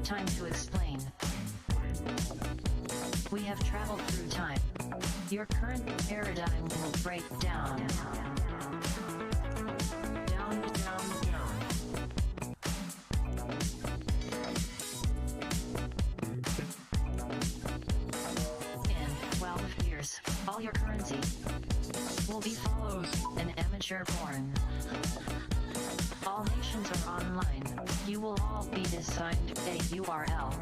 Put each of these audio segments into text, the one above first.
time to explain. We have traveled through time. Your current paradigm will break down. Down, down, down. In 12 years, all your currency will be followed and amateur porn. All nations are online. You will all be assigned a URL.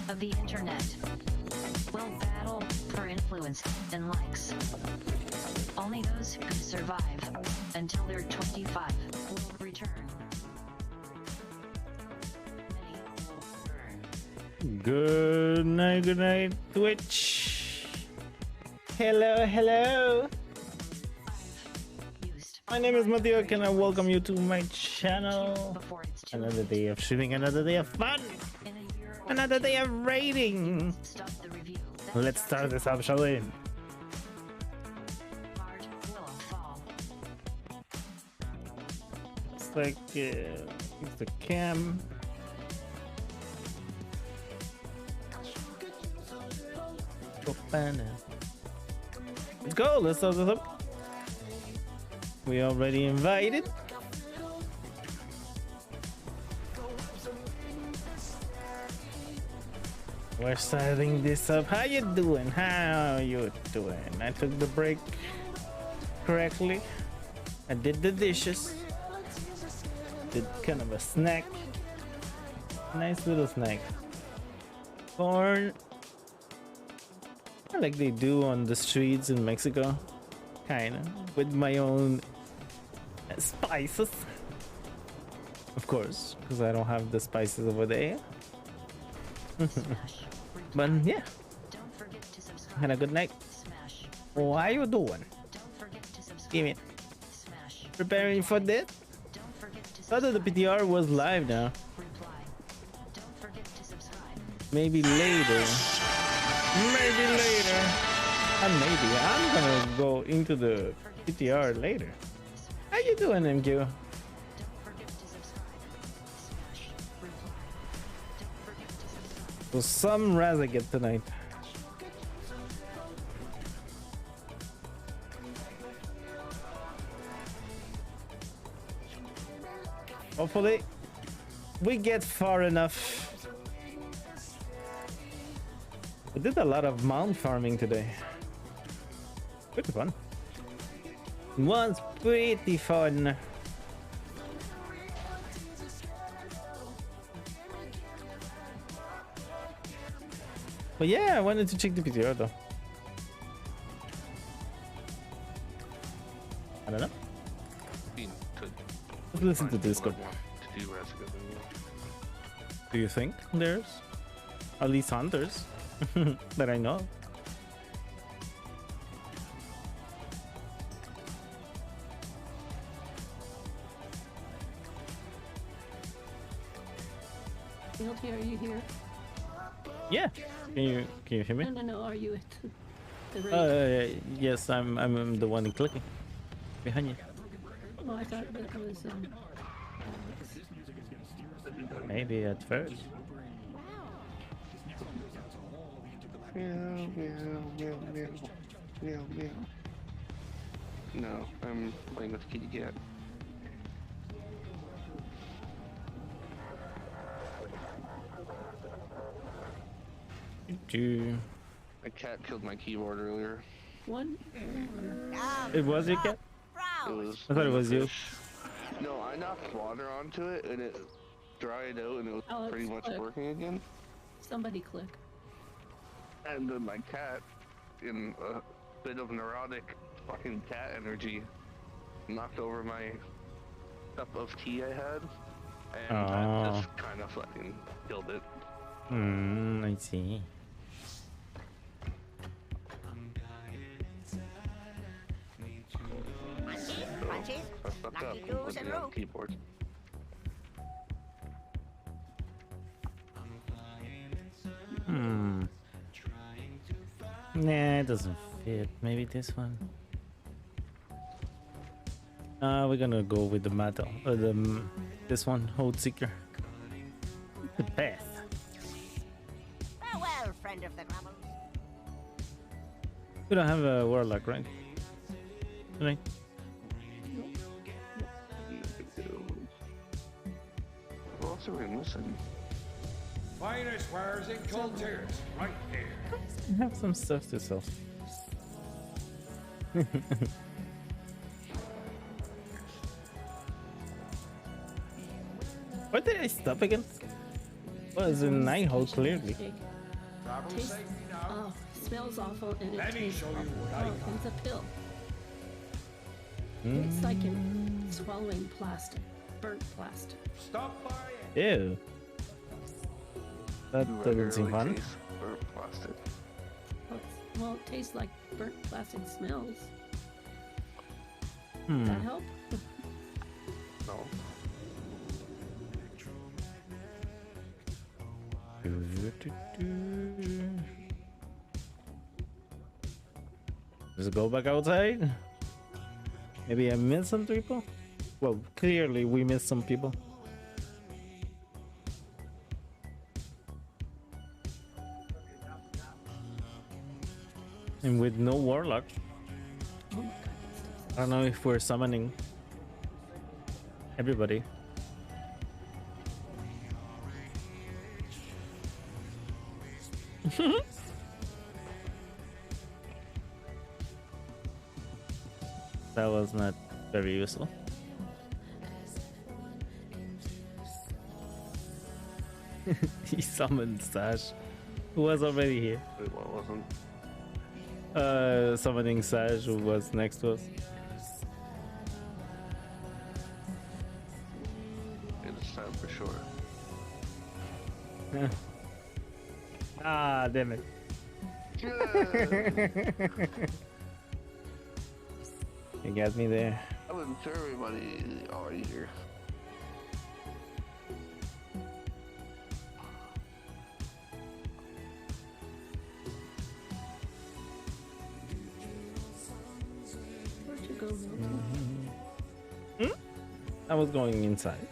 Of the internet will battle for influence and likes. Only those who survive until they're 25 will return. Many will burn. Good night, Twitch. Hello. My name is Mateo, and I welcome you to my channel. Another day of streaming, another day of fun. Another day of raiding. Let's start this up, shall we? Looks like it's the cam. Let's go. Let's start this up. We already invited. We're starting this up. How you doing? How you doing? I took the break correctly. I did the dishes. Did kind of a snack. Nice little snack. Corn. Like they do on the streets in Mexico. Kinda. With my own spices. Of course. Because I don't have the spices over there. But yeah, had a good night. How you doing? Give it. Preparing for this? Thought that the PTR was live now. Maybe later. And maybe I'm gonna go into the PTR later. How you doing, MQ? So some raz I get tonight. Hopefully we get far enough. We did a lot of mount farming today. Pretty fun. It was pretty fun. But yeah, I wanted to check the PTR though. I don't know. Let's listen to Discord. Do you think there's at least hunters that I know? Guilty, are you here? Yeah. Can you hear me? No. Are you at the raid? Yes, I'm the one clicking behind you. Oh, I thought that was Maybe at first. Meow, meow, meow, meow, meow, meow. No, I'm playing with Kitty Cat. do. My cat killed my keyboard earlier. One. It was your cat? It was. I thought it was you. fish. No, I knocked water onto it and it dried out and it was Alex, pretty much click. working again. Somebody click. And then my cat, in a bit of neurotic fucking cat energy, knocked over my cup of tea I had. And that just kind of fucking killed it. I see. Punches, I fucked up lucky and goose put and it on the rope. keyboard. Nah, it doesn't fit. Maybe this one. We're gonna go with the metal. This one, Hold Seeker. The best. Farewell, friend of the grammars. We don't have a warlock, right? Right. What else are we missing? Finest wares in Coltiers, right here. I have some stuff to sell. Why did I stop again? Well, it's a 9-hole clearly. Travel Taste, safely now. oh, smells awful and it Let me tastes show you awful. what I got. It's a pill. It's like in swallowing plastic, burnt plastic. Stop by and Ew. That doesn't seem fun. Taste or plastic. Well, it tastes like burnt plastic smells. Hmm. Does that help? No. Let's go back outside. Maybe I missed some people. Well, clearly we missed some people. And with no warlock, Oh my god, that stuff's I don't know if we're summoning everybody. That was not very useful. He summoned Sash, who was already here. Wait, what wasn't? Summoning Sash, who was next to us. It's time for sure. Ah, damn it. You got me there. I wasn't sure everybody already here. Where'd you go, Milton? I was going inside.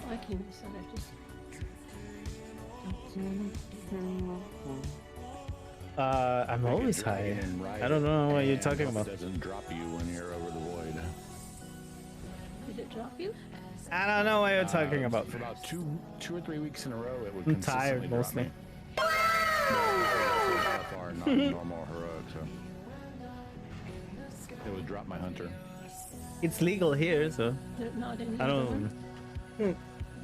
Oh, I came inside. I just. I'm always high. I don't know what you're talking about. Doesn't drop you when you're over the void. Did it drop you? I don't know what you're talking about. For about two or 3 weeks in a row, it would I'm tired consistently drop mostly. me. Well, not normal or heroic, so it would drop my hunter. It's legal here, so There, not any I other don't. one?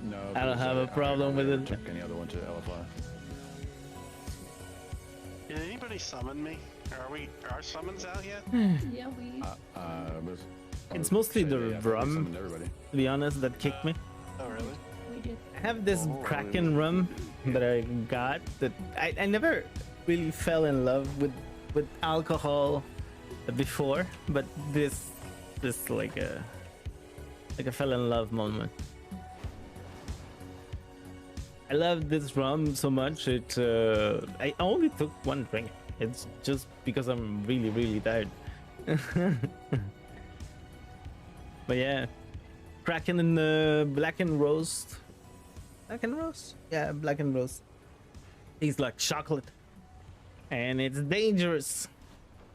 No, I don't because have a problem with it. Check any other one to LFI. Did anybody summon me? Are summons out yet? Yeah, we. Was- It's mostly the yeah, I thought we rum, summoned everybody. to be honest, that kicked me. Oh, really? We did. I have this Kraken rum that I got that I never really fell in love with alcohol before, but this like a fell in love moment. I love this rum so much. I only took one drink. It's just because I'm really tired. But yeah, Kraken and Black and Roast. Black and Roast? Yeah, Black and Roast. Tastes like chocolate. And it's dangerous.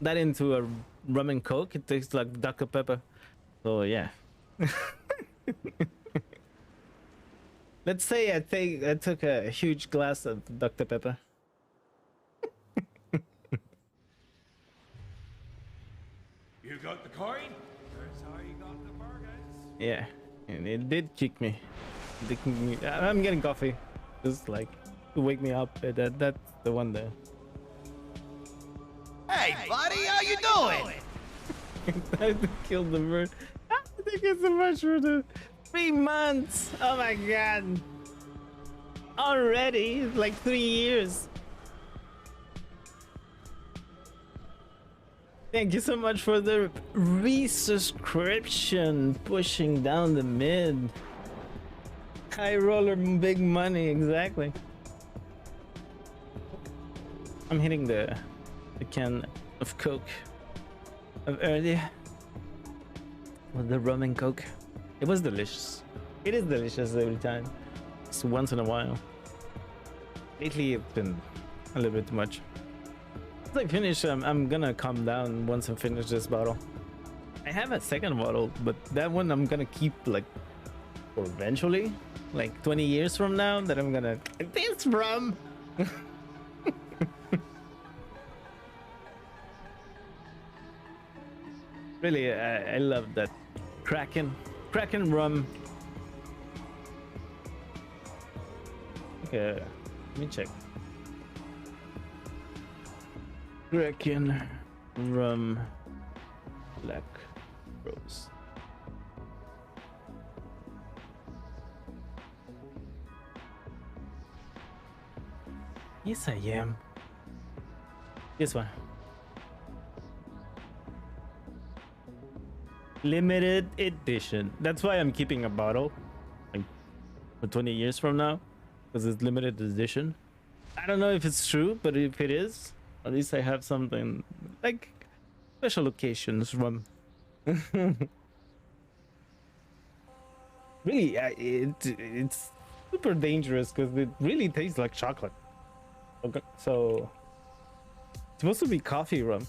That into a rum and coke, it tastes like Dr. Pepper. So yeah. Let's say I took a huge glass of Dr. Pepper. You got the coin? That's how you got the bargains. Yeah, and it did kick me. I'm getting coffee, just like to wake me up. That's the one there. Hey, buddy, how you doing? Time to kill the bird. Thank you so much for the 3 months. Oh my god. Already, it's like 3 years. Thank you so much for the resubscription, pushing down the mid. High roller, big money, exactly. I'm hitting the can of Coke of earlier with the rum and Coke. It was delicious. It is delicious every time. It's once in a while. Lately, it's been a little bit too much. Once I finish, I'm gonna calm down once I finish this bottle. I have a second bottle, but that one I'm gonna keep like for eventually, like 20 years from now. That I'm gonna this rum. Really, I love that Kraken rum. Okay, let me check. Kraken rum black rose. Yes, I am. This one. Limited edition. That's why I'm keeping a bottle, like for 20 years from now, because it's limited edition. I don't know if it's true, but if it is, at least I have something like special occasions from. Really, it's super dangerous because it really tastes like chocolate. Okay, so it's supposed to be coffee rum,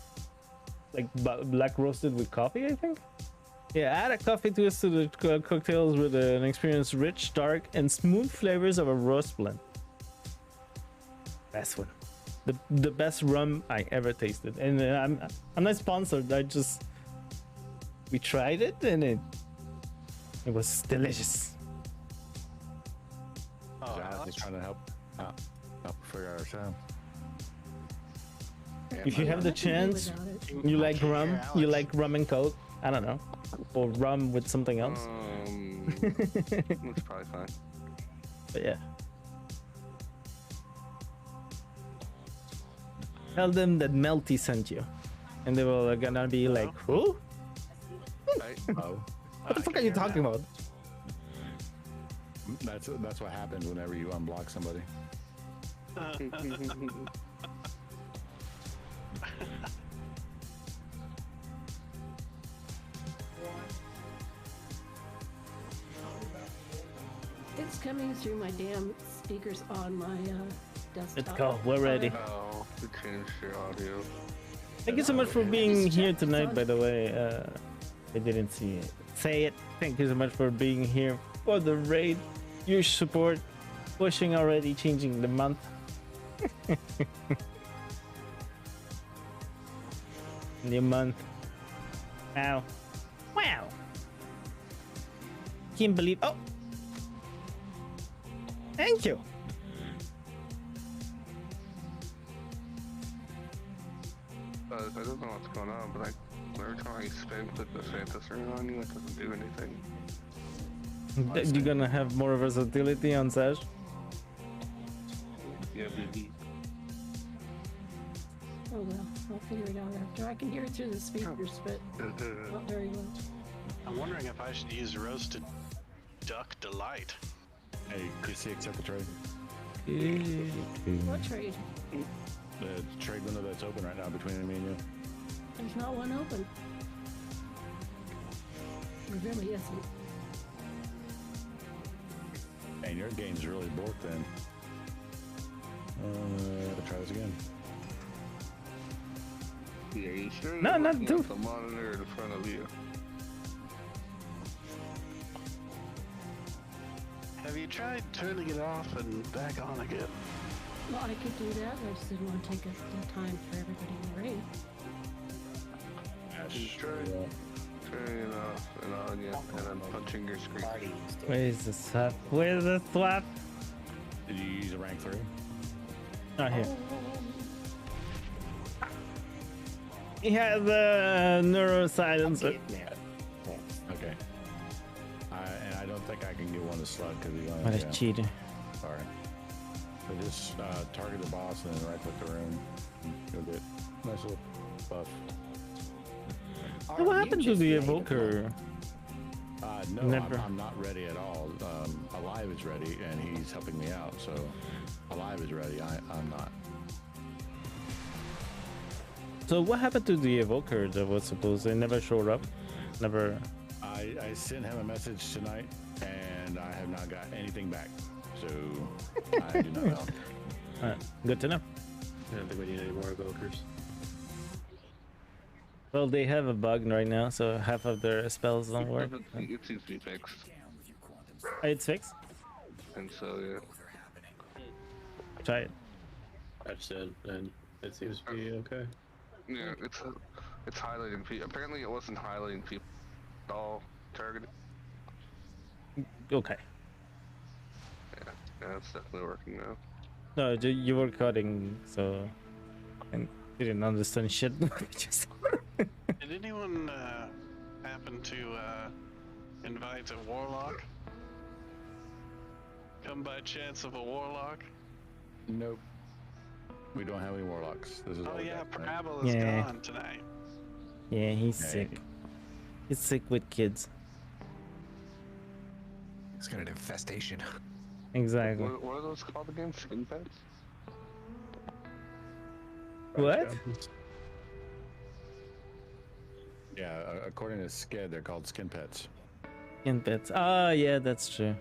like black roasted with coffee, I think. Yeah, add a coffee twist to the cocktails with an experience rich, dark, and smooth flavors of a roast blend. Best one, the best rum I ever tasted, and I'm not sponsored. We tried it and it was delicious. Oh, I was just trying to help figure out our time. If you have the chance, you like rum, you like rum and Coke. I don't know, or rum with something else. It's probably fine. But yeah. Tell them that Melty sent you. And they will gonna be like, who? Right? Oh, What the fuck are you talking about? that's what happens whenever you unblock somebody. It's coming through my damn speakers on my desktop. Let's go. We're ready. Oh, we changed your audio. Thank you so much for being here tonight, by the way. I didn't see it. Say it. Thank you so much for being here for the raid. Your support. Pushing already, changing the month. New month. Wow. Wow. Can't believe. Oh. Thank you. I don't know what's going on, but like every time I spin click the Santa's ring on you, it doesn't do anything. You're gonna have more versatility on Sash. Yeah, baby. Oh well, I'll figure it out after. I can hear it through the speakers, but not very well. I'm wondering if I should use roasted duck delight. Hey, DC, accept the trade. What trade? The trade window that's open right now between me and you. There's not one open. There really isn't. And your game's really borked then. Try this again. Yeah, you sure? No, you're not looking too. at the monitor in front of you. Have you you tried turning it off and back on again? Well, I could do that. I just didn't want to take the time for everybody to get ready. Turning it off and on again, and then punching your screen. Where's the swap? Where's the swap? Did you use a rank 3? Not here. He has a neuro silencer. Okay. And I don't think I can get one to slug because he's on. What a cheater. Sorry. But just target the boss and then right click the room. Go get nice little buff. So what happened to the evoker? No, I'm not ready at all. Alive is ready and he's helping me out. So Alive is ready. I'm not. So what happened to the evoker that was supposed to never showed up? Never. I sent him a message tonight and I have not got anything back. So I do not know. Alright, good to know. I don't think we need any more evokers. Well, they have a bug right now, so half of their spells don't work. It seems to be fixed. It's fixed? And so, yeah. Try it. Patched in, and it seems to be okay. Yeah, it's highlighting people. Apparently it wasn't highlighting people all targeted. Okay. Yeah, it's definitely working now. No, you were cutting, so... And you didn't understand shit. Just... Did anyone happen to invite a warlock? Come by chance of a warlock? Nope. We don't have any warlocks. This is Oh all we yeah, got, right? Prabble is gone tonight. Yeah, he's Hey. sick. He's sick with kids. He's got an infestation. Exactly. What are those called again? Skin pets? What? Yeah, according to Sked, they're called skin pets. In pets. Oh, yeah, that's true.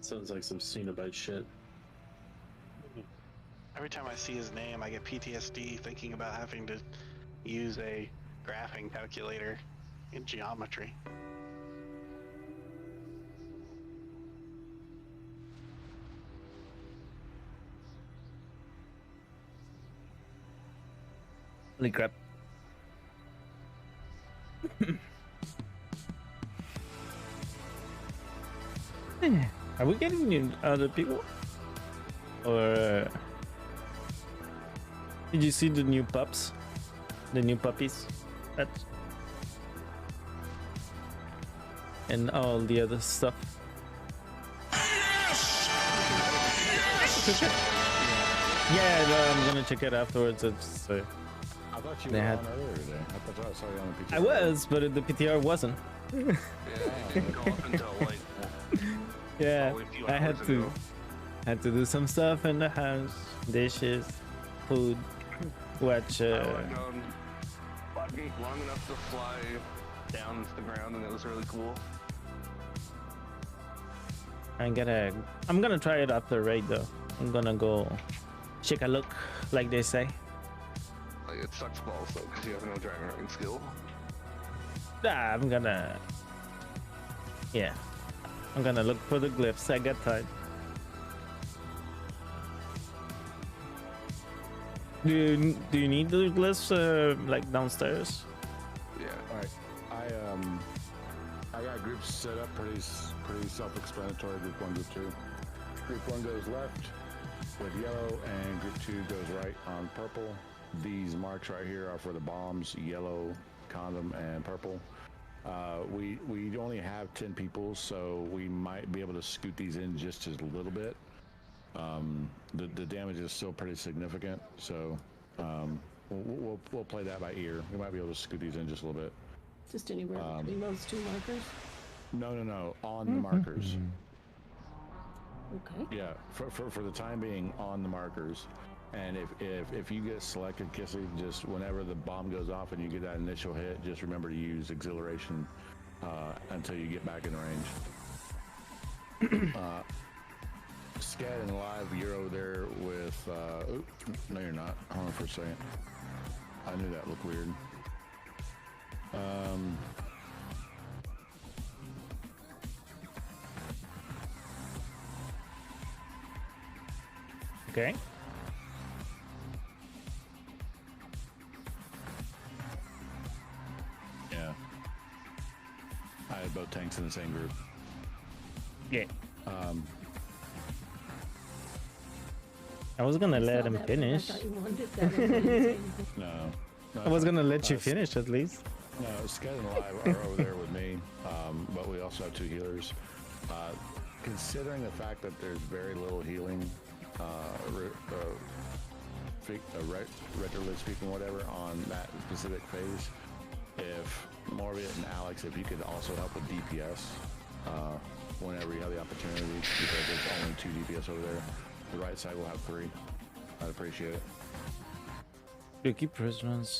Sounds like some Cenobite shit. Every time I see his name, I get PTSD thinking about having to use a graphing calculator in geometry. Holy crap. Are we getting new other people? Or did you see the new pups? The new puppies? Pets? And all the other stuff. Yeah, no, I'm gonna check it afterwards. It's, I thought you They were had- on earlier today. I thought I saw you on the PTR. I was, but the PTR wasn't. Yeah, it didn't go up until like Yeah, probably a few I had hours to ago. do some stuff in the house, dishes, food, watch. I went down long enough to fly down to the ground, and it was really cool. I'm gonna try it after raid though. I'm gonna go shake a look, like they say. Like it sucks balls though, because you have no dragon riding skill. Nah, I'm gonna look for the glyphs. I got time. Do you need the glyphs like downstairs? Yeah. All right. I got groups set up pretty self-explanatory. Group 1, Group 2. Group 1 goes left with yellow, and Group 2 goes right on purple. These marks right here are for the bombs: yellow, condom, and purple. We only have 10 people, so we might be able to scoot these in just a little bit. The damage is still pretty significant, so we'll play that by ear. We might be able to scoot these in just a little bit. Just anywhere between those two markers. No, on the markers. Okay. Yeah, for the time being, on the markers. And if you get selected, Kissy, just whenever the bomb goes off and you get that initial hit, just remember to use exhilaration until you get back in range. Scat and Live, you're over there with. No, you're not. Hold on for a second. I knew that looked weird. Okay. Yeah. I had both tanks in the same group. Yeah. Um, I was gonna let Saw him that, but finish. I thought you wanted that. I didn't say anything. no. I was gonna let you finish at least. No, Sked and Live are over there with me, but we also have 2 healers. Considering the fact that there's very little healing, retrolid speaking, whatever, on that specific phase, if Morbius and Alex, if you could also help with DPS, whenever you have the opportunity, because there's only 2 DPS over there. The right side will have 3. I'd appreciate it. You keep prisoners.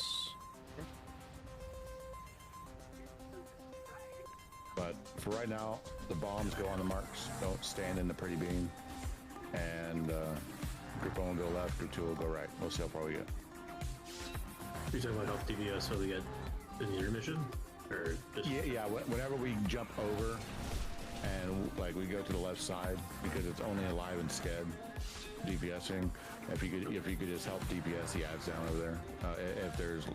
But for right now, the bombs go on the marks. Don't stand in the pretty beam. And group 1 will go left, group 2 will go right. We'll see how far we get. You're talking about help DPS so we get in your mission? Or just... Yeah, whenever we jump over and like we go to the left side, because it's only alive and Sked DPSing. If you could just help DPS the ads down over there. If there's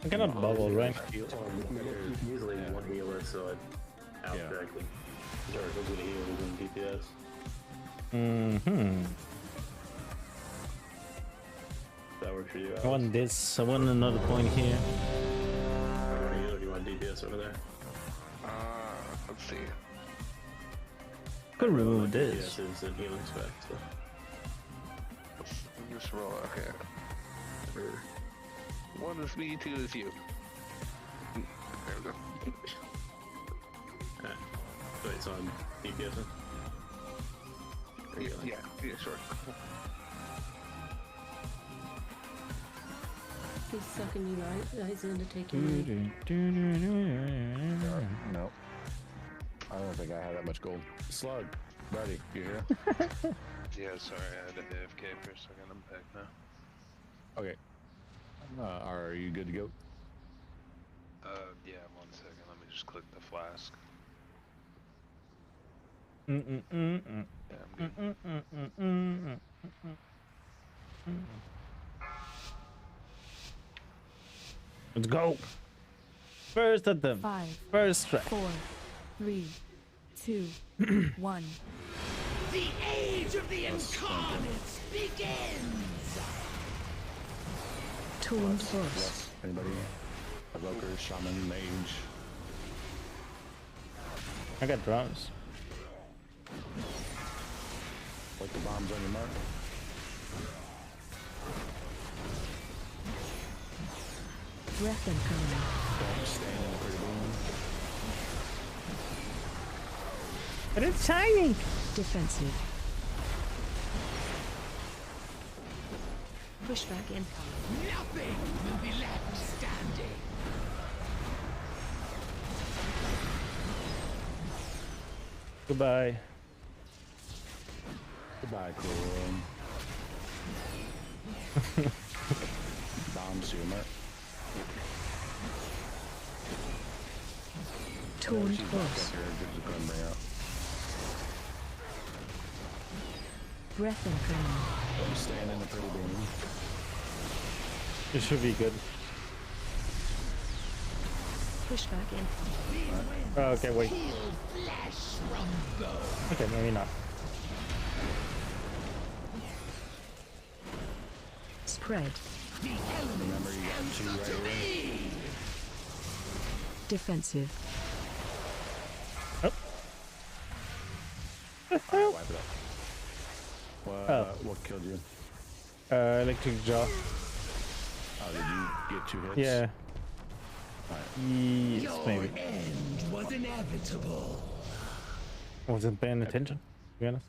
I cannot bubble, right? Usually one healer, so I'd outback the charge of the healers and DPS. Mm-hmm. That works for you, Alex. I want this. I want another point here. Healer, do you want DPS over there? Let's see. Could remove this. DPS is in healing spec, so. Just roll, okay. One is me, 2 is you. There we go. Wait, so I'm DPSing? Yeah, sure. He's sucking you guys into taking No. I don't think I have that much gold. Slug, buddy, you here? Yeah, sorry, I had a AFK for a second. I'm back now. Okay. Are you good to go? Yeah, 1 second. Let me just click the flask. Yeah, I'm good. Let's go. First attempt. 5, First try. 4, 3, 2, 1. The age of the incarnates begins! Tuned first. Anybody? Evoker, Shaman, Mage. I got drums. Put the bombs on your mark. Breath incoming. Don't stand in the pretty beam. But it's shiny. Defensive. Pushback incoming. Nothing will be left standing! Goodbye. Goodbye, cool. Bombs to your mark. Tuned She's close. back up here. Good to come bring out. Breath incoming. Don't stand in the pretty beam. It should be good. Pushback incoming. Oh, okay, wait. Okay, maybe not. Spread. Remember, you got 2 right here. Defensive. Alright, wipe it up. What killed you? Electric jaw. Oh, did you get 2 hits? Yeah. Alright. Yes, maybe. End was inevitable. Wasn't paying attention, to be honest.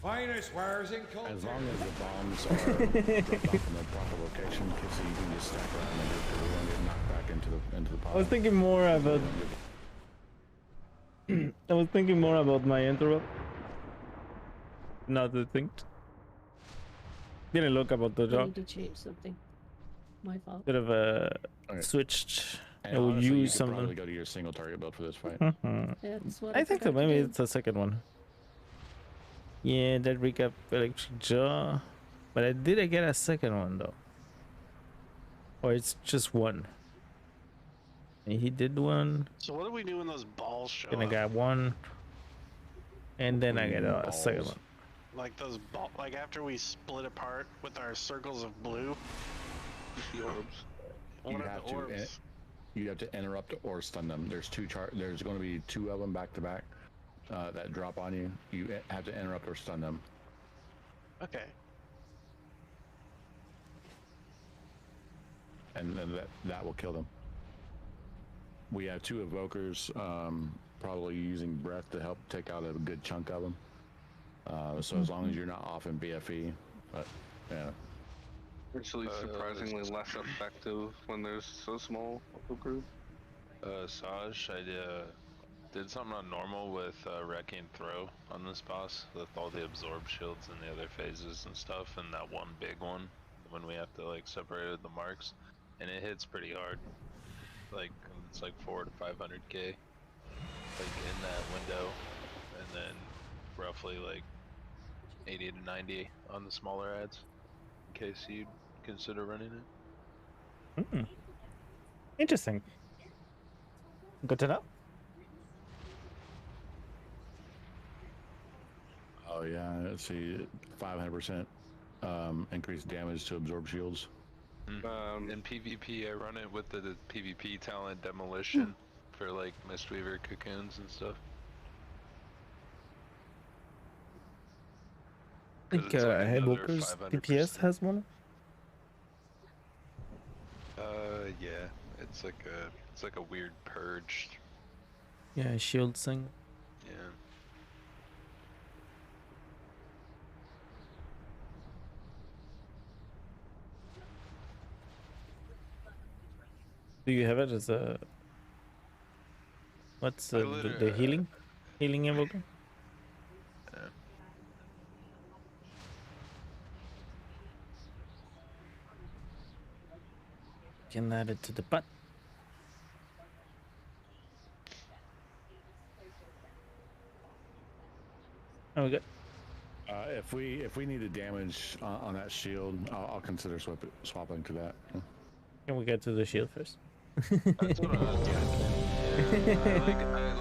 Finest wares in culture. As long as the bombs are dropped off in the proper location, so you can just stack around and we won't get knocked back into the pile. I was thinking more about. I was thinking more about my interrupt. Not to think. Didn't look about the I job. need to change something. My fault. Bit of a Okay. switched And It will honestly, you use could something. probably go to your single target build for this fight. That's what I think that forgot to maybe do. it's the second one. Yeah, that recap electric jaw. But I get a second one though. Or it's just one. And he did one. So what do we do when those balls show Then I up? got one. And then I get a Balls. second one. Like those like after we split apart with our circles of blue. The orbs. What are have the to, orbs? You have to interrupt or stun them. There's there's going to be 2 of them back to back that drop on you. You have to interrupt or stun them. Okay. And then that will kill them. We have 2 evokers, probably using breath to help take out a good chunk of them. So as long as you're not off in BFE, but yeah. Actually, surprisingly less effective when there's so small of a group. Saj, I did something on normal with Wrecking Throw on this boss with all the absorb shields and the other phases and stuff, and that one big one when we have to like separate the marks, and it hits pretty hard. Like it's like 400 to 500k, like in that window, and then roughly like 80 to 90 on the smaller ads, in case you'd consider running it. Interesting. Good to know. Oh yeah, let's see, 500% increased damage to absorb shields. In PvP, I run it with the PvP talent Demolition for like Mistweaver cocoons and stuff. I think Headwalker's DPS has one. Yeah, it's like a weird purge. Yeah, shield thing. Yeah. Do you have it as a what's the healing invoker? Can add it to the butt. Oh, we good. If we need the damage on that shield, I'll consider swapping to that. Can we get to the shield first? That's what I was doing.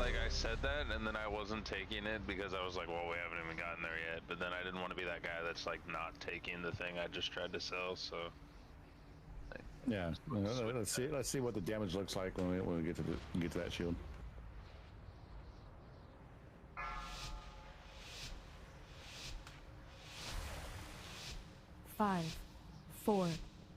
I said that, and then I wasn't taking it because I was like, well, we haven't even gotten there yet. But then I didn't want to be that guy that's like not taking the thing I just tried to sell. So yeah, let's see what the damage looks like when we get to that shield. Five, 4,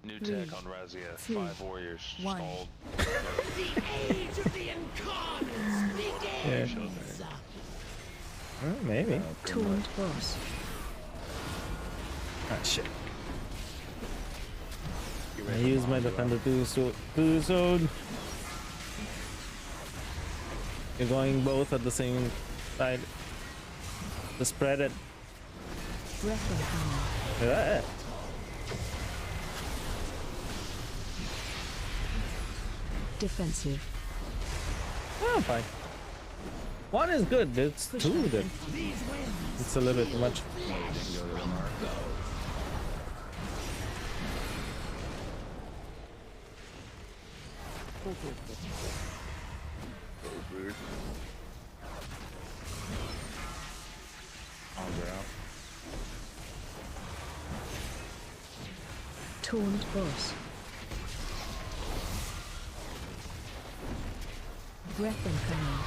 new 3, tech on Razia, 2, 5 warriors 1. stalled. The age of the incarnates begins! Well, maybe. Taunt boss. Ah, shit. I use my defender to zone. You're going both at the same side. To spread it. Breath of hammer. Look at that. Defensive. Oh, fine. One is good. It's 2 then. It's a little bit too much. Arms are out. Taunt boss. Breath incoming.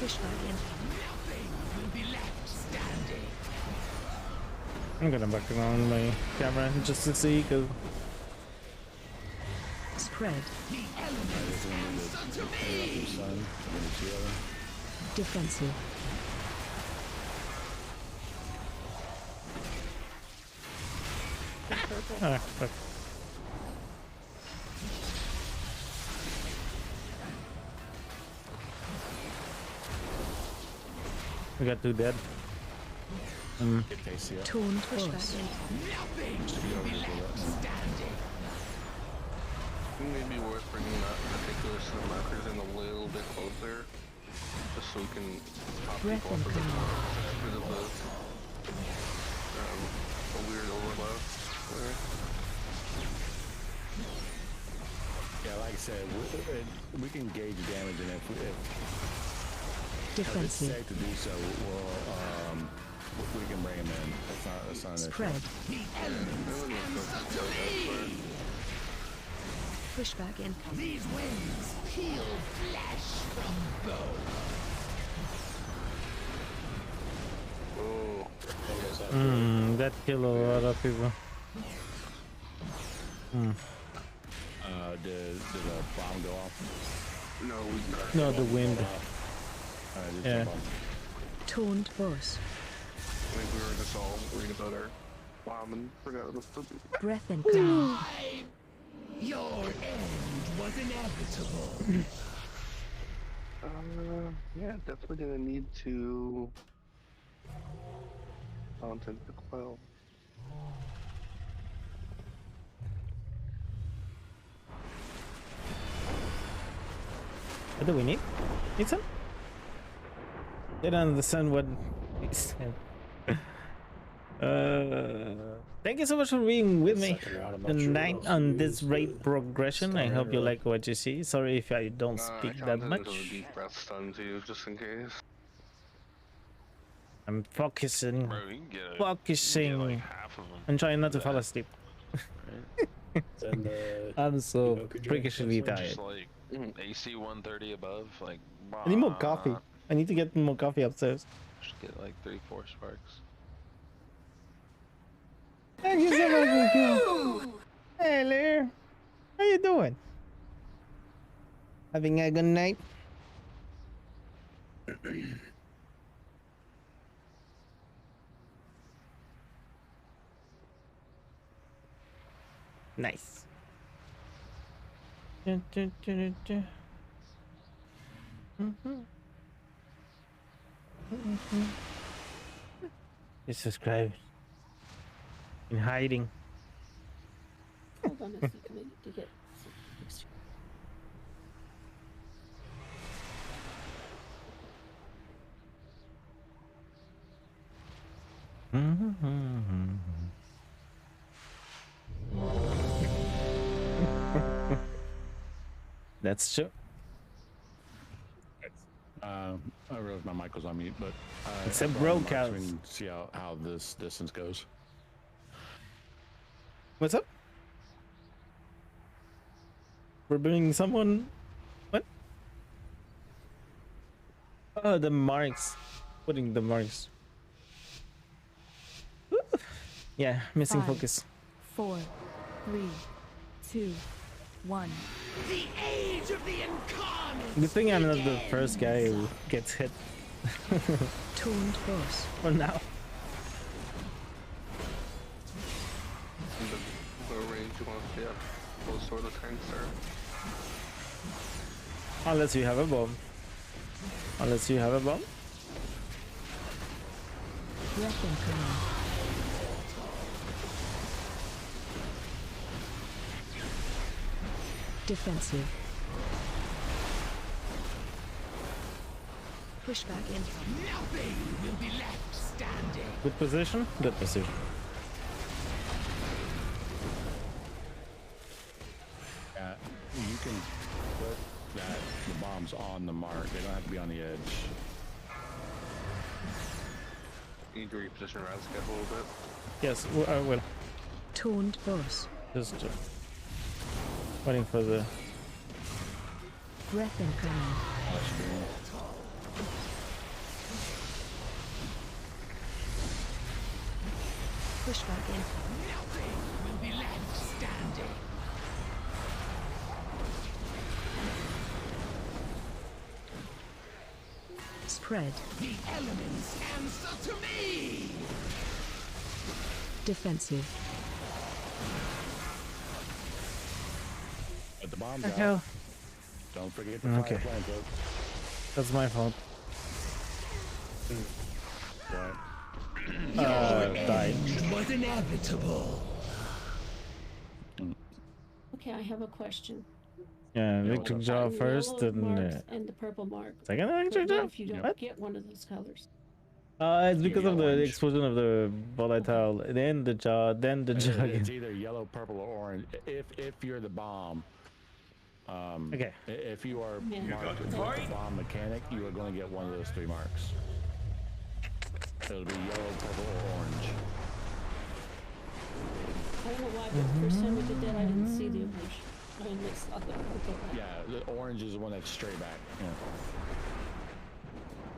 Pushback incoming. Nothing will be left standing. I'm gonna back around my camera just to see, because Spread. The elements answer to me! Defensive. ah, fuck. We got 2 dead. Taunt boss. It may be worth bringing that particular set of markers in a little bit closer, just so we can pop people off a bit more, rid of the weird overload there. Yeah, like I said, we can gauge damage, and if it's Defensive. safe to do so, we can bring him in. That's not an issue. Spread. Pushback incoming. These winds peel flesh from bone. Oh. That killed a lot of people. Did the bomb go off? No, we No, the wind. Yeah. Taunt boss. I think we were just all worried about our bomb and forgot about the Breath incoming. Your end was inevitable. Yeah, definitely gonna need to content the quell. What do we need? Need some? They don't understand what he said. Thank you so much for being with me tonight on this raid progression. I hope you like what you see. Sorry if I don't speak that much. Deep breath stun too, just in case. I'm focusing. Bro, you can get Focusing. like half of them. I'm trying not to fall asleep. I'm so freakishly Just tired. like AC 130 above, like. I need more coffee. I need to get more coffee upstairs. Should get like 3-4 sparks. Thank you so much for coming. Hey, Lear. How you doing? Having a good night? Nice. You subscribe. In hiding. Hold on a second, I need to get some extra. That's true. I realized my mic was on mute, but It's a I brought broke the marks out. so we can see how this distance goes. What's up? We're bringing someone. What? Oh, the marks. Putting the marks. Woo. Yeah, missing 5, focus. 4, 3, 2, 1. The age of the incarnate. Good thing I'm not the first guy who gets hit. Taunt boss. For now. The range you want to have those sort of tanks are. Unless you have a bomb. Unless you have a bomb. Breath incoming. Defensive. Pushback incoming. Nothing will be left standing. Good position. Good position. You can put the bombs on the mark. They don't have to be on the edge. You need to reposition Razgat a little bit. Yes, I will. Taunt boss. Just waiting for the. Breath incoming. Pushback incoming. Nothing will be left standing. Spread. The elements answer to me. Defensive. Put the bombs The out. hell? Don't forget to Okay. fire flames, That's my fault. right? died. was inevitable. Okay, I have a question. Yeah, electric jaw The first, yellow and marks and the purple mark. second But electric what jaw. if you don't What? get one of those colors? It's because get of the orange. explosion of the volatile, then the jaw, then the jaw. It's either yellow, purple, or orange. If you're the bomb, Okay. if you are Yeah. marked with the bomb mechanic, you are going to get one of those 3 marks. It'll be yellow, purple, or orange. I don't know why, but the first time we did that, I didn't see the orange. I mean, it's not the purple. Yeah, the orange is the one that's straight back.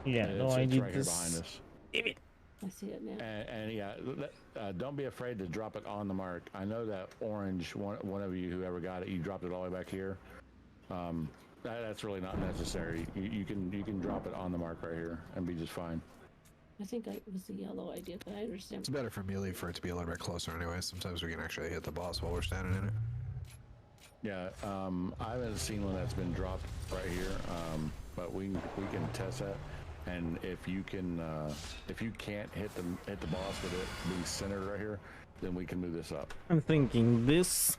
Yeah, no, it's I need right here this. behind us. Damn it. I see it now. And yeah, don't be afraid to drop it on the mark. I know that orange, one of you, whoever got it, you dropped it all the way back here. That's really not necessary. You can drop it on the mark right here and be just fine. I think it was the yellow I did, but I understand. It's better for melee for it to be a little bit closer anyway. Sometimes we can actually hit the boss while we're standing in it. Yeah, I haven't seen one that's been dropped right here, but we can test that. And if you can't hit the boss with it being centered right here, then we can move this up. I'm thinking this.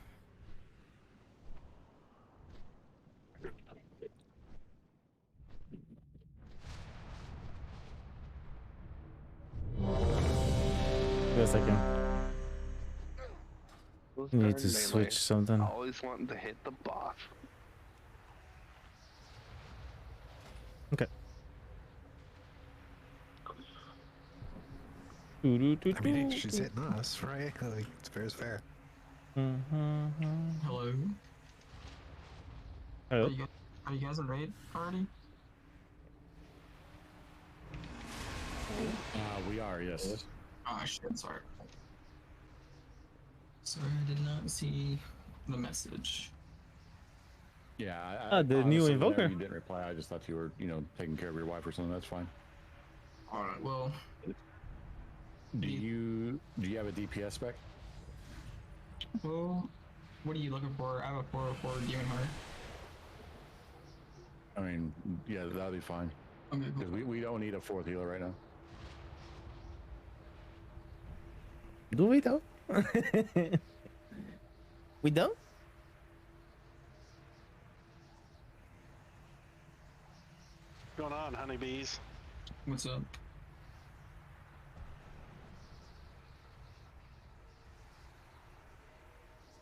Wait a second. Those Need darn to melee. switch something. Always wanting to hit the boss. Okay. I mean, she's hitting us, right? Like, it's fair as fair. Hello. Hello. Are you guys in raid already? We are, yes. Oh shit, sorry. Sorry, I did not see the message. Yeah, the new honestly, invoker. whenever you didn't reply. I just thought you were, taking care of your wife or something. That's fine. Alright, well. Do you have a DPS spec? Well, what are you looking for? I have a 404 Demon Heart. I mean, yeah, that'll be fine. Okay, cool. Because we don't need a 4th healer right now. Do we though? We don't? What's going on, honeybees? What's up?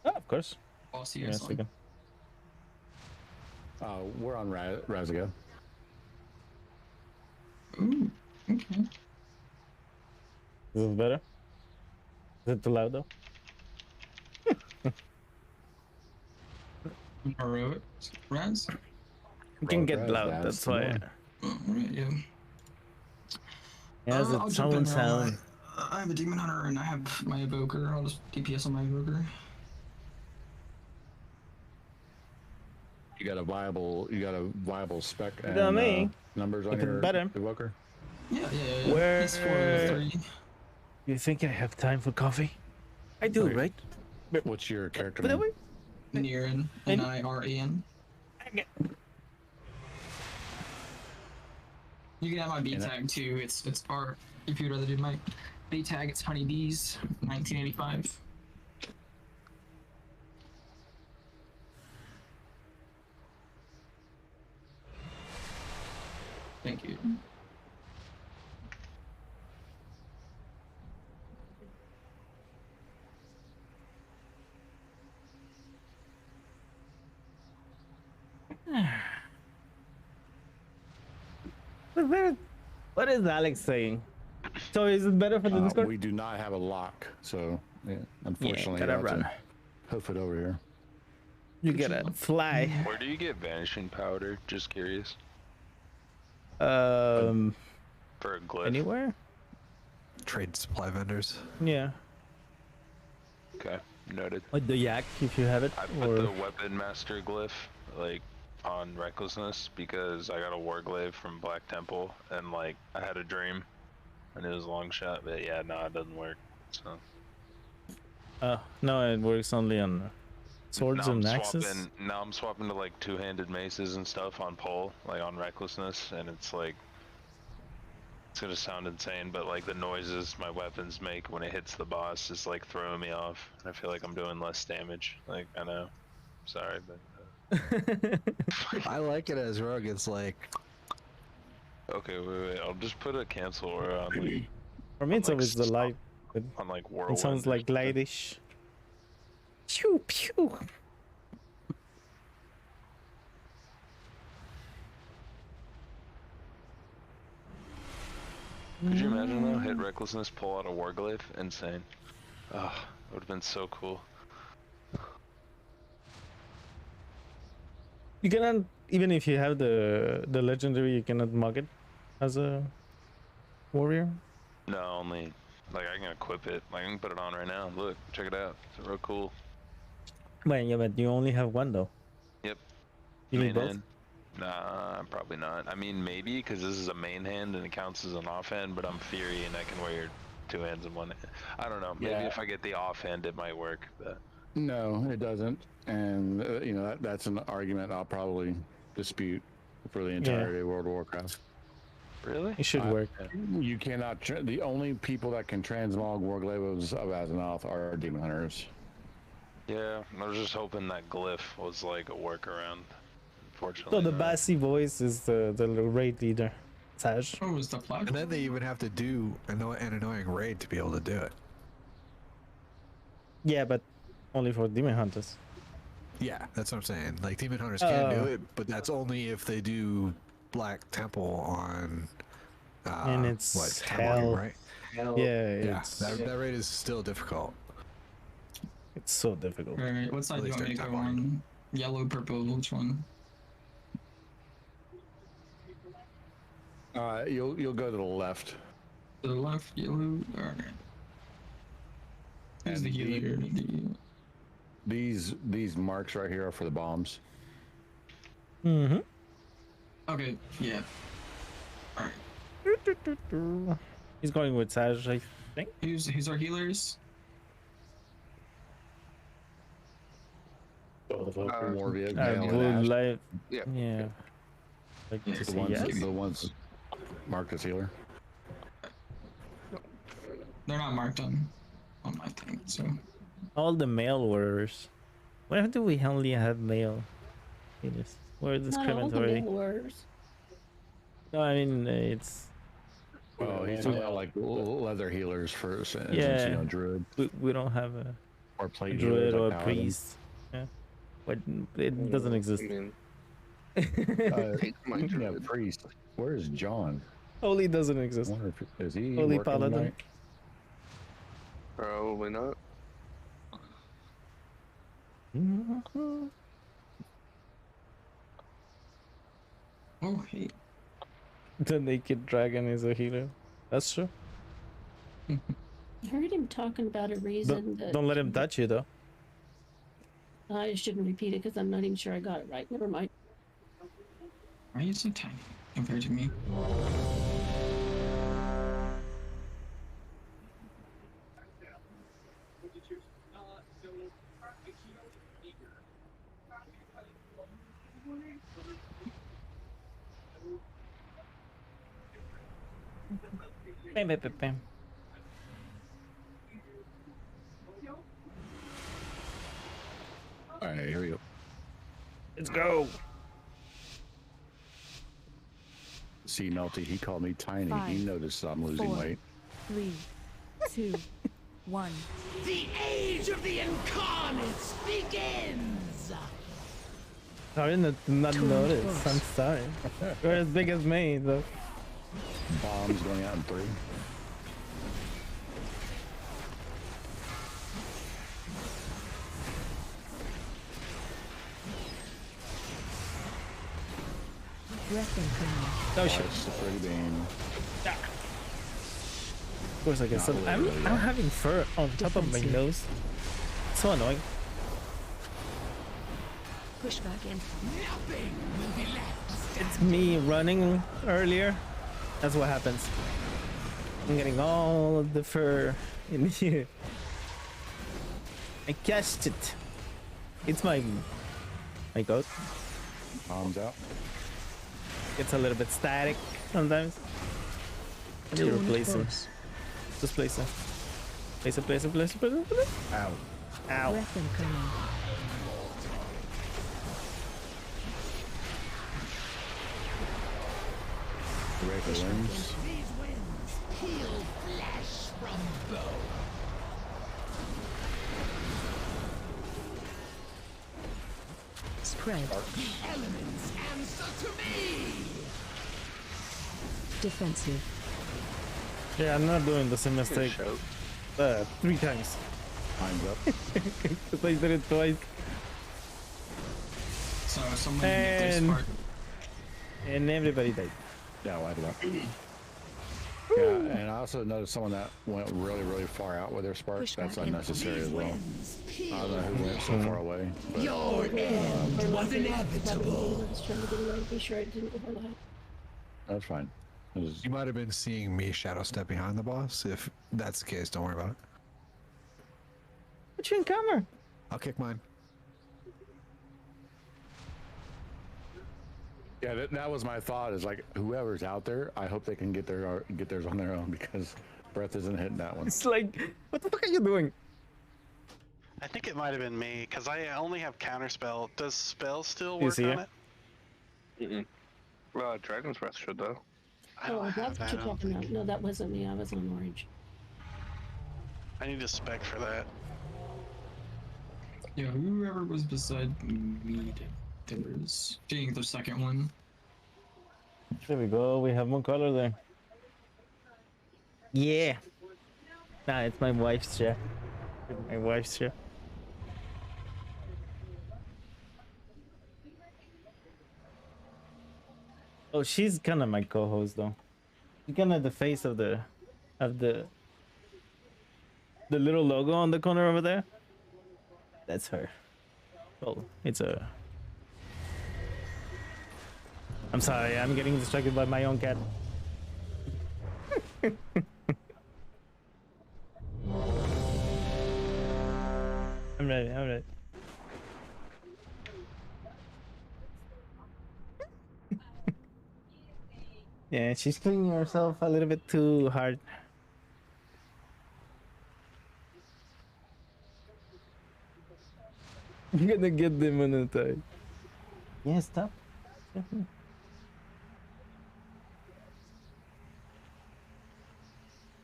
Oh, of course. I'll see you Yeah, guys later. second. We're on Razigo. Ooh, okay. Is this better? Is it too loud though? Alright, Raz? You can get Raz, loud, that's that's the why. one. Alright, yeah. It has I'll its jump in own there. sound. I have a Demon Hunter and I have my Evoker. I'll just DPS on my Evoker. You got a viable spec and Tell me. Numbers on If it's your better. evoker? Yeah. Where- It's 403. You think I have time for coffee? I do, Okay. right? What's your character But name? wait. Niran. Niran. You can have my B And tag too. It's or if you'd rather do my B tag, it's Honeybees 1985. Thank you. What is Alex saying? So is it better for the Discord? We do not have a lock, so yeah, unfortunately, gotta I have run. to hoof it over here. You gotta fly. Where do you get vanishing powder? Just curious. For a glyph. Anywhere? Trade supply vendors. Yeah. Okay, noted. Like the yak, if you have it. I put Or the weapon master glyph like on recklessness because I got a war glaive from Black Temple and like I had a dream and it was a long shot, but yeah, no, it doesn't work. So no, it works only on swords and axes. Now I'm swapping to like two-handed maces and stuff on pole, like on recklessness, and it's like It's gonna sound insane, but like the noises my weapons make when it hits the boss is like throwing me off. I feel like I'm doing less damage. Like, I know. Sorry, but I like it as Rogue. It's like, okay, wait. I'll just put a cancel or on like For me, it's like, always the light. on like It whirlwind. sounds or like lightish. Pew pew. Could you imagine though? Hit recklessness, pull out a warglyph, insane. Oh, that would have been so cool. You cannot, even if you have the legendary, you cannot mug it as a warrior. No, only like I can equip it. Like, I can put it on right now. Look, check it out. It's real cool. Well, yeah, but you only have one though. Yep. You need Main both? hand. Nah, probably not. I mean, maybe because this is a main hand and it counts as an offhand, but I'm Fury and I can wear 2 hands and 1 hand. I don't know. Maybe Yeah. if I get the offhand, it might work. But No, it doesn't. And, you know, that's an argument I'll probably dispute for the entirety of World of Warcraft. really, It should work. You cannot. The only people that can transmog Warglaives of Azeroth are demon hunters. yeah, I was just hoping that glyph was like a workaround. Unfortunately, So the not. bassy voice is the raid leader, Saj. Oh, was the platform? and then they even have to do an annoying raid to be able to do it. Yeah, but only for demon hunters. Yeah, that's what I'm saying. Like demon hunters can do it, but that's only if they do Black Temple on. And it's what, hell. right? Yeah, Yeah, it's that raid is still difficult. it's so difficult. Right, what side do you want me to go on? Yellow, purple, which one? You'll go to the left. To the left, yellow. Alright. Who's the healer? These marks right here are for the bombs. Mm-hmm. Okay, yeah. Alright. He's going with Saj, I think. Who's our healers? Morvia, I Gale, and would Ash. like, Yeah. yeah. Like to The see ones, yes. the ones marked as healer. They're not marked on my thing, so. All the male warriors. Why do we only have male healers? We're Not all the discriminatory. male warriors. No, I mean it's. Oh, he's talking about like leather healers for instance, Yeah. you know, druid We don't have a or plate druid healers or like a paladin. priest. Yeah. But it doesn't exist. I mean, Speaking of priest, where is John? Holy doesn't I exist. wonder if is he Holy working paladin. tonight? probably not. Oh, hey. The naked dragon is a healer. That's true. I heard him talking about a reason that Don't let him touch you though. I shouldn't repeat it because I'm not even sure I got it right. Never mind. Why are you so tiny compared to me? Bam, bam, bam, bam. All right, here we go. Let's go. See, Melty, he called me tiny. 5, He noticed I'm losing 4, weight. 3, 2, 1. The age of the incarnates begins! Sorry, not notice. I'm sorry. You're as big as me though. Bombs going out in 3. Breath incoming. Oh shit. That's the pretty beam. Of course I guess. I'm having fur on top of my nose. So annoying. Push back in. Nothing will be left. It's me running earlier. That's what happens. I'm getting all of the fur in here. I catched it. It's my goat. Bombs out. It's a little bit static sometimes. Let me replace him. Just place him. Place him, place him, place him, place him, place him. Ow. Ow. Breath incoming. Raker wins. Heal flesh from bone. Spread. The elements answer to me. Defensive. Yeah, I'm not doing the same mistake. 3 times. Time's up. Because I did it twice. So someone get their spark. And everybody died. Yeah, light it up. Yeah, and I also noticed someone that went really, really far out with their spark. That's unnecessary as well. I don't know who went so far away. But, Your end was inevitable. I was trying to get away, be sure I didn't overlap. that's fine. You might have been seeing me shadow step behind the boss. If that's the case, don't worry about it. What's your encounter? I'll kick mine. Yeah, that was my thought. Is like whoever's out there, I hope they can get theirs on their own because Breath isn't hitting that one. It's like, what the fuck are you doing? I think it might have been me because I only have counterspell. Does spell still You work see on it? it? Dragon's Breath should though. I don't Oh, have that's that. what I you're don't talking think. about. No, that wasn't me. I was on orange. I need a spec for that. Yeah, whoever was beside me, there was getting the second one. There we go. We have one color there. Yeah. Nah, it's my wife's chair. My wife's chair. Oh, she's kind of my co-host though. She's kind of the face of the little logo on the corner over there. That's her. Oh, it's a. I'm sorry, I'm getting distracted by my own cat. I'm ready, I'm ready. Yeah, she's cleaning herself a little bit too hard. I'm gonna get them on a time. Yeah, stop.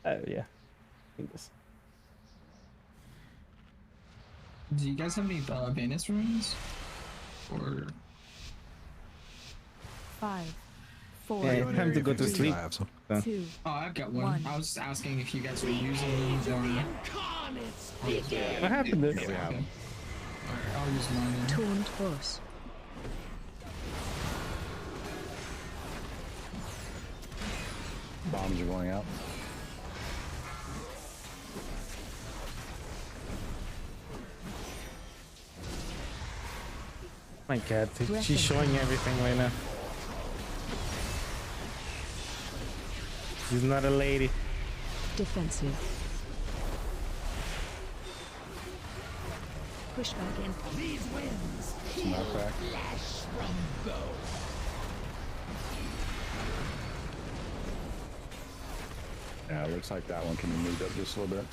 Oh yeah. Take this. Do you guys have any Vanus runes? Or 5, 4, Yeah, time to go to sleep. 2. oh, I've got one. I was just asking if you guys were using them or. What happened there? Okay. Alright, I'll use mine then. Taunt boss. Bombs are going out. My cat, she's showing everything right now. She's not a lady. Defensive. Push back in. These winds Knockback. flesh from bone. Yeah, looks like that one can be moved up just a little bit.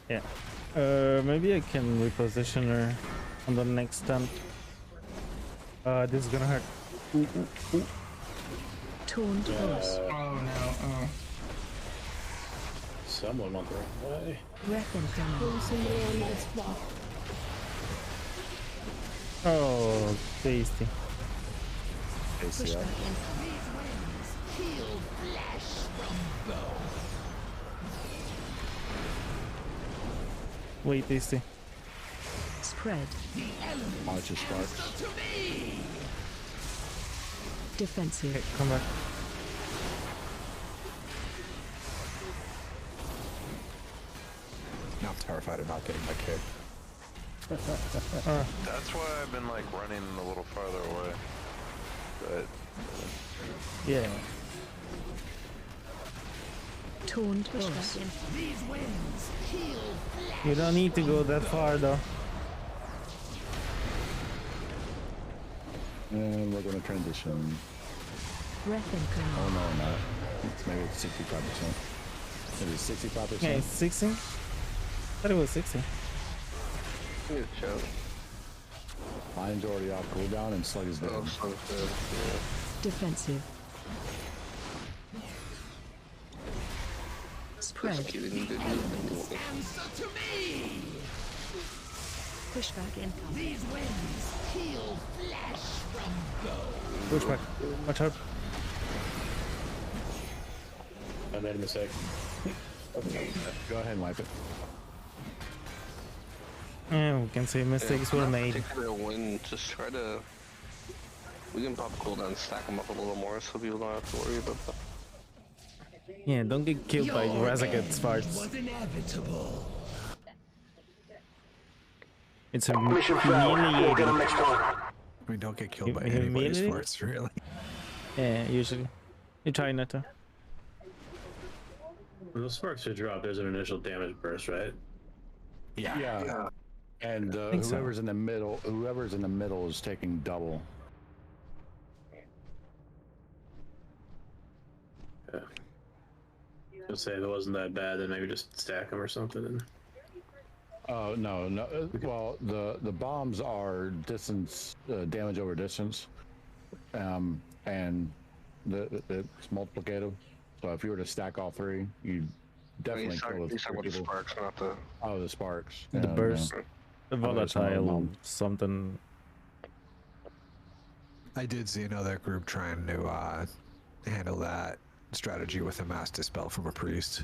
Yeah. Maybe I can reposition her on the next stump. This is gonna hurt. Ooh, ooh, ooh. Taunt boss. Oh no, oh. Someone went the wrong way. Breath incoming. There's somebody on my spot. Oh, tasty. Push back in. These winds heal flesh from bone. Wait, tasty. Spread. The elements Archer sparks. answer to me. Defensive. Okay, come back. Now I'm terrified of not getting my kick. That's why I've been like running a little farther away. But Yeah. Taunt boss. These winds heal flesh. You don't need to go that far though. And we're going to transition. Breath incoming. Oh no, not. Maybe it's 65%. Maybe it's 65%. Yeah, it's 60. I thought it was 60. Good show. Mine's already off cooldown and Slug is dead. Oh, Slug's dead. Yeah. Defensive. Spread. Pushback incoming. These winds heal flesh from bone. Pushback. Watch out. I made a mistake. Go ahead and wipe it. Yeah, we can say mistakes were made. Particular win, just try to. We can pop cooldown, stack them up a little more, so people don't have to worry about that. Yeah, don't get killed by Razaket's farts. Was inevitable. It's a humiliating. I mean, don't get killed by anybody's Humiliating? farts, really. Yeah, usually. You try not to. When those sparks are dropped, there's an initial damage burst, right? Yeah. And think so. whoever's in the middle is taking double. Yeah. I'll say if it wasn't that bad, then maybe just stack them or something. And... Oh no. Well, the bombs are distance damage over distance, and it's multiplicative. So if you were to stack all three, you definitely kill the sparks, not the. Oh, the sparks. The burst. The volatile bomb. something. I did see another group trying to handle that strategy with a mass dispel from a priest.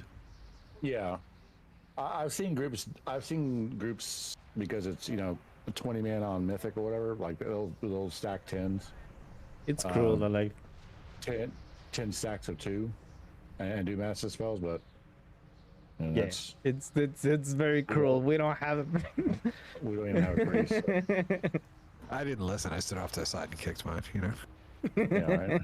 Yeah, I've seen groups because it's 20 man on mythic or whatever. Like they'll stack 10s. It's cruel. I like 10 stacks of 2 and do mass dispels, but yes, it's very cruel. We don't have it. We don't even have a priest. I didn't listen. I stood off to the side and kicked mine. Yeah, right.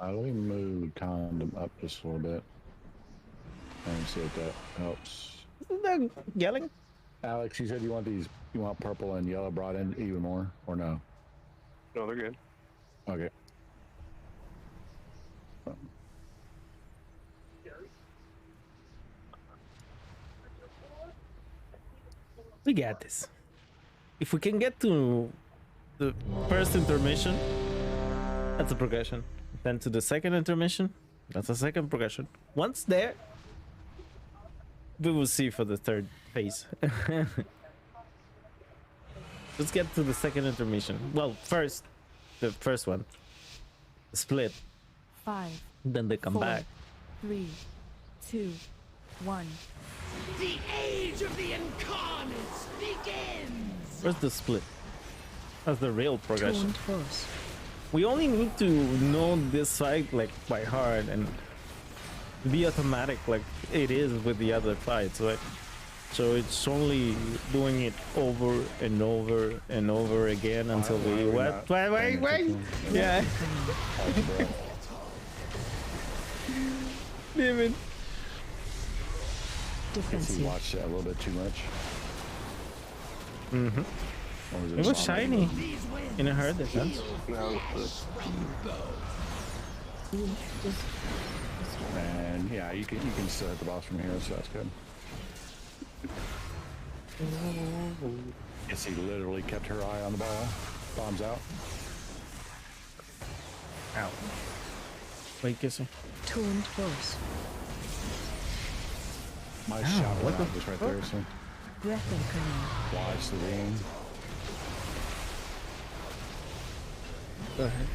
Let me move condom up just a little bit and see if that helps. Isn't that yelling? Alex, you said you want purple and yellow brought in even more, or no? No, they're good. Okay. We got this. If we can get to the first intermission, that's a progression. Then to the second intermission, that's a second progression. Once there, we will see for the third phase. Let's get to the second intermission. Well, first, the first one, the split. 5. Then they come 4, back. 3, 2, 1. The age of the incarnates begins! Where's the split? That's the real progression. Taunt boss. We only need to know this fight like by heart and be automatic like it is with the other fights, right? So it's only doing it over and over and over again until we what? Wait! Yeah. Damn it. Defensive. You watched that a little bit too much. Mm-hmm. It was shiny in her defense. And yeah, you can still hit the boss from here, so that's good. Yes, he literally kept her eye on the ball. Bombs out. Ow. Wait, kissing. Taunt boss. My shot was right there, so. Breath incoming. Watch the wound. Go ahead.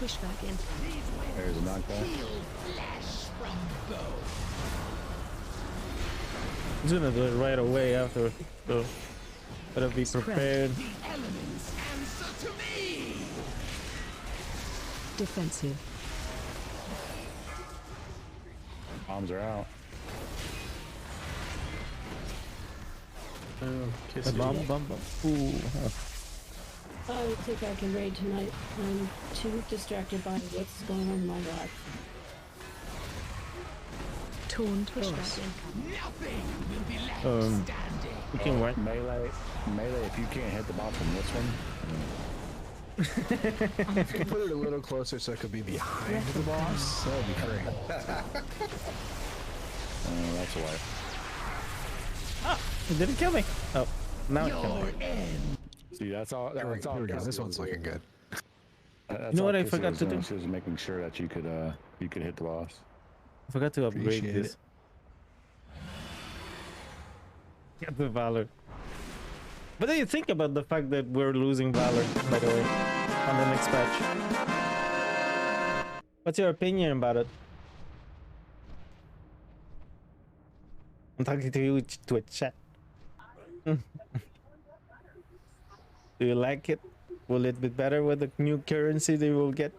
Pushback in. There's a knockback. He's gonna do it right away after, so better be prepared. Defensive. Bombs are out. Oh, Bomb. Ooh. I would think I can raid tonight. I'm too distracted by what's going on in my life. Taunt boss. We can work. Melee, if you can't hit the ball from this one, If you put it a little closer so it could be behind the boss, that would be great. that's why. Ah, it didn't kill me. Oh, now it killed me. See, that's all. Here we go. This one's looking good. That's You know all what I Kissy forgot was to doing. do? She was making sure that you could hit the boss. I forgot to upgrade Appreciate this. Get the Valor. What do you think about the fact that we're losing Valor, by the way, on the next patch? What's your opinion about it? I'm talking to you to a chat. Do you like it? Will it be better with the new currency they will get?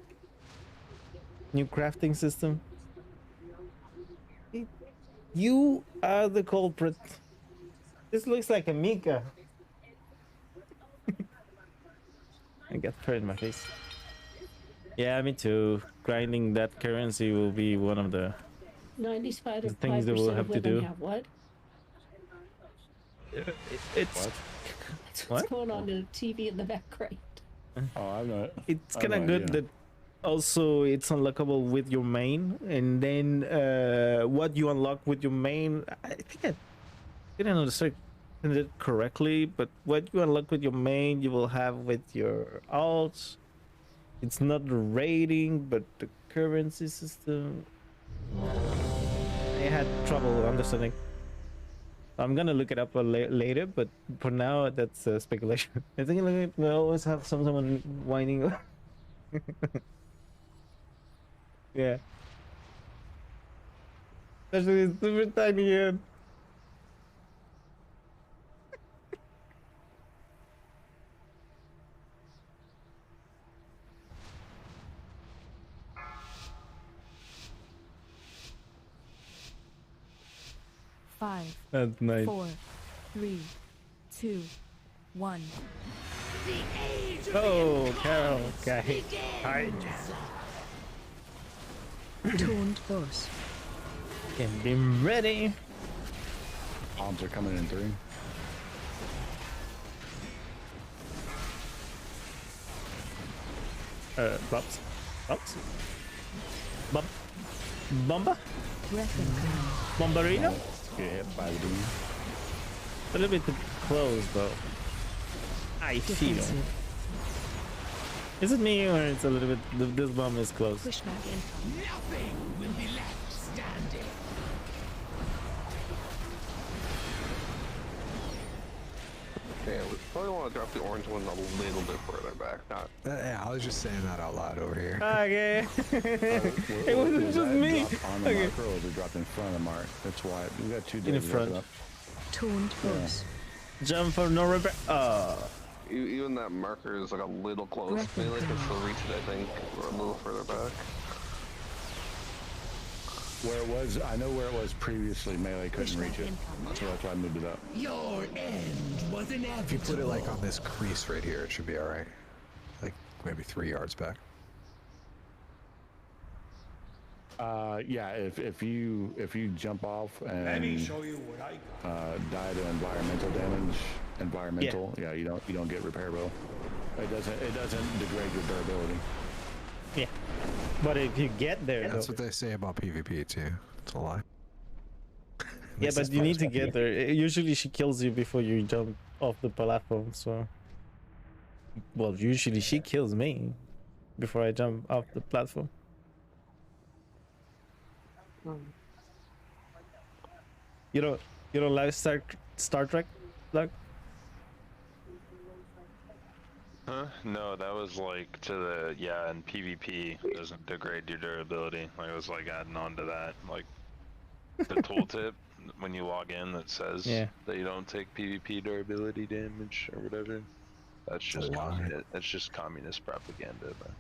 New crafting system? You are the culprit. This looks like a Mika. I got fur in my face. Yeah, me too. Grinding that currency will be one of the 95 The things that we'll of have to women do. have what? it's That's what? what's going on in the TV in the background. Oh, I'm not. It's I have kind of no good idea. that also it's unlockable with your main, and then what you unlock with your main, I think I didn't understand it correctly, but what you unlock with your main you will have with your alts. It's not the rating but the currency system. I had trouble understanding. I'm gonna look it up later, but for now that's speculation. I think like, we always have someone whining. Yeah. Especially it's super tiny head. Five, That's nice. 4, 3, 2, 1. Oh, Carol, okay. Hide. Taunt boss. Can be ready. Bombs are coming in 3. Bumps. Bomba? Bombarino? Get hit by the beam. A little bit too close though. I feel. Defensive. Is it me or it's a little bit, this bomb is close? Pushback incoming. Nothing will be left standing. Yeah, we probably want to drop the orange one a little bit further back. Not. Yeah, I was just saying that out loud over here. Okay. It wasn't Was just that me. dropped on the Okay. marker or was it dropped in front of the mark? That's why we got 2 In days front. up. Taunt boss. Jump for no repair. Even that marker is like a little close. Breath Maybe I can incoming. still reach it, I think, or a little further back. Where it was, I know where it was previously. Melee couldn't Pushback reach it, incoming. so that's why I moved it up. Your end was inevitable. If you put it like on this crease right here, it should be all right. Like maybe 3 yards back. Yeah, if you jump off Let me and show you what I got. die to environmental damage, yeah, you don't get repair bill. It doesn't degrade your durability. Yeah. But if you get there, That's though, what they say about PvP too. It's a lie. yeah, but you need to get there. Usually she kills you before you jump off the platform, so. Well, usually she kills me before I jump off the platform. You don't like Star Trek, like? Huh? No, that was like to the, yeah, and PvP doesn't degrade your durability. Like, it was like adding on to that. Like, the tooltip, when you log in, that says Yeah. that you don't take PvP durability damage or whatever. That's just that's just communist propaganda. But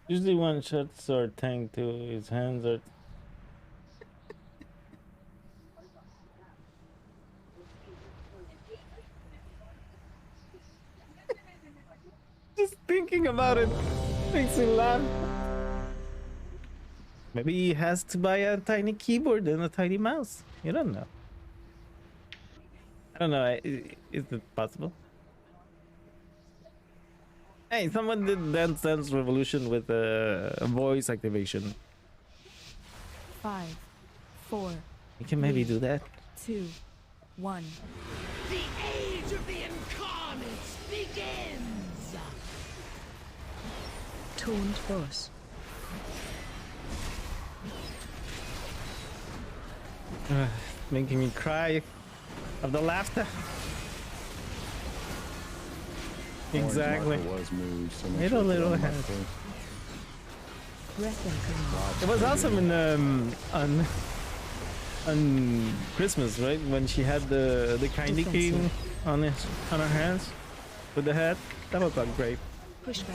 Usually one shots or tank to his hands are. Just thinking about it. Makes me laugh. Maybe he has to buy a tiny keyboard and a tiny mouse. You don't know. I don't know. Is it possible? Hey, someone did Dance Dance Revolution with voice activation. 5, 4. You can maybe do that. 2, 1. The age of the incarnates begins! Taunt boss. Making me cry of the laughter. Exactly. Was moved, so Little head. It was awesome in on Christmas, right? When she had the candy cane on her hands with the head. That was great.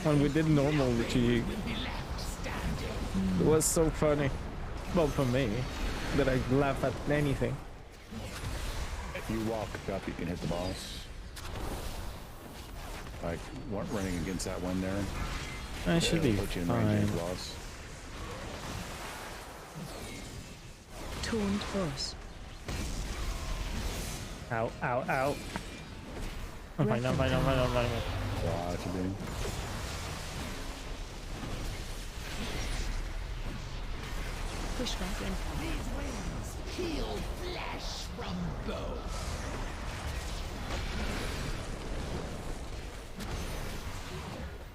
When we did normal, it was so funny. Well, for me, that I laugh at anything. If you walk up, you can hit the boss. Like running against that one there. I should be fine. Taunt boss. Ow, ow, ow. I'm fine. Wow, that's a big. Push back in. These wings heal flesh from bone.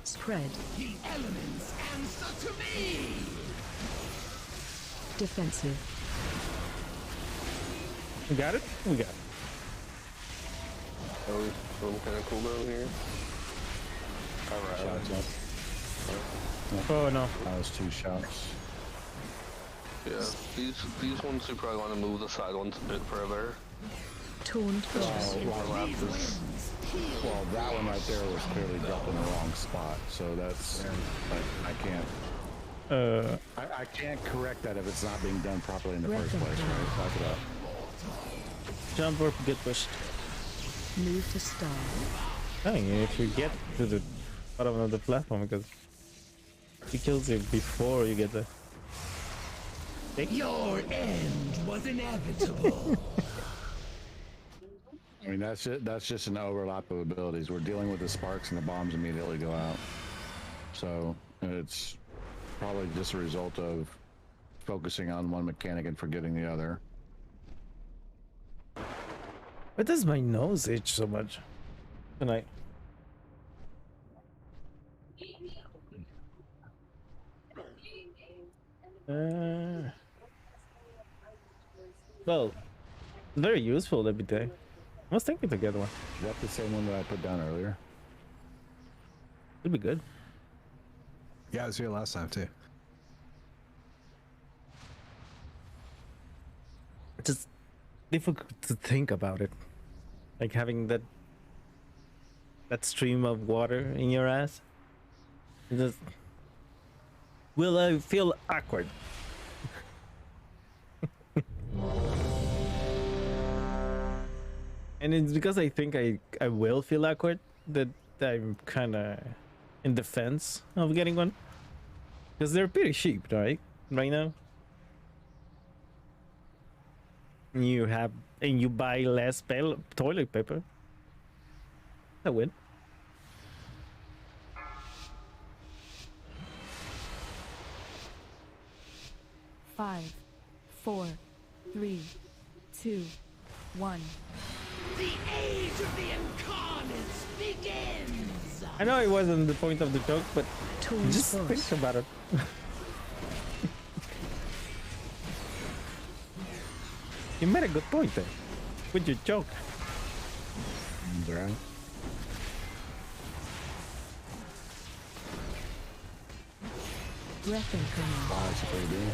Spread. The elements answer to me! Defensive. We got it? We got it. Oh, some kind of cooldown here. Shots up. Oh no. That was 2 shots. Yeah, these ones you probably want to move the side ones a bit further. Taunt boss. Well, that one right there was clearly dropped in the wrong spot, so that's like I can't. I can't correct that if it's not being done properly in the first place, right? Back it up. Jump or get pushed. Move to star. I think if you get to the bottom of the platform, because he kills you before you get there. Your end was inevitable. I mean, that's just an overlap of abilities. We're dealing with the sparks and the bombs immediately go out. So it's probably just a result of focusing on one mechanic and forgetting the other. Why does my nose itch so much tonight? Well, very useful every day. I was thinking to get one. Is that the same one that I put down earlier? It'd be good. Yeah, I was here last time too. It's just difficult to think about it, like having that stream of water in your ass. It just will I feel awkward? And it's because I think I will feel awkward that I'm kind of in defense of getting one, because they're pretty cheap, right now. And you buy less toilet paper. I win. Five, 4, 3, 2, 1. The age of the incarnates begins! I know it wasn't the point of the joke, but just think about it. You made a good point there with your joke. Right. Breath incoming. Wow, that's pretty good.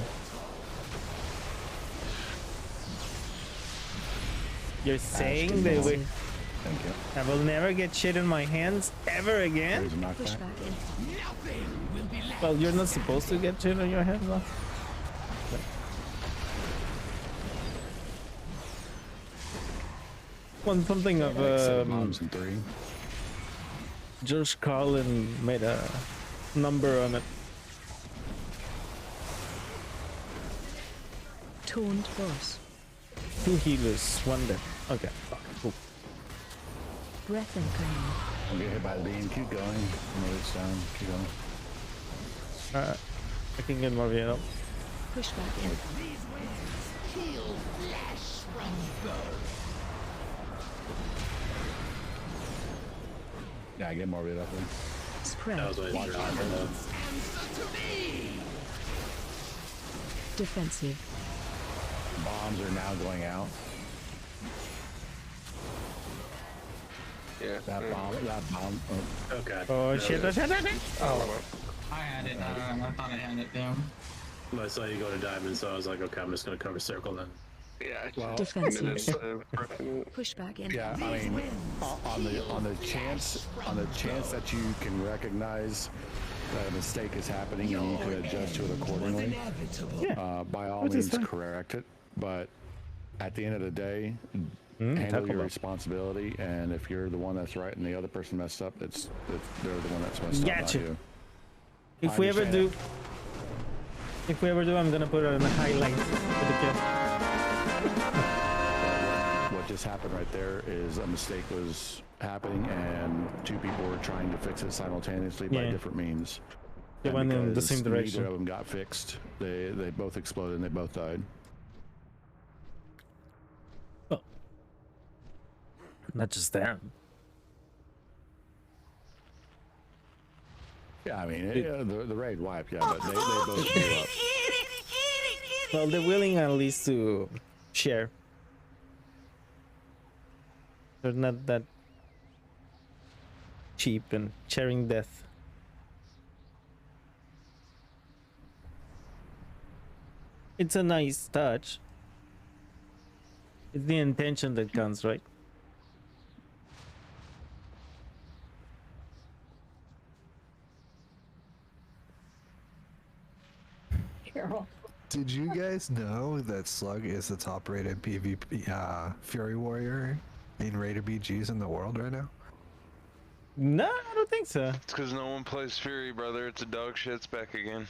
You're saying that Thank you. I will never get shit in my hands ever again? Push back in. Well, you're not supposed to get shit on your hands, though. One something of bombs in 3. George Carlin made a number on it. Taunt boss. 2 healers, 1 dead. Okay, cool. Breath incoming. Don't get hit by the beam. Keep going. Move it down. Keep going. I can get more VNL. Push back in. Yeah, I get more of it up there. Spread. That was what I shot for though. Defensive. Bombs are now going out. Yeah. That bomb. Oh. Okay. Oh shit! Oh. I had it. I thought I had it down. I saw you go to diamond, so I was like, okay, I'm just gonna cover circle then. Yeah. Well, Defensive. Push back in. yeah, I mean, on the chance that you can recognize that a mistake is happening and you can adjust to it accordingly, by all means correct it. But at the end of the day, handle your responsibility. And if you're the one that's right and the other person messed up, they're the one that's messed up. Not you. If we ever do, I'm gonna put it on the highlights for the kill. What just happened right there is a mistake was happening and 2 people were trying to fix it simultaneously by different means. They went in the same direction. Neither of them got fixed. They both exploded and they both died. Oh. Not just them. Yeah, I mean, the raid wiped, yeah, but they both blew up. Well, they're willing at least to share. They're not that cheap and sharing death. It's a nice touch. It's the intention that counts, right? Carol. Did you guys know that Slug is the top rated PvP Fury Warrior in rated BGs in the world right now? No, I don't think so. It's because no one plays Fury, brother. It's a dog shit spec again.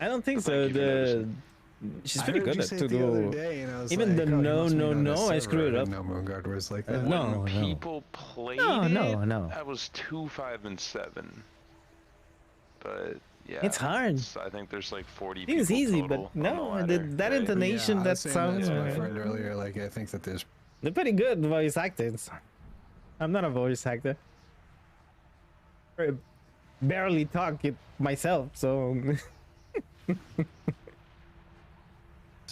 I don't think Thank so. you for noticing. She's pretty good at to the other do. day, and I was Even like, the oh, you must be on a I server. screwed I up. didn't know Moonguard was like that. No, When no. people played No. I was 2, 5, and 7. But yeah, It's hard. I think there's like 40 I think it's people easy, total but on the no, ladder, that right? intonation, Yeah, I that was saying sounds. to my friend earlier, like I think that there's They're pretty good voice actors. I'm not a voice actor. I barely talk it myself, so. it's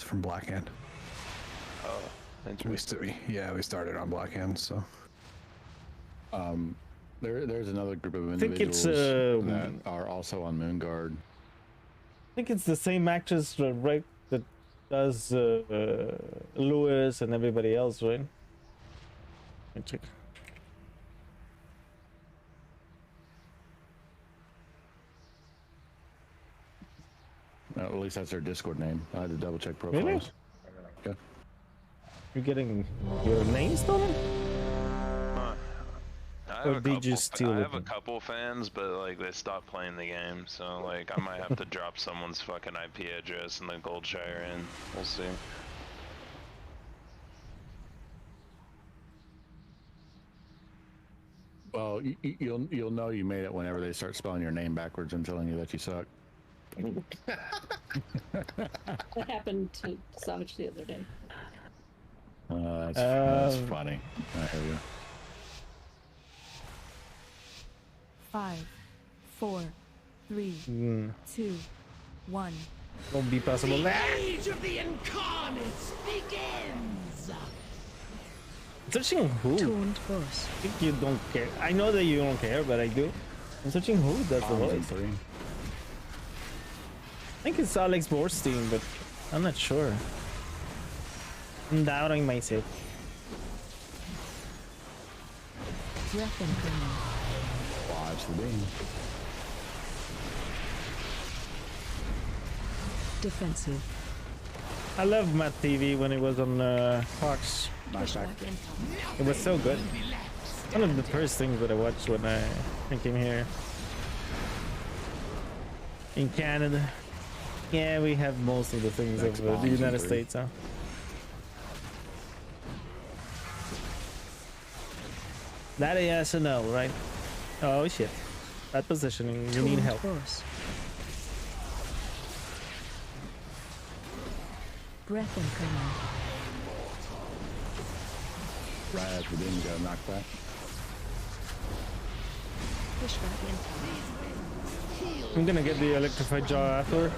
from Blackhand. Oh, We started on Blackhand, so. There's another group of I think individuals it's that are also on Moonguard. I think it's the same actress, right? That does Lewis and everybody else, right? Let me check. At least that's their Discord name. I had to double check profiles. Really? Yeah. You're getting your name stolen? I Or have, did you steal I it have a then? couple fans, but like they stopped playing the game, so like I might have to drop someone's fucking IP address in the Goldshire Inn. We'll see. Well, you'll know you made it whenever they start spelling your name backwards and telling you that you suck. That happened to Savage the other day. That's funny. I hear you. 5, 4, 3, 2, 1. Won't be possible. Age of the Incarnates begins! Searching who? Taunt boss. I think you don't care. I know that you don't care, but I do. I'm searching who does the voice. I think it's Alex Borstein, but I'm not sure. I'm doubting myself. Breath incoming. Watch the beam. Defensive. I love Matt TV when it was on Fox. Push back in. It was so good. One of the first things that I watched when I came here. In Canada. Yeah, we have most of the things Next of the bombs in United 3. States, huh? That a yes or no, right? Oh shit. That positioning, you need help. Boss. Breath incoming. Right after then, you gotta knock back. Pushback incoming. I'm gonna get the electrified jaw after.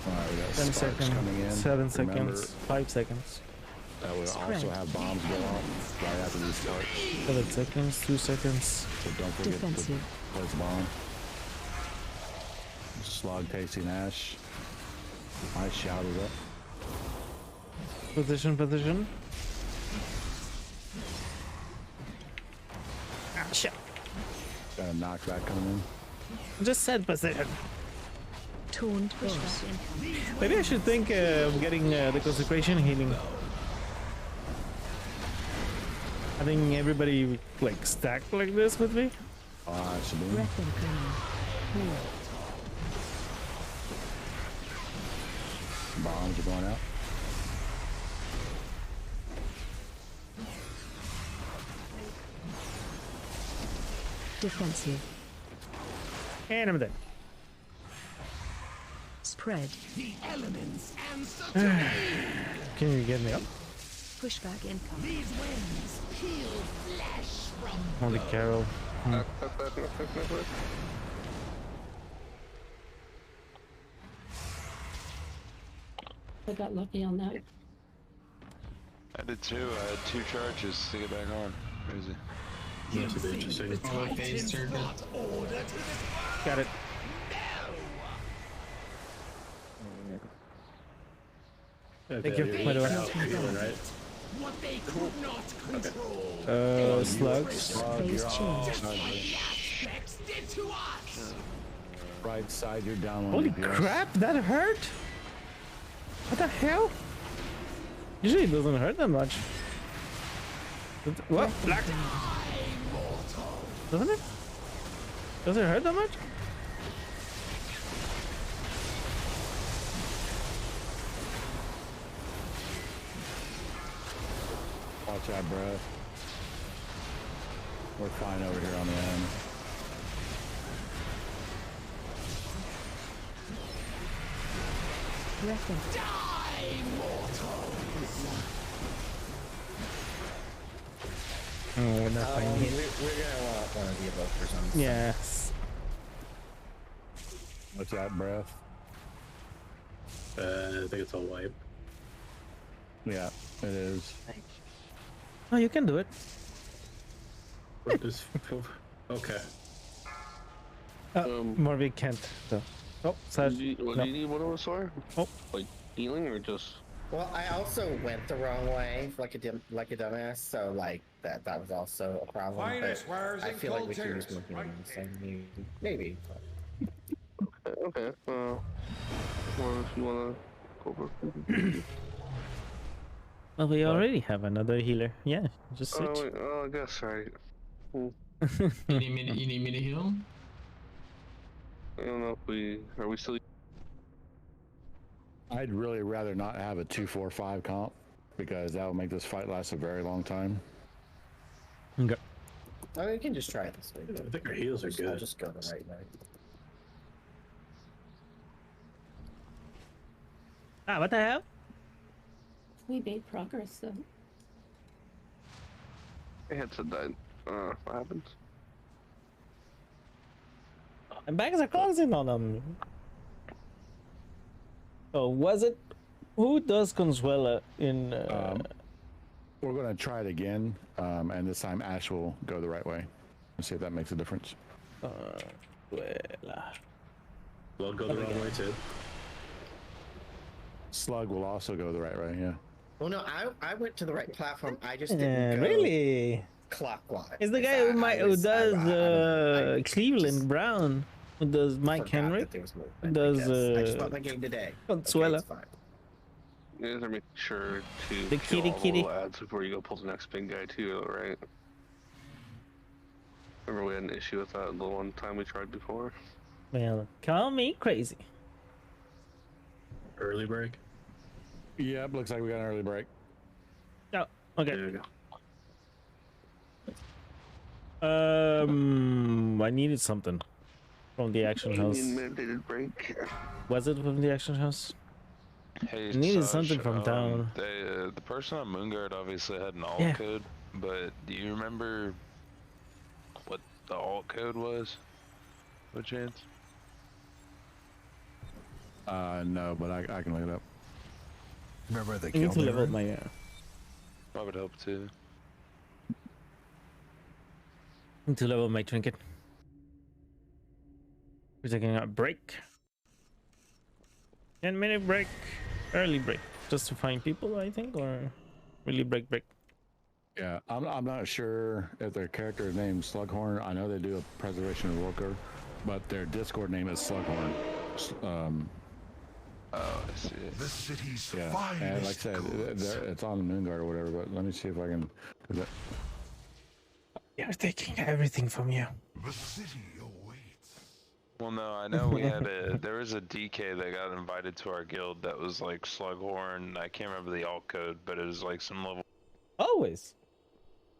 Alright, we got 10 sparks seconds, coming in. 7 Remember, seconds, 5 seconds, that will also have bombs go off right after this start. 7 seconds, 2 seconds. So don't forget Defensive. to place a bomb. Slug tasting ash. I shouted up. Position, position. Ah, shit. Got a knockback coming in. I just said position. Taunt boss. Maybe I should think of getting the consecration healing. I think everybody like stacked like this with me. Ah, should be. Breath incoming. Heal. Bombs are going out. Defensive. And I'm dead. Spread. Can you get me up? Pushback incoming. Holy Carol. I got lucky on that. I did too. I had 2 charges to get back on. Crazy. That's a bit interesting. Oh, phase turned it. Got it. Thank you, by the way. Right? Slugs. Phase change. Right side, you're down. Holy on DPS. crap, that hurt? What the hell? Usually it doesn't hurt that much. What? Black? Doesn't it? Does it hurt that much? Watch out, bro. We're fine over here on the end. Breath incoming. Oh, we're not finding it. We're gonna want one of the above for some. Yes. What's that, breath? I think it's a wipe. Yeah, it is. Oh, you can do it. Okay. Morby can't, though. Oh, Saj. What do you need one of us for? Oh. Like healing or just? Well, I also went the wrong way, like a dumbass. So like that was also a problem. Finest wares I and feel like we should cultures. use looking on the same. Maybe. Okay. Well, if you wanna go over. Well, we already have another healer. Yeah, just switch. Oh, wait, I guess right. You need me to heal? I don't know if are we still. I'd really rather not have a 2-4-5 comp because that will make this fight last a very long time. Okay. Oh, you can just try it this way. I think our heals are I'll good. just go the right way. Ah, what the hell? We made progress though. I had to die. What happened? And bags are closing on them. So was it? Who does Consuela in? We're going to try it again, and this time Ash will go the right way. Let's see if that makes a difference. Well, go the wrong way too. Slug will also go the right way, yeah. Well, no, I went to the right platform. I just didn't go Really? clockwise. Is the guy who does Cleveland Brown? Who does Mike Henry? Who does I just bought my game today. Consuela? Okay, You guys are making sure to The kill kitty all kitty. the ads before you go pull the next big guy too, right? Remember we had an issue with that the one time we tried before? Well, call me crazy. Early break. Yep, looks like we got an early break. Oh, okay. There you go. I needed something from the action house. Mandated break. Was it from the action house? Hey, I needed Saj, something from town. The person on Moonguard obviously had an alt Yeah. code, but do you remember what the alt code was? By chance? No, but I can look it up. Remember the I need to kill level mirror? my. That would help too. Need to level my trinket. We're taking a break. 10-minute break. Early break. Just to find people, I think, or really break. Yeah, I'm not sure if their character is named Slughorn. I know they do a preservation of worker, but their Discord name is Slughorn. Oh, I see. The city's Yeah, finest and like I said, it's on Moonguard or whatever. But let me see if I can. They're taking everything from you. The city awaits. Well, no, I know we had there was a DK that got invited to our guild that was like Slughorn. I can't remember the alt code, but it was like some level. Always.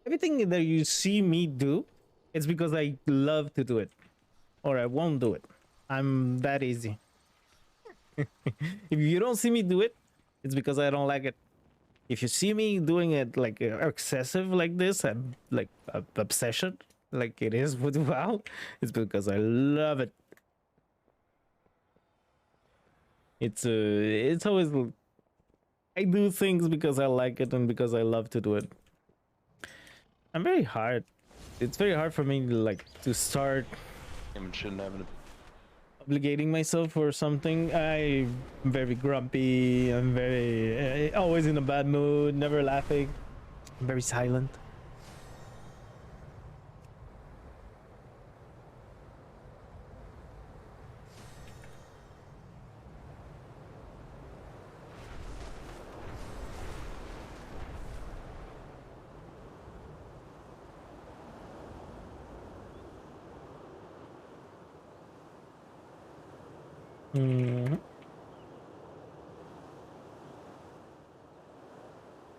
Everything that you see me do, it's because I love to do it. Or I won't do it. I'm that easy. If you don't see me do it, it's because I don't like it. If you see me doing it like excessive like this, like obsession, like it is with WoW, it's because I love it. It's always, I do things because I like it and because I love to do it. I'm very hard. It's very hard for me to start Shouldn't have an obligating myself for something. I'm very grumpy. I'm very always in a bad mood, never laughing. I'm very silent.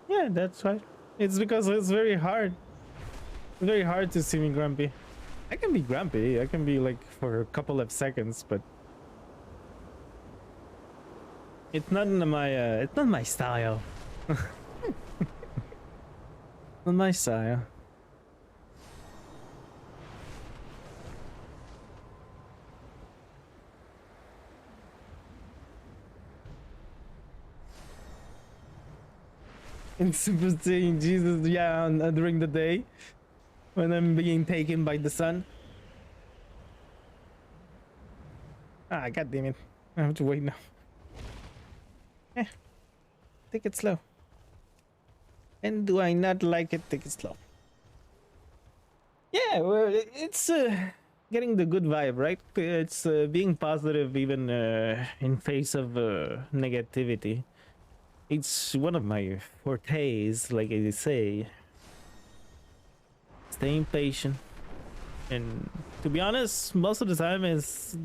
Yeah, that's right. It's because it's very hard. It's very hard to see me grumpy. I can be grumpy. I can be like for a couple of seconds, but it's not in my it's not my style. Not my style. And super saying Jesus, yeah, during the day when I'm being taken by the sun. Ah, god damn it! I have to wait now. Take it slow. And do I not like it? Take it slow. Yeah, well, it's getting the good vibe, right? It's being positive even in face of negativity. It's one of my fortes, like I say. Staying patient. And to be honest, most of the time is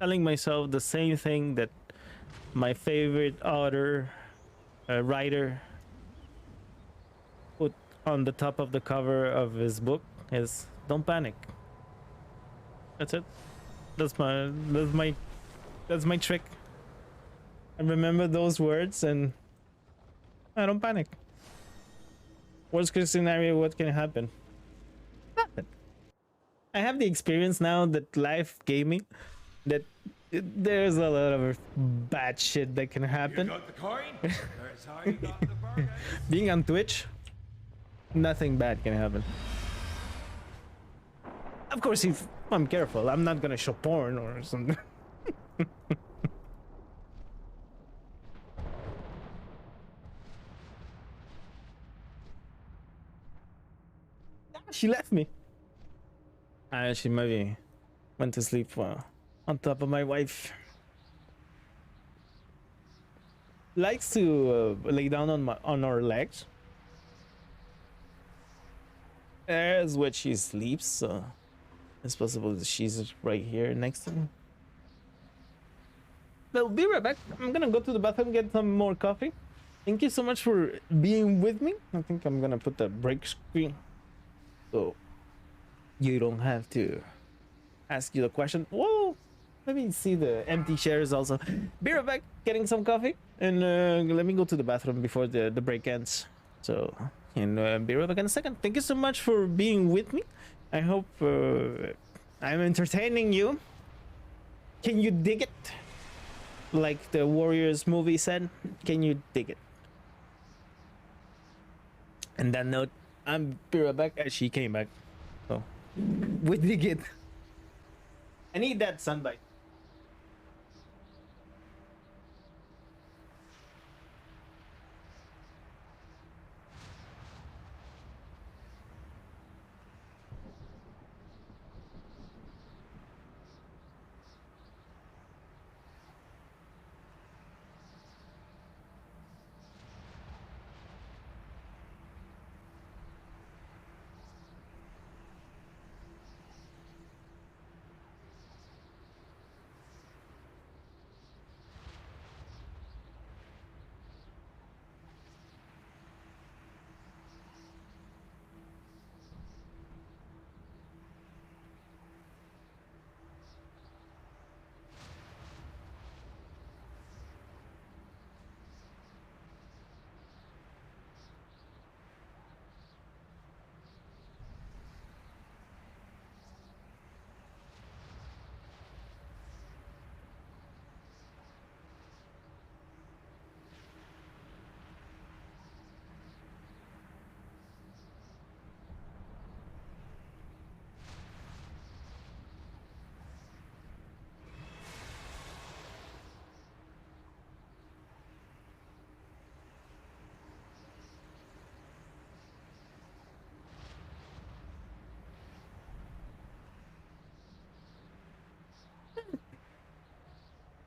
telling myself the same thing that my favorite author, writer, put on the top of the cover of his book is don't panic. That's it. That's my trick. I remember those words and I don't panic. Worst case scenario, what can happen? Nothing. I have the experience now that life gave me that there's a lot of bad shit that can happen. You got the coin? That's how you got the bargain. Being on Twitch, nothing bad can happen. Of course, if I'm careful, I'm not gonna show porn or something. She left me. She maybe went to sleep on top of my wife. Likes to lay down on our legs. There's where she sleeps. It's possible that she's right here next to me. Well, be right back. I'm gonna go to the bathroom, get some more coffee. Thank you so much for being with me. I think I'm gonna put the break screen so you don't have to ask you the question. Whoa! Let me see the empty chairs also. Be right back, getting some coffee, and let me go to the bathroom before the break ends. So, and be right back in a second. Thank you so much for being with me. I hope I'm entertaining you. Can you dig it? Like the Warriors movie said, can you dig it? And that note, I'm be right back as she came back. So, we dig it. I need that sunbite.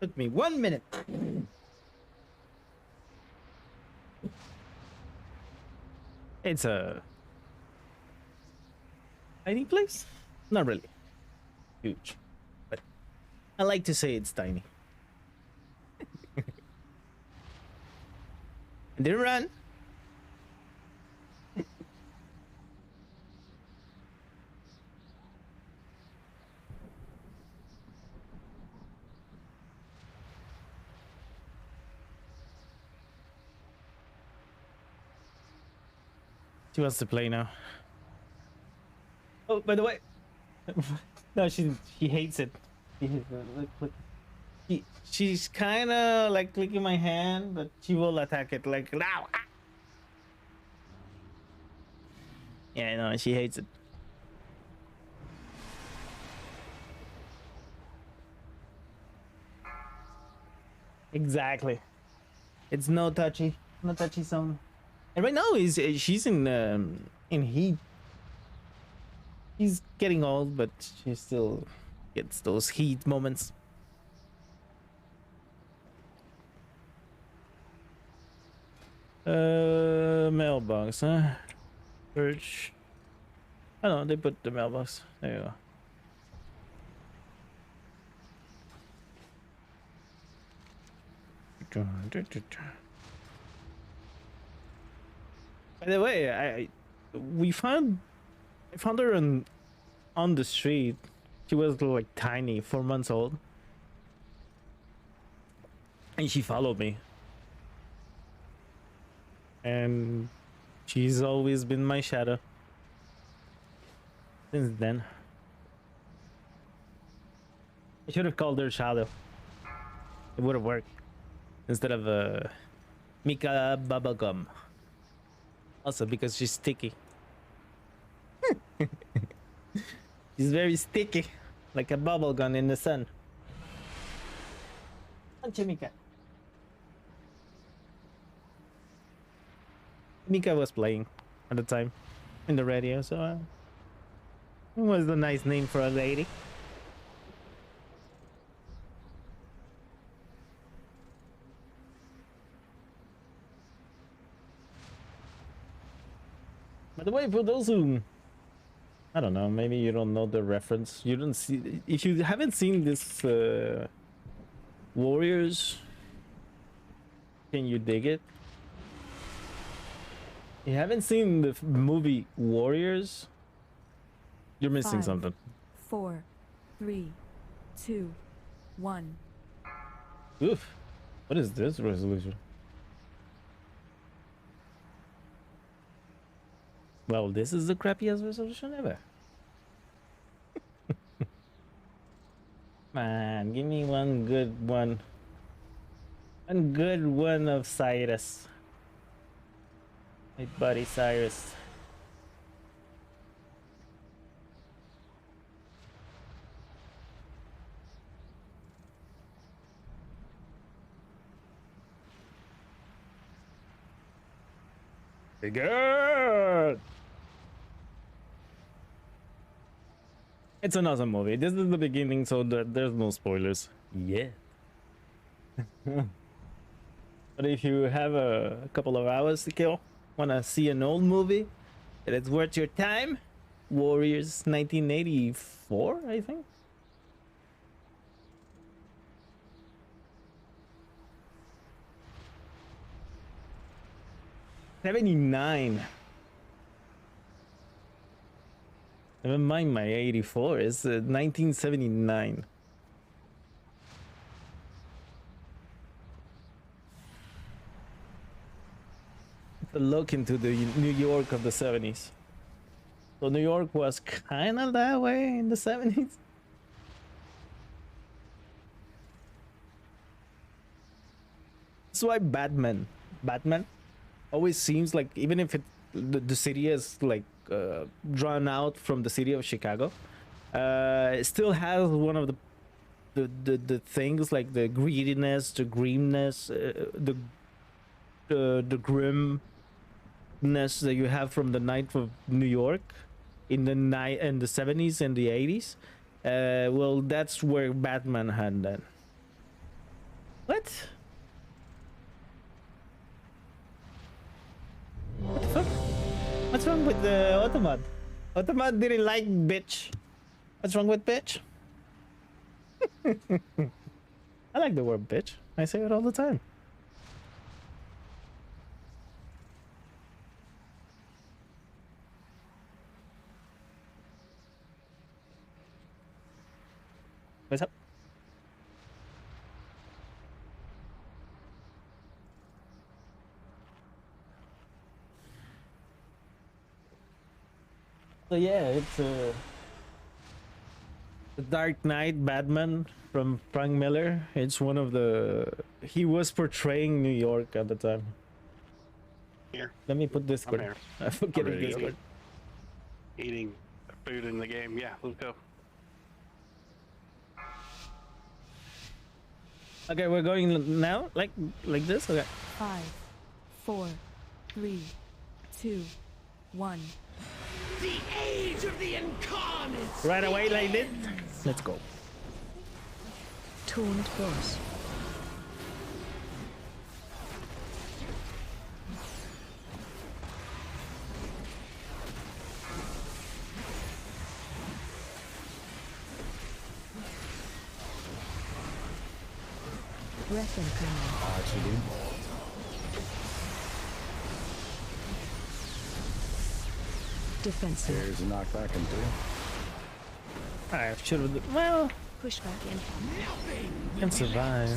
Took me 1 minute. It's a tiny place? Not really. Huge. But I like to say it's tiny. Didn't run. She wants to play now. Oh, by the way, no, she hates it. She hates it. Look. She's kind of like clicking my hand, but she will attack it like now. Yeah, no, she hates it. Exactly. It's no touchy zone. And right now she's in heat. She's getting old, but she still gets those heat moments. Mailbox, huh? Search. Oh no, they put the mailbox. There you go. By the way, I found her on the street. She was like tiny, 4 months old, and she followed me. And she's always been my shadow since then. I should have called her Shadow. It would have worked instead of Mika Bubblegum. Also because she's sticky. She's very sticky, like a bubble gun in the sun. Punch Mika. Mika was playing at the time in the radio, so it was a nice name for a lady. By the way, for those who I don't know. Maybe you don't know the reference. You don't see. If you haven't seen this Warriors, can you dig it? You haven't seen the movie Warriors? You're missing 5, something. 4, 3, 2, 1. Oof. What is this resolution? Well, this is the crappiest resolution ever. Man, give me one good one. One good one of Cyrus. My buddy Cyrus. Good. It's an awesome movie. This is the beginning, so there's no spoilers yet. But if you have a couple of hours to kill, wanna see an old movie that it's worth your time, Warriors 1984, I think. '79. Never mind my 84. It's 1979. A look into the New York of the 70s. So New York was kind of that way in the 70s. That's why Batman always seems like, even if the city is like drawn out from the city of Chicago, it still has one of the things like the greediness, the grimness, the grimness that you have from the night of New York in the 70s and the 80s. Well, that's where Batman had that. What? What the fuck? What's wrong with the Automat? Automat didn't like bitch. What's wrong with bitch? I like the word bitch. I say it all the time. What's up? So yeah, it's The Dark Knight Batman from Frank Miller. It's one of the... He was portraying New York at the time. Here. Let me put Discord. here. I forget I'm ready to go. Discord. Eating food in the game. Yeah, let's go. Okay, we're going now? Like this? Okay. 5, 4, 3, 2, 1. The age of the incarnate! Right away like this? Let's go. Taunt boss. Breath incoming. Defensive. There's a knockback in 3. I should have... Well... Pushback incoming. Can survive.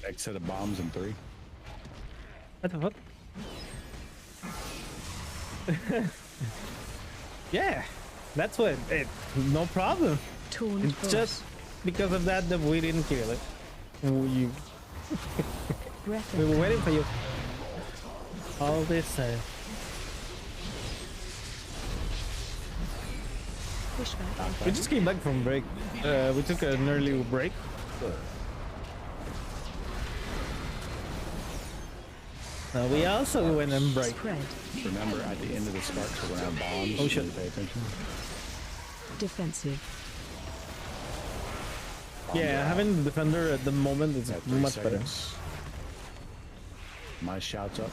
Next set of bombs in 3. What the fuck? Yeah, that's what no problem. It's just because of that we didn't kill it. We were waiting for you all this time. We just came back from break. We took an early break. We also went on break. Remember, at the end of the sparks, we're gonna have bombs. Oh shit! Pay attention. Defensive. Yeah, having the defender at the moment is much better. My shout's up.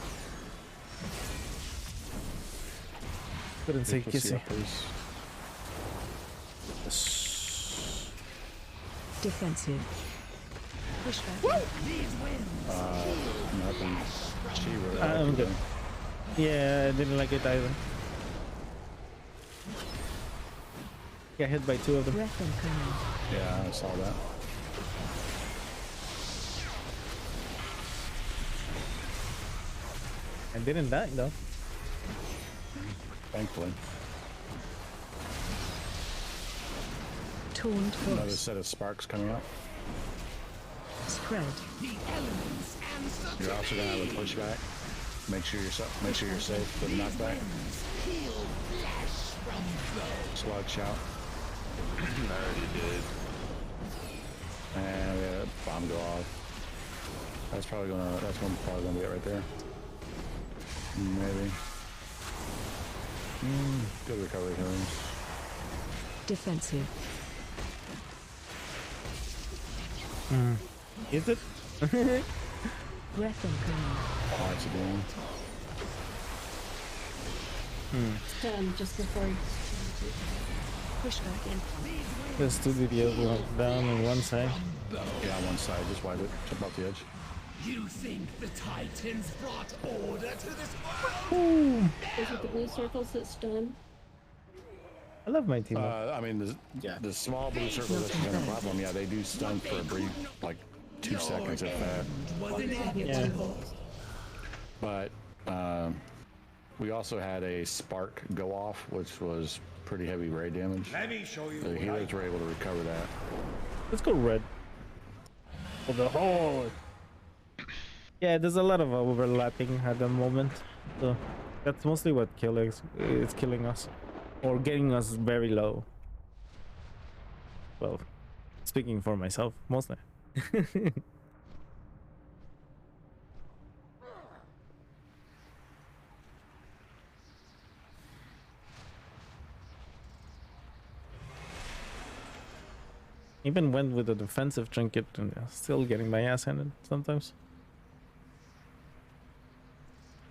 Couldn't say Pussy kissy. up, please. Defensive. Push back. Nothing. She really I'm good. Yeah, I didn't like it either. Got hit by 2 of them. Breath incoming. Yeah, I saw that. I didn't die though. Thankfully. Taunt Another force. set of sparks coming up. Spread. You're also gonna have a pushback. Make sure you're safe for the knockback. Slug shout. I already did. And we had a bomb go off. That's probably gonna be it right there. Maybe. Good recovery times. Defensive. Is it? Breath incoming. Oh, it's again. Done just before he... Push back incoming. There's 2 videos one down on one side. Yeah, one side. Just wipe it. Jump off the edge. You think the Titans brought order to this world? Is it the blue circles that's done? I love my team. I mean, the small blue circles that's been a problem. Yeah, they do stun for a brief, like 2 seconds if that. Yeah. But we also had a spark go off, which was pretty heavy raid damage. Let me show you. The healers were able to recover that. Let's go red. For the whole. Yeah, there's a lot of overlapping at the moment. So that's mostly what is killing us. Or getting us very low. Well, speaking for myself, mostly. Even went with a defensive trinket and still getting my ass handed sometimes.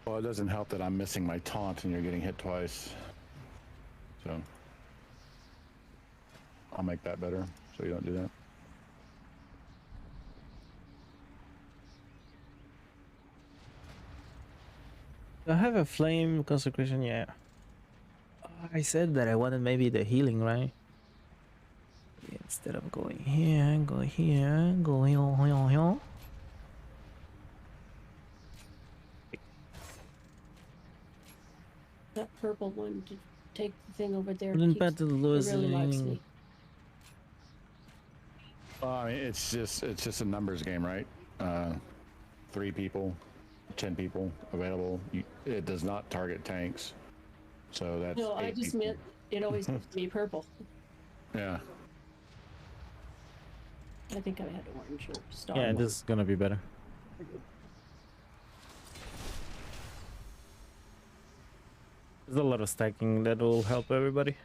Well, it doesn't help that I'm missing my taunt and you're getting hit twice. So I'll make that better so you don't do that. I have a flame consecration, yeah. I said that I wanted maybe the healing, right? Instead of going here, go here, go here. That purple one to take the thing over there. Wouldn't keeps- battle losing. It really likes me. I mean, it's just a numbers game, right? 3 people, 10 people available. It does not target tanks, so that's. No, I 8 just people. meant it always gives me purple. Yeah. I think I had orange or star. Yeah, this is gonna be better. There's a lot of stacking that will help everybody.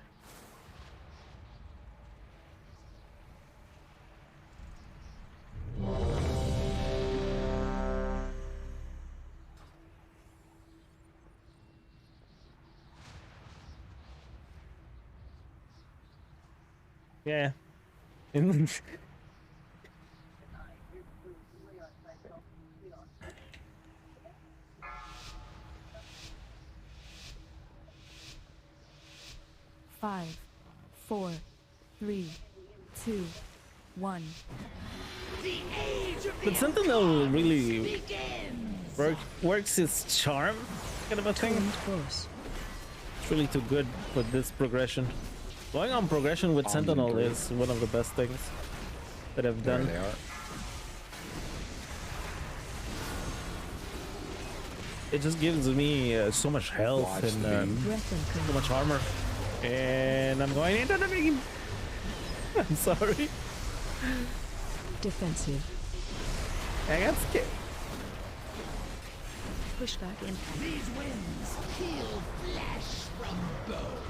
Yeah. 5, 4, 3, 2, 1. But Sentinel really works its charm, kind of a thing. It's really too good for this progression. Going on progression with Sentinel is one of the best things that I've done. There they are. It just gives me so much health and so much armor. And I'm going into the beam. I'm sorry. Defensive. I got scared. Push back in. These winds heal flesh from bone.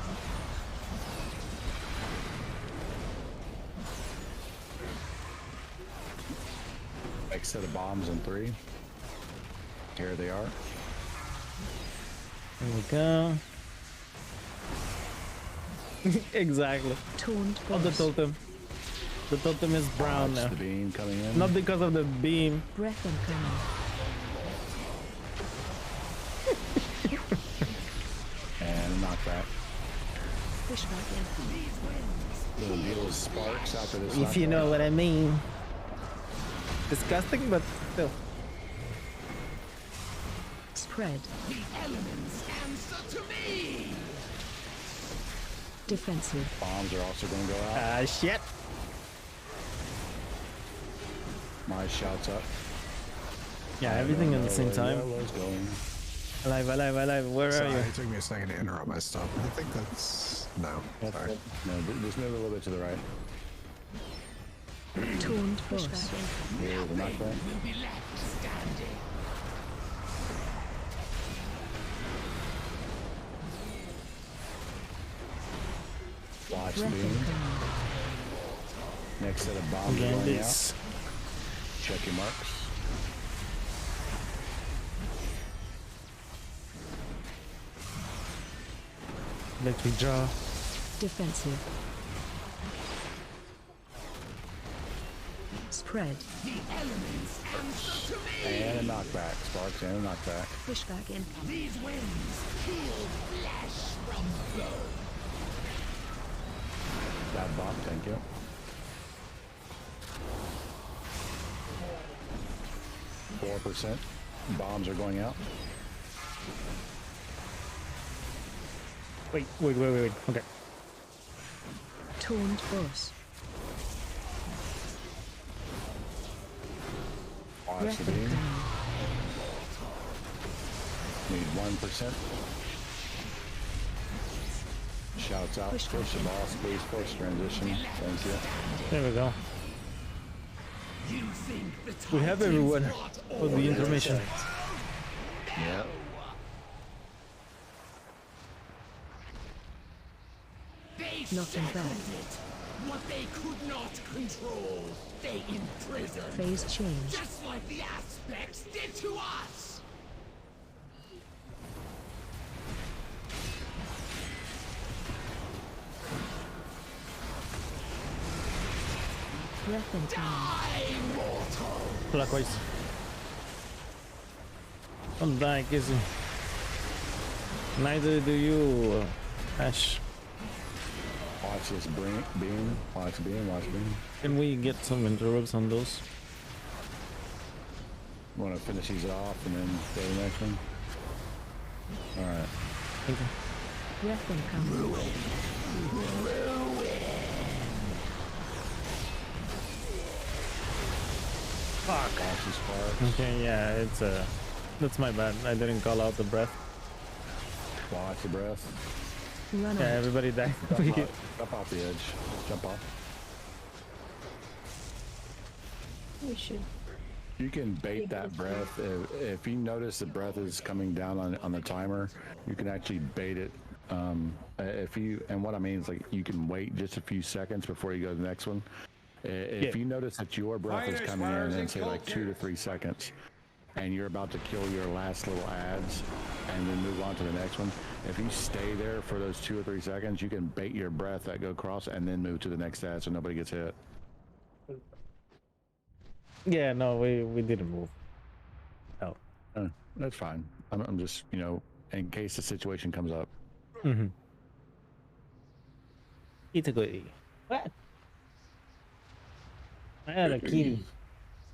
Next set of bombs in 3. Here they are. There we go. Exactly. Taunt Oh, the boss. totem. The totem is brown Watch now. the beam coming in. Not because of the beam. Breath incoming. And knockback. Pushback incoming. Little deal of sparks after this. If you knockback. know what I mean. Disgusting, but still. Spread. The elements answer to me! Defensive. Bombs are also going to go out. Ah, shit. My shouts up. Yeah, everything at the same time. Yellow's going. Alive, alive, alive. Where Sorry, are you? it took me a second to interrupt my stuff. I think that's no. Sorry. No, just move a little bit to the right. Taunt boss. Here's the knockback. Will be left standing. Watch Breath beam. incoming. Next set of bombs are Again, going this. out. Check your marks. Let me draw. Defensive. Spread. The elements answer to me! And a knockback. Sparks and a knockback. Pushback incoming. These winds feel flesh from bone. That bomb, thank you. %. Bombs are going out. Wait. Okay. Taunt boss. Watch the Breath beam. incoming. Need 1%. Shouts out. Push the boss, please. Force transition. Thank you. There we go. You think the We have Titans everyone brought for the intermission. Yep. They Nothing settled back. it. What they could not control, they imprisoned. Phase change. Just like the aspects did to us. Breath incoming. Clockwise. Don't die, Kizzy. Neither do you, Ash. Watch this beam. Watch beam. Watch beam. Can we get some interrupts on those? Want to finish these off and then go to the next one? Alright. Thank you. Breath incoming. Fuck. Watch the sparks. Okay, yeah, it's that's my bad. I didn't call out the breath. Watch the breath. Run Yeah, out. everybody died. Jump off the edge. Jump off. We should. You can bait that breath. If you notice the breath is coming down on the timer, you can actually bait it. And what I mean is, like, you can wait just a few seconds before you go to the next one. If you notice that your breath is coming in in say like 2 to 3 seconds, and you're about to kill your last little ads and then move on to the next one, if you stay there for those 2 or 3 seconds, you can bait your breath that go across and then move to the next ad so nobody gets hit. Yeah, no, we didn't move. Oh. That's fine. I'm just, in case the situation comes up. Mm-hmm. Itagoi. What? I had a key.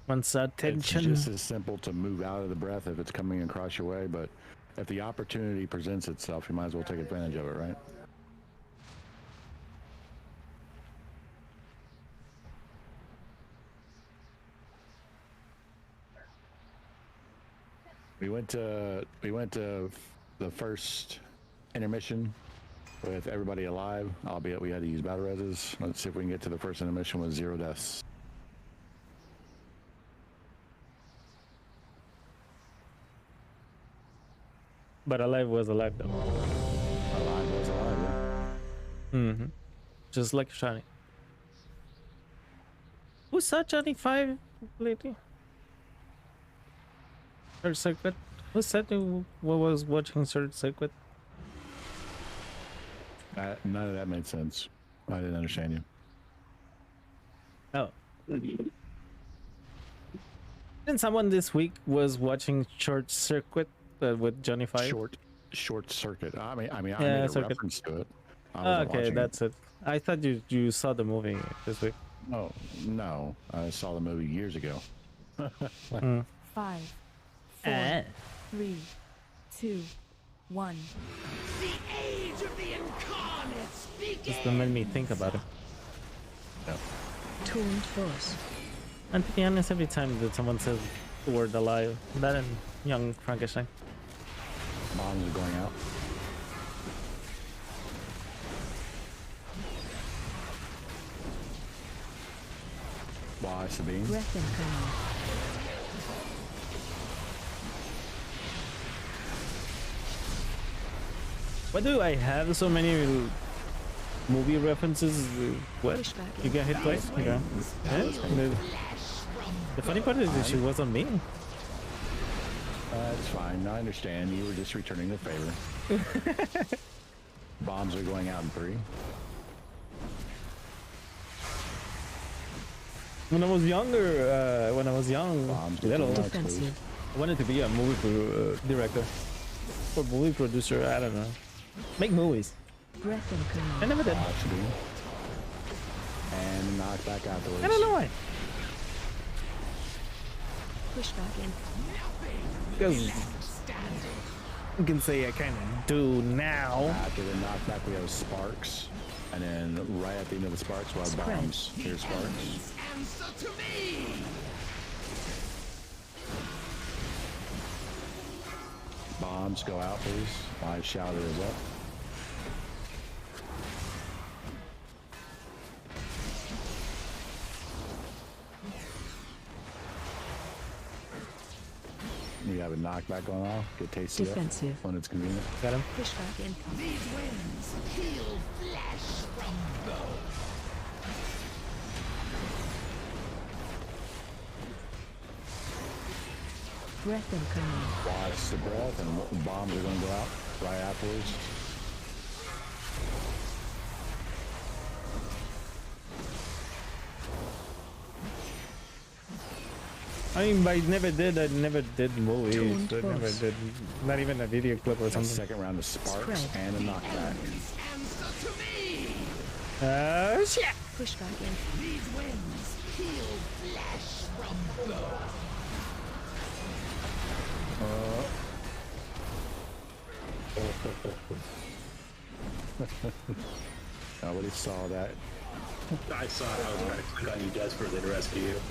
Once attention. It's just as simple to move out of the breath if it's coming across your way, but if the opportunity presents itself, you might as well take advantage of it, right? We went to the first intermission with everybody alive, albeit we had to use battle reses. Let's see if we can get to the first intermission with 0 deaths. But alive was alive though. Alive was alive, yeah. Mm-hmm. Just like Shiny. Who saw Johnny 5 lately? Third circuit? Who said who was watching Short Circuit? None of that made sense. I didn't understand you. Oh. And someone this week was watching Short Circuit with Johnny Five. Short Circuit. I mean, I Yeah, made a Circuit. reference to it. I Oh, wasn't okay, watching that's it. I thought you saw the movie this week. No, I saw the movie years ago. 5, 4, 3, 2, 1. The age of the incarnates begins. Just made me think about it. Yeah. Torrent Boss. And to be honest, every time that someone says the word alive, that and Young Frankenstein. Bombs are going out. Why, Sabine? Breath incoming. Why do I have so many movie references? What? You got hit twice? Okay. Yeah. The funny part is that she wasn't me. It's fine. I understand. You were just returning the favor. Bombs are going out in 3. When I was younger, little, Defensive. I wanted to be a movie director or movie producer. I don't know. Make movies. Breath incoming. I never did. And knock back afterwards. I don't know why. Push back in. Because you can say I kind of do now. After the knockback, we have sparks. And then right at the end of the sparks, we'll have bombs. Here's sparks. Answer to me. Bombs go out, please. My shouter is up. We have a knockback going off. Get tasty Defensive. when it's convenient. Got him. Push back in. These winds heal flesh from bone. Breath incoming. Watch the breath, and bombs are going to go out right afterwards. I mean, I never did movies. I never did, not even a video clip or something. Second round of sparks and a knockback. Answer to me. Shit! Push back in. These winds heal flesh from bone. Nobody saw that. I saw it. I was going to click on you desperately to rescue you.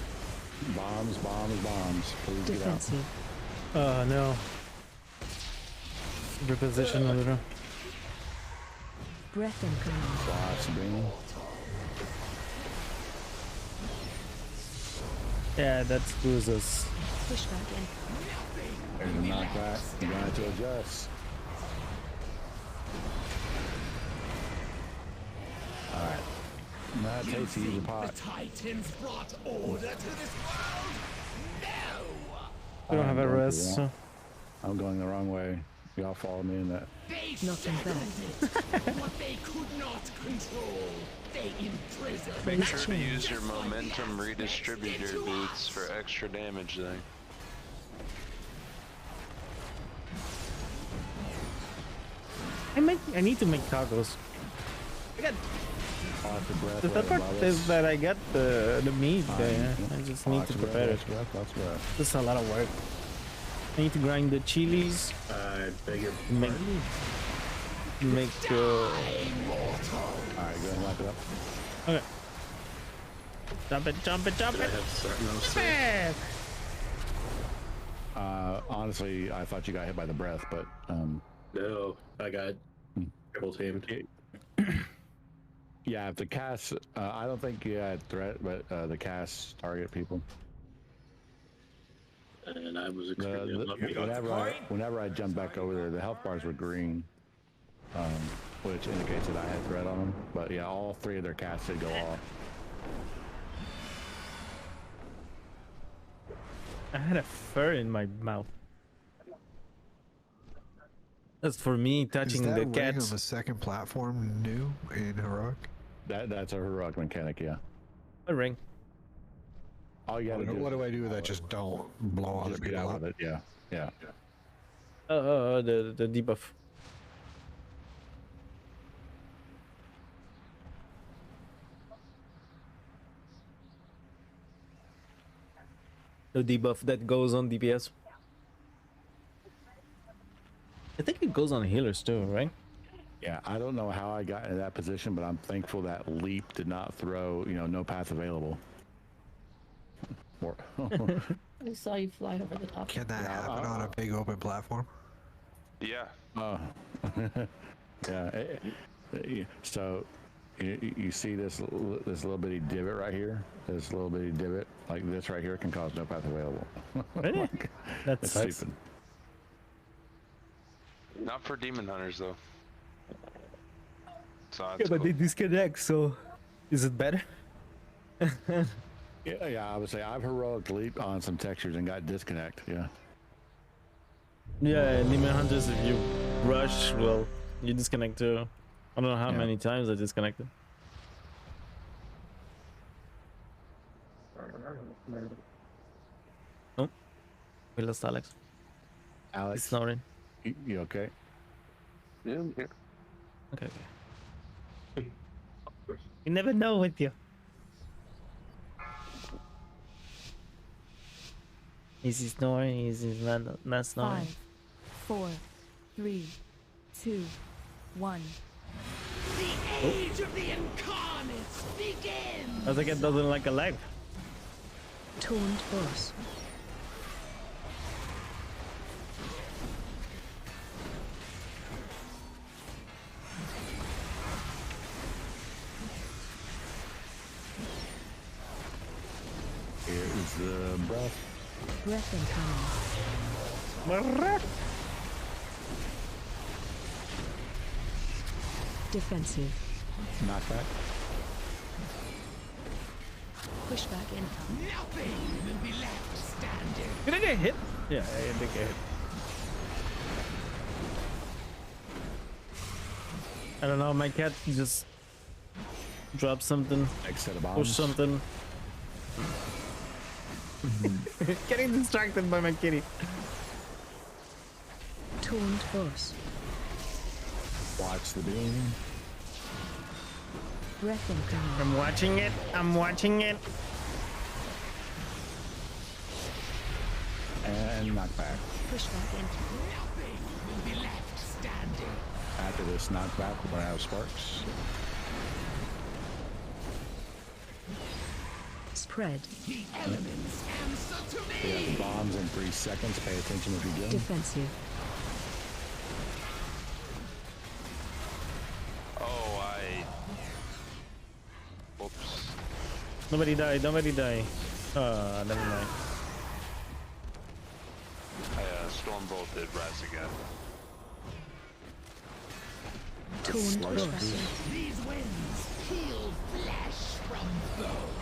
Bombs, bombs, bombs. Please Defensive. Oh no. Reposition a little. Breath incoming. Watch Bing. Yeah, that's losers. Push back in. There's a knockback. You're going to have to adjust. Alright. Not tasty, use a pot. The Titans brought order to this world? No! We don't have a rest, so. I'm going the wrong way. Y'all follow me in that. They Nothing separated what they could not control. They imprisoned. Make sure to use your momentum redistributor boots for extra damage there. I need to make tacos. I got the third part is that I got the meat there. I just need to prepare it. This is a lot of work. I need to grind the chilies. I beg your Make Alright, go ahead and lock it up. Okay. Jump it, jump it, jump it. Jump it. Honestly, I thought you got hit by the breath, but No, I got triple teamed. Yeah, if the cast, I don't think you had threat, but the cast target people. And I was extremely unlucky. Whenever I jumped back over there, the health bars were green, which indicates that I had threat on them. But yeah, all 3 of their casts did go off. I had a fur in my mouth. As for me Is touching that the ring cat, on the second platform new in Heroic? That's a heroic mechanic, yeah. a ring. All you gotta do. What do I do with that? Just don't blow other Just get people out up. with it, yeah. Yeah. The debuff. The debuff that goes on DPS. I think it goes on healers too, right? Yeah, I don't know how I got in that position, but I'm thankful that leap did not throw, no path available. I saw you fly over the top. Can that happen on a big open platform? Yeah. Yeah. So you see this little bitty divot right here? This little bitty divot, like this right here, can cause no path available. Really? That's stupid. Not for demon hunters though. So Yeah, but they cool. disconnect, so is it better? Yeah, I would say I've heroic leaped on some textures and got disconnect. Yeah. Yeah, Demon Hunters, if you rush, well, you disconnect too. I don't know how many times I disconnected. Oh, we lost Alex. Alex, he's snoring. You okay? Yeah, I'm here. Okay. You never know with you. Is he snoring? Is he not snoring? 5, 4, 3, 2, 1. The age of the incarnates begins! I was like, it doesn't like a lag. Taunt boss. Here is the breath. Breath incoming. Defensive. Knockback. Pushback incoming. Nothing will be left standing. Did I get hit? Yeah, I did get hit. I don't know, my cat just dropped something. Next set of bombs. Push something. Getting distracted by my kitty. Taunt boss. Watch the beam. Breath incoming. I'm watching it. I'm watching it. And knockback. Pushback incoming. Nothing will be left standing. After this knockback, we're gonna have sparks. Spread. The elements answer to We have me. the bombs in 3 seconds. Pay attention if you do. Defensive. Oh, Oops. Nobody die. Nobody die. Never mind. Stormbolt did rise again. Taunt boss. These winds heal flesh from bone.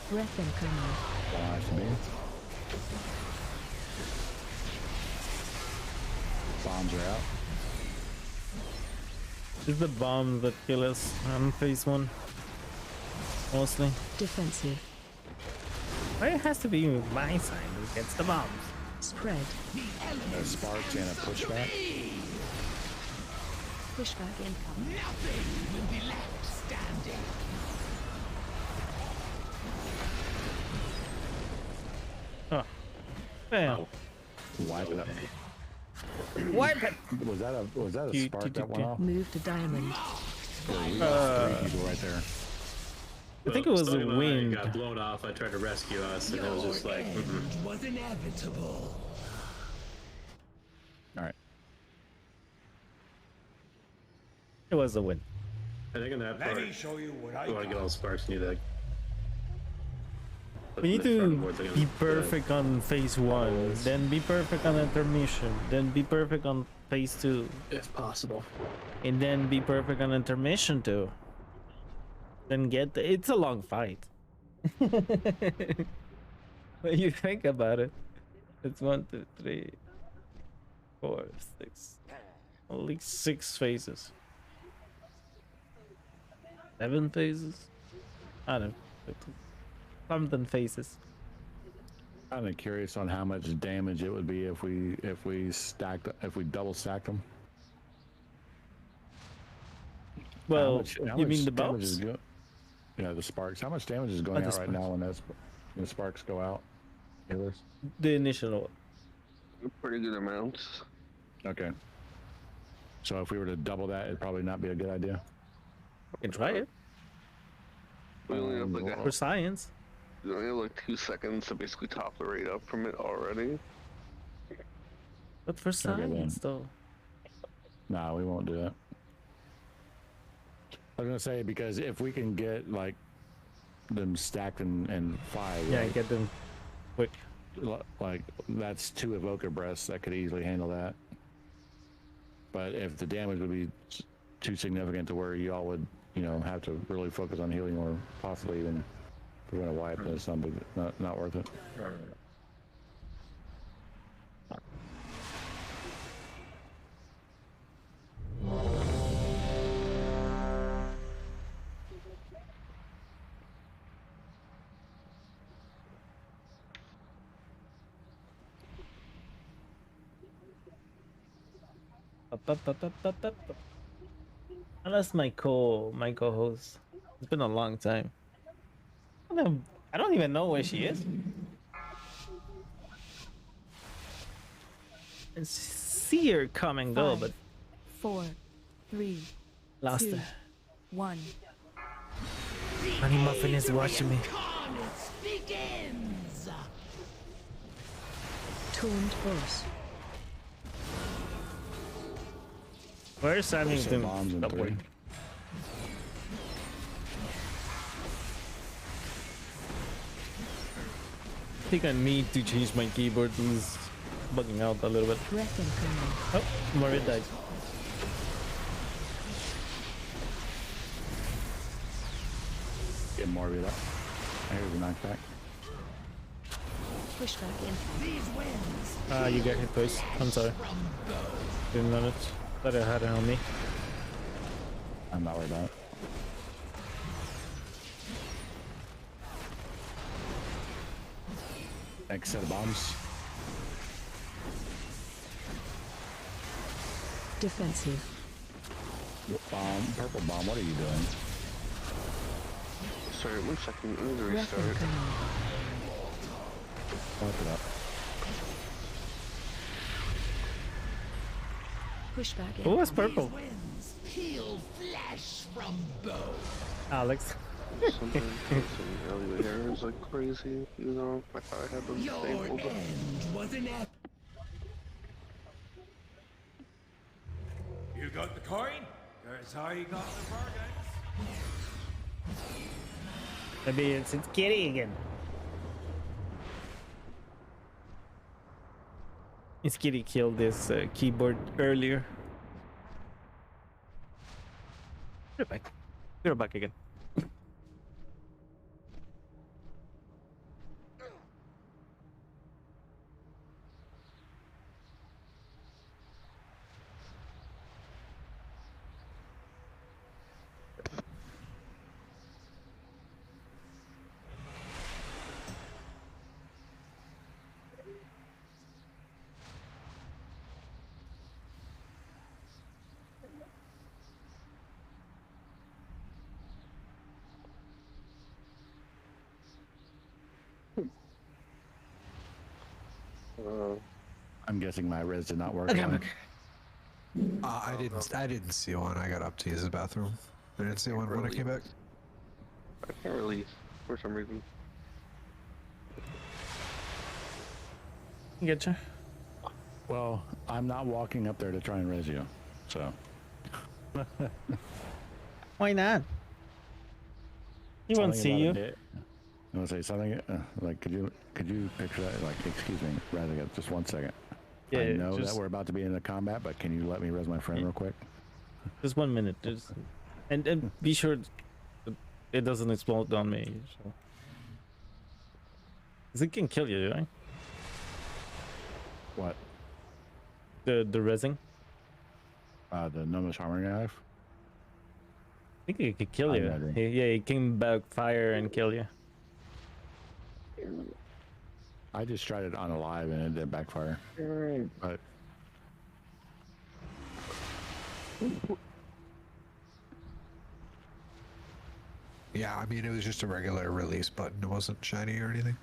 Breath incoming. Watch the beam. Bombs are out. It's the bombs that kill us on phase 1. Mostly. Defensive. Why it has to be my side that gets the bombs? Spread. A sparks and a pushback. Pushback incoming. Nothing will be left standing. Oh. Damn. Wipe it up. Wipe it. Was that a spark that went off? Move to diamond. We got 3 people right there. I think it was the Starting when I wind. got blown off. I tried to rescue us, and it was just like, End was inevitable. All right. It was the wind. I think in that part, Let me show you what I you want to got. get all the sparks, you need to. We need to be perfect on phase 1, then be perfect on intermission, then be perfect on phase 2, if possible. and then be perfect on intermission 2. Then it's a long fight. When you think about it, it's 1, 2, 3, 4, 6. Only 6 phases. 7 phases? I don't know. Something phases. Kind of curious on how much damage it would be if we double stacked them. Well, how you much mean the damage bombs? is yeah, the sparks. How much damage is going out right now when the sparks go out? Healers? The initial one. Pretty good amounts. Okay. So if we were to double that, it'd probably not be a good idea. We can try it. We only have like For science. we only have like 2 seconds to basically top the rate up from it already. But for science, though. Nah, we won't do that. I was gonna say, because if we can get like them stacked and fly, Yeah, right, get them quick. like that's 2 evoker breaths that could easily handle that. But if the damage would be too significant to where y'all would, have to really focus on healing, or possibly even prevent a wipe, then it's not worth it. I lost my co-host. It's been a long time. I don't even know where she is. I see her come and go, 5, but 4, 3, lost 2, her. 1. Honey Muffin is watching me. Begins. Taunt boss. Where's Samington? Bombs in 3. I think I need to change my keyboard. It's bugging out a little bit. Breath incoming. Oh, Maria died. Get more of it up. Here's a knockback. Pushback in. These winds. You got hit twice. I'm sorry. Didn't know it. Thought I had it on me. I'm not worried about it. Next set of bombs. Defensive. Purple bomb, what are you doing? Sorry, 1 second. I need to Breath restart. incoming. Wipe it up. Pushback in. Who was purple? Winds peel flesh from bone. Alex. Something alleyway here is like crazy, I thought I had them Your disabled. end was an You got the coin? That's how you got the bargains. Maybe it's Kitty again. It's Kitty killed this keyboard earlier. Put it back. Put it back again. I'm guessing my res did not work. Okay, on it. okay. I didn't see one. I got up to use the bathroom. I didn't see one when I came back. I can't release for some reason. Getcha. Well, I'm not walking up there to try and res you, so. Why not? He won't see you. I want to say something. Like, could you picture that? Like, excuse me, Razziga, just 1 second. Yeah, I know just- that we're about to be in a combat, but can you let me res my friend real quick? Just 1 minute. Just and be sure it doesn't explode on me. So. 'Cause it can kill you, right? What? The resin. The Noma's armor knife. I think it could kill I'm you. ready. Yeah, it can backfire and kill you. I just tried it on alive and it didn't backfire. But Yeah, I mean, it was just a regular release button. It wasn't shiny or anything.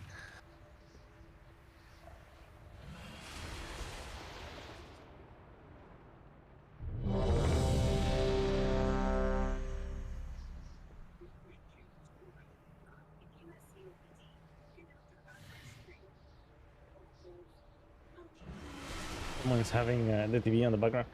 Someone's having the TV on the background.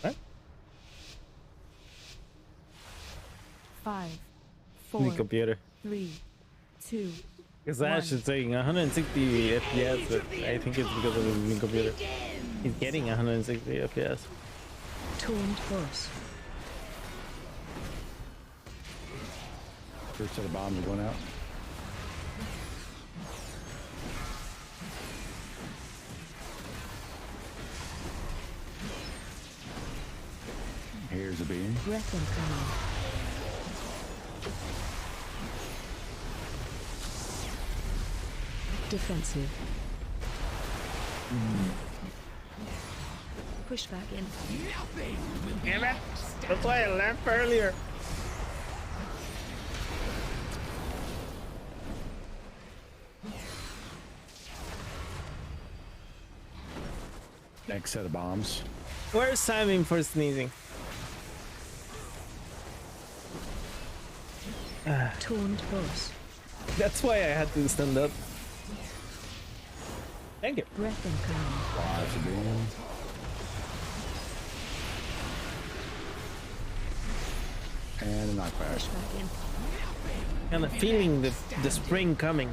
What? 5, The 4, computer. 3, 2, Because Ash is saying 160 FPS, but I think it's because of the new computer. He's getting 160 FPS. Taunt boss. first set of bombs are going out. Here's a beam. Breath incoming. Defensive. Push back in. Damn it! That's why I left earlier. Next set of bombs. Where's timing for sneezing? Taunt boss. That's why I had to stand up. Thank you. Breath incoming. Lots of beam. And a knockback. Push back in. Kind of feeling the spring coming.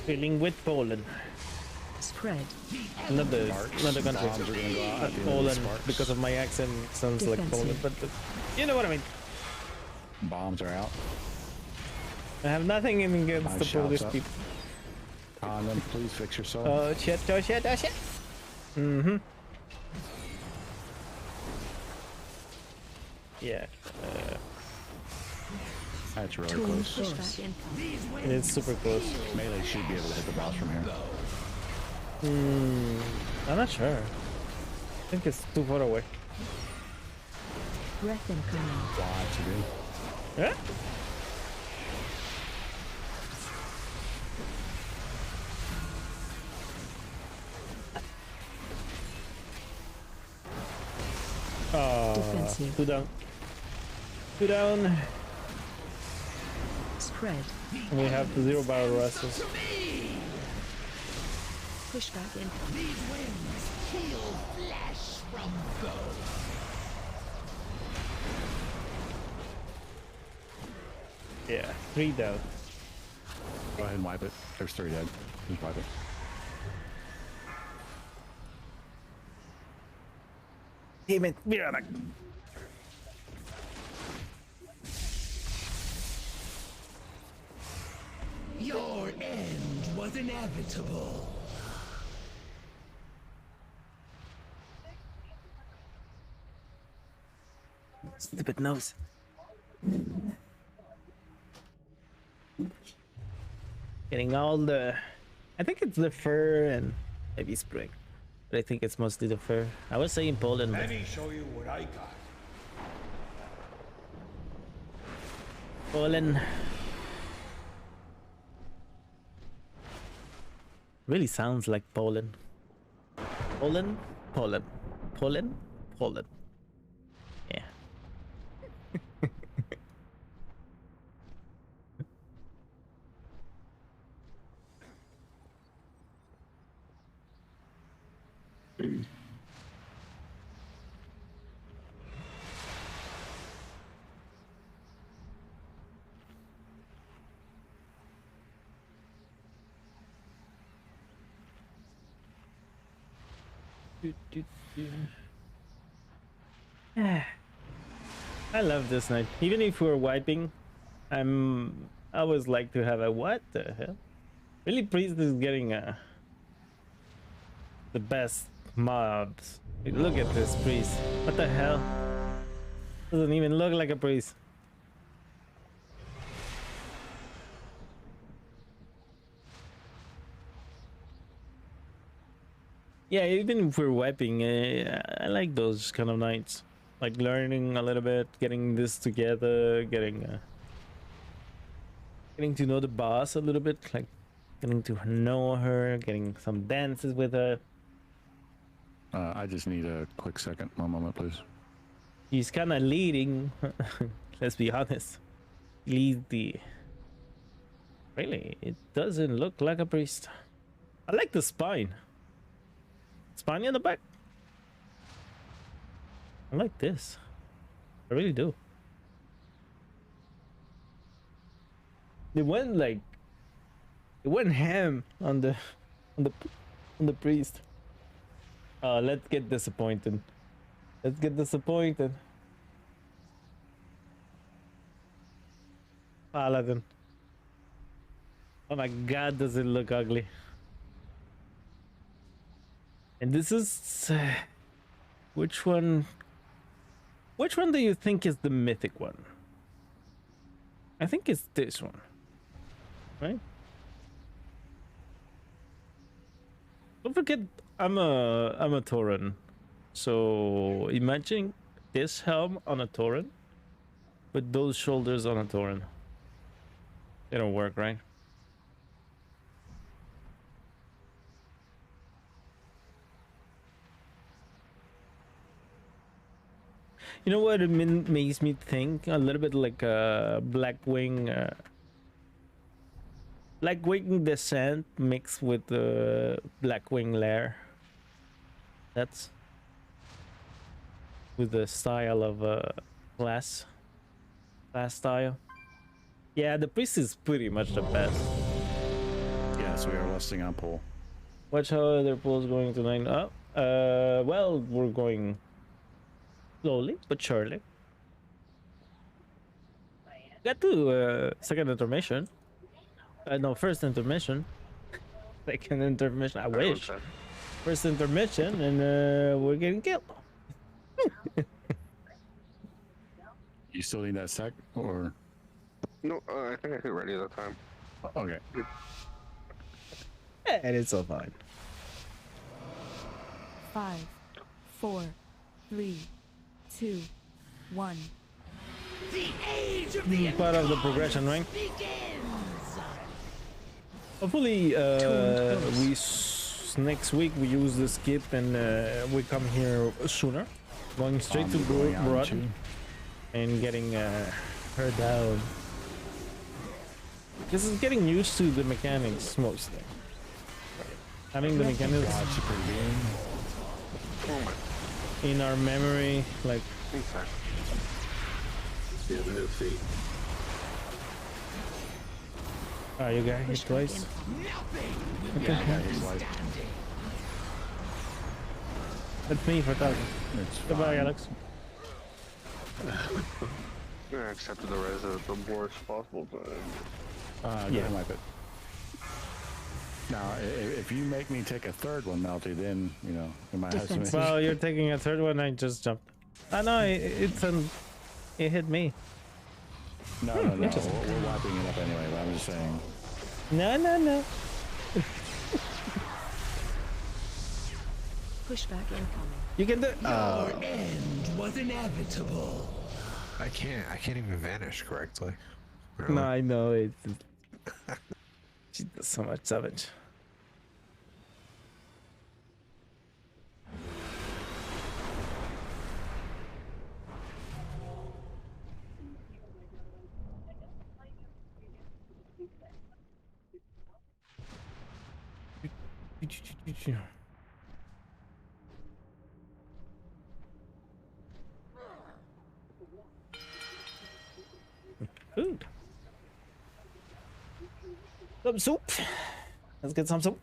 Feeling with Poland. Spread. Not the country. Bombs are gonna go out Not at the end of Poland. the sparks. Because of my accent, sounds like Poland, but you know what I mean. Bombs are out. I have nothing against My the shouts Polish up. people. Condom, please fix yourself. Oh shit, oh shit, oh shit. Mm-hmm. Yeah. That's really Taunt close. push back in. It's super close. Melee should be able to hit the boss from here. I'm not sure. I think it's too far away. Breath incoming. Lots of beam. Yeah? Oh, Defensive. two down. Two down. Spread. We have the 0 barrel rustles. Push back in. These winds heal flesh from bone. Yeah, 3 down. Go ahead and wipe it. There's 3 dead. Just wipe it. Damn it, be right back. Your end was inevitable. Stupid nose. Getting all the... I think it's the fur and maybe spring. But I think it's mostly the fur. I was saying Poland. Let me show you what I got. Poland. Really sounds like Poland. Poland, Poland, Poland, Poland. Yeah. I love this night. Even if we're wiping, I always like to have a what the hell? Really, Priest is getting the best mobs. Look at this Priest. What the hell? Doesn't even look like a Priest. Yeah, even if we're wiping, I like those kind of nights. Like learning a little bit, getting this together, getting to know the boss a little bit, like getting to know her, getting some dances with her. I just need a quick second. One moment, please. He's kind of leading. Let's be honest. Lead the. Really, it doesn't look like a priest. I like the spine. Spine in the back. I like this. I really do. They went ham on the priest. Let's get disappointed. Let's get disappointed. Paladin. Oh my god, does it look ugly. And this is which one do you think is the mythic one? I think it's this one, right? Don't forget, I'm a Tauren, so imagine this helm on a Tauren with those shoulders on a Tauren. They don't work, right? You know what it makes me think a little bit like a Blackwing Descent mixed with the Blackwing Lair. That's with the style of class style. Yeah, the priest is pretty much the best. Yes, we are listing on pool. Watch how other pools going tonight. Oh, well, we're going slowly but surely. Got to second intermission. No, first intermission. Second intermission. I wish. First intermission, and we're getting killed. You still need that sec, or? No, I think I hit ready at the time. Okay. And it's all fine. 5, 4, 3, 2, 1. The age of the Part of the progression, right? Hopefully, next week we use the skip and we come here sooner, going straight to Broad and getting her down. Because it's getting used to the mechanics mostly. Having the mechanics in our memory, like. Oh, you got hit twice? Okay. That's me for talking. Goodbye, Alex. I accepted the res at the worst possible time. Yeah, wipe it. Now, if you make me take a third one, Melty, then, you know, we might have some... Well, you're taking a third one, I just jumped. I know, it hit me. No, we're wiping it up anyway, but I'm just saying. No. Pushback incoming. You can do... Your end was inevitable. I can't even vanish correctly. Really? No, I know it. She does so much damage. Food. Some soup. Let's get some soup.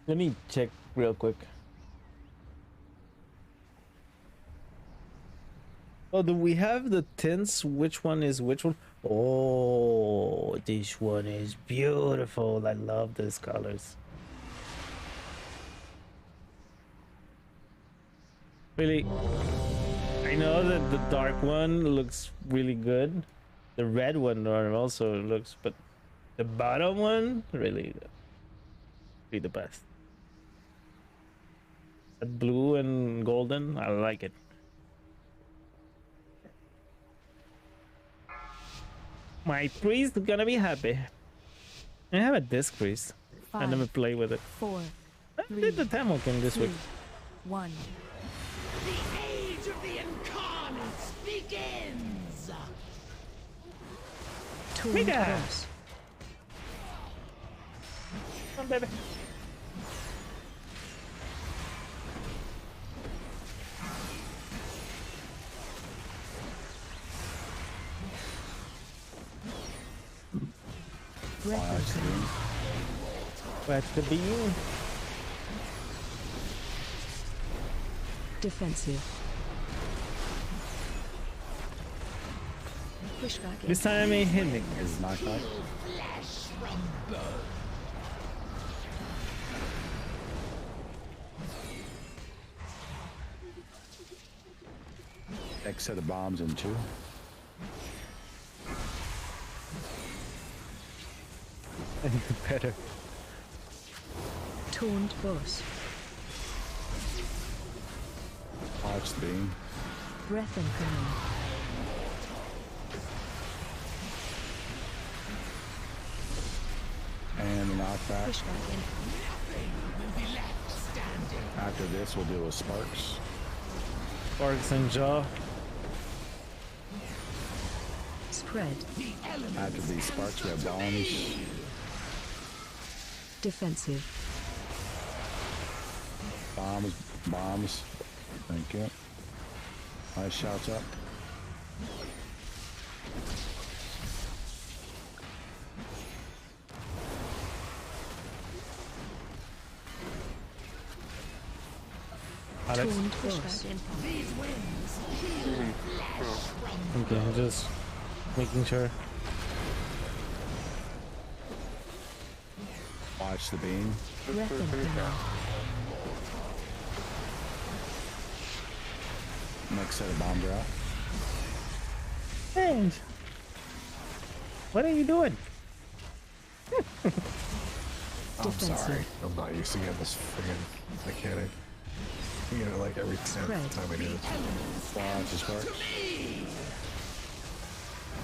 Let me check real quick. Oh, do we have the tints? Which one is which one? Oh, this one is beautiful. I love these colors. Really, I know that the dark one looks really good. The red one also looks, but the bottom one really be the best. That blue and golden, I like it. My priest gonna be happy. I have a disc priest. I never play with it. 4, I did the Tamokin this week. 1. The age of the incarnates begins! Mega! Come on, baby. What's the beam? Defensive. Pushback. This time he hit me. Is knocked out. Next set of bombs in 2. Better. Taunt boss. Watch the beam. Breath incoming. And the knockback. Pushback incoming. After this, we'll deal with sparks. Sparks and jaw. Spread. After these sparks, we have bombs. Defensive. Bombs. Thank you. Nice shouts up. Alex. Okay, just making sure. Watch the beam. Next set of bombs are out. Hey, what are you doing? I'm sorry. I'm not used to getting this friggin' mechanic. You get it like every 10th time I do this. Watch the sparks.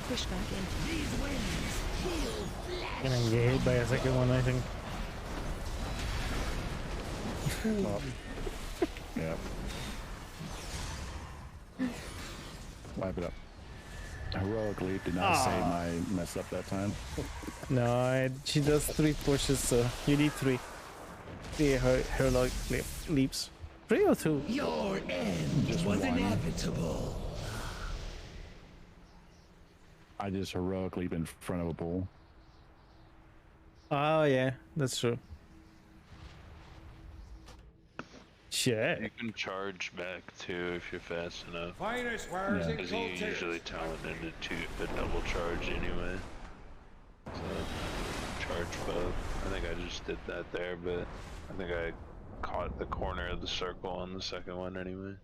Pushback incoming. Gonna get hit by a second one, I think. Oh. Yep. Wipe it up. Heroic leap did not save my mess up that time. No, she does 3 pushes, so you need 3. 3 heroic leaps. 3 or 2? Your end Just was one. inevitable. I just heroic leap in front of a pool. Oh yeah, that's true. Shit. You can charge back too if you're fast enough. Finest wares in Because you culture. usually talent into a double charge anyway. So charge both. I think I just did that there, but I think I caught the corner of the circle on the second one anyway.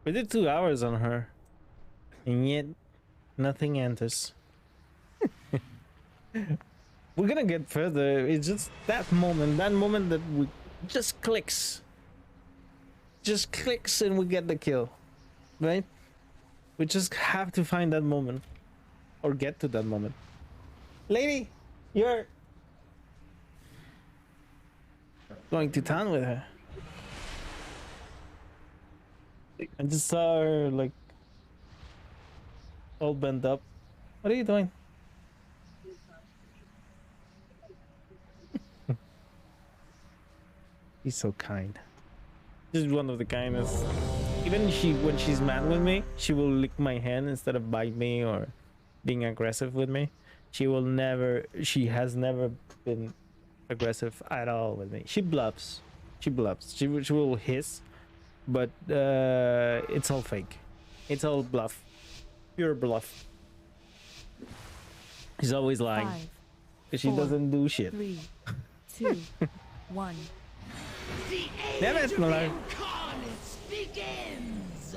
We did 2 hours on her, and yet nothing enters. We're gonna get further. It's just that moment that we just clicks, and we get the kill, right? We just have to find that moment, or get to that moment. Lady, you're going to town with her. I just saw her like all bent up. What are you doing? He's so kind. She's one of the kindest. Even when she's mad with me, she will lick my hand instead of bite me or being aggressive with me. She has never been aggressive at all with me. She bluffs. She will hiss, but it's all fake. It's all bluff. Pure bluff. She's always lying. 5, Because she 4, doesn't do shit. 3, 2, 1. Damn it, Malak. Begins.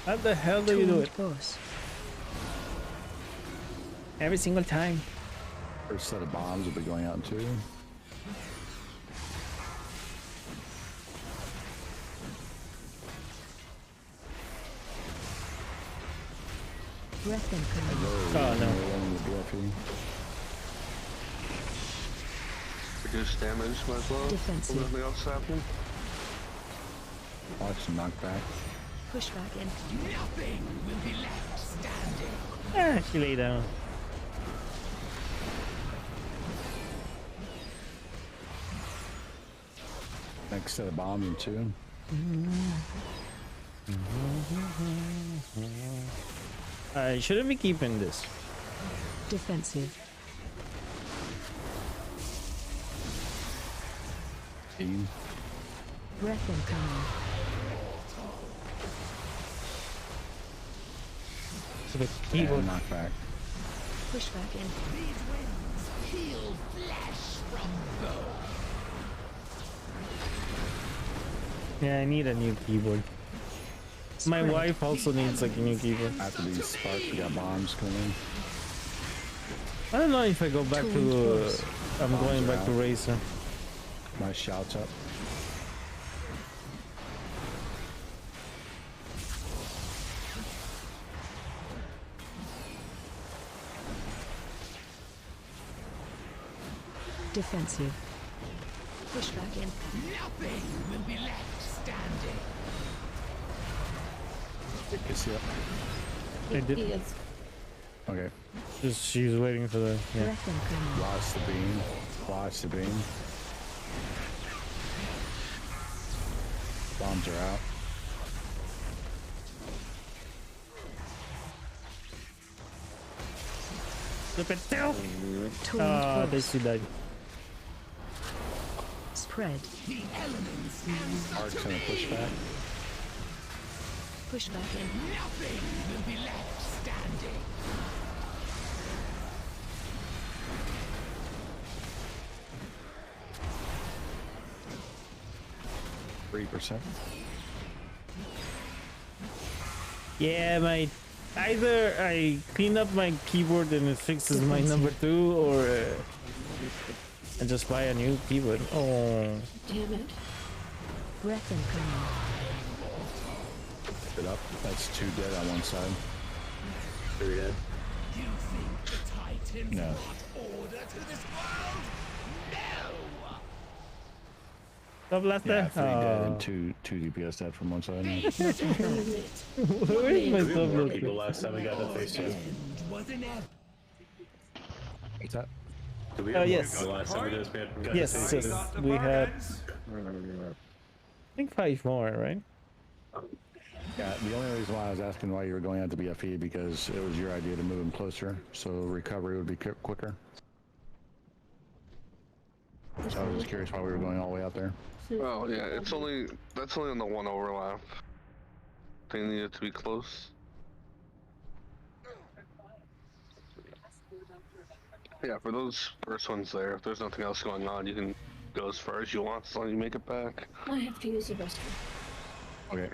How the hell do you do it? Boss. Every single time. First set of bombs will be going out too. Breath incoming. Oh no. Reduce damage, might as well. Defensive. Nothing else happening. Watch some knockback. Push back in. Nothing will be left standing. Ah, she lay down. Next set of bombs in two. I shouldn't be keeping this. Defensive. Team. Breath incoming. So the keyboard. And knockback. Push back in. These winds peel flesh from bone. Yeah, I need a new keyboard. My Spread. wife also needs like a new keyboard. After these sparks, we got bombs coming. I don't know if I go back to. I'm going back to Racer. My shouts up. Defensive. Push back in. Nothing will be left standing. You see it? I did. He is. Okay. Just she's waiting for the. Yeah. Breath incoming. Watch the beam. Watch the beam. Bombs are out. Look at that! Torrent They boss. see that. Spread. The elements Arc's gonna push back. Push back in. nothing will be left standing. %. Yeah, my. Either I clean up my keyboard and it fixes my number 2, or I just buy a new keyboard. Oh. Damn it. Breath incoming. It up. That's 2 dead on one side. 3 dead. You think the Titans No. brought order to this world? No! Stop last Yeah, there. 3 dead and 2 DPS dead from one side. Where is my We had more stuff? people last time we got to face you. Was inevitable. What's that? Did we Oh, have more yes. people last time we got to Yes, face yes. you? We had. I think 5 more, right? Yeah, the only reason why I was asking why you were going out to BFE because it was your idea to move them closer, so recovery would be quicker. So I was curious why we were going all the way out there. Oh yeah, that's only on the one overlap. They needed to be close. Yeah, for those first ones there, if there's nothing else going on, you can go as far as you want as long as you make it back. I have to use the restroom. Okay.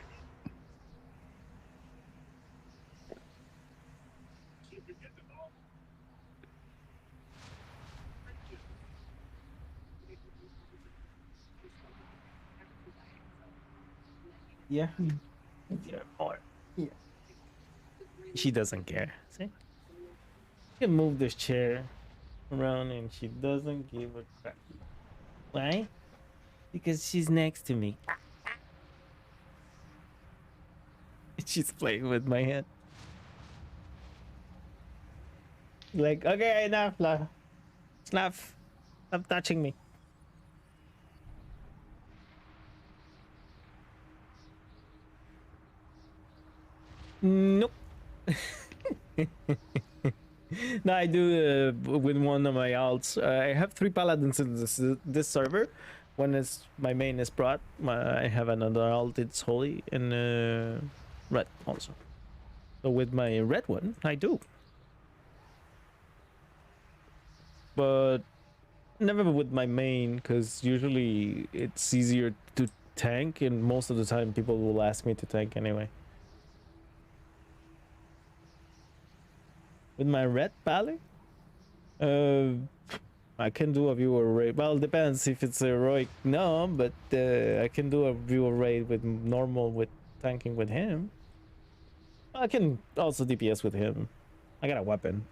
Yeah. Yeah. Or. Yeah. She doesn't care. See? She can move this chair around and she doesn't give a crap. Why? Because she's next to me. She's playing with my hand. Like, okay, enough, La. Stop touching me. Nope. No, I do with one of my alts. I have 3 paladins in this server. One is my main is Progg. I have another alt. It's holy and red also. So with my red one, I do. But never with my main, because usually it's easier to tank, and most of the time people will ask me to tank anyway. With my red pally, I can do a viewer raid. Well, depends if it's heroic. No, but I can do a viewer raid with normal with tanking with him. I can also DPS with him. I got a weapon.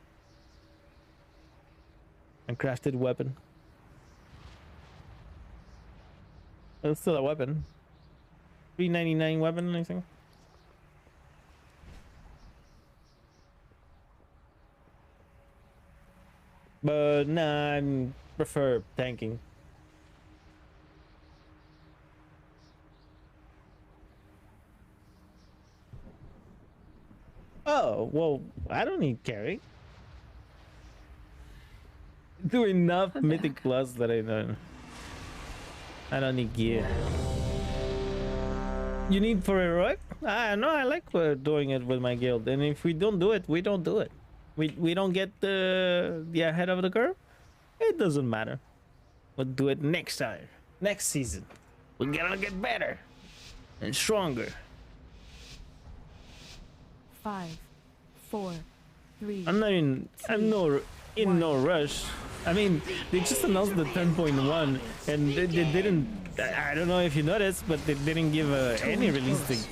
A crafted weapon. It's still a weapon. 399 weapon, I think. But nah, I prefer tanking. Oh, well, I don't need carry. Do enough mythic plus that I don't need gear. You need for heroic? No, I like doing it with my guild. And if we don't do it, we don't do it. We don't get the ahead of the curve. It doesn't matter. We'll do it next time. Next season. We're gonna get better and stronger. 5, 4, 3. I'm in no rush. I mean, they just announced the 10.1 and they didn't. I don't know if you noticed, but they didn't give any release date.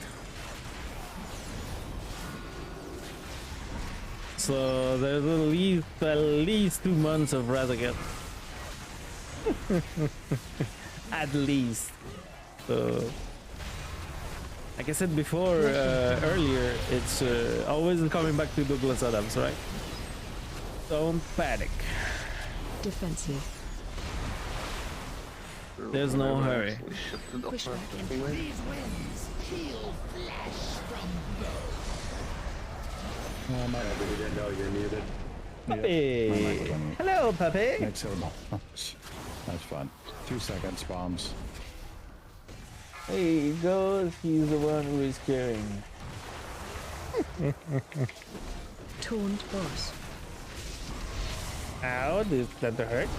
So there's at least 2 months of Radagat. At least. So, like I said before, earlier, it's always coming back to Douglas Adams, right? Don't panic. Defensive. There's no hurry. Push back into these winds. Heal flesh from Oh, my bad, we didn't know you're muted. Puppy! Hello, puppy! Next syllable. That's fun. 2 seconds, bombs. Hey, he goes. He's the one who is carrying. Taunt boss. Ow, did that hurt?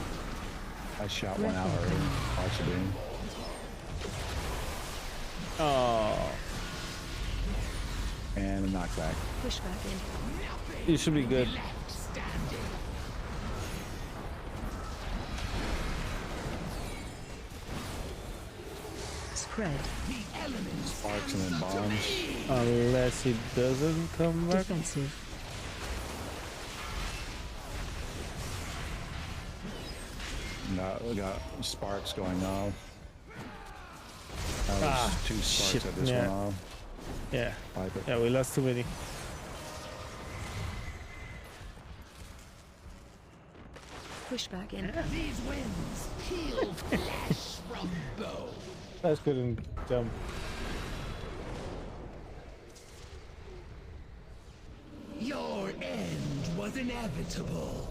I shot one out already. Watch it beam. Oh. And a knockback. Push back You should be good. Spread. Sparks and then bombs. Unless he doesn't come back. Defensive. No, we got sparks going off. That was 2 sparks shit, at this yeah. one off. Yeah. Wipe it. Yeah, we lost too many. Push back in. These winds heal flesh from bone. I just couldn't jump. Your end was inevitable.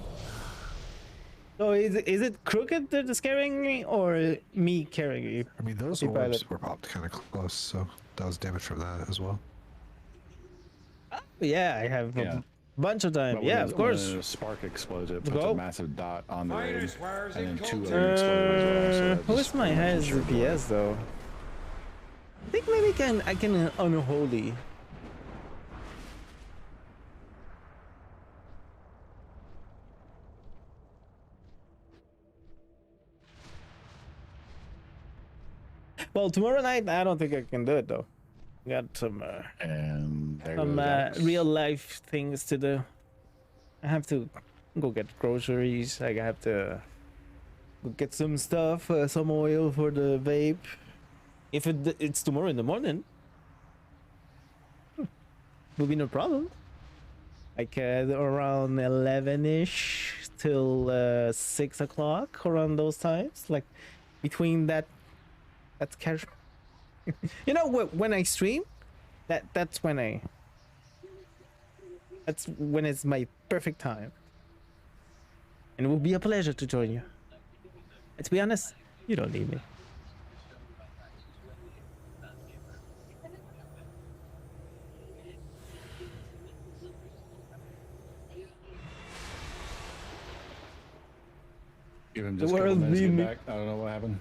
So is it Crooked that is carrying me or me carrying you? I mean, those Puppy orbs pilot. were popped kind of close, so that was damage from that as well. Yeah, I have a bunch of time. But Yeah, when of the- course. when the spark explodes, it puts Go. a massive dot on the ring, Minus wires and in then 2 culture. other explode as well. So that Who just is my pretty much highest destroyed the DPS though? I think maybe I can unholy. Well, tomorrow night I don't think I can do it though. Got some And there some goes X. real life things to do. I have to go get groceries. I have to go get some stuff, some oil for the vape. If it's tomorrow in the morning, will be no problem. Like around 11ish till 6 o'clock, around those times. Like between that's casual. You know when I stream, that's when I That's when it's my perfect time. And it will be a pleasure to join you. And to be honest, you don't need me. Give him The just a couple world minutes to need get me. back. I don't know what happened.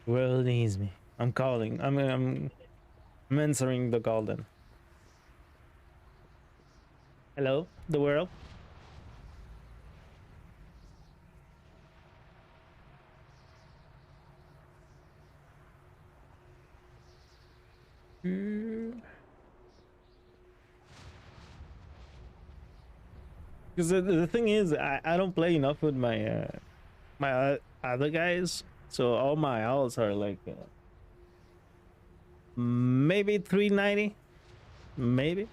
The world needs me. I'm calling. I'm answering the call then. Hello, the world. Because the thing is, I don't play enough with my other guys, so all my alts are like maybe 390, maybe.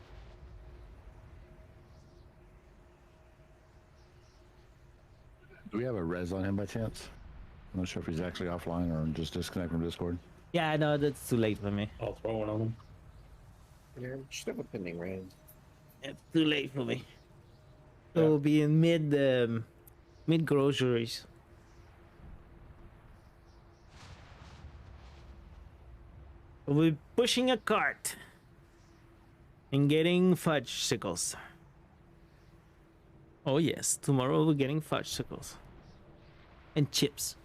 Do we have a res on him by chance? I'm not sure if he's actually offline or just disconnect from Discord. Yeah, I know that's too late for me. I'll throw one on him. Yeah, should have a pending raid. It's too late for me. It will be in mid groceries. We'll be pushing a cart and getting fudge sickles. Oh yes, tomorrow we're getting fudge sickles and chips.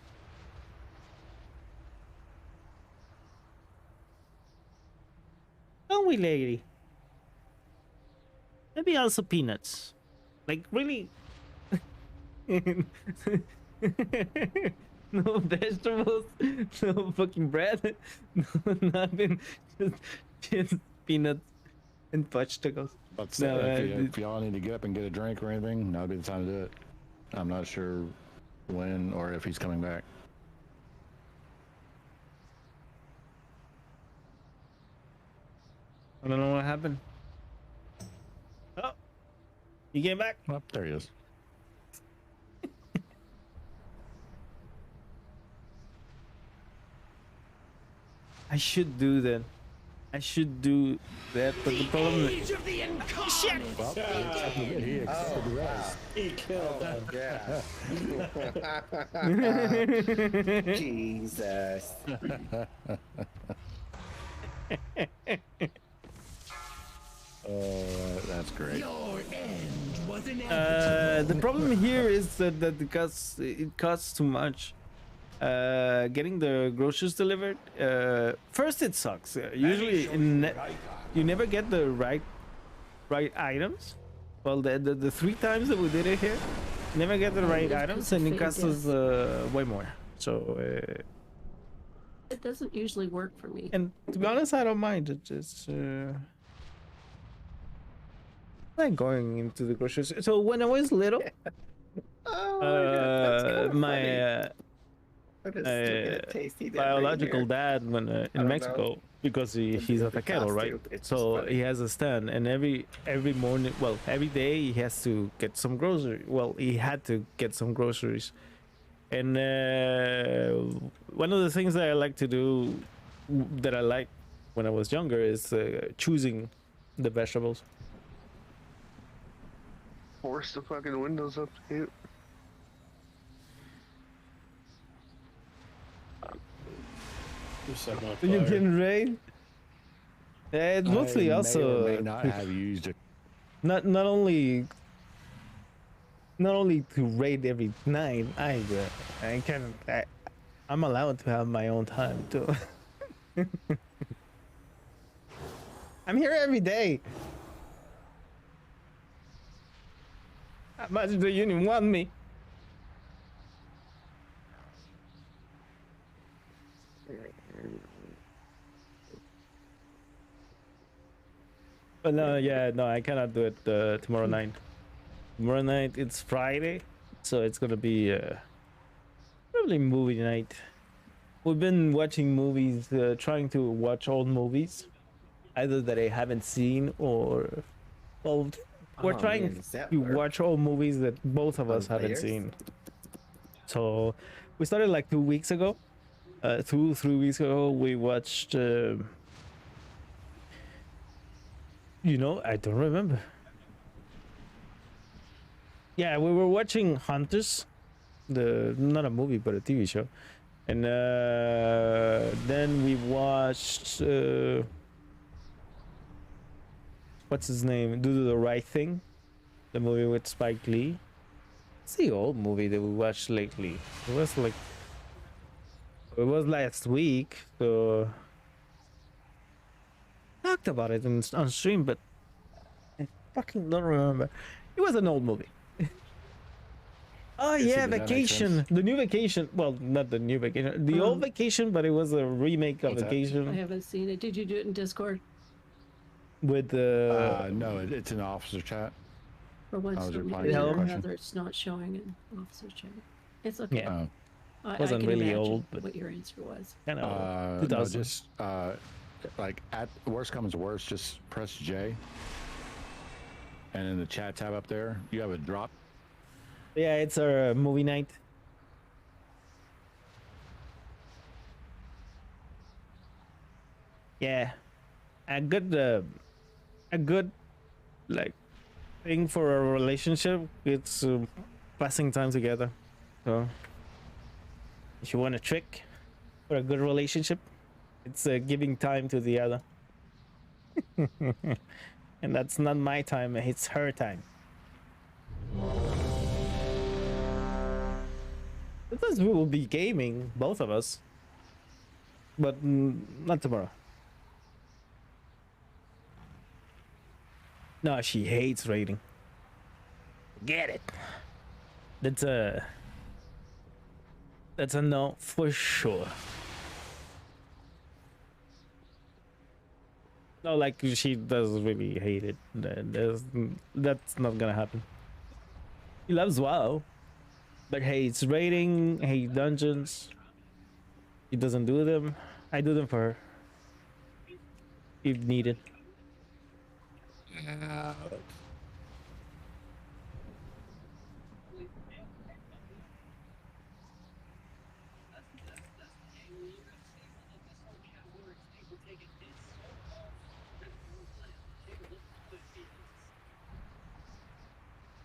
Don't we, lady? Maybe also peanuts. Like really? No vegetables, no fucking bread, no nothing. Just peanuts and fudge tickles. But if y'all need to get up and get a drink or anything, now'd be the time to do it. I'm not sure when or if he's coming back. I don't know what happened. Oh, he came back. Oh, there he is. I should do that. I should do that, but the problem is... Shit! Well, he accepted the rest. He killed him. Yeah. Jesus. Oh, that's great. Your end was The problem here is that because it costs too much. Getting the groceries delivered. First, it sucks. Usually, you never get the right items. Well, the 3 times that we did it here, never get the right items, and it costs us way more. So. It doesn't usually work for me. And to be honest, I don't mind. It just. Like going into the groceries. So when I was little, my biological dad when in Mexico, because he's a taquero, right? So he has a stand, and every morning, well, every day he has to get some groceries. Well, he had to get some groceries, and one of the things that I like to do, that I like when I was younger, is choosing the vegetables. Force the fucking windows up, dude. You can raid. Yeah, it's mostly I also may or may not have used it. not only to raid every night. I'm allowed to have my own time too. I'm here every day. How much do you want me? But no, yeah, no, I cannot do it tomorrow night. Tomorrow night, it's Friday, so it's gonna be probably movie night. We've been watching movies, trying to watch old movies, either that I haven't seen or, well, we're trying to watch old movies that both of us haven't seen. So we started like 2 weeks ago. 2-3 weeks ago, we watched You know, I don't remember. Yeah, we were watching Hunters, not a movie but a TV show, and then we watched what's his name? Do the Right Thing, the movie with Spike Lee. It's the old movie that we watched lately. It was last week, so talked about it on stream, but I fucking don't remember. It was an old movie. Oh yeah, Vacation. The new Vacation. Well, not the new Vacation. The old Vacation, but it was a remake of Vacation. I haven't seen it. Did you do it in Discord? With the no, it's in officer chat. For once, I was for replying me, to your or question. rather, it's not showing in officer chat. It's okay. Yeah. I Wasn't can really imagine old, but what your answer was. kind of No, 2000. just like at worst comes to worst, just press J, and in the chat tab up there, you have a drop. Yeah, it's our movie night. Yeah, a good like thing for a relationship. It's passing time together. So if you want a trick for a good relationship, it's giving time to the other. And that's not my time; it's her time. Sometimes we will be gaming, both of us, but not tomorrow. No, she hates raiding. Get it? That's a no for sure. No, like she does really hate it. That's not gonna happen. He loves WoW, but hates raiding, hates dungeons. He doesn't do them. I do them for her if needed.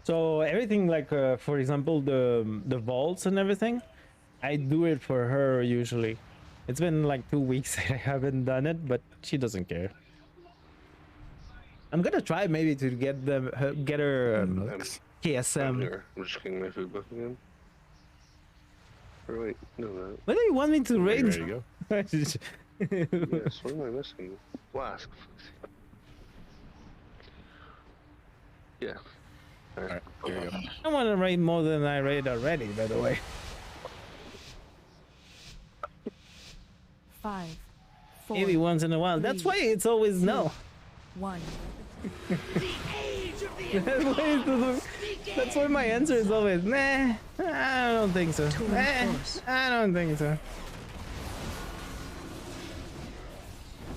So everything like for example the vaults and everything, I do it for her usually. It's been like 2 weeks that I haven't done it, but she doesn't care. I'm gonna try maybe to get her KSM. I'm just getting my food back again. Or wait, no, no. What do you want me to raid? There you go. Yes, what am I missing? Flask. Yeah. Alright, here you go. I want to raid more than I raid already, by the way. 5, 4. Maybe once in a while. That's why it's always no. 1. That's why my answer is always nah. I don't think so. I don't think so.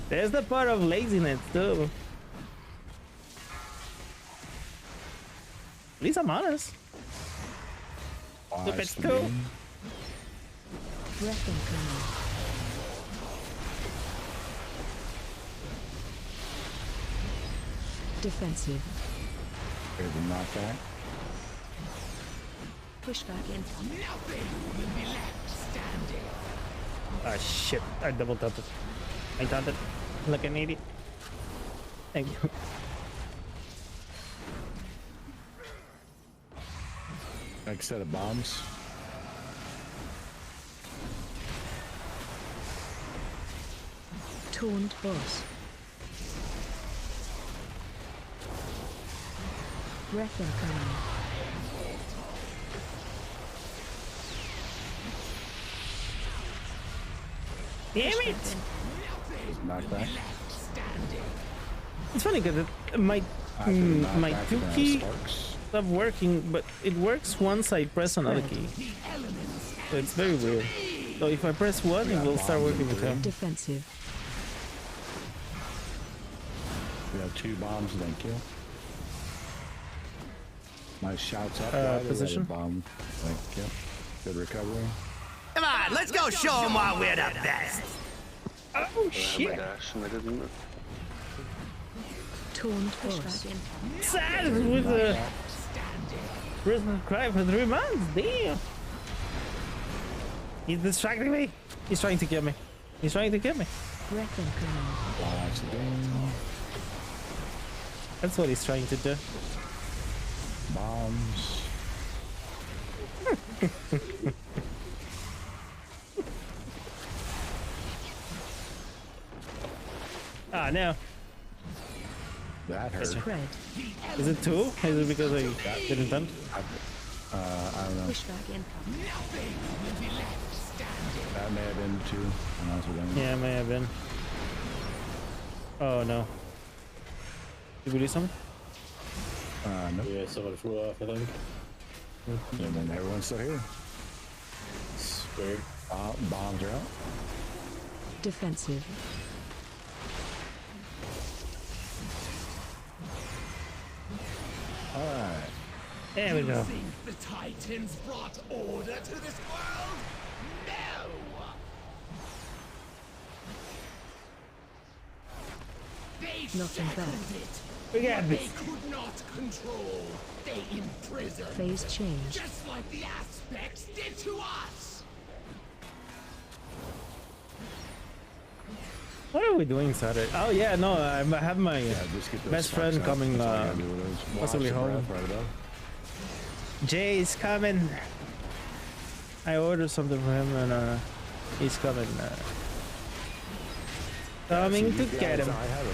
There's the part of laziness too. At least I'm honest. Stupid scoop. Defensive. Here's a knockback. Pushback in. Nothing will be left standing. Ah shit! I double tapped it. I tapped it like an idiot. Thank you. Next set of bombs. Taunt boss. Breath incoming. Damn it! Knockback. It's funny because my my 2 key stopped working, but it works once I press another key. So it's very weird. So if I press one, it will start working with him. Defensive. We have 2 bombs, thank you. Nice shouts up. Position. Bomb. Thank you. Good recovery. Come on, let's go show them why we're the best. Oh shit! My dash and I didn't. Taunt force. Sad with a Christmas cry for 3 months. Damn. He's distracting me. He's trying to kill me. He's trying to kill me. Breath incoming. That's what he's trying to do. Bombs. Ah, no. That hurt. Is it 2? Is it because I didn't done? I don't know. Pushback incoming. That may have been 2. Yeah, it may have been. Oh no. Did we do something? No. Yeah, someone flew off, I think. And then everyone's still here. Weird. Bombs are out. Defensive. Alright. There we go. Think the Titans brought order to this world? No! They Nothing shackled bad. it. We got What this. they could not control. They imprisoned. Phase change. Just like the aspects did to us. What are we doing Saturday? Oh yeah, no, I have my Just get those best sparks friend out. coming That's all you gotta do with those. Watch possibly the home. breath right above. Jay's coming. I ordered something for him and he's coming. Coming See, to these get guys, him. I have a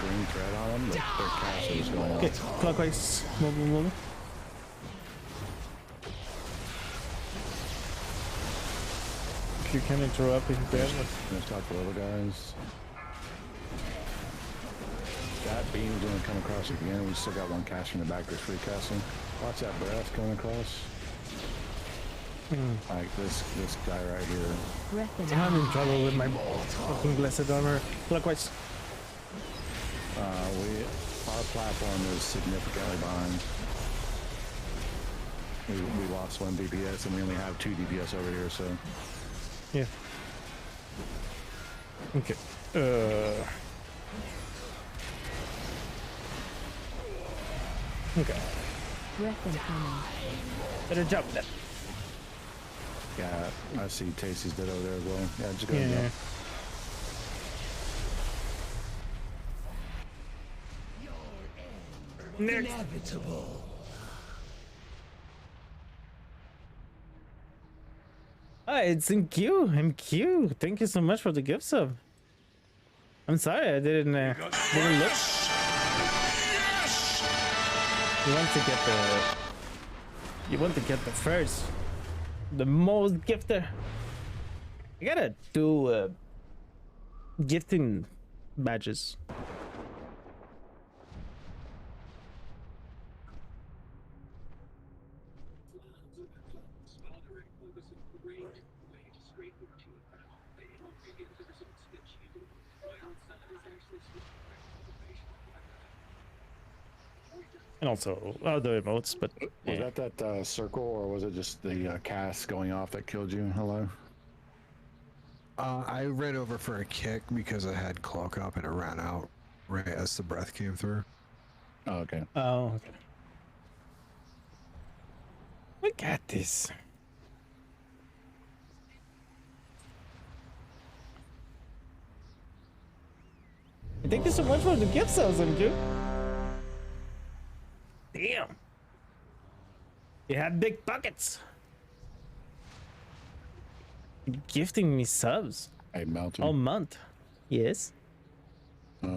green thread on them, but their castle is going Okay, on. clockwise. Move. You can interrupt if you can. Let's talk to the other guys. That beam's gonna come across again. We still got one caster in the back. There's free casting. Watch that breath coming across. Like this guy right here. Breath I'm in trouble with my fucking blessed armor. Clockwise. Our platform is significantly behind. We lost 1 DPS and we only have 2 DPS over here, so. Yeah. Okay. Okay. Breath incoming. Better jump then. Yeah, I see Tasty's dead over there as well. Yeah, just go Yeah. and jump. Inevitable. Ah, it's in queue. I'm queue. Thank you so much for the gift sub. I'm sorry I didn't look. You want to get the first, the most gifter. I gotta do gifting badges. And also other emotes, but Was that circle, or was it just the cast going off that killed you? Hello? I ran over for a kick because I had cloak up and it ran out right as the breath came through. Oh, okay. Oh, okay. We got this. Thank you so much for the gift sales, MQ. Damn. You have big buckets. You're gifting me subs. Hey, Melton. All month. Yes. Oh,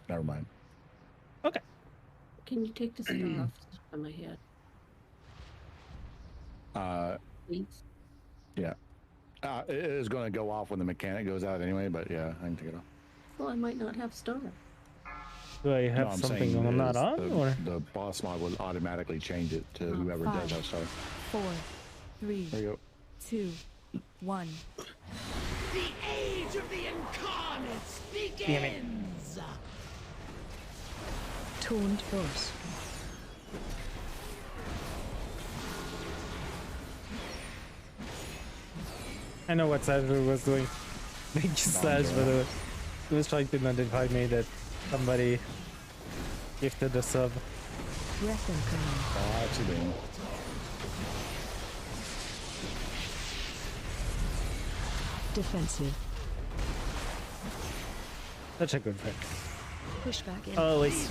never mind. Okay. Can you take the star off on my head? Please? Yeah. It is going to go off when the mechanic goes out anyway, but yeah, I can take it off. Well, I might not have star. Do I have I'm something saying on not on? Or? The boss mod will automatically change it to whoever does that stuff. 4, 3, There you go. 2, 1. The age of the incarnates Damn it. begins. Taunt force. I know what Sadler was doing. Thank you, Slash, by the way. He was trying to notify me that Somebody gifted a sub. Breath incoming. Oh, accident. Defensive. Such a good friend. Pushback in. Always.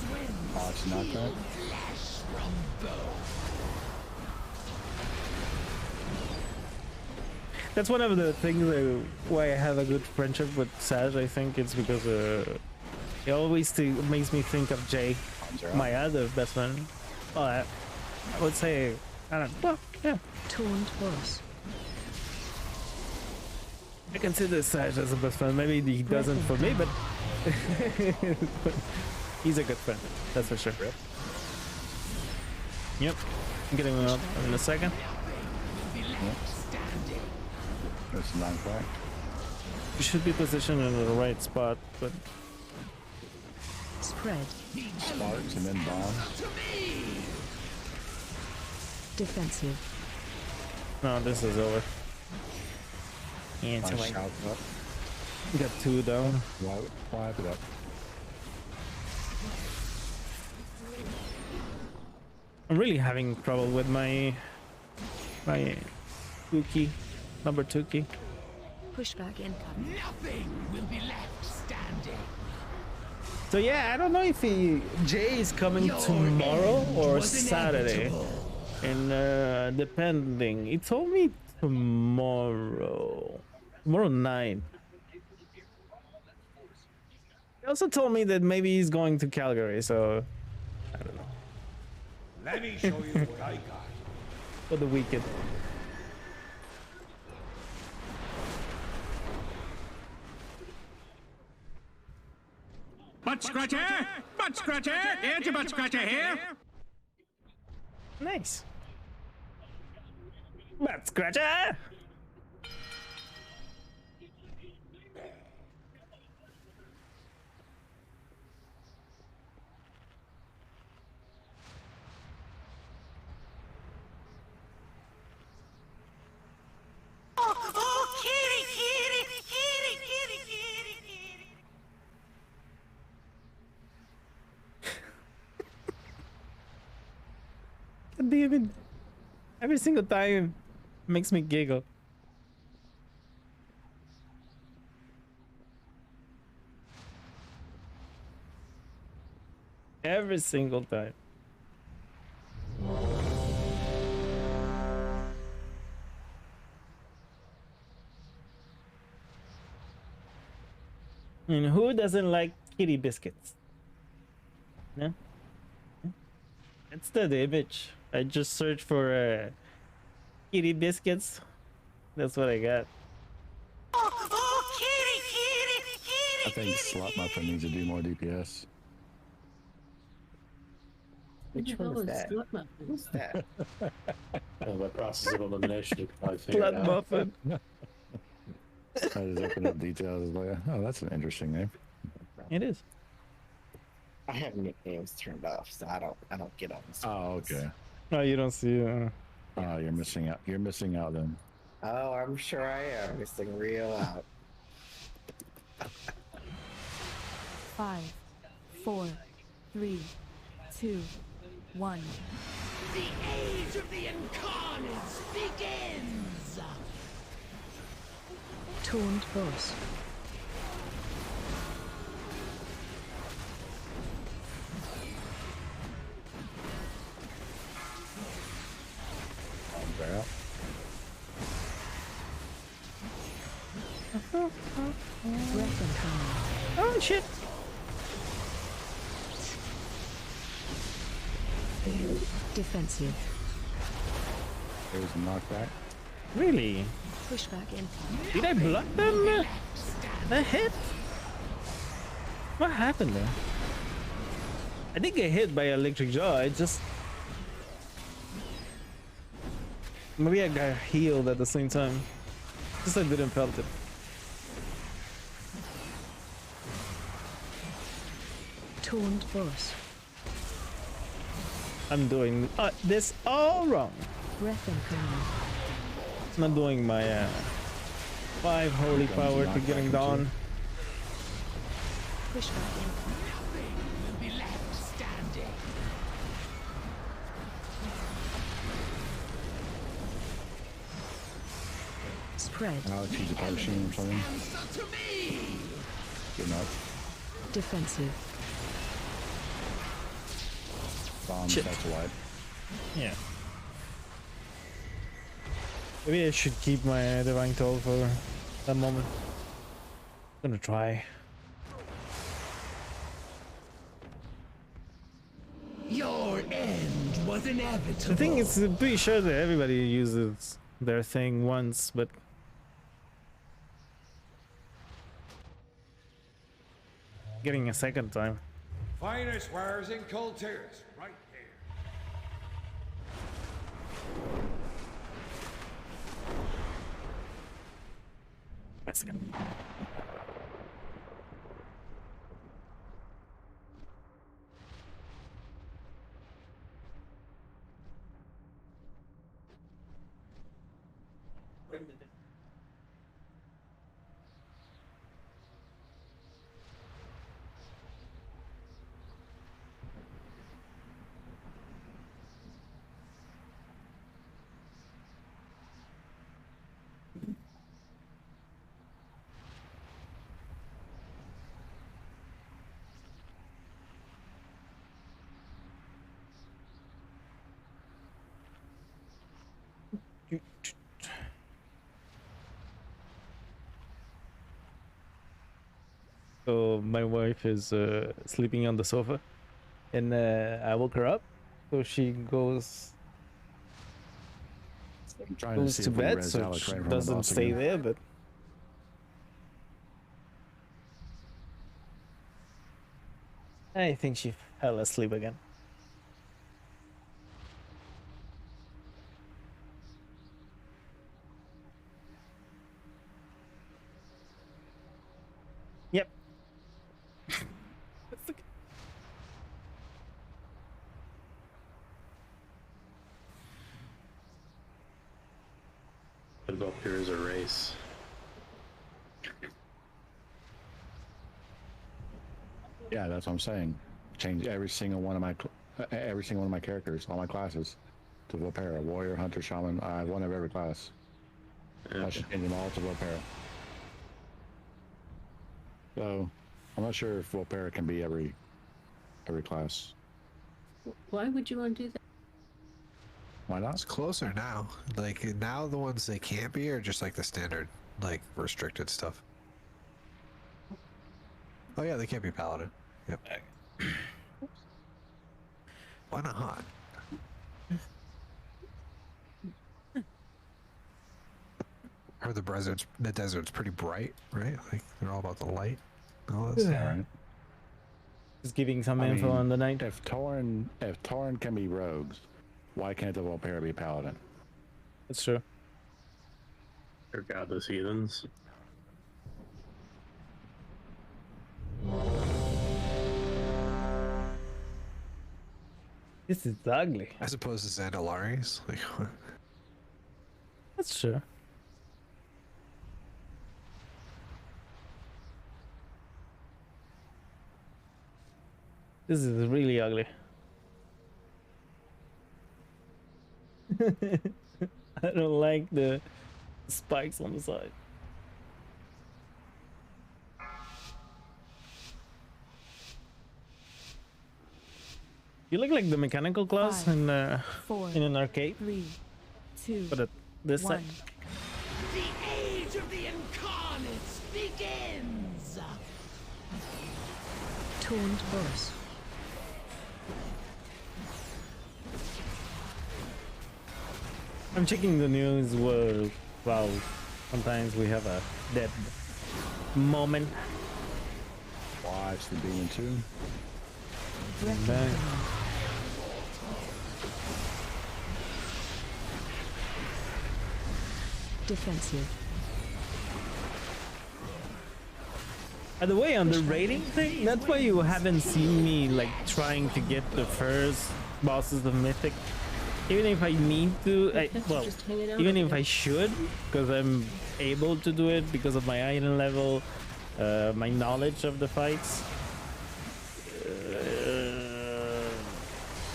Oh, it's not that. That's one of the things why I have a good friendship with Saj. I think it's because it always makes me think of Jay, my other best friend. Well, I would say, I don't know. Well, yeah. Taunt boss. I consider Saj as a best friend. Maybe he doesn't for me, but he's a good friend. That's for sure. Yep. I'm getting him up in a second. That's not fact. You should be positioned in the right spot, but Spread. Sparks and then bombs. Defensive. no, this is over. And so Nice shout up. got 2 down. Wipe it up. I'm really having trouble with my 2 key, number 2 key. Pushback incoming. Nothing will be left standing. So yeah, I don't know if Jay is coming tomorrow or Saturday, and depending. He told me tomorrow night. He also told me that maybe he's going to Calgary, so I don't know. Let me show you what I got. For the weekend. Butt scratcher! Butt scratcher! Here's your butt scratcher here! Nice. Butt scratcher! Oh, kitty, kitty, kitty, kitty, kitty, kitty. God damn it. Every single time makes me giggle. Every single time. And who doesn't like kitty biscuits? No? That's the image. I just searched for kitty biscuits. That's what I got. Oh, kitty, kitty, kitty. I think Slot Muffin needs to do more DPS. Which one is that? Who's that? By process of elimination, you can probably figure Blood it out. muffin. I just opened up details. Like, oh, that's an interesting name. It is. I have nicknames turned off, so I don't get on this. Oh, okay. Oh, you don't see. Oh, you're missing out. You're missing out then. Oh, I'm sure I am missing real out. 5, 4, 3, 2, 1. The age of the incarnates begins! Taunt boss. There. Breath incoming. Oh shit. Defensive. There's a knockback. Really? Pushback incoming. Did I block them? The hit? What happened there? I didn't get hit by electric jaw. I just maybe I got healed at the same time. Just I didn't felt it. Taunt boss. I'm doing this all wrong. Breath incoming. Not doing my 5 holy power to getting down. Pushback incoming. Spread. Alex, use a potion or something. Good enough. Defensive. Bombs, Shit. that's wide. Yeah. Maybe I should keep my divine toll for that moment. I'm gonna try. Your end was inevitable. The thing is, I'm pretty sure that everybody uses their thing once, but getting a second time. Finest wares in Coltiers, right here. That's good. So my wife is sleeping on the sofa, and I woke her up, so she goes I'm trying to see to if we bed, res so Alex she right from the doesn't boss stay again. there. But I think she fell asleep again. Yep. About here is a race. Yeah, that's what I'm saying. Change every single one of my characters, all my classes, to Volpera. Warrior, Hunter, Shaman. I have one of every class. I should change them all to Volpera. So, I'm not sure if Volpera can be every class. Why would you want to do that? Why not? It's closer now. Like now, the ones they can't be are just like the standard, like restricted stuff. Oh yeah, they can't be paladin. Yep. Why not? Heard the desert's pretty bright, right? Like they're all about the light. Oh, that's Yeah. Right. Just giving some I info mean, on the night. If Tauren can be rogues, why can't the Volpera be paladin? That's true. They're godless heathens. This is ugly. As opposed to Zandalaris. Like, what? That's true. This is really ugly. I don't like the spikes on the side. You look like the mechanical class in an arcade. 3, 2, But at this 1. side. The age of the incarnates begins. Taunt boss. I'm checking the news. Well, sometimes we have a dead moment. Watch the demon too. Bang. Defensive. By the way, on the rating thing, that's why you haven't seen me like trying to get the first bosses of Mythic. Even if I need to, well, Just hanging out even over if I should, because I'm able to do it because of my item level, my knowledge of the fights.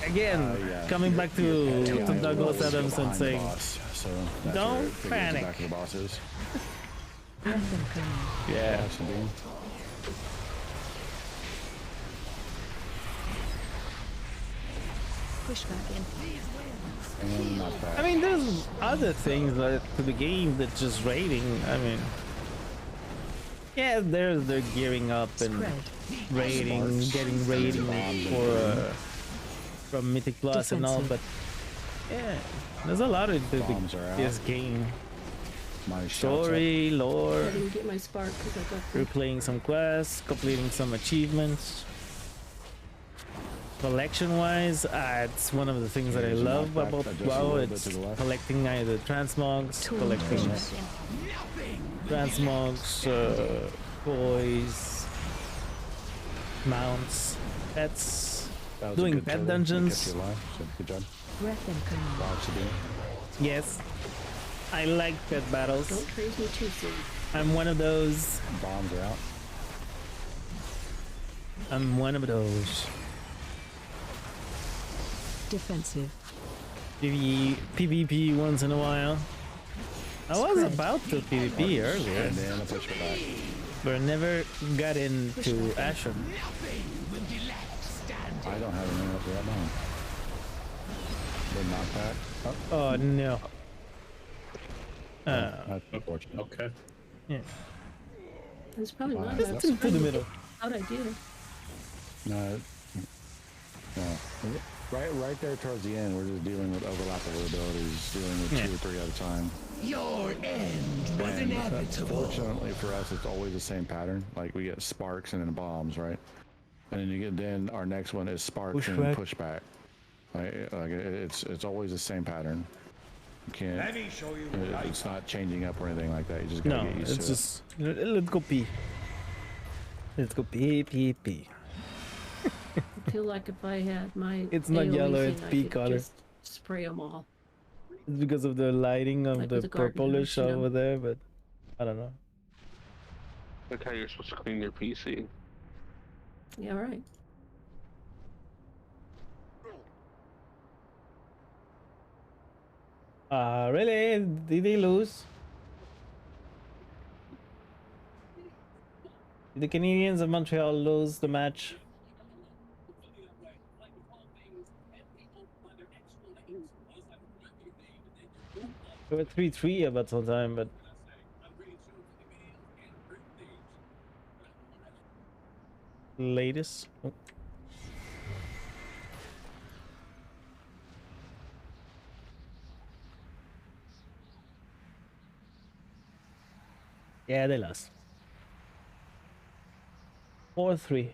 again, Yeah. coming back to Douglas always go Adams and behind the saying, boss, so that's don't where it figures panic. The back of the boss is. Breath incoming. Yeah. Watch the beam. Pushback in. And not bad. I mean, there's other things that to the game that just rating. I mean, yeah, they're gearing up and Spread. rating, getting rating for from Mythic Plus and all, but yeah, there's a lot of Bombs are out. this game. My Story, lore, I didn't get my spark because I got the replaying some quests, completing some achievements. Collection wise, it's one of the things that I love about WoW. It's collecting either transmogs, collecting transmogs, toys, mounts, pets, doing pet dungeons. Good job. Breath incoming. Watch the beam. Yes, I like pet battles. Don't praise me too soon. I'm one of those. Bombs are out. I'm one of those. Defensive. PvP once in a while. I was about to PvP earlier, And then a pushback. but I never got into Ashen. I don't have anything else right now. The knockback. Oh, Oh no. that's unfortunate. Okay. Yeah. It's probably Wow. not Just into the middle. How'd I do? No. No. Right there towards the end, we're just dealing with overlap of abilities, dealing with 2 or 3 at a time. Your end was And inevitable. fortunately for us, it's always the same pattern. Like we get sparks and then bombs, right? And then then our next one is sparks and then pushback. Like it's always the same pattern. You can't. Let me show you what I It's not changing up or anything like that. You just gotta No, get used it's to just let's go pee. Let's go pee. I feel like if I had my It's not AoE yellow, thing, it's I pea could color. just spray them all. It's because of the lighting of Like the with the garden hose, purplish you know? over there, but I don't know. Look how you're supposed to clean your PC. Yeah, right. Really? Did they lose? Did the Canadians of Montreal lose the match? They were 3-3 about some time, but latest. Oh. Yeah, they lost. 4-3.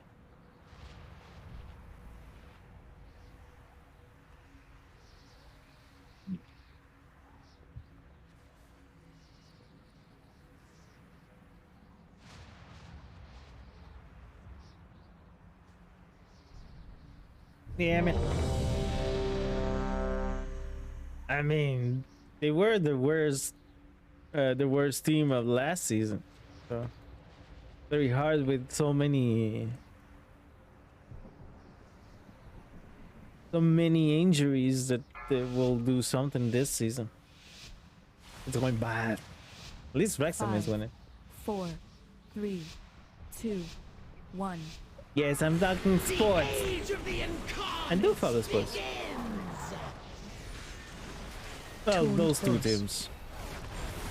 Damn it. I mean, they were the worst team of last season. So very hard with so many injuries that they will do something this season. It's going bad. At least Wrexham is 5, winning. 4, 3, 2, 1. Yes, I'm talking sports. I do follow sports. Well, those two teams.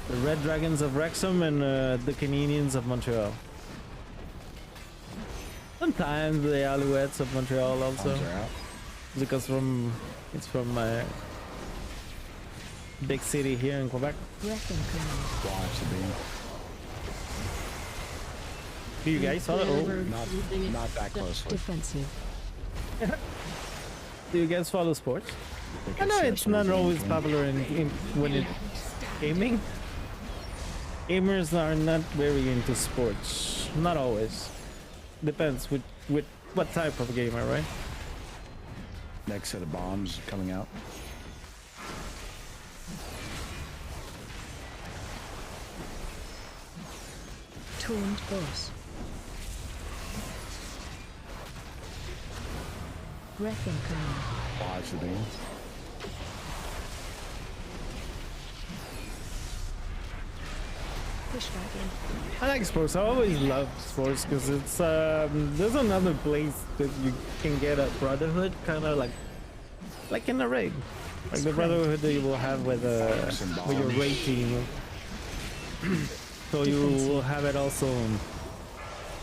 The Red Dragons of Wrexham and the Canadians of Montreal. Sometimes the Alouettes of Montreal also. Because it's from my big city here in Quebec. Watch the beam. Do you guys follow? Oh, Not that closely. Defensive. do you guys follow sports? I know it's not always popular in when it's gaming. Gamers are not very into sports. Not always. Depends with what type of gamer, right? Next set of bombs coming out. Taunt boss. Breath incoming. Watch the beam. Push back in. I like sports. I always love sports because it's there's another place that you can get a brotherhood, kind of like in a raid, like the brotherhood that you will have with your raid team. So you will have it also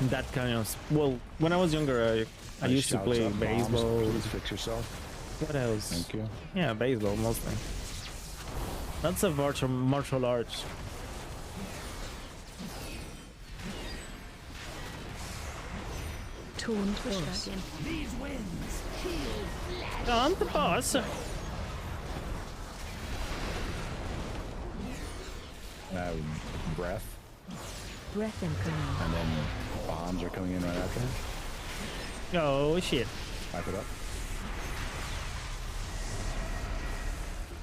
that kind of. Well, when I was younger, I used to play baseball. Please fix yourself. What else? Thank you. Yeah, baseball mostly. That's a martial arts. Taunt boss. These winds heal flesh. On the boss. Breath. Breath incoming. And then bombs are coming in right after. Oh shit. Back it up.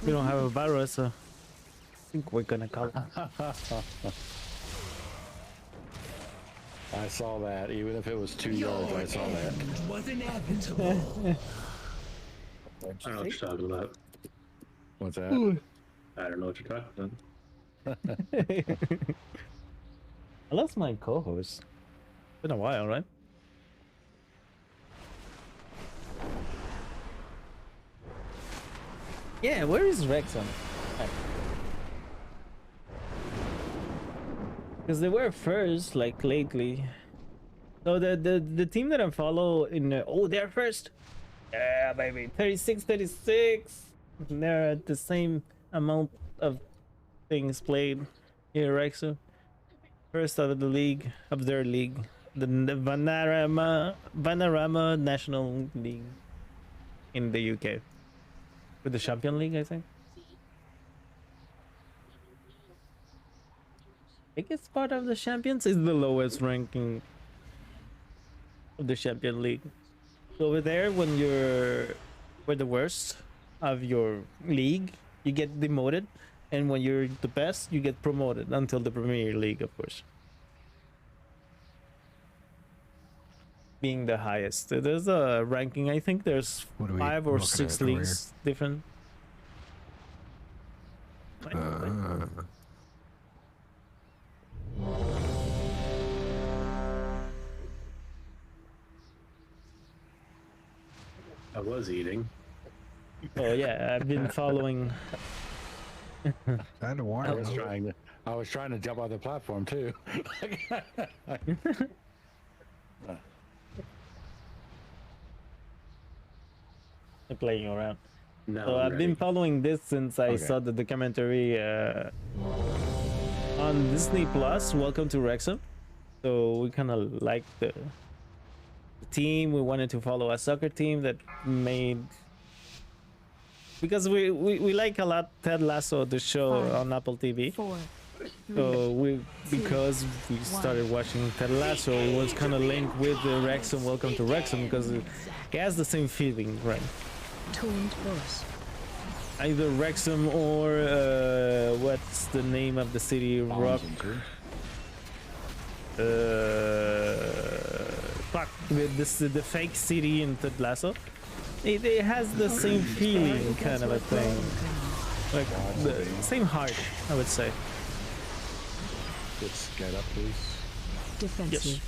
We don't have a virus, so I think we're gonna call it. I saw that. Even if it was 2 yards, I saw that. Was inevitable. I don't know what you're talking about. What's that? I don't know what you're talking about. I lost my co-host. Been a while, right? Yeah, where is Wrexham? Because they were first, like lately. So the team that I follow in oh, they're first. Yeah, baby, 36. They're at the same amount of things played here, Wrexham. First out of the league, of their league, the Vanarama National League in the UK, with the Champion League, I think. Biggest part of the Champions is the lowest ranking of the Champion League. So over there, when you're the worst of your league, you get demoted, and when you're the best, you get promoted until the Premier League, of course. Being the highest. There's a ranking, I think there's 5 or 6 leagues different. I was eating. Oh yeah, I've been following. I was trying to jump off the platform too. I'm playing around. No, So I've been following this since I saw the documentary on Disney Plus. Welcome to Wrexham. So we kind of like the team. We wanted to follow a soccer team that made, because we like a lot Ted Lasso, the show on Apple TV. 4, 3, So because we started watching Ted Lasso, it was kind of linked with the Wrexham. Welcome to Wrexham, because it has the same feeling, right? Taunt boss. Either Wrexham or what's the name of the city? Rock. Fuck, the fake city in Ted Lasso. It has the same feeling, kind of a thing, like the same heart, I would say. Let's get up, please. Defensive. Yes.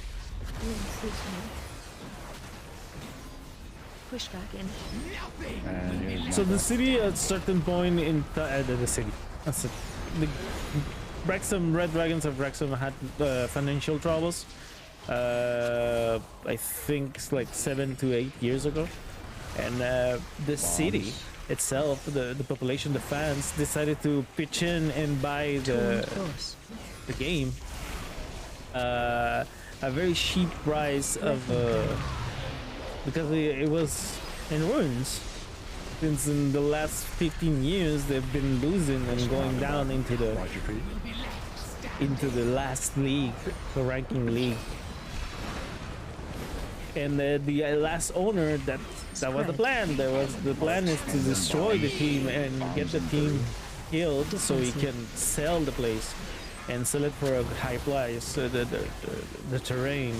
Push back in. So the city at a certain point in the city, that's it. The Wrexham Red Dragons of Wrexham had financial troubles. I think it's like 7 to 8 years ago, and the city itself, the population, the fans decided to pitch in and buy the game. A very cheap price of because it was in ruins. Since in the last 15 years they've been losing and going down into the last league, the ranking league. And the last owner, that was the plan. The plan is to destroy the team and get the team killed so he can sell the place and sell it for a high price. The terrain,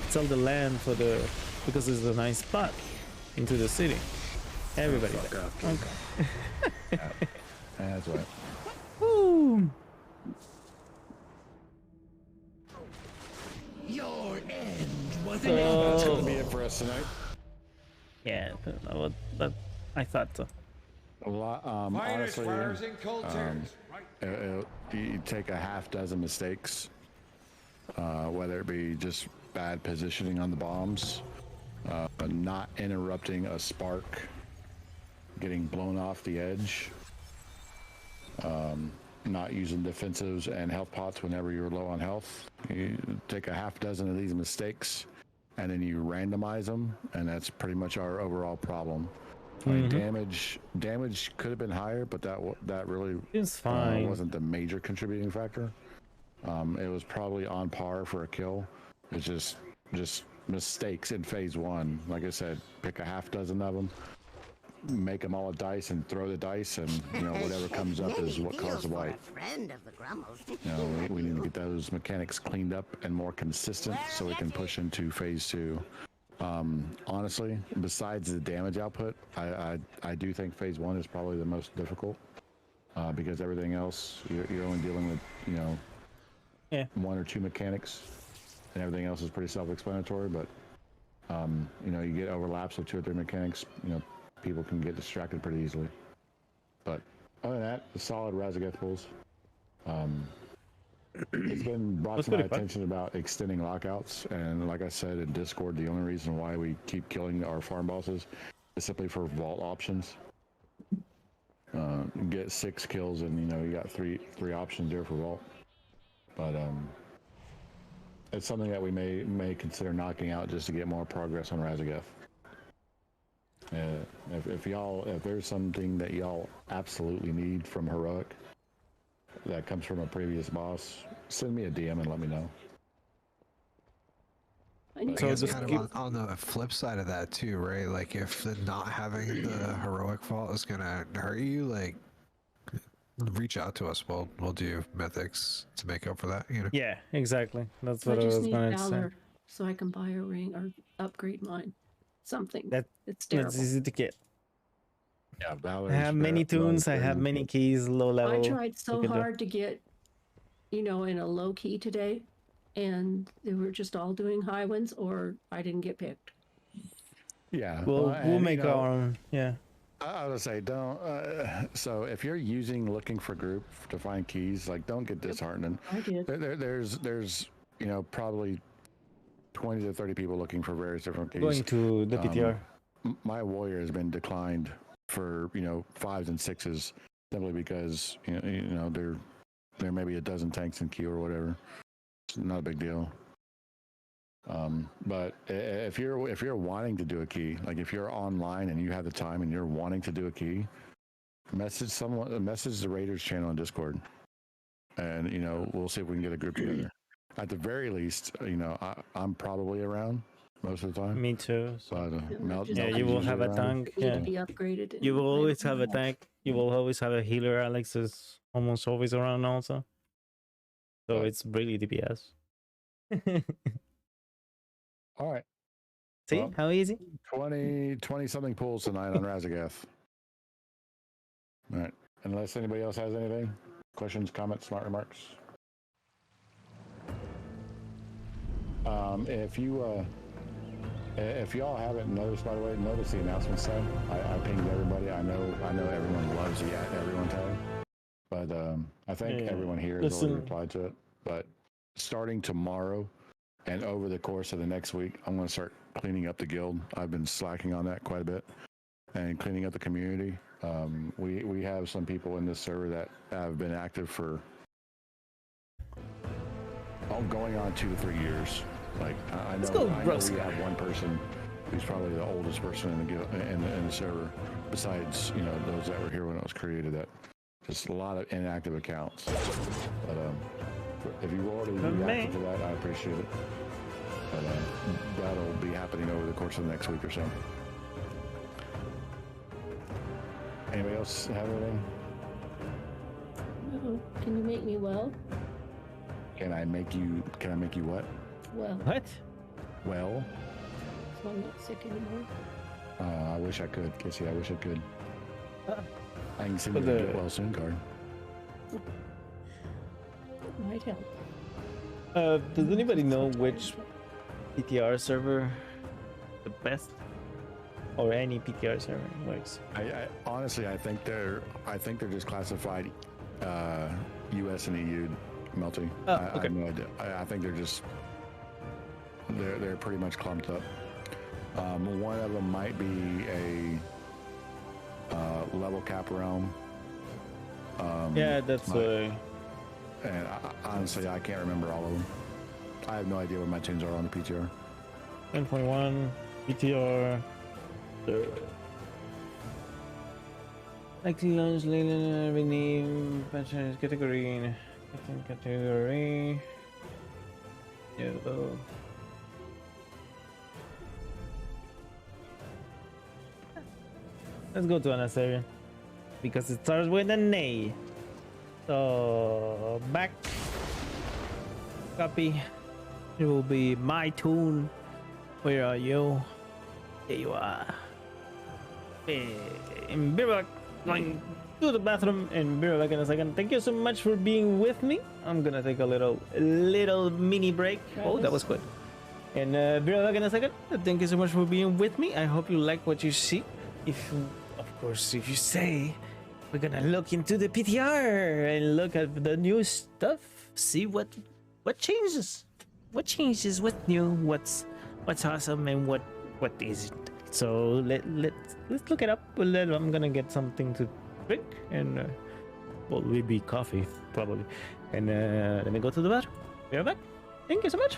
sell the land because it's a nice spot into the city. Everybody Fuck died. up. Okay. Yeah, that's right. Woo! Your end was That's So, gonna be it for us tonight. yeah, I thought so. A lot, Finest honestly, fires in Cultures. Right. you take a half dozen mistakes, whether it be just bad positioning on the bombs, not interrupting a spark, getting blown off the edge, not using defensives and health pots whenever you're low on health. You take a half dozen of these mistakes and then you randomize them, and that's pretty much our overall problem. Like damage could have been higher, but that really It's fine. wasn't the major contributing factor. It was probably on par for a kill. It's just mistakes in phase one. Like I said, pick a half dozen of them, make them all a dice, and throw the dice, and whatever comes up is what caused the wipe. Friend of the Grummles. We need to get those mechanics cleaned up and more consistent so we can push into phase two. Honestly, besides the damage output, I do think phase one is probably the most difficult, because everything else you're only dealing with one or two mechanics, and everything else is pretty self-explanatory. But you get overlaps of 2 or 3 mechanics, people can get distracted pretty easily. But other than that, the solid Razagath pulls. It's been brought to my attention about extending lockouts, and like I said in Discord, the only reason why we keep killing our farm bosses is simply for vault options. Get 6 kills, and you got three options there for vault. But it's something that we may consider knocking out just to get more progress on Razagath. If there's something that y'all absolutely need from Heroic that comes from a previous boss, send me a DM and let me know. So it's kind of on the flip side of that too, right? Like if the not having the heroic vault is gonna hurt you, like reach out to us. We'll do mythics to make up for that. Yeah, exactly. That's I what I just was need going to say. Valor so I can buy a ring or upgrade mine. Something. It's That's terrible. easy to get. Yeah, Valor. I have many tunes. I have many keys, low level. I tried so you can do. hard to get, in a low key today, and they were just all doing high ones, or I didn't get picked. Yeah, We'll make our own. Yeah. I would say don't. So if you're looking for group to find keys, like don't get disheartened. I did. There's probably 20 to 30 people looking for various different keys. Going to the PTR. My warrior has been declined for 5s and 6s simply because there may be a dozen tanks in queue or whatever. It's not a big deal. But if you're wanting to do a key, like if you're online and you have the time and you're wanting to do a key, message the Raiders channel on Discord, and we'll see if we can get a group together. At the very least, I'm probably around most of the time. Me too. So. But, you will have a tank. Yeah. Be upgraded. You will always have a tank. You will always have a healer. Alex is almost always around also. So it's really DPS. All right. See how easy? 20 something pulls tonight on Razagath. All right. Unless anybody else has anything, questions, comments, smart remarks. If y'all haven't noticed, by the way, notice the announcement tab. I pinged everybody. I know everyone loves the @everyone tab, but I think everyone here has already replied to it. But starting tomorrow and over the course of the next week, I'm going to start cleaning up the guild. I've been slacking on that quite a bit, and cleaning up the community. We have some people in this server that have been active for going on 2 to 3 years. Like I know we have one person who's probably the oldest person in the guild, in the server, besides those that were here when it was created. That just a lot of inactive accounts. But if you already reacted to that, I appreciate it. But that'll be happening over the course of the next week or so. Anybody else have anything? No. Can you make me well? Can I make you what? Well. What? Well. So I'm not sick anymore. I wish I could, Kissy. I wish I could. Ah. I can send For you the the- get well soon card. Might help. Does anybody know which PTR server the best, or any PTR server works? I honestly, I think they're just classified U.S. and EU, Melty. Oh, I okay. have no idea. I think they're pretty much clumped up. One of them might be a level cap realm. Yeah, that's and honestly, I can't remember all of them. I have no idea what my tunes are on the PTR. 10.1 PTR. Like to launch rename patches category. Category. Yeah. Let's go to Anastasia because it starts with an A. So back copy. It will be my tune. Where are you? There you are. And be back. Going to the bathroom and be back in a second. Thank you so much for being with me. I'm gonna take a little mini break. Oh, that was quick. And be back in a second. Thank you so much for being with me. I hope you like what you see. If you say, we're gonna look into the PTR and look at the new stuff. See what changes. What changes? What's new? What's awesome and what isn't? So let's look it up. I'm gonna get something to drink and well, maybe coffee probably. And let me go to the bar. Be right back. Thank you so much.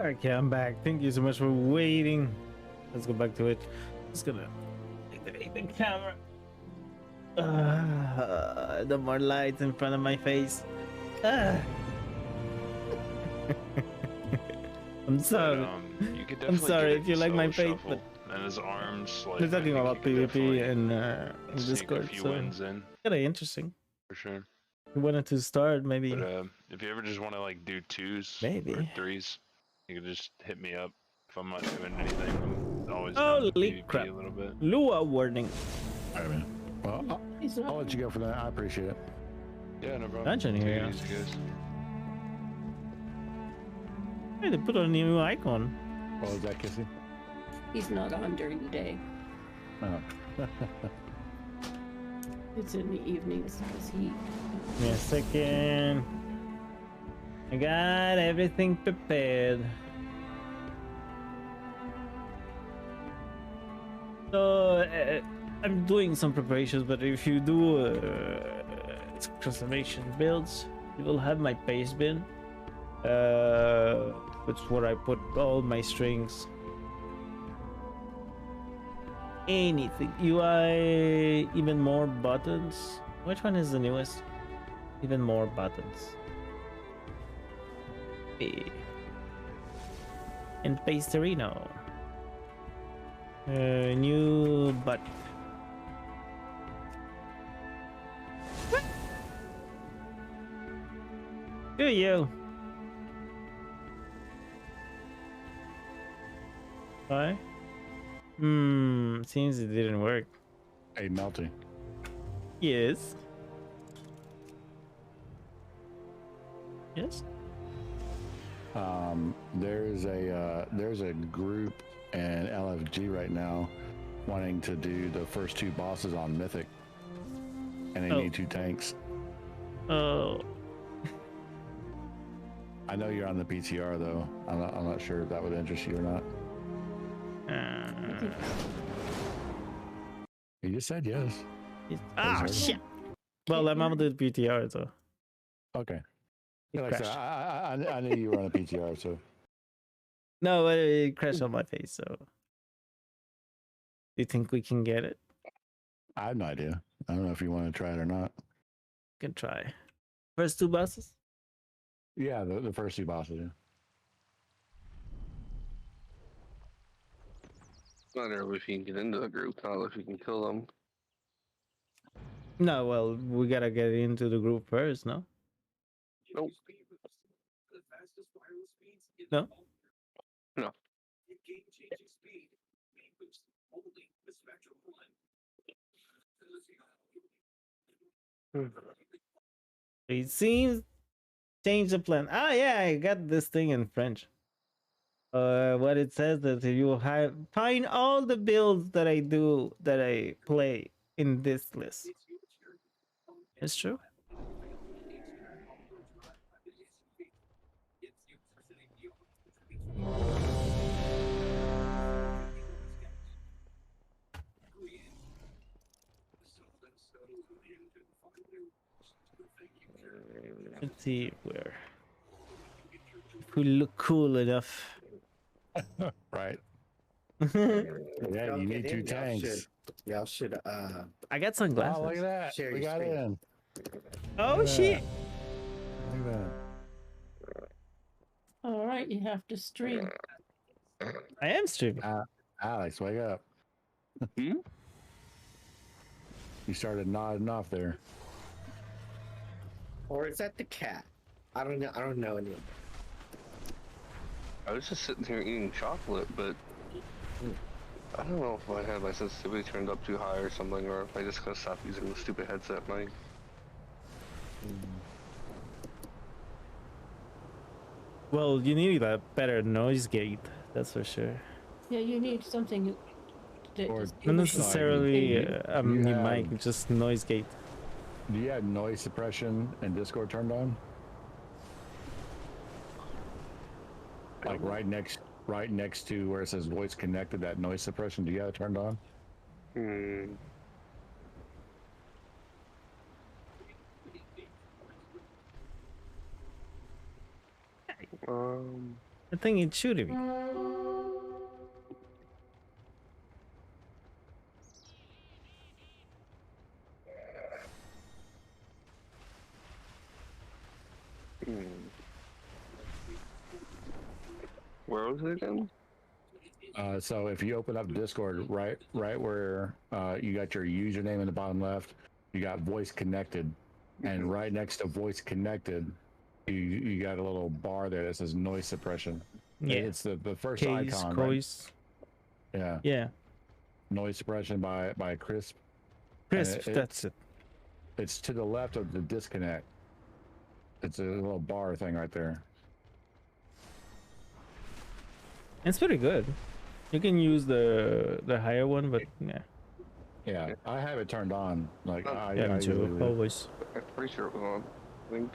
Okay, I'm back. Thank you so much for waiting. Let's go back to it. Just gonna activate the camera. The more lights in front of my face. I'm sorry. You could I'm definitely sorry get if you like my Soul face, but Shuffle, and his arms, like, we're I talking think about you could PvP definitely and in sneak a Discord, few so wins in, kind of interesting. for sure. We wanted to start maybe. But if you ever just want to like do twos or Maybe. threes, you can just hit me up. If I'm not doing anything, I'm always down to Holy PvP crap! a little bit. Lua warning. All right, man. Well, I'll let you go for that. I appreciate it. Yeah, no problem. Dungeon Take here. it easy, guys. Hey, they put a new icon. Oh, is that Kissy? He's not on during the day. Oh. It's in the evenings because he. Give me a second. I got everything prepared. So I'm doing some preparations, but if you do conservation builds, you will have my paste bin. It's where I put all my strings. Anything. UI, even more buttons. Which one is the newest? Even more buttons. And Pasterino. New button. Who are you? Why? Seems it didn't work. Hey, Melty. Yes. Yes. There's a group in LFG right now wanting to do the first two bosses on Mythic, and they need 2 tanks. Oh. I know you're on the PTR though. I'm not sure if that would interest you or not. You just said yes. Ah, shit. Well, I'm on the PTR, so. Okay. It Like I, said, crashed. I knew you were on a PTR, so. No, it crashed on my face, so. Do you think we can get it? I have no idea. I don't know if you want to try it or not. Can try. First 2 bosses? Yeah, the first 2 bosses, yeah. I don't know if you can get into the group, not if you can kill them. No, well, we gotta get into the group first, no? Nope. No? No. It seems change the plan. Ah, yeah, I got this thing in French. What it says that if you find all the builds that I play in this list. It's true. Let's see where. If we look cool enough. Right. Yeah, you need 2 tanks. Y'all should I got sunglasses. Oh, look at that. Share We your got screen. in. Oh, Look at shit. that. Look at that. All right, you have to stream. I am streaming. Alex, wake up. Hmm? You started nodding off there. Or is that the cat? I don't know. I don't know any. I was just sitting here eating chocolate, but I don't know if I had my sensitivity turned up too high or something, or if I just gotta stop using the stupid headset mic. Well, you need a better noise gate, that's for sure. Yeah, you need something that Or- is Not necessarily you your have- mic, just noise gate. Do you have noise suppression and Discord turned on? Like right next to where it says voice connected, that noise suppression, do you have it turned on? I think it's shooting me. Where was it again? So if you open up Discord, right where you got your username in the bottom left, you got voice connected, and right next to voice connected, you got a little bar there that says noise suppression. Yeah. It's the first Case, icon, cois. right? Yeah. Yeah. Noise suppression by Crisp. Crisp, that's it. It's to the left of the disconnect. It's a little bar thing right there. It's pretty good. You can use the higher one, but yeah. Yeah, I have it turned on. Like I Me too, usually- always. I'm pretty sure it was on. I think.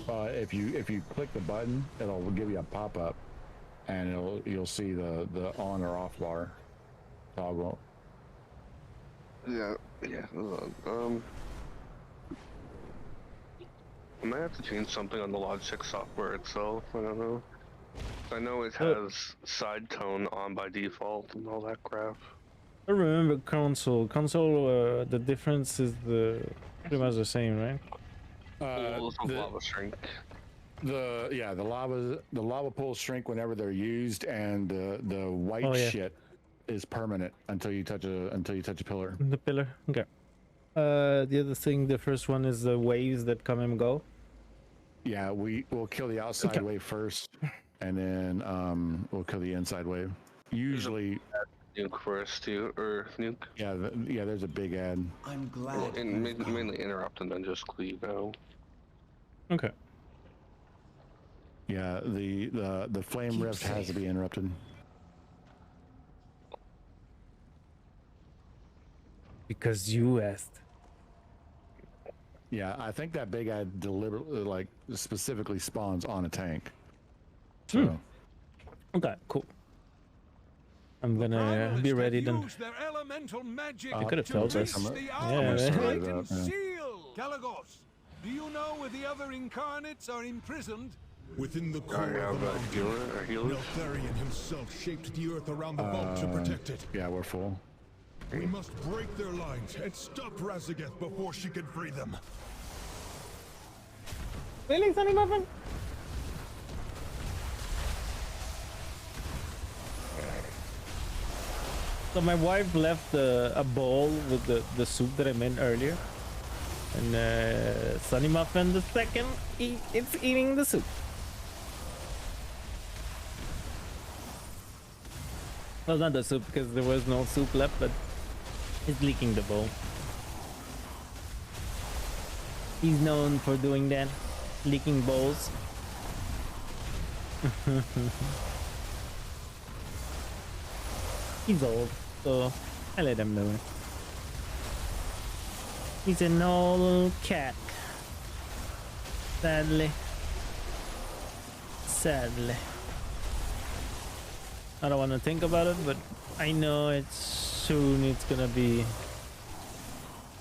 If you click the button, it'll give you a pop up, and you'll see the on or off bar toggle. Yeah. Hold on. I might have to change something on the Logitech software itself. I don't know. I know it has side tone on by default and all that crap. I remember console. Console, the difference is pretty much the same, right? The lava shrink. The lava pools shrink whenever they're used, and the white shit is permanent until you touch a pillar. The pillar. Okay. The other thing, the first one is the waves that come and go. Yeah, we'll kill the outside wave first, and then we'll kill the inside wave. Usually nuke first too, or nuke. Yeah, there's a big ad. I'm glad. Well, and mainly interrupt and then just cleave out. Okay. Yeah, the flame rift has to be interrupted. Because you asked. Yeah, I think that big ad deliberately, like, specifically spawns on a tank. So. Okay, cool. I'm gonna be ready then. I could have told us. Yeah, Galagos, do you know where the other incarnates are imprisoned? Within the core of the mountain. Neltharion himself shaped the earth around the vault to protect it. Yeah, we're full. We must break their lines and stop Razageth before she can free them. Really, Sunny Muffin? So my wife left a bowl with the soup that I made earlier, and Sunny Muffin the second, it's eating the soup. Well, not the soup because there was no soup left, but it's leaking the bowl. He's known for doing that, leaking bowls. He's old, so I let him do it. He's an old cat. Sadly. I don't want to think about it, but I know it's gonna be.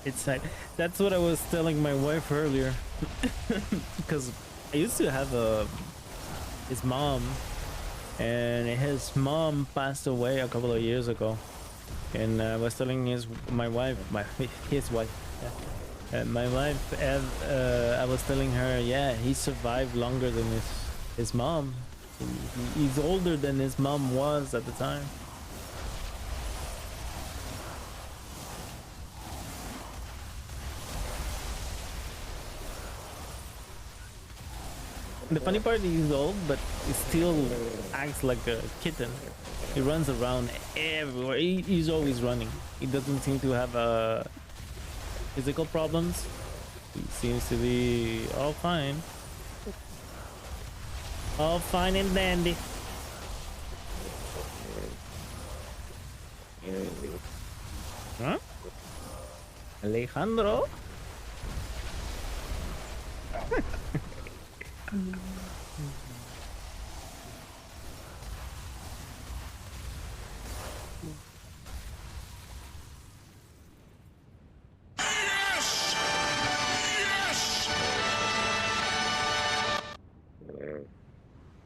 It's like that's what I was telling my wife earlier, because I used to have his mom, and his mom passed away a couple of years ago, and I was telling his wife, my wife, I was telling her, yeah, he survived longer than his mom. He's older than his mom was at the time. The funny part, he's old, but he still acts like a kitten. He runs around everywhere. He's always running. He doesn't seem to have physical problems. He seems to be all fine. All fine and dandy. Huh? Alejandro?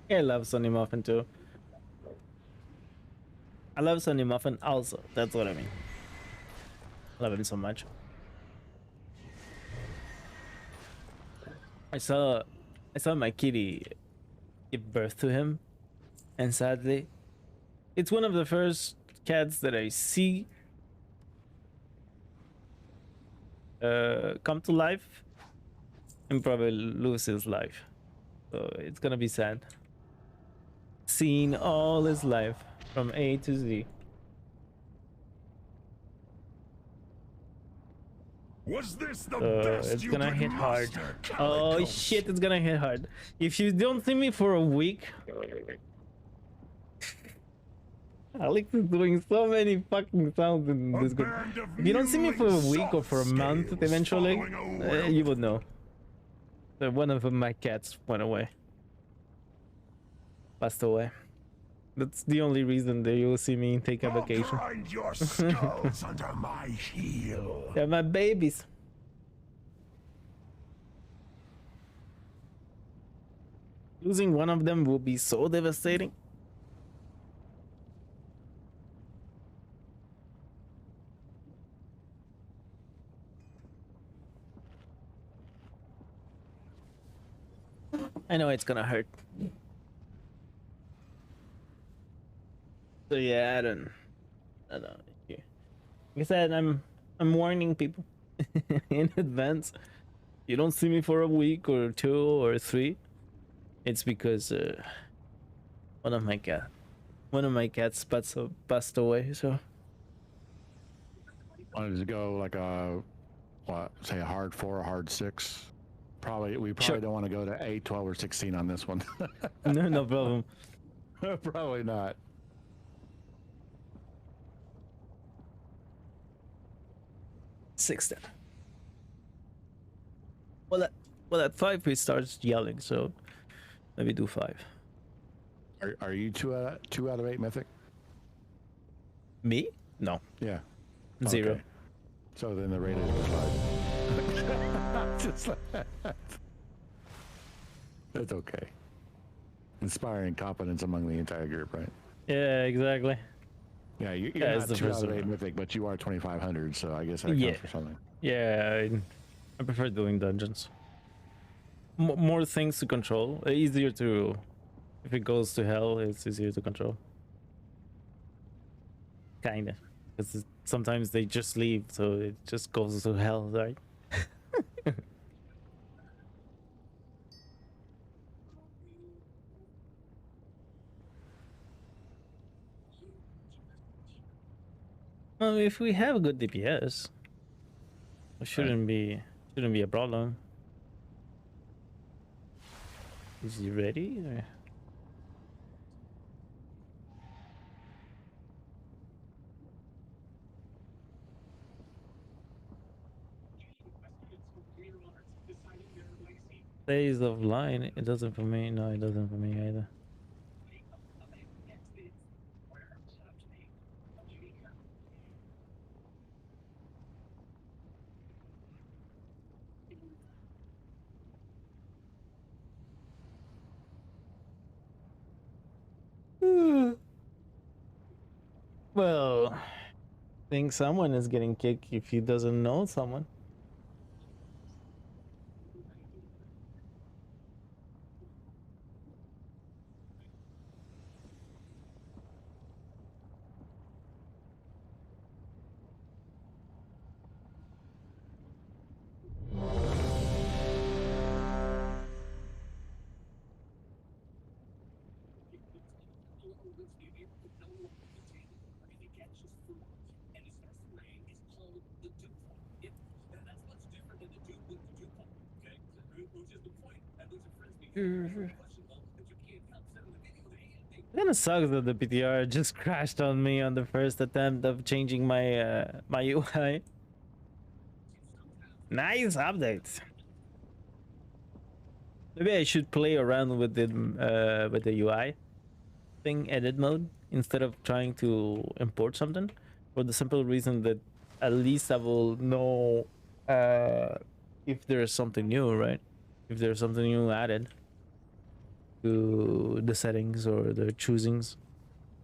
Yeah, I love Sonny Muffin too. I love Sonny Muffin also. That's what I mean. I love him so much. I saw my kitty give birth to him, and sadly, it's one of the first cats that I see come to life and probably lose his life. So it's gonna be sad. Seeing all his life from A to Z. Was this the So best it's you gonna could hit hard. muster, Oh Calico? shit, it's gonna hit hard. If you don't see me for a week, Alex is doing so many fucking sounds in this group. If you don't see me for a week or for a month, eventually, you would know that one of my cats went away. Passed away. That's the only reason that you will see me take a vacation. Grind your skulls under my heel. They're my babies. Losing one of them will be so devastating. I know it's gonna hurt. So yeah, I don't know. Like I said, I'm warning people in advance. You don't see me for a week or 2 or 3. It's because one of my cats passed away. So wanted to go like a say a hard 4, a hard 6. We probably don't want to go to 8, 12, or 16 on this one. no problem. Probably not. Six then. Well, at 5 he starts yelling, so maybe do 5. Are you 2 out of 8 mythic? Me? No. Yeah. 0. Okay. So then the rate is 5. Just like that. That's okay. Inspiring confidence among the entire group, right? Yeah, exactly. Yeah, you're it's not the 2 out first of 8 one. mythic, but you are 2500, so I guess that Yeah. counts for something. Yeah, I prefer doing dungeons. More things to control. Easier to... If it goes to hell, it's easier to control. Kinda. Because sometimes they just leave, so it just goes to hell, right? Well, if we have a good DPS, it shouldn't be a problem. Is he ready? Or... Days of line, it doesn't for me. No, it doesn't for me either. Well, I think someone is getting kicked if he doesn't know someone. It kind of sucks that the PTR just crashed on me on the first attempt of changing my my UI. Nice updates. Maybe I should play around with the UI thing, edit mode, instead of trying to import something, for the simple reason that at least I will know if there's something new, right? If there's something new added. to the settings or the choosings.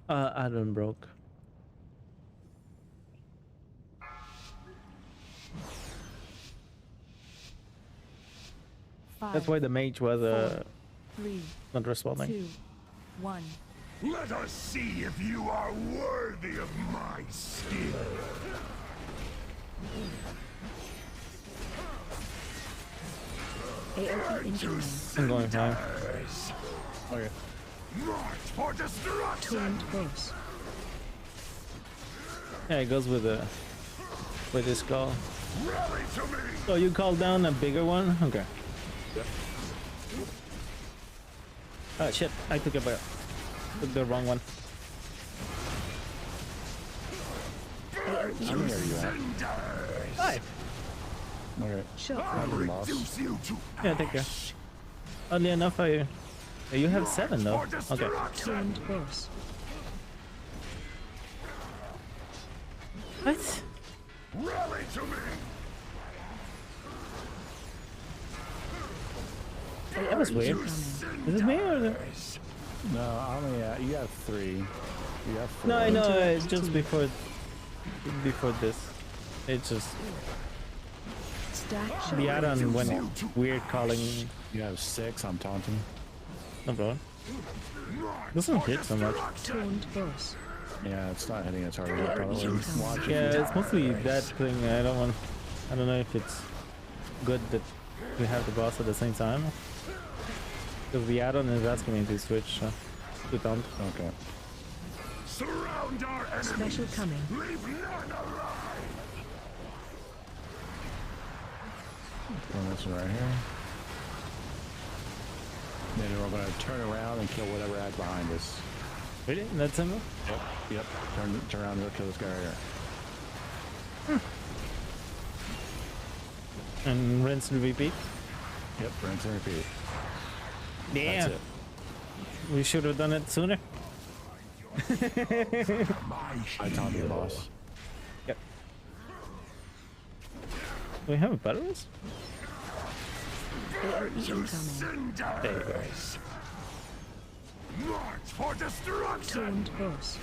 Add-on broke. That's why the mage was 3, not responding. 2, 1. Let us see if you are worthy of my skill. AOE incoming. I'm going high. Okay. March for destruction. Taunt boss. Yeah, it goes with this call. Rally to me. So you call down a bigger one? Okay. Yep. Oh shit, I took the wrong one. How many are you at? 5. Okay. Shockwave. Boss. Yeah, take care. Oddly enough, you have 7 though. Okay. Taunt boss. What? Rally to me. That was weird. Is it me or is it? No, I only you have 3. You have 4. No, I know. Just before this, it's just Stack the add-on went weird calling. You have 6. I'm taunting. No problem. Doesn't hit so much. Taunt boss. Yeah, it's not hitting as hard as I thought it was. Watch Yeah, it. it's mostly that thing. I don't know if it's good that we have the boss at the same time. Because the add-on is asking me to switch to taunt. Okay. Surround our enemies. Special coming. Leave none alive. Well, this one right here. Then we're going to turn around and kill whatever adds behind us. Really? That simple? Yep. Turn around and kill this guy right here. And rinse and repeat? Yep, rinse and repeat. Damn. That's it. We should have done it sooner. I taunted the boss. Yep. Do we have batteries? AOE incoming. There you go. March for destruction. Taunt boss.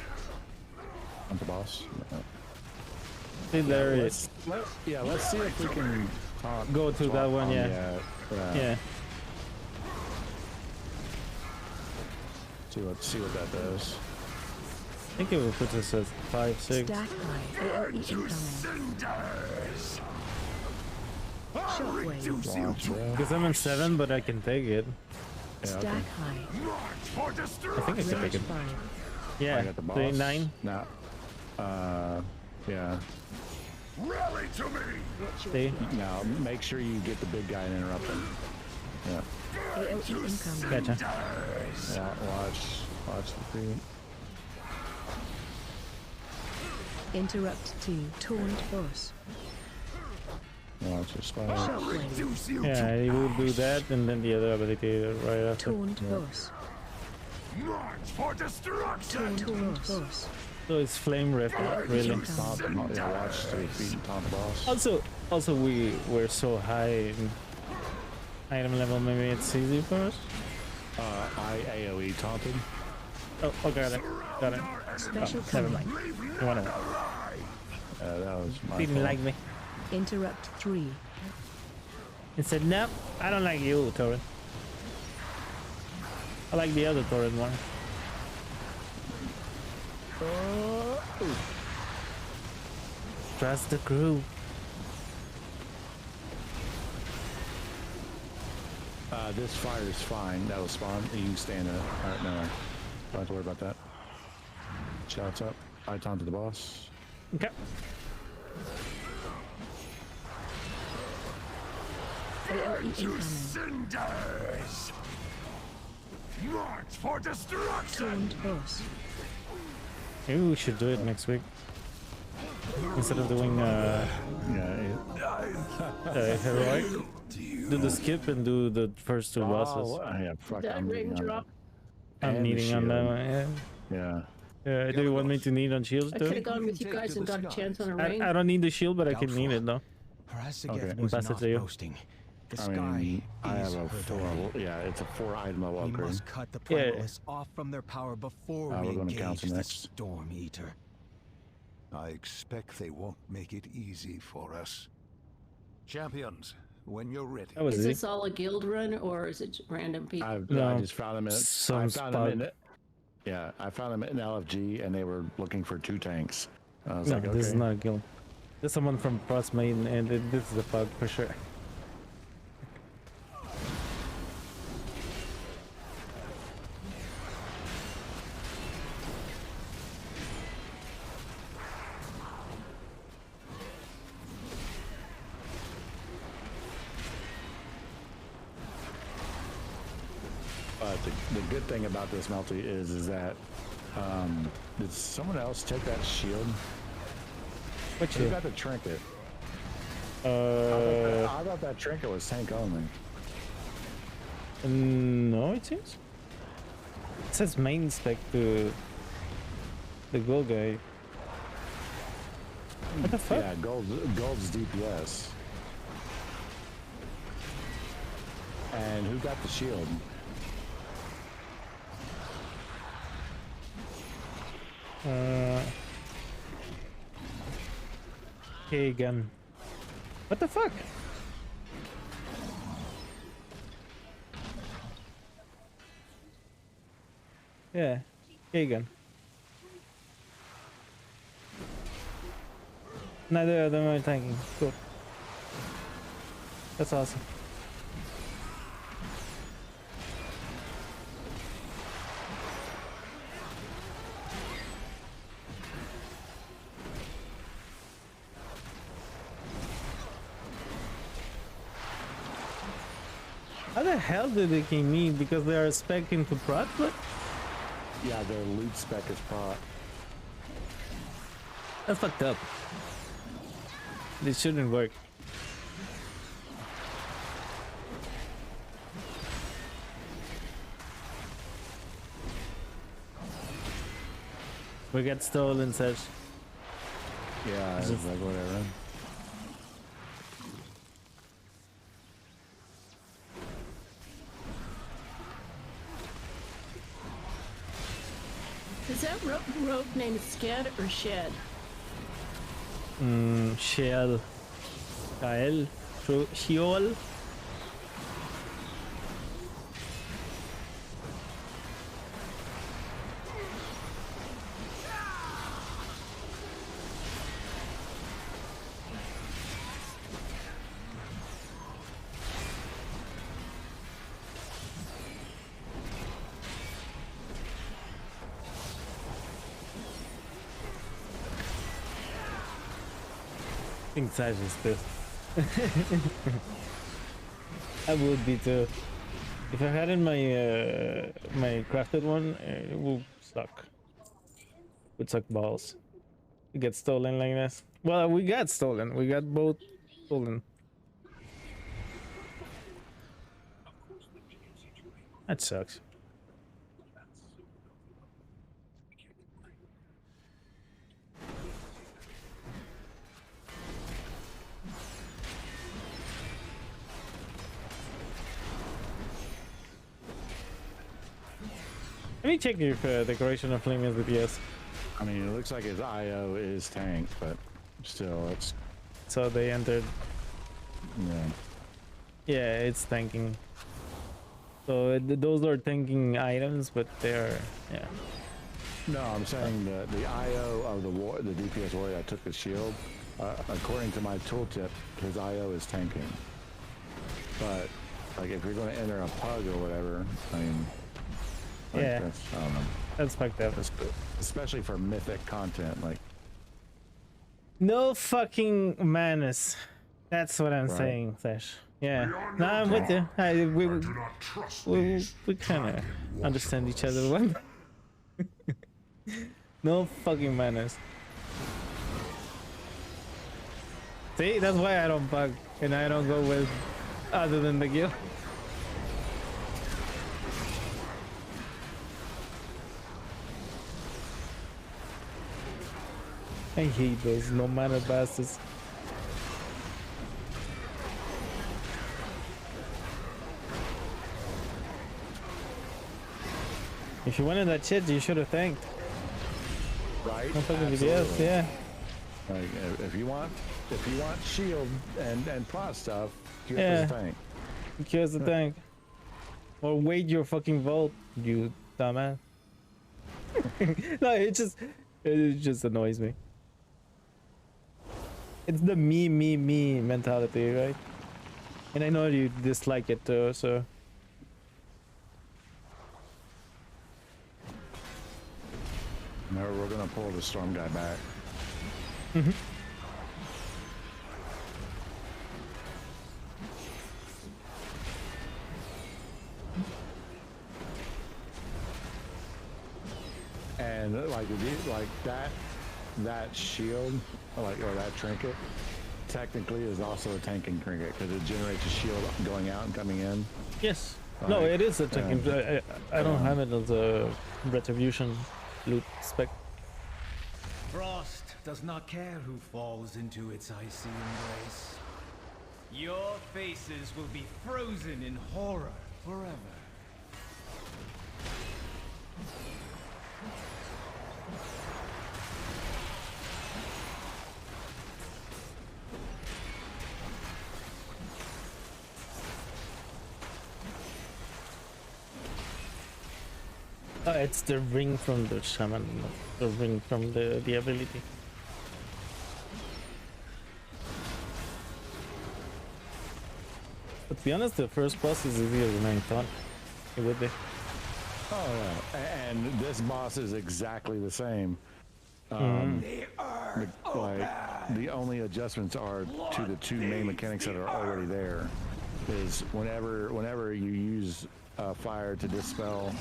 On the boss. See, there it is. Let's see if we can go to that one. Yeah. Yeah. See what that does. I think it will put us at 5, 6. Stack high. AOE incoming. Shockwave. Because I'm in 7, but I can take it. Yeah, Stack high. I think I can take Rage it. 5. Yeah. I got the boss. 3, 9. No. Yeah. Rally to me. See? Now make sure you get the big guy and interrupt him. Yeah. AOE incoming. Gotcha. Yeah. Watch the feet. Interrupt 2. Taunt boss. Watch the spike. Shockwave. Yeah, he will do that, and then the other ability right after. Taunt boss. March for destruction. Taunt boss. So it's flame rift, really. Yeah, watch the feet and taunt the boss. Also, we're so high in item level. Maybe it's easy for us. I AOE taunted. Oh, got it. Special Never coming. mind. You wanna? That was my Didn't fault. like me. Interrupt 3. He said, "No, I don't like you, Torrent. I like the other Torrent one." Trust the crew. This fire is fine. That'll spawn. You can stay in it. Alright, no. Don't have to worry about that. Shots up. I taunted the boss. Okay. AOE incoming. Cinders. March for destruction. Taunt boss. Maybe we should do it next week instead of doing heroic. Do the skip and do the first 2 bosses. Yeah, fuck. That ring drop. I'm needing on that one. Yeah. Do you want me to need on shields I too? could have gone with you guys and got a chance on a ring. I don't need the shield, but I can need it though. Parasigeth Okay, was pass it not to you. boasting. The I sky mean, I is have a her 4. domain. Yeah, it's a 4 item level We upgrade. must cut the Yeah. primalists off from their power before we We're going to engage council the next. Storm Eater. I expect they won't make it easy for us. Champions, when you're ready. That was Is easy. this all a guild run or is it random people? I No, just found them in some I found them in spud. it. Yeah, I found them in LFG, and they were looking for 2 tanks. I was No, like, okay. this is not a guild. There's someone from Progg main, and this is a bug for sure. But the good thing about this Melty is that did someone else take that shield? What Who shield? got the trinket? Uh, I thought that trinket was tank only. no, it seems. It says main spec to the gold guy. What the fuck? Yeah, gold's DPS. And who got the shield? Kagan. What the fuck? Yeah, Kagan. Neither of them are tanking. Cool. That's awesome. How the hell did they kill me? Because they are spec into Prot? What? Yeah, their loot spec is Prot. That's fucked up. This shouldn't work. We get stolen, Serge. Yeah, it's Just- like whatever. Is that rope named Sked or Shed? Shell. Kyle. Sheol. I think Saj is pissed. I would be too. If I hadn't my my crafted one, it would suck. Would suck balls. We get stolen like this. Well, we got stolen. We got both stolen. That sucks. Let me check if decoration of flame is DPS. I mean, it looks like his IO is tank, but still, it's... So they entered. Yeah. Yeah, it's tanking. So those are tanking items, but they're yeah. No, I'm saying the IO of the DPS warrior that took the shield, according to my tooltip, his IO is tanking. But like, if you're going to enter a pug or whatever, I mean, like, Yeah. I don't know. That's fucked up. Especially for mythic content, like. No fucking manners. That's what I'm Right. saying, Sash. Yeah. No, I'm with you. We kind of understand each other well. No fucking manners. See, that's why I don't bug and I don't go with other than the guild. I hate those no manner bastards. If you wanted that shit, you should have thanked. Right? I'm fucking Absolutely. BDS, yeah. Like, if you want shield and plot stuff, you have Yeah. to tank. Here's the thing. Or wait your fucking vote, you dumbass. No, it just annoys me. It's the me mentality, right? And I know you dislike it too, so. No, we're gonna pull the storm guy back. Mhm. And like that shield, or that trinket, technically is also a tanking trinket because it generates a shield going out and coming in. Yes. No, it is a tanking. I don't have it as a retribution loot spec. Frost does not care who falls into its icy embrace. Your faces will be frozen in horror forever. It's the ring from the shaman, not the ring from the ability. But to be honest, the first boss is easier than I thought it would be. Oh yeah, and this boss is exactly the same. The only adjustments are to the two main mechanics that are already there. Is whenever you use fire to dispel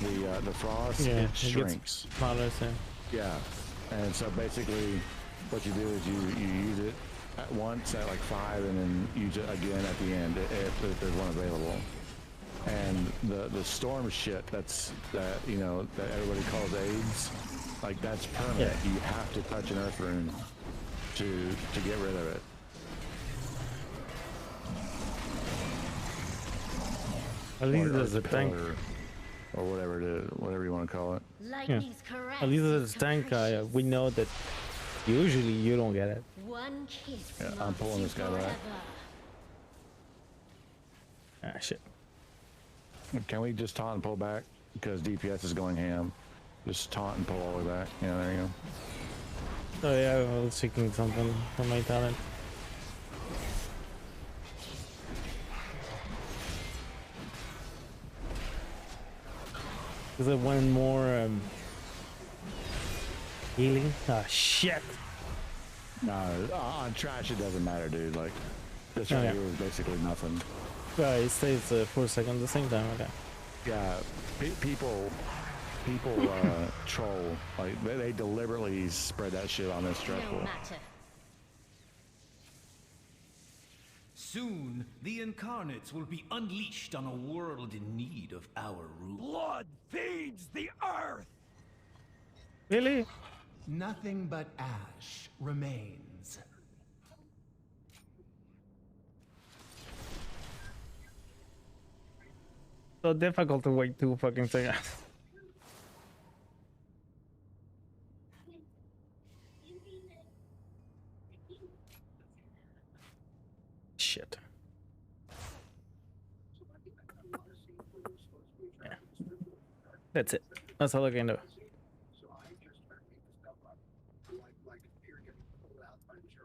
the frost, Yeah, it it gets shrinks. smaller, so. Yeah, and so basically, what you do is you use it at once at like 5, and then use it again at the end if there's one available. And the storm shit that everybody calls AIDS, like that's permanent. Yeah. You have to touch an earth rune to get rid of it. At least Or there's a tank. or whatever it is, whatever you want to call it. Yeah. At least there's a tank. We know that usually you don't get it. One kiss Yeah, I'm pulling this guy back. Ah, shit. Can we just taunt and pull back? Because DPS is going ham. Just taunt and pull all the way back. Yeah, there you go. Oh yeah, I was seeking something from my talent. Is there one more healing? Ah, shit. No, on trash it doesn't matter, dude. Like this Oh, right yeah. here is basically nothing. It stays 4 seconds at the same time. Okay. Yeah, people troll. Like they deliberately spread that shit on this stressful. Soon, the incarnates will be unleashed on a world in need of our rule. Blood feeds the earth! Really? Nothing but ash remains. So difficult to wait 2 fucking seconds. Shit. Yeah. That's it. That's all I can do.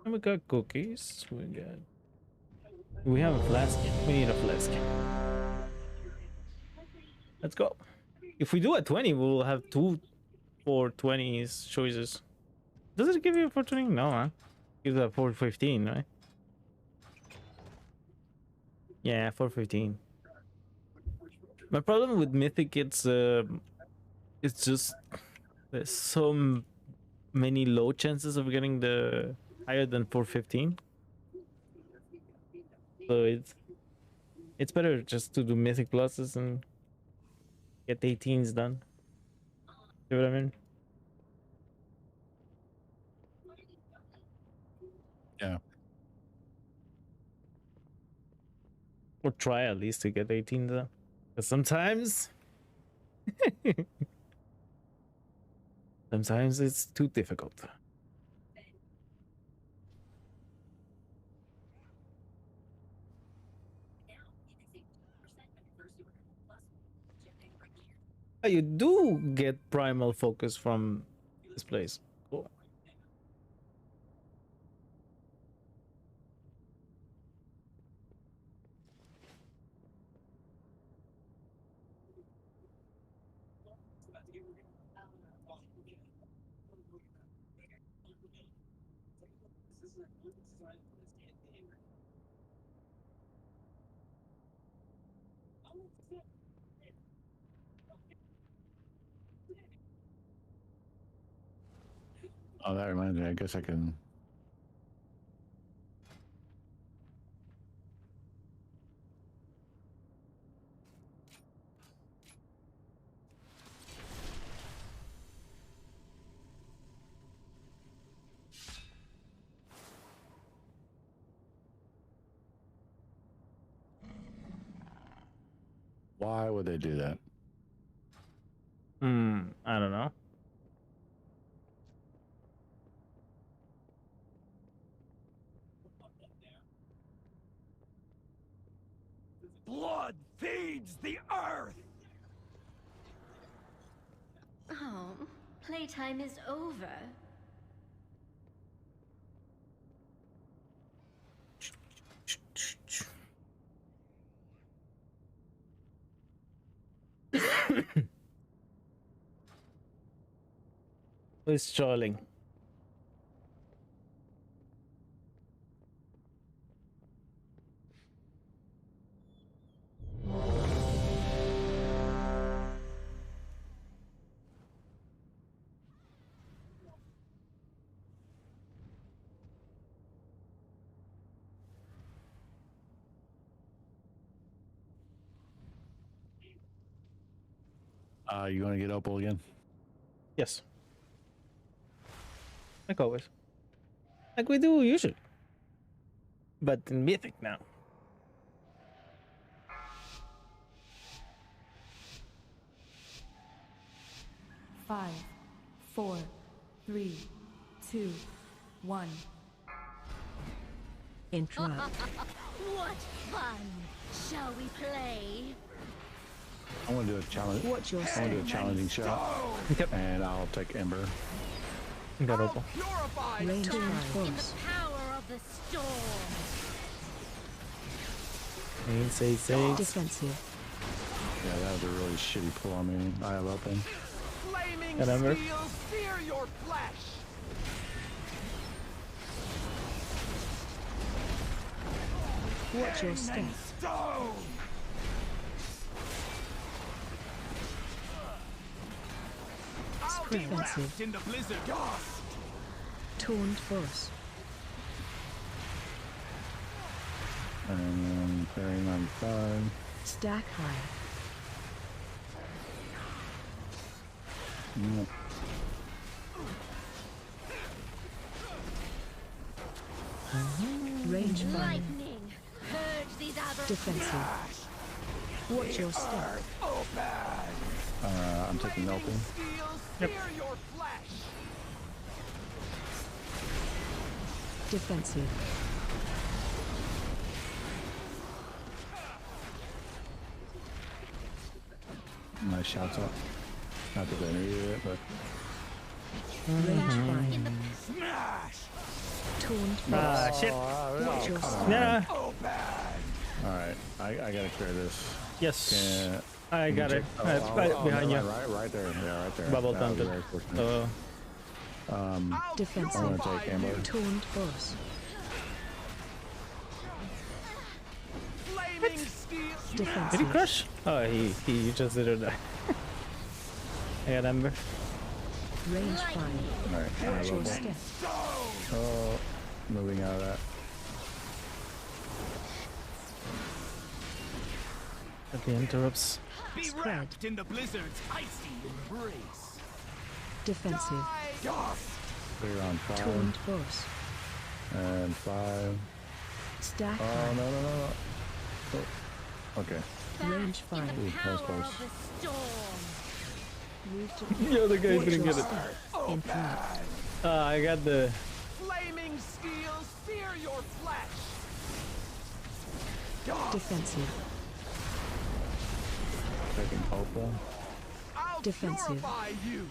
And we got cookies. We have a flask. We need a flask. Let's go. If we do a 20, we'll have 2 420s choices. Does it give you a 420? No, huh? Gives a 415, right? Yeah, 415. My problem with Mythic, it's just there's so many low chances of getting the higher than 415. So it's better just to do Mythic pluses and get 18s done. See what I mean? Yeah. Or try at least to get 18s done. Because sometimes Sometimes it's too difficult. Oh, you do get primal focus from this place. Cool. Oh, that reminds me. I guess I can. Why would they do that? I don't know. Blood feeds the earth! Oh, playtime is over. Who's trolling? You want to get Opal again? Yes. Like always. Like we do usually. But in Mythic now. Five, 4, 3, 2, 1. Interrupt. What fun! Shall we play? I want to do a challenge. Watch your I want to do a challenging shot. Yep. And I'll take Ember. Got Opal. Range In force. the power of the storm. Say. Defensive. Yeah, that was a really shitty pull on me. I have open. Flaming Got Ember. steel sear your flesh! Watch your Pain step. and stone! I'll be wrapped Defensive. in the blizzard dust! Taunt force. And then carrying on 5. Stack high. Yep. Range 5. Lightning! Purge these aberrations! Defensive. Watch your step. I'm taking Opal. Yep. Your flesh! Defensive. Nice shots up. Not that I needed it, but. Range 5. Smash! Taunt Ah, force. shit. Watch your step. Yeah. Alright, I gotta clear this. Yes. Can't- I got it. Right behind you. Right there. Yeah, right there. Bubble That was taunted. very fortunate. I'm Defensive. gonna take Amber. Taunt force. Flaming steel! Did he Defensive. crush? Oh, he just didn't die. I got Ember. Range 5. Alright, I Watch have your Opal. step. Oh, moving out of that. At the interrupts. Be Spread. wrapped in the blizzard's icy embrace! Defensive. Dust! Clear on 5. Taunt force. And 5. Stack Oh, high. no. Oh, okay. Range 5. Ooh, that was Power close. of the storm. The other guy's gonna get it. In front. I got the. Flaming steel, sear your flesh. Defensive. Taking opal. I'll Defensive. purify you.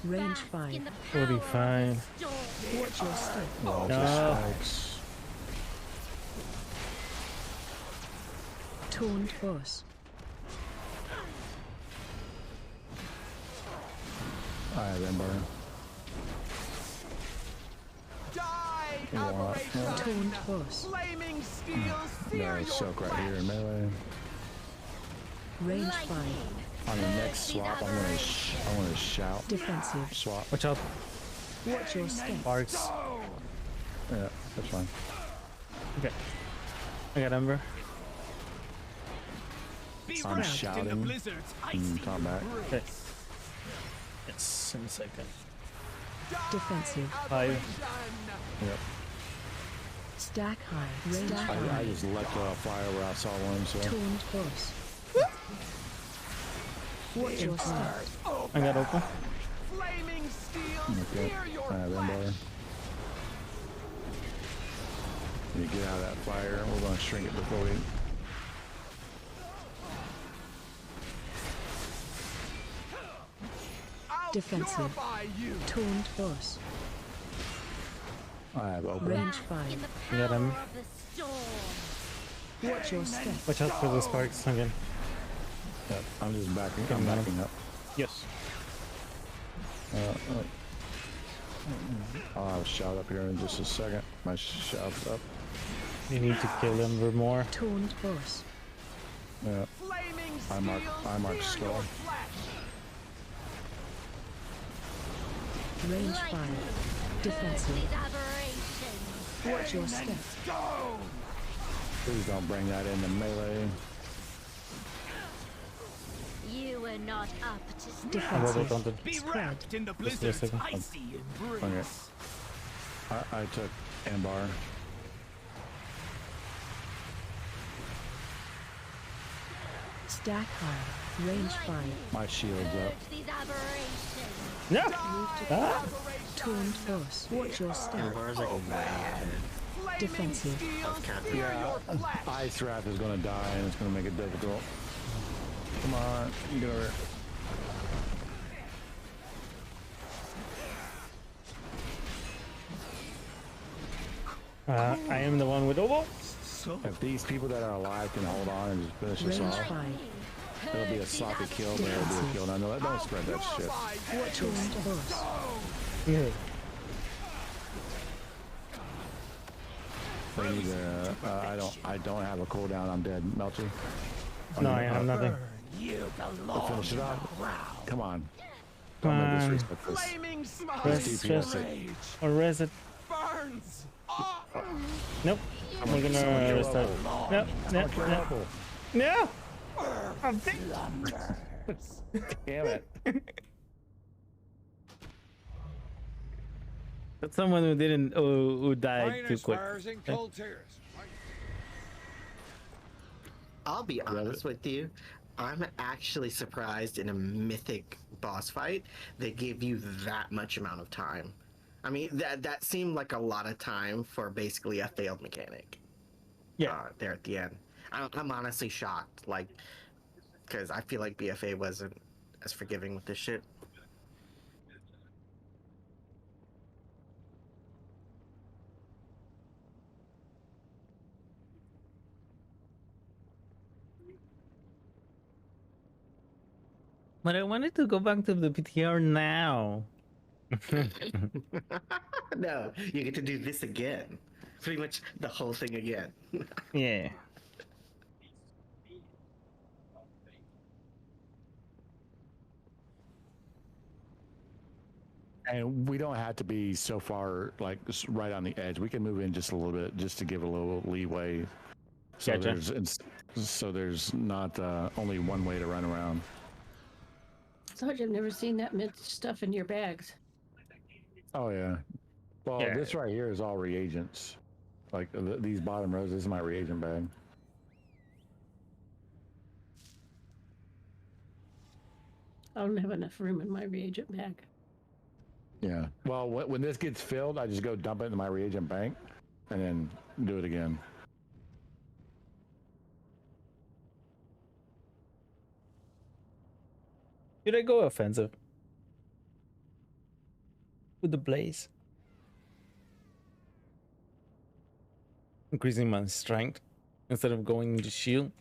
Range 5. 45. Watch your step. Well, No. just Taunt boss. I have Ember. Die, Yeah. aberration. Taunt boss. Flaming steel, sear There's your Silk right flesh. here in melee. Range 5. On the next swap, I'm gonna shout. Defensive. Swap. Watch out. Watch your step. Sparks. Yeah, that's fine. Okay. I got Ember. Be I'm wrapped in the shouting blizzard's in icy combat. Okay. Yes, in a second. Defensive. 5. Yep. Stack high. Range I 5. just let go of fire where I saw one, so. Taunt boss. Watch your step. I got Opal. Flaming steel, Okay. sear your I have flesh. Ember. You get out of that fire, we're gonna shrink it before we. I'll Defensive. purify you. Taunt boss. I have open. Range 5. I got Ember. Watch your step. Watch out for the sparks again. Yep, I'm just backing. I'm Okay, backing up. Yes. I'll have a shout up here in just a second. My shout's up. You need to kill Ember more. Taunt boss. Yeah. Flaming I mark steel, sear your skull. flesh. Range 5. Defensive. Watch your step. Go! Please don't bring that into melee. You were not up to I'm Defensive. over taunted. Be Spread. wrapped in the Just a blizzard's second. icy Okay. embrace. I took Ember. Stack high. Range 5. My shield's up. these aberrations. No! Ah! Taunt boss. Watch your step. Bars are going bad. Defensive. Yeah, Ice Wrath is gonna die and it's gonna make it difficult. Come on, get over here. I am the one with Opal. If these people that are alive can hold on and just finish this Range off, 5. it'll be a sloppy kill, but it'll be a kill. Now, no, don't spread that shit. Watch your step. Yeah. We need to, I don't have a cooldown. I'm dead. Melty. No, I have nothing. You We'll belong finish it in the off. crowd. Come on. Come Don't on. disrespect this. Flaming smile. Rest, rest, or res it. Burns. Nope. We're gonna restart. No, no, no. No! I'm Damn it. That's someone who didn't, who died too quick. I'll be honest with you. I'm actually surprised in a mythic boss fight they give you that much amount of time. I mean, that seemed like a lot of time for basically a failed mechanic. Yeah. There at the end. I'm honestly shocked, like, because I feel like BFA wasn't as forgiving with this shit. But I wanted to go back to the PTR now. No, you get to do this again. Pretty much the whole thing again. Yeah. And we don't have to be so far, like, right on the edge. We can move in just a little bit, just to give a little leeway. So there's not only one way to run around. Sarge, I've never seen that much stuff in your bags. Oh yeah. Well, Yeah. this right here is all reagents. Like these bottom rows, this is my reagent bag. I don't have enough room in my reagent bag. Yeah. Well, when this gets filled, I just go dump it into my reagent bank, and then do it again. Should I go offensive with the blaze? Increasing my strength instead of going into shield.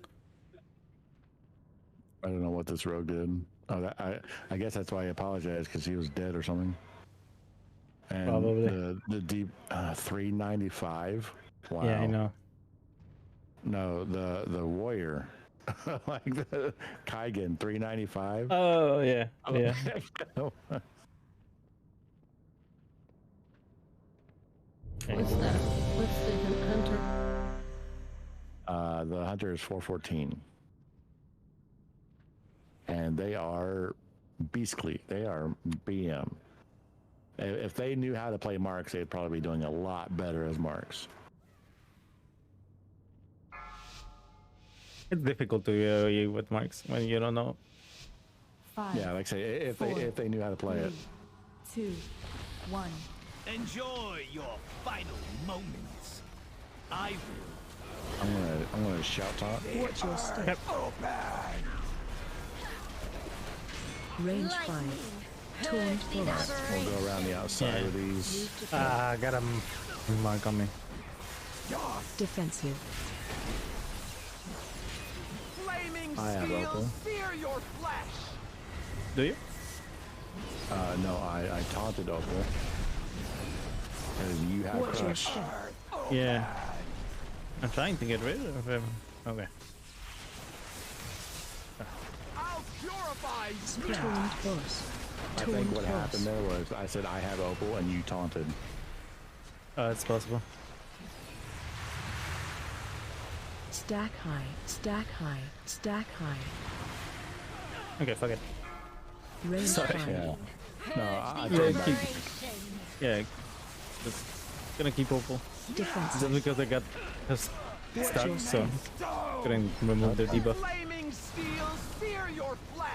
I don't know what this rogue did. Oh, I guess that's why I apologize, because he was dead or something. And Probably. the deep 395. Wow. Yeah, I know. No, the warrior, like the Kaigen 395. Oh yeah, yeah. What's that? What's the hunter? The hunter is 414, and they are beastly. They are BM. If they knew how to play marks, they'd probably be doing a lot better as marks. It's difficult to you with marks when you don't know. 5, Yeah, like I say, if they knew how to play it. 2, 1. Enjoy your final moments. I will. I'm gonna shout taunt. Watch your step. Range 5. Taunt burst. We'll go around the outside of these. I got a mark on me. Defensive. Flaming I have steel, Opal. sear your flesh. Do you? No, I taunted Opal. Because you have Watch your crush. step. Yeah. I'm trying to get rid of him. Okay. I'll purify you. Taunt burst. I think what happened there was I said I have Opal and you taunted. Oh, it's possible. Stack high. Stack high. Stack high. Okay, fuck it. Range Sorry. 5. Yeah. No, I Yeah, take keep, back. yeah, just gonna keep Opal. Defensive. Just because I got stuck, so couldn't remove the debuff. Flaming steel, sear your flesh.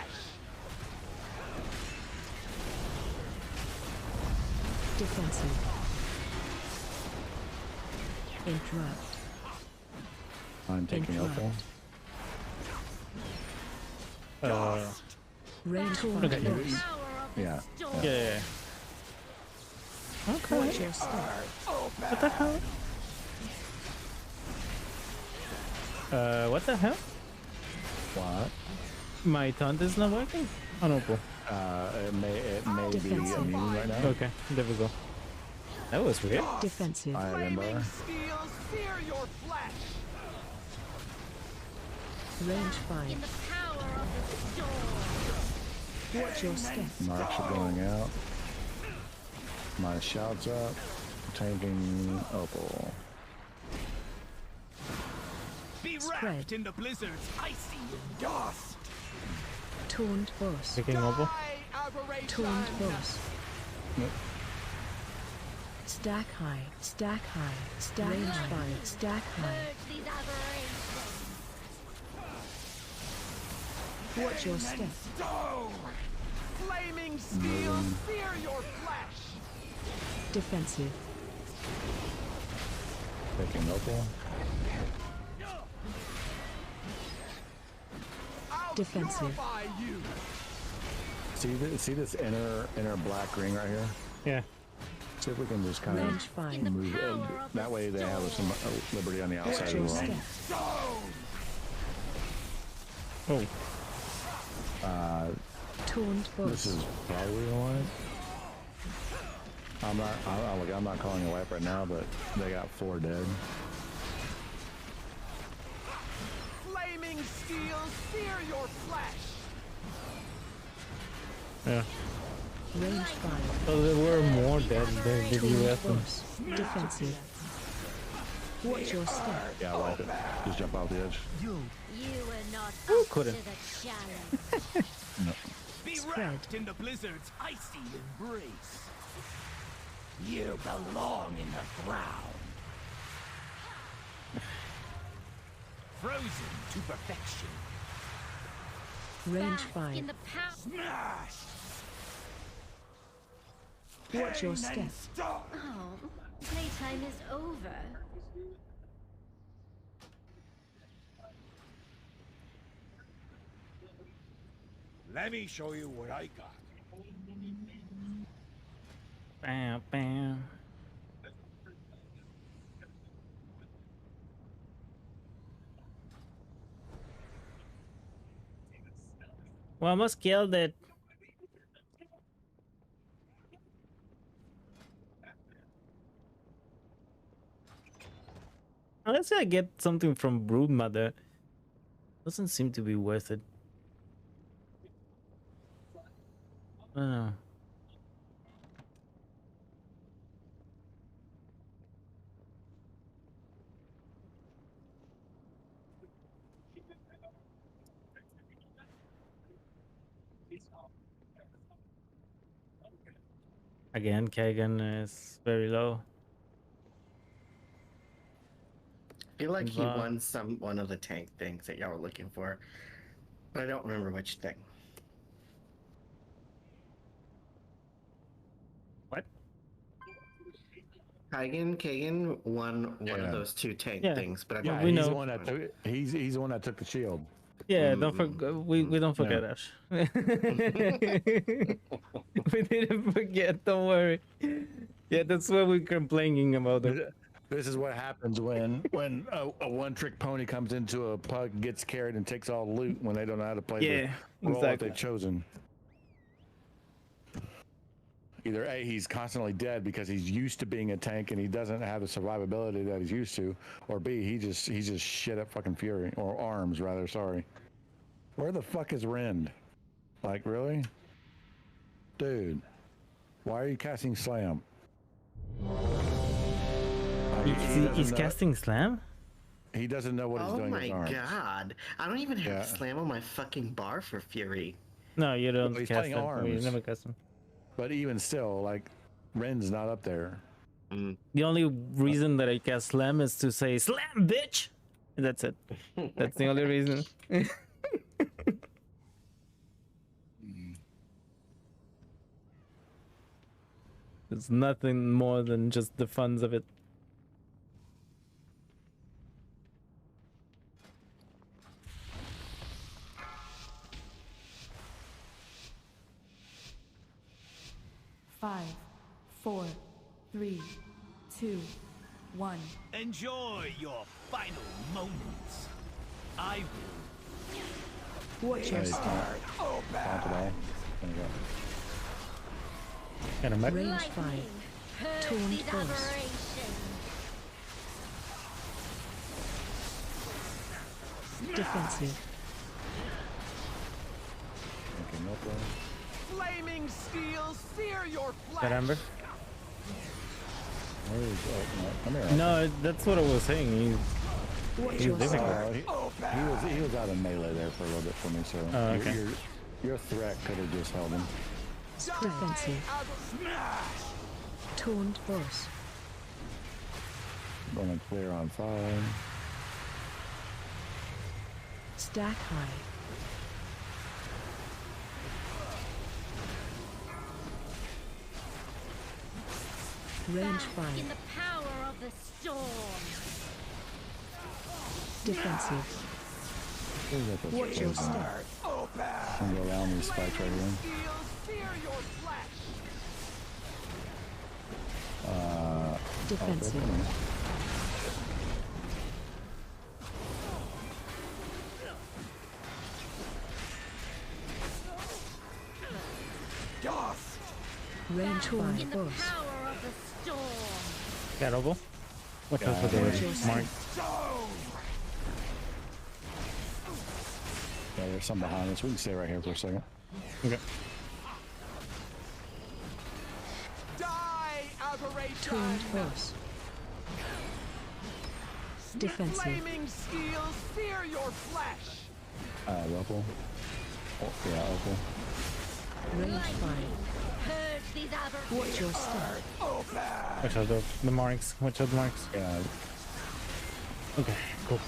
Defensive. Interrupt. I'm taking Opal. Range 5. Okay. Yeah. Yeah. Okay. Watch your step. What the hell? What the hell? What? My taunt is not working on Opal. It may be Defensive. immune right now. Okay, there we go. That was weird. Defensive. I have Ember. Flaming steel, sear your flesh. Range 5. In the power of the storm. Watch your step. Marks are going out. My shouts up. Taking Opal. Be Spread. wrapped in the blizzard's icy dust. Taunt burst. Taking Opal. Die, aberration. Taunt burst. Nope. Stack high. Stack high. Stack range 5. Stack high. Purge these aberrations. Watch your step. Stone. Flaming steel, sear your flesh. Defensive. Taking Opal. I'll Defensive. purify you. See this inner black ring right here? Yeah. See if we can just kind Range of 5. move it. That way they have some liberty on the outside Watch as your well. step. Oh. Taunt This burst. is probably the line. I'm not calling a wipe right now, but they got 4 dead. Flaming steel, sear your flesh. Yeah. Range 5. So there were more dead than did you have them. Defensive. Watch your step. Yeah, I wipe it. Just jump off the edge. You were not Who up couldn't? to the challenge. No. Be Spread. wrapped in the blizzard's icy embrace. You belong in the ground. frozen to perfection. Range Bask 5. in the power. Smash! Watch your Pain step. and stop. Oh, playtime is over. Let me show you what I got. Bam, bam. We almost killed it. Unless I get something from Broodmother. Doesn't seem to be worth it. I don't know. Again, Kagan is very low. I feel like he won one of the tank things that y'all were looking for, but I don't remember which thing. What? Kagan won one of those two tank things, but I don't he's know. the one that took. He's the one that took the shield. Yeah, don't forget. We don't forget Ash. We didn't forget. Don't worry. Yeah, that's what we're complaining about. This is what happens when a one-trick pony comes into a pug, gets carried, and takes all the loot when they don't know how to play the role that they've chosen. Either A, he's constantly dead because he's used to being a tank and he doesn't have the survivability that he's used to, or B, he's just shit at fucking fury, or arms rather. Sorry. Where the fuck is Rend? Like, really, dude? Why are you casting Slam? He's casting Slam? He doesn't know what he's doing with his arms. Oh my god. I don't even have Slam on my fucking bar for Fury. No, you don't He's cast playing them. arms. You never cast them. But even still, like, Ren's not up there. The only reason that I cast Slam is to say, Slam, bitch! And that's it. That's the only reason. It's nothing more than just the funs of it. Five, 4, 3, 2, 1. Enjoy your final moments. I will. Watch your step. Kind of Range 5. Taunt Force. Defensive. Okay, no problem. Flaming steel, sear your flesh. Remember? Where is, come here. No, that's what I was saying. He's difficult. He was out of melee there for a little bit for me, so okay. your threat could have just held him. Defensive. Taunt Force. Gonna clear on 5. Stack high. Range 5. In the power of the storm. Defensive. Watch your step. Can go around these spikes right here. Defensive. Range 5 In the boss. power of the storm. Terrible. Watch out for the mark. Yeah, there's some behind us. We can stay right here for a second. Okay. Die, aberration. Taunt Force. Defensive. Flaming steel, sear your flesh. Ruffle. Oh, yeah, Ruffle. Range 5. Purge these aberrations. Watch your step. Watch out the marks. Watch out the marks. Yeah. Okay, cool.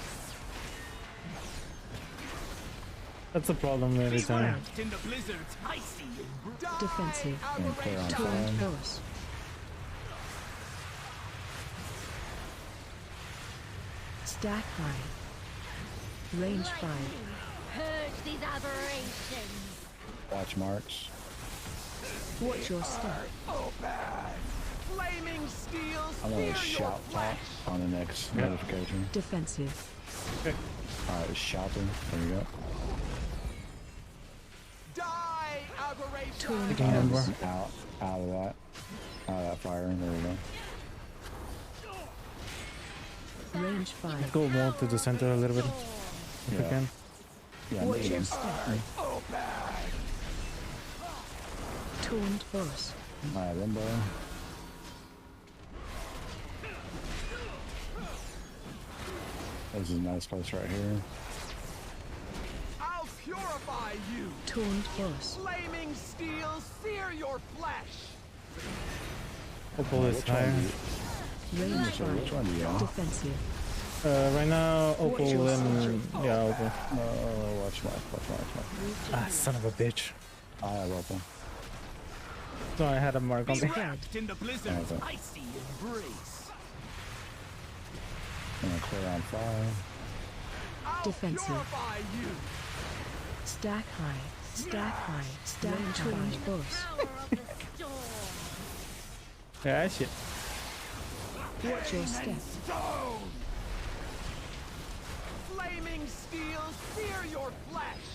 That's a problem every time. Wrapped in the blizzard's icy embrace. Defensive. And clear on Torrent fire. force. Stack high. Range 5. Purge these aberrations. Watch marks. Watch your step. Oh, bad. Flaming steel I'm gonna sear your shout top flesh. on the next notification. Defensive. Alright, shouting. There you go. Die, aberration. Torrent Remember. force. Out of that. Out of that fire. There we go. Range 5. Go more to the center a little bit, if you Yeah. can. Yeah, Watch medium. your step. Oh, bad. Torrent force. Alright, limbo. This is a nice place right here. I'll purify you. Torrent force. Flaming steel sear your flesh. Opal is Which one higher. do you- Range which one 5. do you want? Defensive. Right now, Opal and yeah, Opal. Watch mark. Ah, son of a bitch. I have Opal. So I had a mark on Be me. wrapped in the blizzard's Okay. icy embrace. I'm gonna clear on fire. I'll Defensive. purify you. Stack high. Stack high. Stack torrent force. Power of the storm. Yeah, shit. Watch your step. Stone. Flaming steel sear your flesh.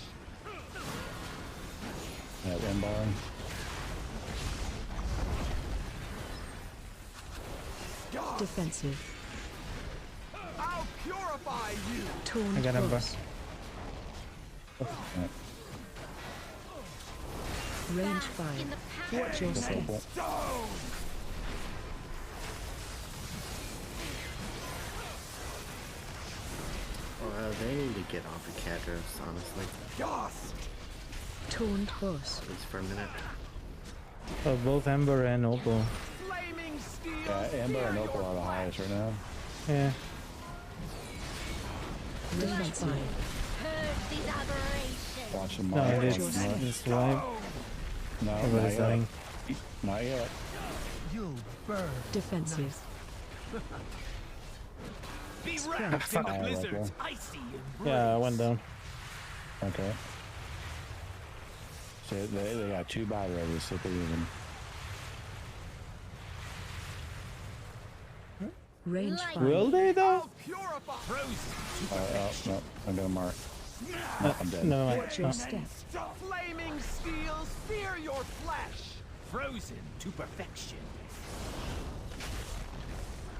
That limbo. Defensive. I'll purify you. I Torrent got him, bro. force. Range 5. Watch your step. Opal. Stone. They need to get off the Cadros, honestly. Yes. Torrent force. At least for a minute. Both Ember and Opal. Flaming steel Yeah, Amber sear and Opal your are the highest right now. Yeah. Range 5. Purge these aberrations. Watch them No, mark. it Watch is. your step. It's live. No, Over not the yet. setting. Not yet. You'll burn. Defensive. Be wrapped in the Fire blizzard's rifle. icy embrace. Yeah, I went down. Okay. So they got 2 battle ready, so they even. Range 5. Will they though? I'll purify. Frozen. Oh, no, I'm gonna mark. I'm dead. Never mind. Watch your No. step. Flaming steel sear your flesh. Frozen to perfection.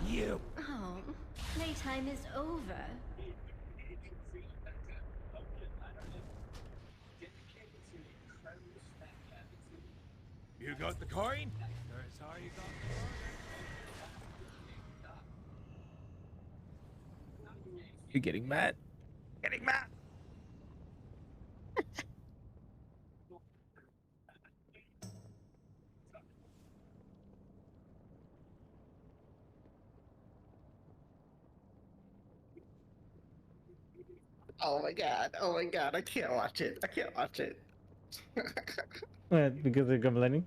You. Oh, playtime is over. You got the coin? That's how you got the coin. You're getting mad. Getting mad. Oh my god, I can't watch it. I can't watch it. What, because they're complaining?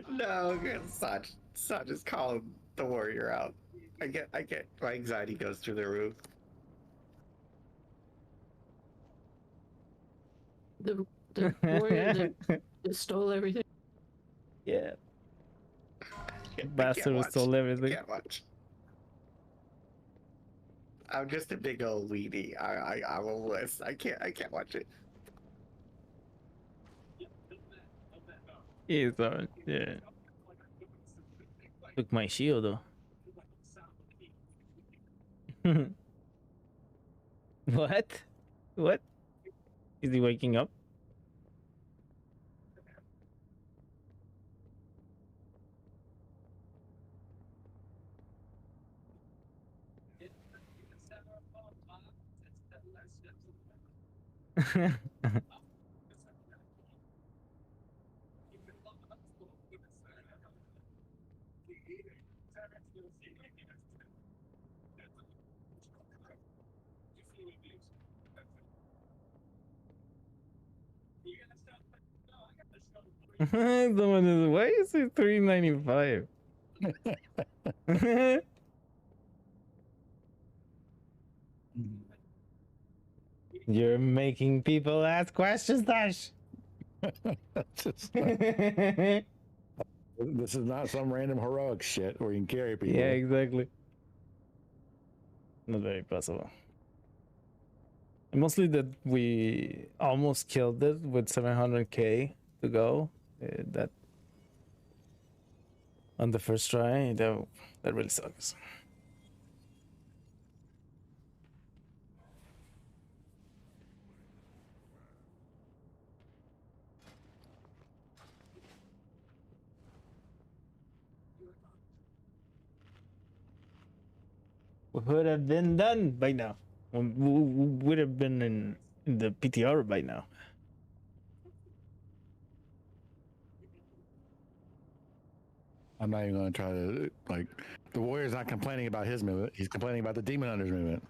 No, because Saj is calling the warrior out. I get, my anxiety goes through the roof. The warrior that stole everything. Yeah. I Bastard can't was watch. stole I everything. can't watch. I'm just a big old weenie. I'm a wuss. I can't watch it. He's yeah. Took my shield though. What? What? Is he waking up? Someone is, why is it 395? You're making people ask questions, Dash. This is not some random heroic shit where you can carry people. Yeah, exactly. Not very possible. And mostly that we almost killed it with 700k to go. That on the first try, that really sucks. Would have been done by now. Would have been in the PTR by now. I'm not even going to try to, like, the warrior's not complaining about his movement. He's complaining about the demon hunter's movement.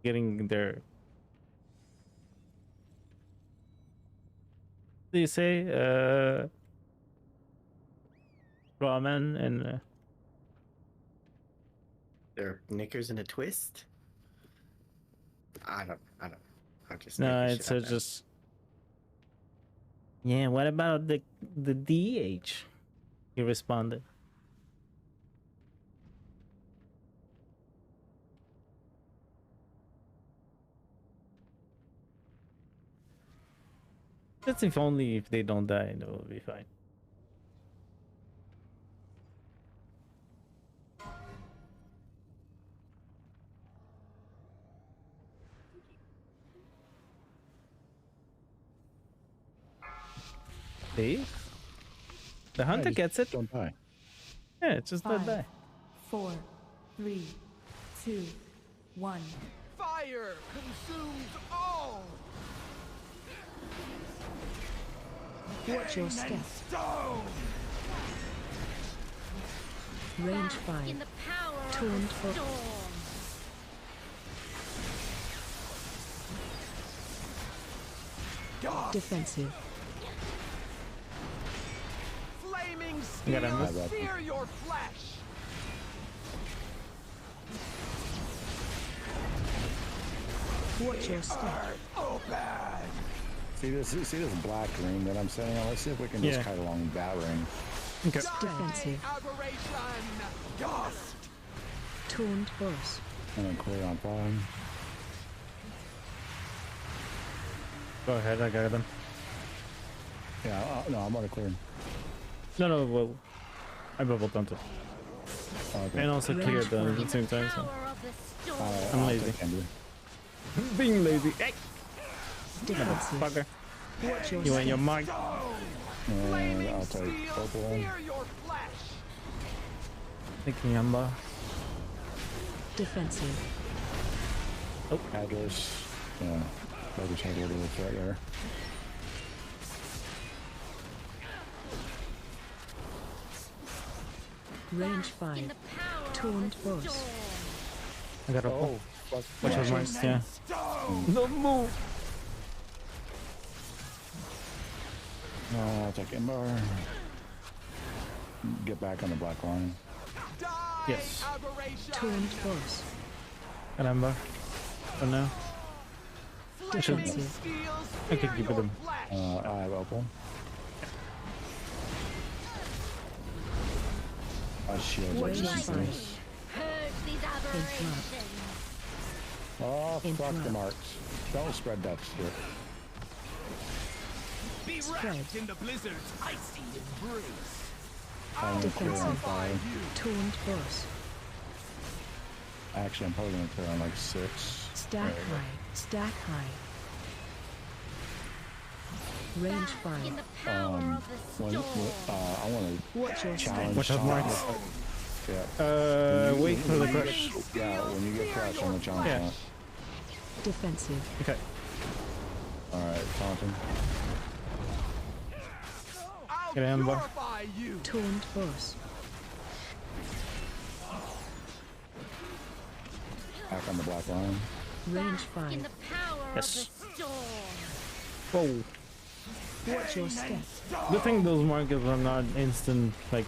Getting there. What do you say? Ramen and They're knickers and a twist. I don't. I'm just. no, making it's shit up, man. just. Yeah, what about the DH? He responded. That's if only if they don't die, it will be fine. See? The hunter gets it. Don't die. Yeah, it's just don't die. 4, 3, 2, 1. Fire consumes all. Watch your step. Range 5. In the power Taunt of the for storm. defensive. Flaming You got steel, him. sear your flesh. Watch your step. See this black ring that I'm setting on? Let's see if we can just Yeah. kite along that ring. Okay. Defensive. Aberration. Dust. Taunt boss. And then clear on 5. Go ahead, I got them. Yeah, no, I'm already cleared. No, well, I bubble dumped it. Oh, okay. And also cleared them at the same time, so. Power of the storm. I'm I'll lazy. take Kendra. Being lazy. Hey! Defensive. Motherfucker. Watch your You want your step. mark? And I'll take purple. Sear your flesh. Thank you, Yamba. Defensive. Address. Yeah. Maybe change a little bit right there. Range 5. Taunt boss. I got a Oh, fuck. Watch your marks, yeah. Don't move! No, I'll take Ember. Get back on the black line. Yes. Taunt boss. Remember? For now. I should. Defensive. I could keep it in. I have opal. I shield Watch this. your fire. Purge these aberrations. Oh, In fuck the front. marks. Don't spread that shit. Be Spread. wrapped in the blizzard's icy embrace. I'm gonna clear on Defensive. 5. Taunt boss. Actually, I'm probably gonna clear on like 6. Stack high. Stack high. Range 5. In the power of the When, storm. I want Watch your to step. challenge. Watch out, marks. Yeah. Wait for the crush. Yeah, when you get crushed on the chomp Yeah. chomp. Defensive. Okay. Alright, taunting. Get him, boy. Taunt boss. Back on the black line. Range 5. Yes. Whoa. Watch your step. Good thing those markers are not instant, like,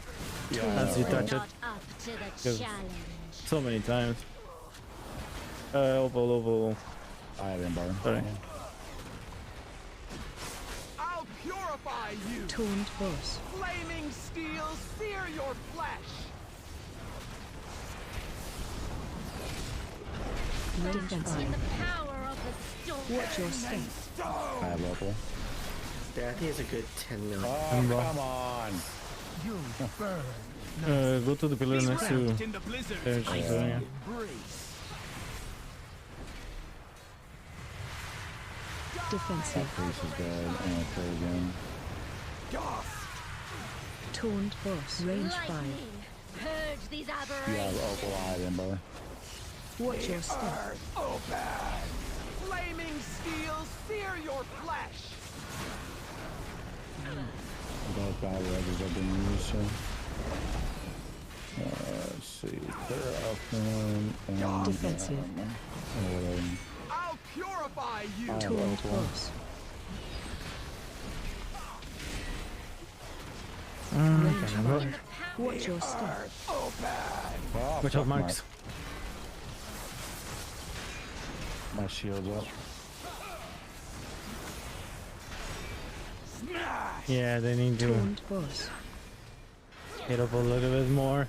as you touch it. Because so many times. Oval. I have him, bar. Sorry. I'll purify you. Taunt boss. Flaming steel sear your flesh. Defensive. Watch your step. I have local. Yeah, I think it's a good 10 million. Oh, come on. You'll burn. Go to the pillar next to. In the blizzard. There she's going, yeah. Defensive. That priest is dead. And I'll play again. Taunt boss. Range 5. Purge these You aberrations. have opal eye, Ember. Watch your step. Flaming steel sear your flesh. Both battle edges have been used, so. Let's see. Clear up one and. Defensive. I'll purify you. Taunt boss. Range 5. Watch your step. Oh, Watch out, Marks. My shield's up. Yeah, they need to Taunt boss. hit up a little bit more.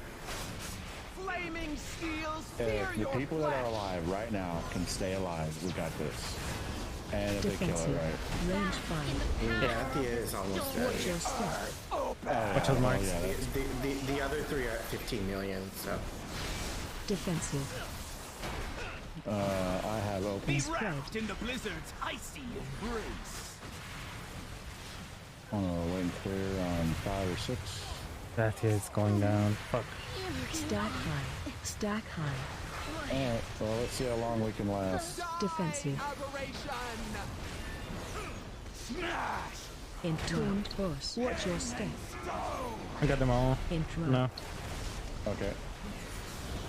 Flaming steel sear If the your people that are flesh. alive right now can stay alive, we got this. And if they kill Defensive. it right. Range 5. Yeah, Thea is almost dead. Watch your step. Watch out, Marks. Yeah, that's- The other three are at 15 million, so. Defensive. I have open. Be wrapped in the blizzard's icy embrace. Wait and clear on 5 or 6. That is going down. Fuck. Stack high. Stack high. Alright, well, let's see how long we can last. Defensive. Smash. Taunt boss. Watch your step. I got them all. Interrupt. No. Okay.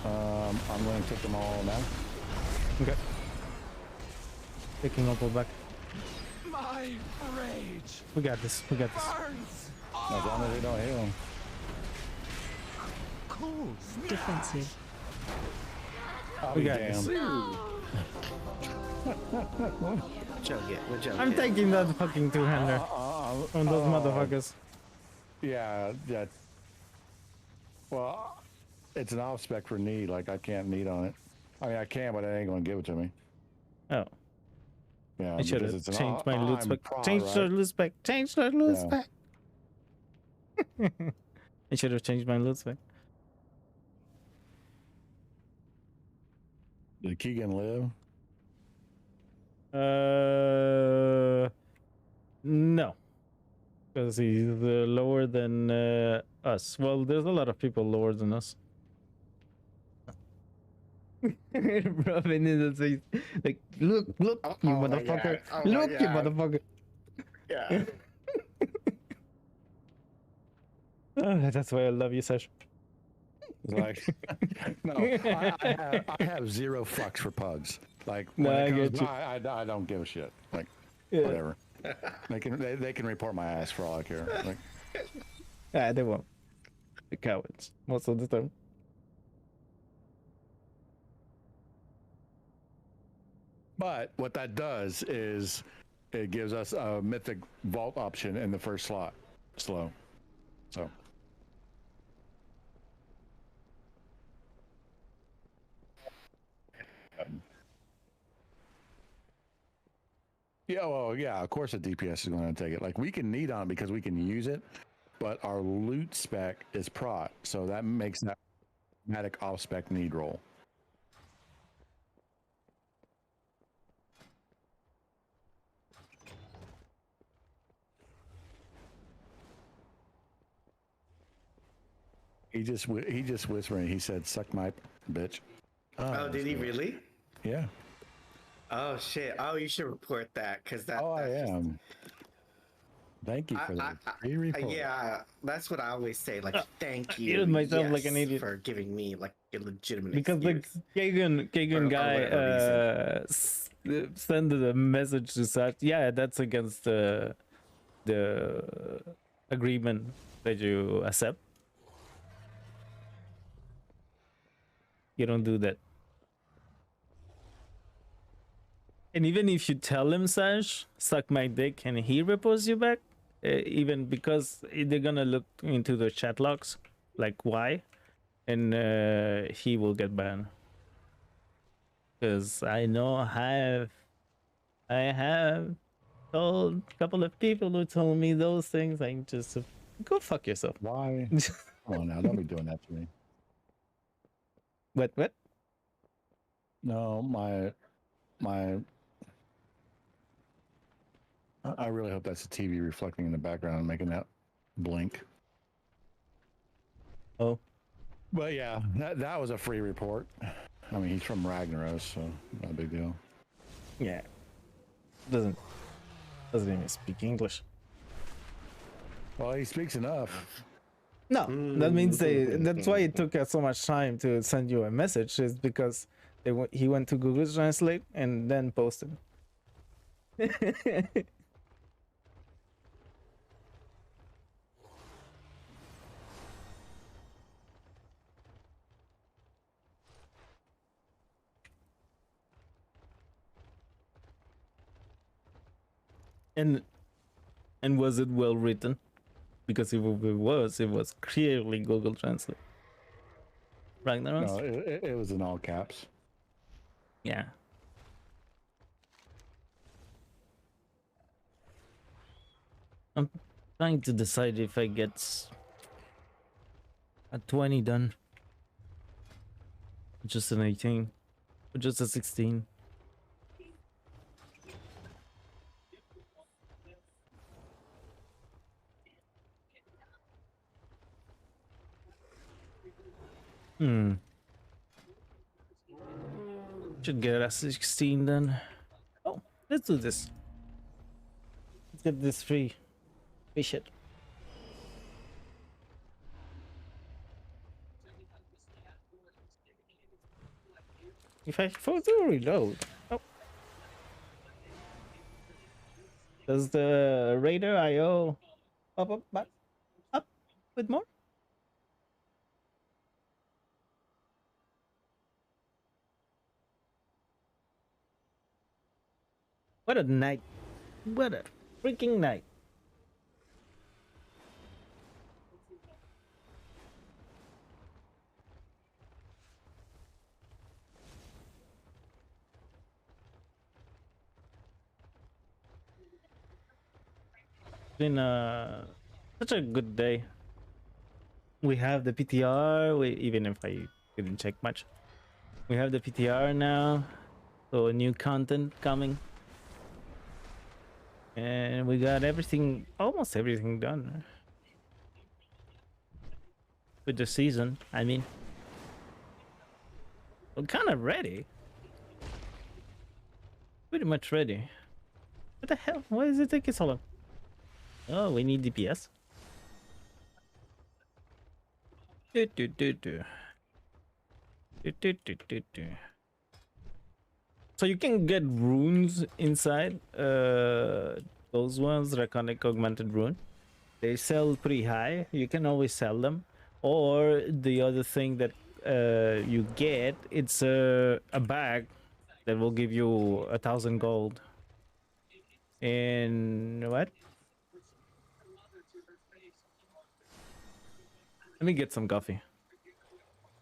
I'm going to take them all now. Okay. Picking up back. My rage We got this. We got this. burns. As long as they don't heal them. Cool. Defensive. I'll We be got damned. this. We'll jump I'm it. taking that fucking two-hander on those motherfuckers. Yeah, that. Well, it's an off spec for need. Like, I can't need on it. I mean, I can, but it ain't going to give it to me. Oh. Yeah, I should because have it's an changed my loot I'm spec. Progg, Changed right? the loot spec. Changed the loot Yeah. spec. I should have changed my loot spec. Did Keegan live? No. Because he's lower than us. Well, there's a lot of people lower than us. Rubbing in his face. Like, look, you motherfucker. Look, you motherfucker. Yeah. Oh, that's why I love you, Sash. Like, no, I have zero fucks for pugs. Like, when No, I it comes, get you. I don't give a shit. Like, Yeah. whatever. They can report my ass for all I care. Like, They won't. The cowards. Most of the time. but what that does is it gives us a mythic vault option in the first slot. Slow. So. Yeah, well, yeah, of course a DPS is going to take it. Like, we can need on it because we can use it, but our loot spec is prot, so that makes that automatic off-spec need roll. He just whispering. He said, "Suck my bitch." Oh, did he really? Yeah. Oh shit! Oh, you should report that because that. Oh, I that's just- am. Thank you for that free report. Yeah, that's what I always say. Like, thank you, muted myself like an idiot. for giving me like a legitimate Because the excuse. Kagan guy sent a message to Sat. Yeah, that's against the agreement that you accept. You don't do that. And even if you tell him, Sash, suck my dick, and he reports you back, even because they're gonna look into the chat logs, like why, and he will get banned. Because I know I have told a couple of people who told me those things. I just go fuck yourself. Why? Come on now, don't be doing that to me. What? No, I really hope that's the TV reflecting in the background and making that blink. Oh. But yeah, that was a free report. I mean, he's from Ragnaros, so not a big deal. Yeah. Doesn't even speak English. Well, he speaks enough. No, that means that's why it took us so much time to send you a message, is because he went to Google Translate and then posted. And was it well written? Because if it was clearly Google Translate. Ragnaros? No, it was in all caps. Yeah. I'm trying to decide if I get a 20 done. Just an 18. Or just a 16. Should get a 16 then. Oh, let's do this. Let's get this free shit. If I force to reload. Oh. Does the Raider IO pop up back up with more? What a night. What a freaking night. Been such a good day. We have the PTR, even if I didn't check much. We have the PTR now, so new content coming. And we got everything, almost everything done. With the season, I mean. We're kind of ready. Pretty much ready. What the hell? Why is it taking so long? Oh, we need DPS. So you can get runes inside. Those ones, Draconic Augmented Rune. They sell pretty high. You can always sell them. Or the other thing that you get, it's a bag that will give you 1,000 gold. And what? Let me get some coffee.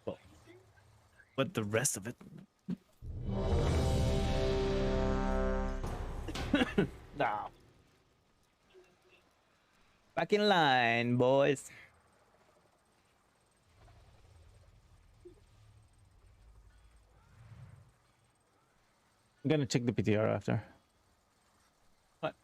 Well, but the rest of it. Nah. Back in line, boys. I'm gonna check the PTR after. What?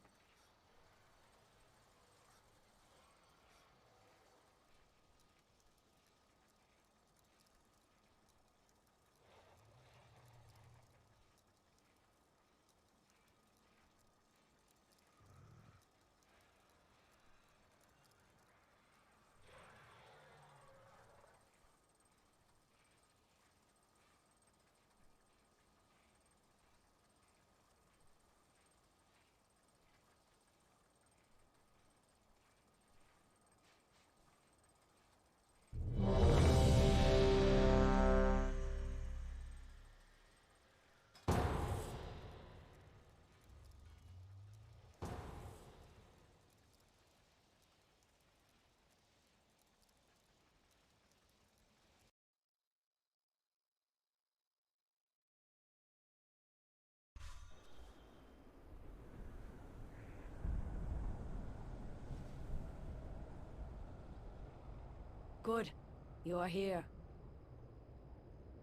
Good. You're here.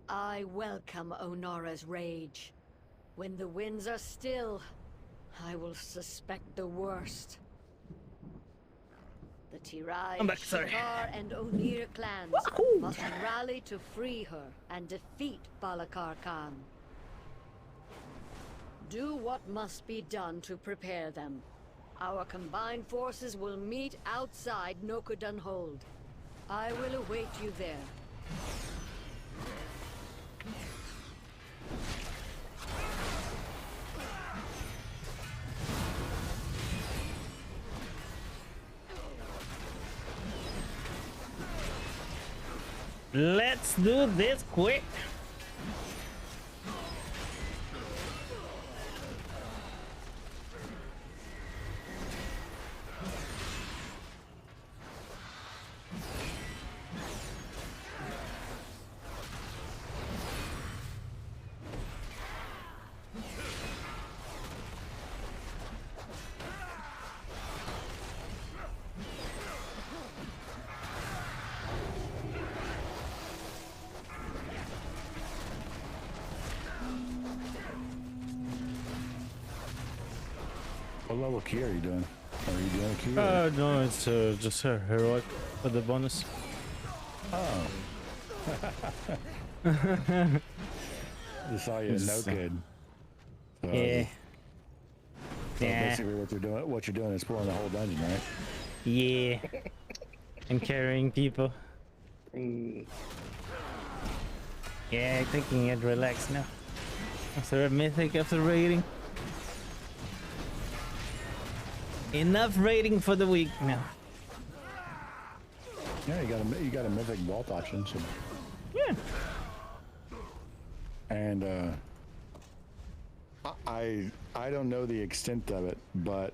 I welcome Onora's rage. When the winds are still, I will suspect the worst. The Tirai, I'm back, sorry. Shikar, and Onir clans must rally to free her and defeat Balakar Khan. Do what must be done to prepare them. Our combined forces will meet outside Nokodan Hold. I will await you there. Let's do this quick. What level key are you doing? Are you doing a key? No, it's just her heroic for the bonus. Oh. I saw you no kid. So Yeah. So Yeah. basically what you're doing is pulling the whole dungeon, right? Yeah. And carrying people. Yeah, taking it relax now. After a mythic, after raiding. Enough raiding for the week now. Yeah, you got a mythic vault option, so. Yeah. And I don't know the extent of it, but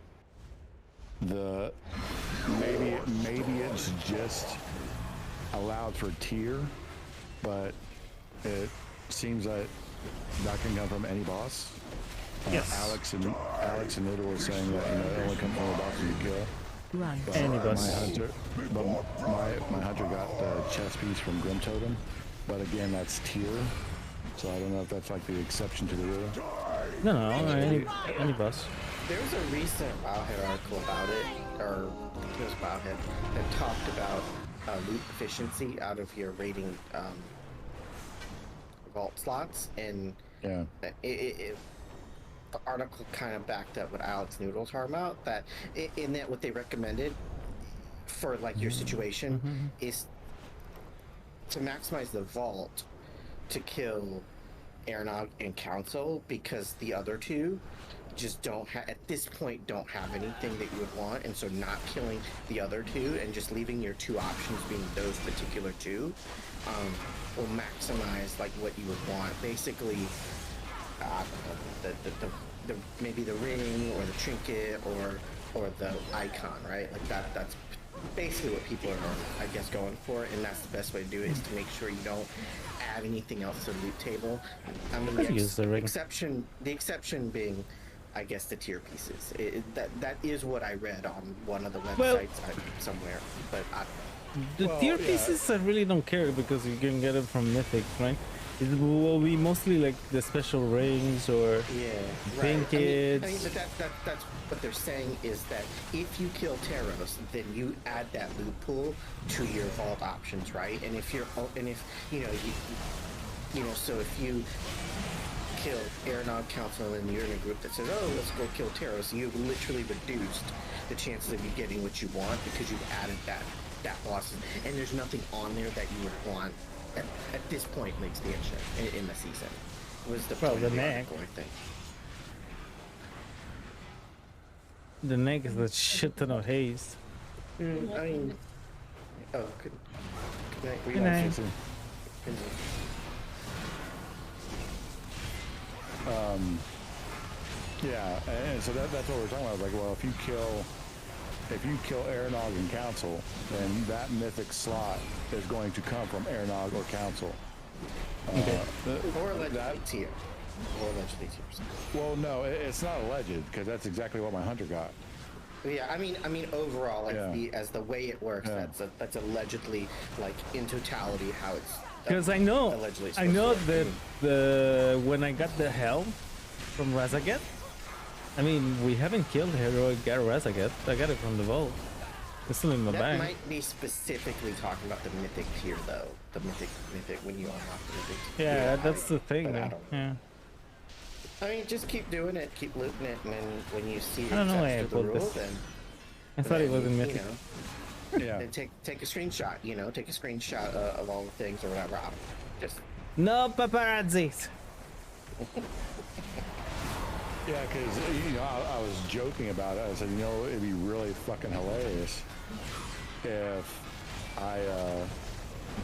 maybe it's just allowed for tier, but it seems that that can come from any boss. Yes. Alex and Noodle were saying that it only comes from the bosses you kill. Run. But Any boss. my hunter got the chest piece from Grim Totem, but again that's tier, so I don't know if that's like the exception to the rule. No, any boss. There was a recent Wowhead article about it, or I think it was Wowhead, that talked about loot efficiency out of your raiding vault slots, and yeah, the article kind of backed up what Alex Noodle talking about, that in that what they recommended for like your situation is to maximize the vault to kill Airnog and Council, because the other two just don't have, at this point, don't have anything that you would want, and so not killing the other two and just leaving your two options being those particular two will maximize like what you would want. Basically, the maybe the ring or the trinket or the icon, right? Like that's basically what people are, I guess, going for, and that's the best way to do it, is to make sure you don't add anything else to the loot table. I mean, the exception being, I guess, the tier pieces. That is what I read on one of the websites somewhere, but the tier pieces I really don't care, because you can get it from Mythic, right? It will be mostly like the special rings or trinkets. I mean, but that's what they're saying, is that if you kill Taros, then you add that loot pool to your vault options, right? And if you're, so if you kill Aeronaut Council and you're in a group that says, oh, let's go kill Taros, you've literally reduced the chances of you getting what you want because you've added that boss, and there's nothing on there that you would want at this point in the expansion in the season. Was the point of the article, I think. The neck is a shit ton of haste. I mean, oh, good night. Good night. Yeah, and so that's what we're talking about. Like, well, if you kill Airnog and Council, then that mythic slot is going to come from Airnog or Council. Or allegedly tier. Or allegedly tier. Well, no, it's not alleged, because that's exactly what my hunter got. Yeah, I mean, overall, like as the way it works, that's allegedly like in totality how it's. Because I know allegedly that when I got the helm from Razaget, I mean, we haven't killed heroic Razaget. I got it from the vault. It's still in my bag. That might be specifically talking about the mythic tier, though. The mythic when you unlock the mythic tier. Yeah, that's the thing. Yeah. I mean, just keep doing it, keep looting it, and then when you see I don't know why I the pulled rule, this. then I thought it wasn't mythic. Then take a screenshot. Take a screenshot of all the things or whatever. Just no paparazzis. Yeah, because I was joking about it. I said, it'd be really fucking hilarious if I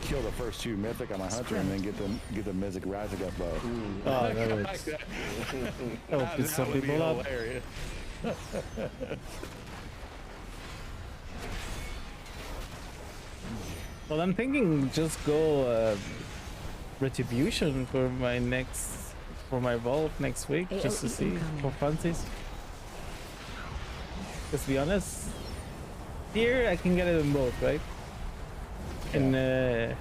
kill the first 2 mythic on my hunter and then get the mythic Razagat bow. Oh, that would piss some people off. Hilarious. Well, I'm thinking just go retribution for my vault next week, just to see for funsies. Because to be honest, here I can get it in both, right? Yeah. And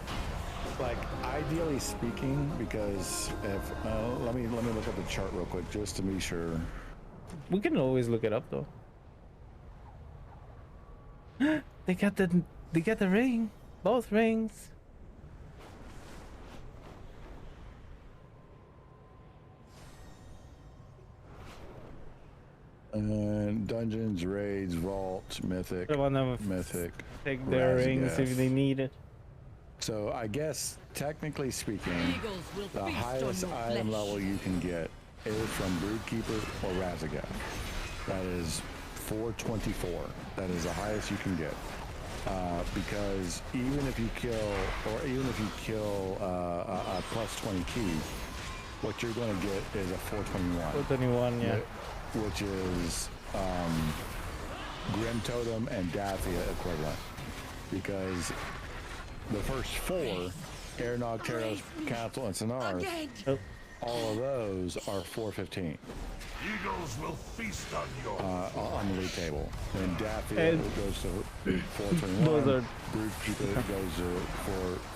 like ideally speaking, because if let me look at the chart real quick just to be sure. We can always look it up though. They got the ring, both rings. And dungeons, raids, vaults, mythic, mythic. Take their rings if they need it. So I guess technically speaking, the highest item level you can get is from Broodkeeper or Razagat. That is 424. That is the highest you can get. Because even if you kill a plus 20 key, what you're going to get is a 421. 421, yeah. Which is Grim Totem and Dathia equivalent. Because the first 4, Airnog, Taros, Council, and Sonars, all of those are 415. Eagles will feast on your on the loot table. Then Dathia goes to 421. Broodkeeper goes to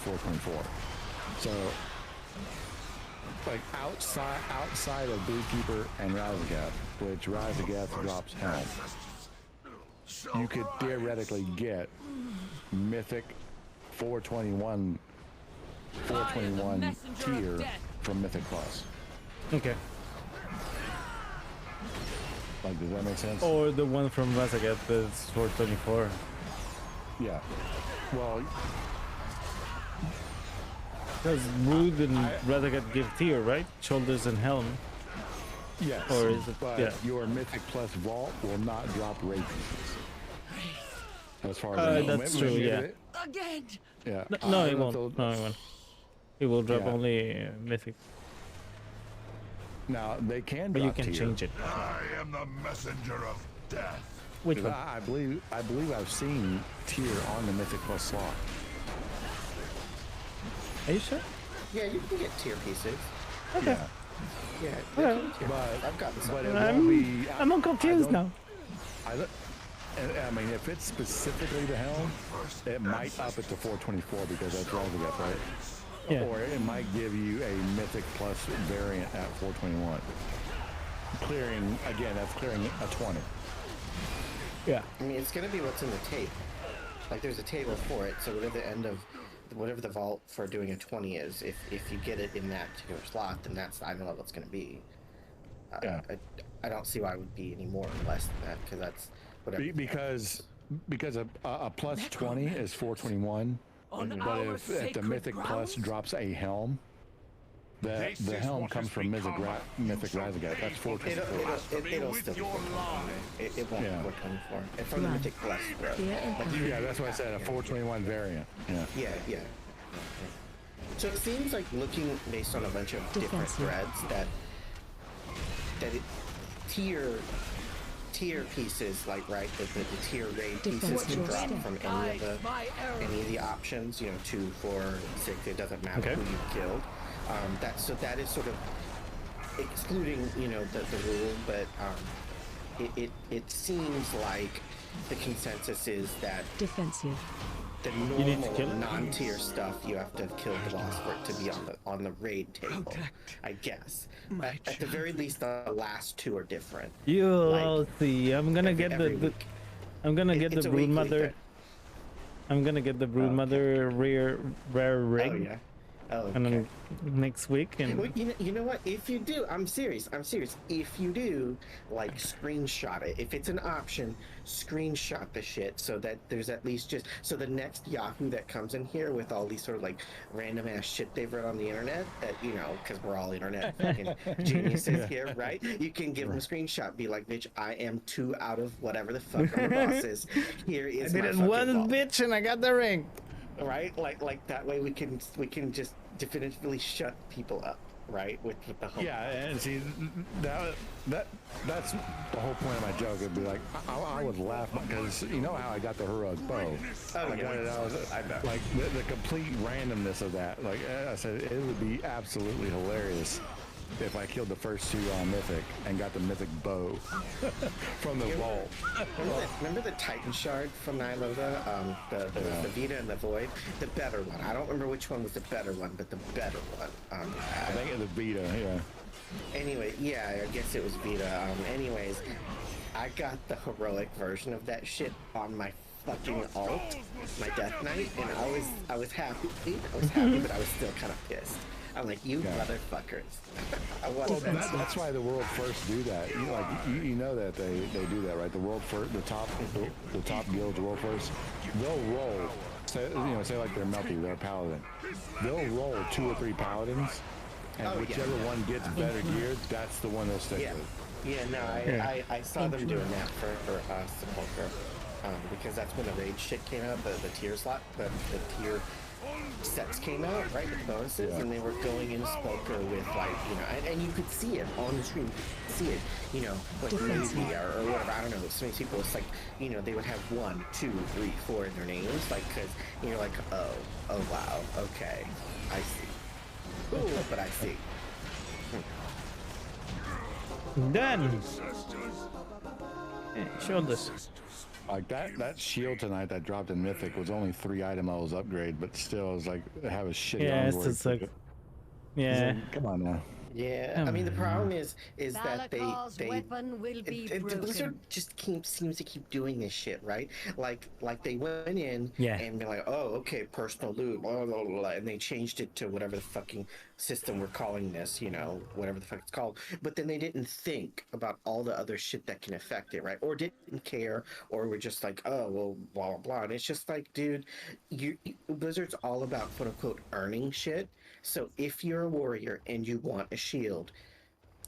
424. So, like outside of Broodkeeper and Razagat, which Razagat drops helm, you could theoretically get mythic 421 tier from Mythic Plus. Okay. Like, does that make sense? Or the one from Razagat that's 424. Yeah. Well, because Brood and Razagat give tier, right? Shoulders and helm. Yes. Or is it? But your Mythic Plus Vault will not drop raid pieces. As far as I know. That's true. Yeah. Again. Yeah. No, it won't. No, it won't. It will drop only Mythic. Now they can, but you can change it. I am the messenger of death. Which one? I believe I've seen tier on the Mythic Plus slot. Are you sure? Yeah, you can get tier pieces. Okay. Yeah. Okay. But I've gotten some. But it won't be. I'm all confused now. I mean, if it's specifically the helm, it might up it to 424 because that's Razagat, right? Yeah. Or it might give you a Mythic Plus variant at 421. Clearing, again, that's clearing a 20. Yeah. I mean, it's going to be what's in the tape. Like, there's a table for it, so whatever the end of, whatever the vault for doing a 20 is, if you get it in that particular slot, then that's the item level it's going to be. I don't see why it would be any more or less than that, because that's whatever. Because a plus 20 is 421. But if the Mythic Plus drops a helm, the helm comes from Mythic Razagat. That's 424. It'll still be 424. It won't be 424. And from the Mythic Plus, bro. Yeah, that's why I said a 421 variant. Yeah. So it seems like, looking based on a bunch of different threads, that tier pieces, like the tier raid pieces can drop from any of the options, 2, 4, 6, it doesn't matter who you killed. That is sort of excluding the rule, but it seems like the consensus is that defensive. the normal non-tier stuff you have to kill the boss for it to be on the raid table. I guess. At the very least, the last two are different. You'll see. I'm gonna get the broodmother. I'm gonna get the broodmother rare rig. Oh yeah. Oh, okay. And then next week, and well, you know what? If you do, I'm serious. If you do, like, screenshot it. If it's an option, screenshot the shit so that there's at least just so the next Yahoo that comes in here with all these sort of like random ass shit they've read on the internet that because we're all internet fucking geniuses here, right? You can give them a screenshot, be like, bitch, I am 2 out of whatever the fuck the boss is. Here is I my did it fucking one ball. bitch, and I got the ring. Right, like that way we can just definitively shut people up, right? With the whole and see that's the whole point of my joke. It'd be like I would laugh because you know how I got the heroic bow. Like the complete randomness of that. Like I said, it would be absolutely hilarious if I killed the first 2 on Mythic and got the Mythic bow from the vault. Remember the Titan Shard from Nyloda? The Vita and the Void? The better one. I don't remember which one was the better one, but the better one. I think it was Vita, yeah. Anyway, yeah, I guess it was Vita. Anyways, I got the heroic version of that shit on my fucking alt, my Death Knight, and I was happy. But I was still kind of pissed. I'm like, you motherfuckers. That's why the world first do that. You know that they do that, right? The world first, the top guilds, the world first, they'll roll. Say like they're Melty, they're a paladin. They'll roll 2 or 3 paladins, and whichever one gets better geared, that's the one they'll stick with. Yeah, no, I saw them doing that for Sepulchre, because that's when the raid shit came out, the tier slot, the tier sets came out, right, with bonuses, and they were going into Sepulchre with, like, and you could see it on the screen. You could see it, like maybe or whatever. I don't know. So many people, it's like, they would have 1, 2, 3, 4 in their names, like, because you're like, oh wow, okay, I see. Ooh, but I see. Done. Show this. Like that shield tonight that dropped in Mythic was only 3 item levels upgrade, but still, it's like have a shitty. Yeah, it's like, yeah. Like, come on now. Yeah, I mean the problem is that Valakar's weapon will be broken. Blizzard just seems to keep doing this shit, right? Like they went in and be like, oh, okay, personal loot, blah, blah, blah, and they changed it to whatever the fucking system we're calling this, whatever the fuck it's called. But then they didn't think about all the other shit that can affect it, right? Or didn't care, or were just like, oh, well, blah blah blah. And it's just like, dude, Blizzard's all about quote unquote earning shit. So if you're a warrior and you want a shield,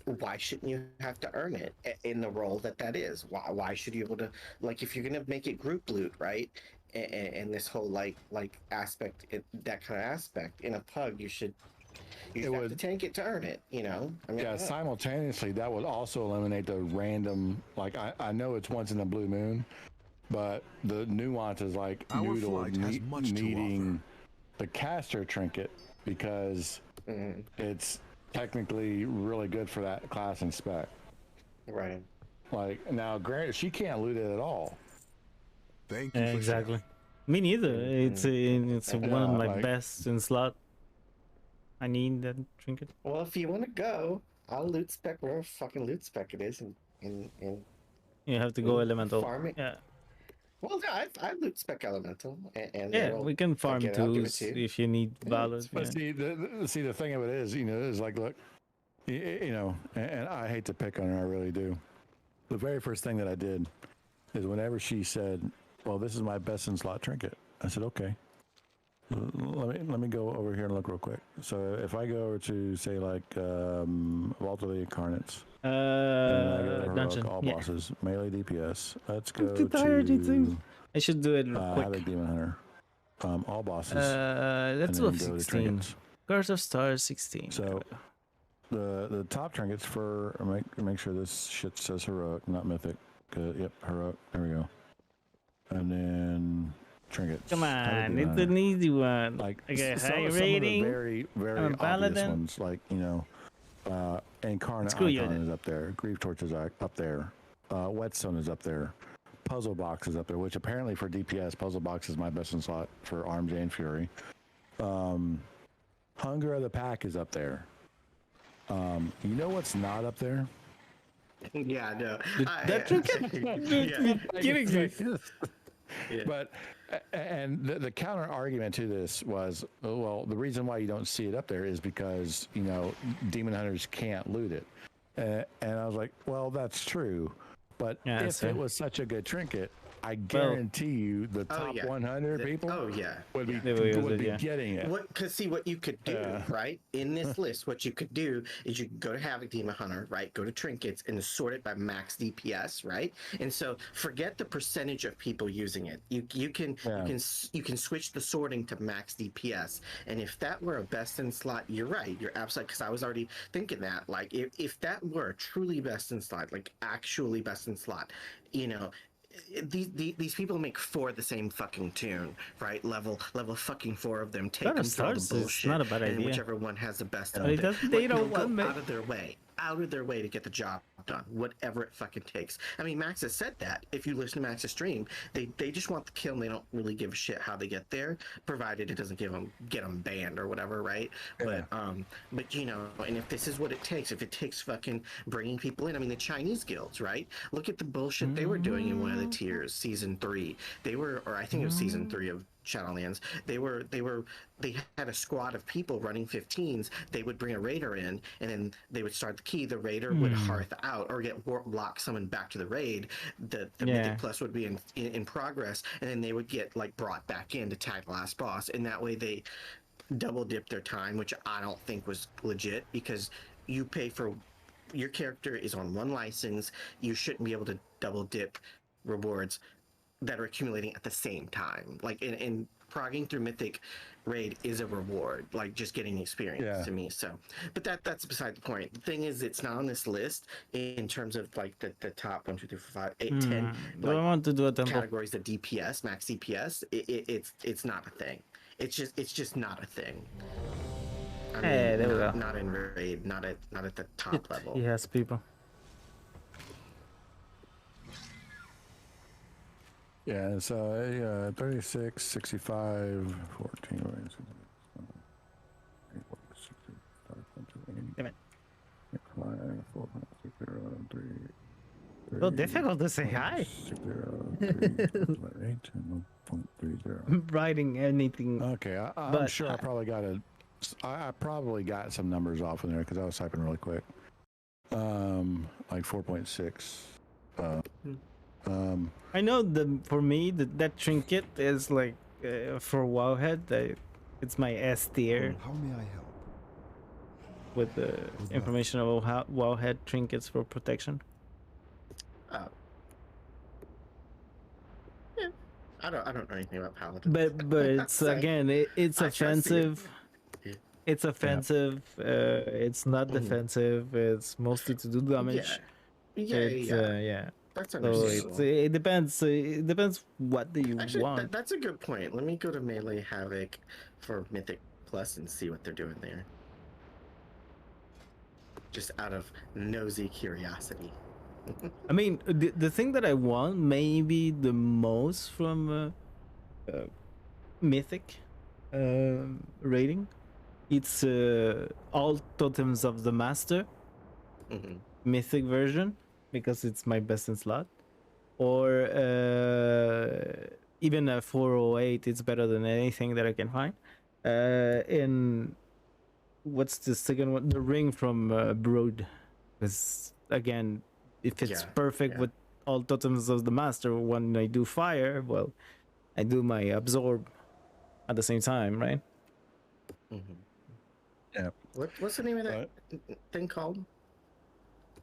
why shouldn't you have to earn it in the role that is? Why should you be able to, like, if you're gonna make it group loot, right? And this whole like aspect, that kind of aspect in a pug, you should have to tank it to earn it. I mean, simultaneously that would also eliminate the random. Like I know it's once in a blue moon, but the nuance is like Noodle needing the caster trinket. Because it's technically really good for that class and spec. Right. Like, now, granted, she can't loot it at all. Thank you. Exactly. Me neither. It's one of my best in slot. I need that trinket. Well, if you want to go, I'll loot spec wherever fucking loot spec it is. And you have to go elemental. Farm it. Yeah. Well, no, I loot spec elemental, and yeah, we can farm too if you need valor. But see, the thing of it is like, look, and I hate to pick on her, I really do. The very first thing that I did is whenever she said, "Well, this is my best in slot trinket," I said, "Okay, let me go over here and look real quick." So if I go over to say like Vault of the Incarnates. Dungeon. All bosses, melee DPS. Let's go I'm too tired, to. I should do it real quick. Havoc Demon Hunter. All bosses. Let's do 16. Curse of Stars 16. So the top trinkets for make sure this shit says heroic, not mythic. Yep, heroic. There we go. And then trinkets. Come on, it's an easy one. Like okay, high some rating. Of the very I'm a obvious paladin. ones, like Incarnate Icon is up there. Grief Torch is up there. Whetstone is up there. Puzzle Box is up there, which apparently for DPS, Puzzle Box is my best in slot for Arms and Fury. Hunger of the Pack is up there. You know what's not up there? Yeah, no. That trinket? Kidding me. Yeah. But and the counter argument to this was, well, the reason why you don't see it up there is because, you know, demon hunters can't loot it. And I was like, well, that's true. But if it was such a good trinket, I guarantee you the top 100 people would be getting it. Because see, what you could do, right, in this list, what you could do is you could go to Havoc Demon Hunter, right, go to trinkets and sort it by max DPS, right? And so forget the percentage of people using it. You can switch the sorting to max DPS. And if that were a best in slot, you're right. You're absolutely, because I was already thinking that, like, if that were truly best in slot, like actually best in slot, you know, these people make 4 the same fucking tune, right? Level fucking 4 of them. Take them through the bullshit. Not a bad idea. And whichever one has the best of it. They don't go out of their way to get the job done, whatever it fucking takes. I mean, Max has said that. If you listen to Max's stream, they just want the kill and they don't really give a shit how they get there, provided it doesn't get them banned or whatever, right? Yeah. But you know, and if this is what it takes, if it takes fucking bringing people in, I mean, the Chinese guilds, right? Look at the bullshit they were doing in one of the tiers, season 3. They were, or I think it was season 3 of Shadowlands. They had a squad of people running 15s. They would bring a raider in, and then they would start the key. The raider would hearth out or get warp lock summoned back to the raid. The Mythic Plus would be in progress, and then they would get like brought back in to tag the last boss. And that way they double dip their time, which I don't think was legit, because you pay for your character is on one license. You shouldn't be able to double dip rewards that are accumulating at the same time. Like in progging through Mythic Raid is a reward, like just getting experience to me. So, but that's beside the point. The thing is, it's not on this list in terms of like the top 1, 2, 3, 4, 5, 8, 10. Do I want to do a temple? Categories of DPS, max DPS. It's not a thing. It's just not a thing. I mean, hey, there we go. Not in Raid, not at the top level. Yes, people. Yeah, it's 36, 65, 14, so difficult to say hi. Writing anything. Okay, I'm sure I probably got some numbers off in there because I was typing really quick. Like 4.6. I know for me that trinket is like for Wowhead. It's my S tier. How may I help? With the information about Wowhead trinkets for protection. Oh. Yeah. I don't know anything about paladins. But it's again it's offensive. It's offensive. It's not defensive. It's mostly to do damage. Yeah. That's understandable. So it depends. It depends what do you want. That's a good point. Let me go to Melee Havoc for Mythic Plus and see what they're doing there. Just out of nosy curiosity. I mean, the thing that I want maybe the most from Mythic rating, it's all Totems of the Master, Mythic version, because it's my best in slot, or even a 408. It's better than anything that I can find. In what's the second one? The ring from Brood, because again, if it's perfect with all Totems of the Master, when I do fire, well, I do my absorb at the same time, right? Yeah. What's the name of that thing called?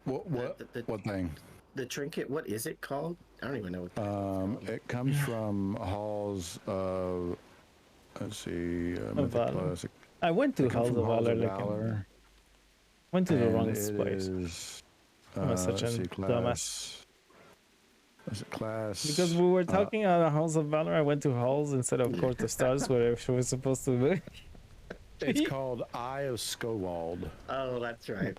What thing? The trinket. What is it called? I don't even know what. It comes from halls of. Let's see. Mythic Plus. I went to Halls of Valor. Went to the wrong place. I'm such a dumbass. Was it class? Because we were talking about Halls of Valor, I went to Halls instead of Court of Stars, where she was supposed to be. It's called Eye of Skowald. Oh, that's right.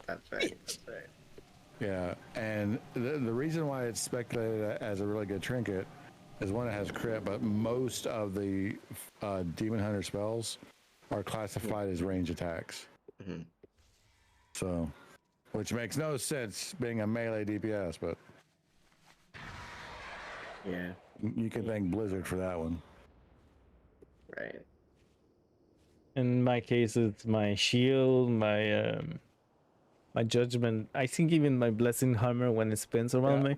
Yeah, and the reason why it's speculated as a really good trinket is one, it has crit, but most of the demon hunter spells are classified as range attacks. Mm-hmm. So, which makes no sense being a melee DPS, but yeah, you can thank Blizzard for that one. Right. In my case, it's my shield, my judgment. I think even my blessing hammer when it spins around me.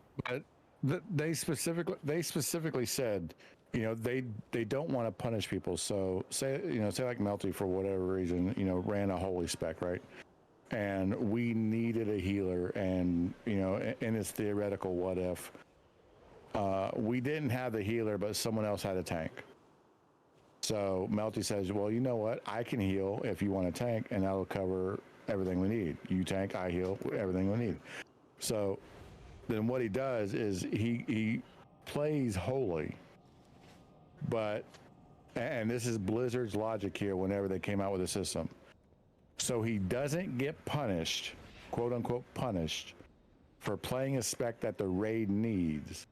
But they specifically said, you know, they don't want to punish people. So say like Melty for whatever reason, you know, ran a holy spec, right? And we needed a healer, and you know, in its theoretical what if, we didn't have the healer, but someone else had a tank. So Melty says, well, you know what? I can heal if you want a tank, and that'll cover everything we need. You tank, I heal, everything we need. So then what he does is he plays holy, but, and this is Blizzard's logic here whenever they came out with a system. So he doesn't get punished, quote unquote punished, for playing a spec that the raid needs.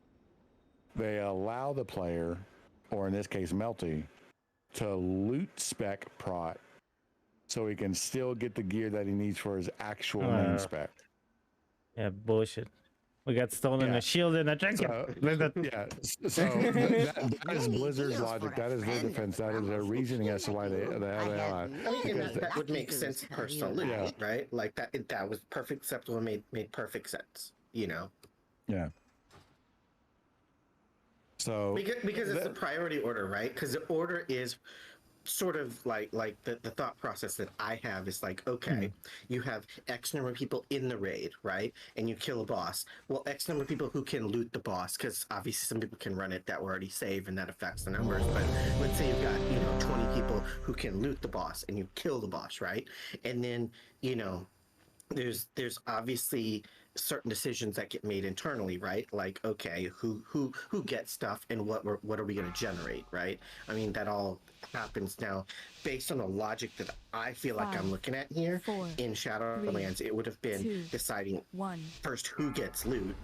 They allow the player, or in this case Melty, to loot spec prot so he can still get the gear that he needs for his actual main spec. Yeah, bullshit. We got stolen a shield and a trinket. So that is Blizzard's logic. That is their defense. That is their reasoning as to why they have that. I mean, that would make sense personally, right? Like that was perfect, acceptable, made perfect sense. You know. Yeah. So because it's the priority order, right? Because the order is sort of like the thought process that I have is like, okay, you have X number of people in the raid, right? And you kill a boss. Well, X number of people who can loot the boss, because obviously some people can run it that were already saved and that affects the numbers. But let's say you've got, 20 people who can loot the boss and you kill the boss, right? And then, there's obviously certain decisions that get made internally, right? Like, okay, who gets stuff and what are we going to generate, right? I mean, that all happens now based on the logic that I feel like I'm looking at here. In Shadowlands, it would have been deciding first who gets loot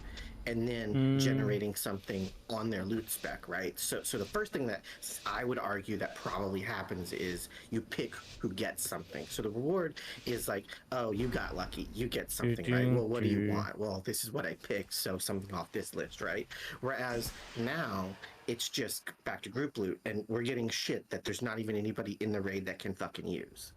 and then generating something on their loot spec, right? So the first thing that I would argue that probably happens is you pick who gets something. So the reward is like, oh, you got lucky, you get something, right? Well, what do you want? Well, this is what I picked, so something off this list, right? Whereas now it's just back to group loot, and we're getting shit that there's not even anybody in the raid that can fucking use.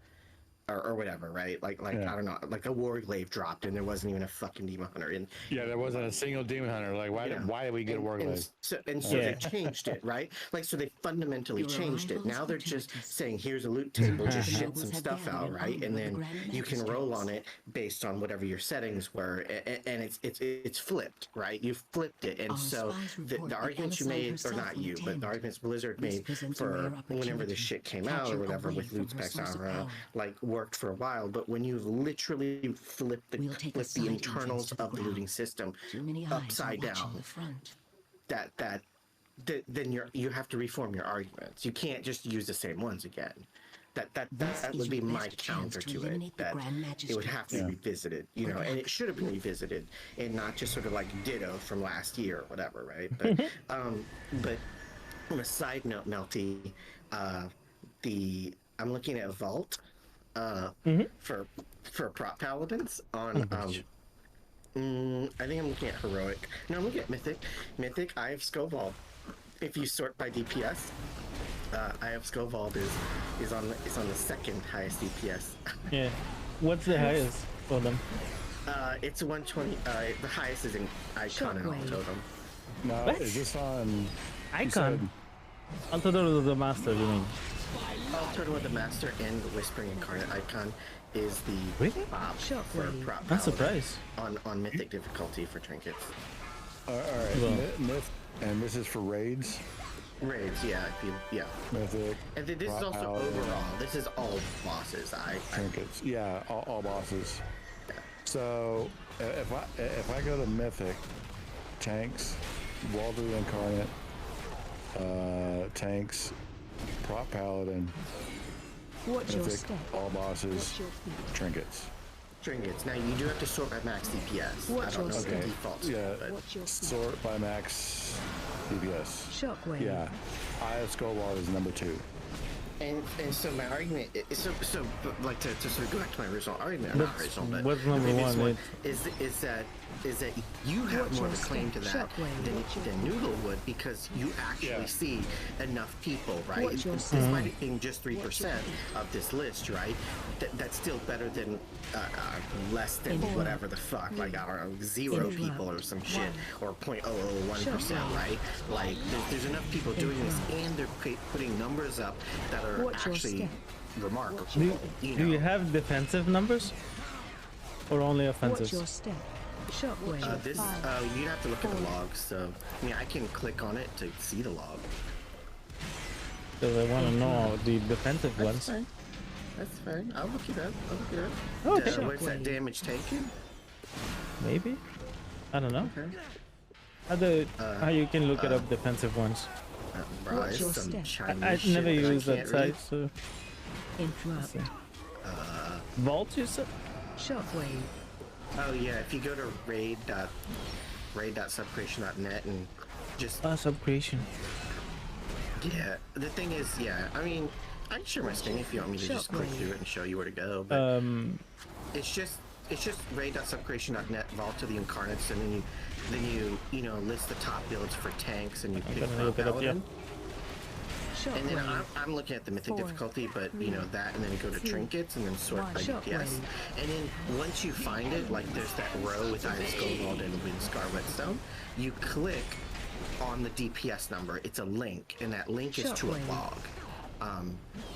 Or whatever, right? Like I don't know, like a war glaive dropped and there wasn't even a fucking demon hunter in. Yeah, there wasn't a single demon hunter. Like why did we get a war glaive? So they changed it, right? Like, so they fundamentally changed it. Now they're just saying, here's a loot table, just shit some stuff out, right? And then you can roll on it based on whatever your settings were, and it's flipped, right? You flipped it, and so the arguments you made, or not you, but the arguments Blizzard made for whenever this shit came out or whatever with loot specs, I don't know, like worked for a while, but when you literally flip the internals of the looting system upside down, then you have to reform your arguments. You can't just use the same ones again. That would be my counter to it. That it would have to be revisited, and it should have been revisited, and not just sort of like ditto from last year or whatever, right? But but on a side note, Melty, I'm looking at Vault. For prop paladins on I think I'm looking at heroic. No, I'm looking at mythic. I have Scovald. If you sort by DPS, I have Scovald is on the second highest DPS. Yeah, what's the highest for them? It's 120. The highest is in Icon and Alt Totem. No, What? is this on Icon? Alt Totem of the Master, you mean? Totem with the Master and the Whispering Incarnate Icon is the top for prop I'm surprised. on Mythic difficulty for trinkets. All right, Myth, and this is for raids. Raids, yeah, Mythic. And then this is also Paladin, overall. This is all bosses. Trinkets, yeah, all bosses. Yeah. So if I go to Mythic, tanks, Walter the Incarnate, tanks, prop paladin, Watch your mythic, step. all bosses, trinkets. trinkets. Now you do have to sort by max DPS. I don't know what the default. Yeah. But... Sort by max DPS. Shockwave. Yeah. Eye of Skullwall is number 2. And so my argument is so like to sort of go back to my original argument, not original, but what's number one? Is that you have more of a claim to that than Noodle would, because you actually see enough people, right? Despite it being just 3% of this list, right? That's still better than less than whatever the fuck, like I don't know, 0 people or some shit, or 0.001%, right? Like there's enough people doing this, and they're putting numbers up that are actually remarkable. Do you have defensive numbers, or only offensive? This you'd have to look at the logs. So I mean, I can click on it to see the log. So I want to know the defensive ones. Fine. That's fine. I'll look it up. Oh, okay. What's that damage taken? Maybe. I don't know. Okay. How you can look it up defensive ones? I've never used that site, so. Interrupt. Vault, you said? Shockwave. Oh yeah, if you go to raid.subcreation.net and just subcreation. Yeah, the thing is, yeah, I mean, I can share my screen if you want me to just click through it and show you where to go. But it's just raid.subcreation.net, vault to the incarnates, and then you know list the top builds for tanks, and you pick Paladin. And then I'm looking at the mythic difficulty, but you know that, and then go to trinkets, and then sort by DPS. And then once you find it, like there's that row with Eye of Skullwall and Windscar Whetstone, you click on the DPS number. It's a link, and that link is to a log.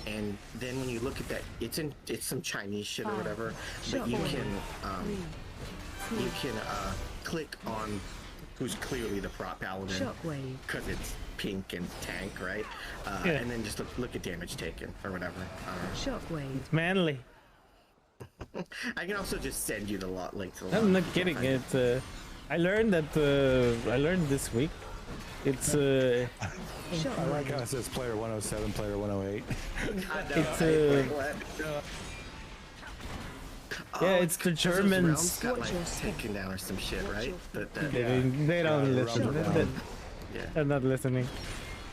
And then when you look at that, it's some Chinese shit or whatever, but you can click on who's clearly the prop paladin because it's pink and tank, right? And then just look at damage taken or whatever. Shockwave. It's manly. I can also just send you the link to the I'm not kidding. It's I learned this week. It's I like how it says player 107, player 108. Yeah, it's the Germans. Got like taken down or some shit, right? They don't listen. They're not listening.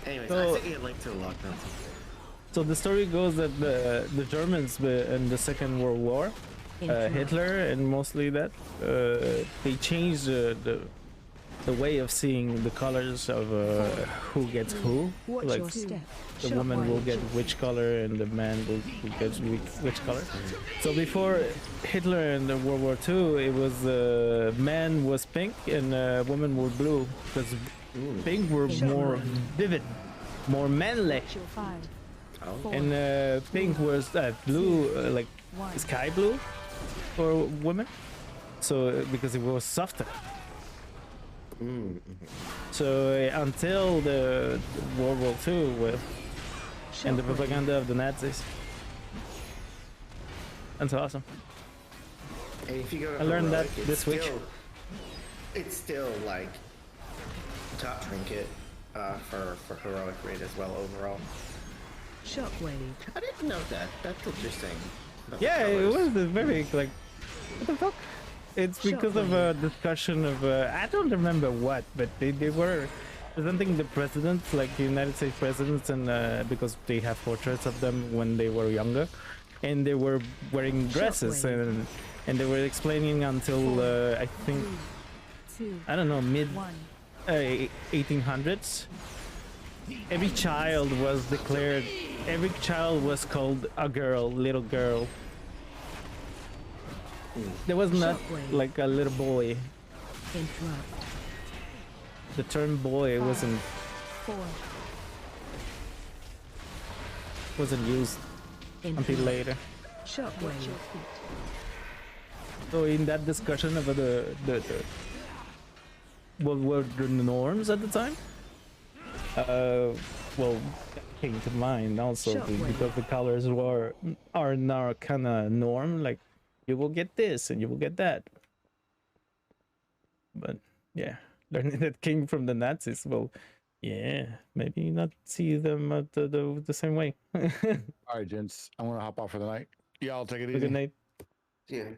Anyways, so, I sent you a link to the lockdown. So the story goes that the Germans in the Second World War, Hitler and mostly that, they changed the way of seeing the colors of who gets who. Like the woman will get which color and the man will get which color. So before Hitler in the World War II, it was man was pink and woman were blue, because pink were more vivid, more manly. And pink was blue, like sky blue for women. So because it was softer. So until the World War II and the propaganda of the Nazis. That's awesome. And if you go to I learned heroic, that this week. It's still like top trinket for heroic raid as well overall. Shockwave. I didn't know that. That's interesting. Yeah, it was very like, what the fuck? It's because of a discussion of I don't remember what, but they were presenting the presidents, like the United States presidents, and because they have portraits of them when they were younger, and they were wearing dresses, and they were explaining until I think I don't know, mid 1800s. Every child was declared. Every child was called a girl, little girl. There was not like a little boy. Interrupt. The term boy wasn't used until later. Shockwave. So in that discussion about what were the norms at the time, well, that came to mind also because the colors are now kind of norm, like you will get this and you will get that. But yeah, learning that came from the Nazis, well, yeah, maybe not see them at the same way. All right, gents, I'm gonna hop off for the night. Y'all take it easy. Good night. Yeah.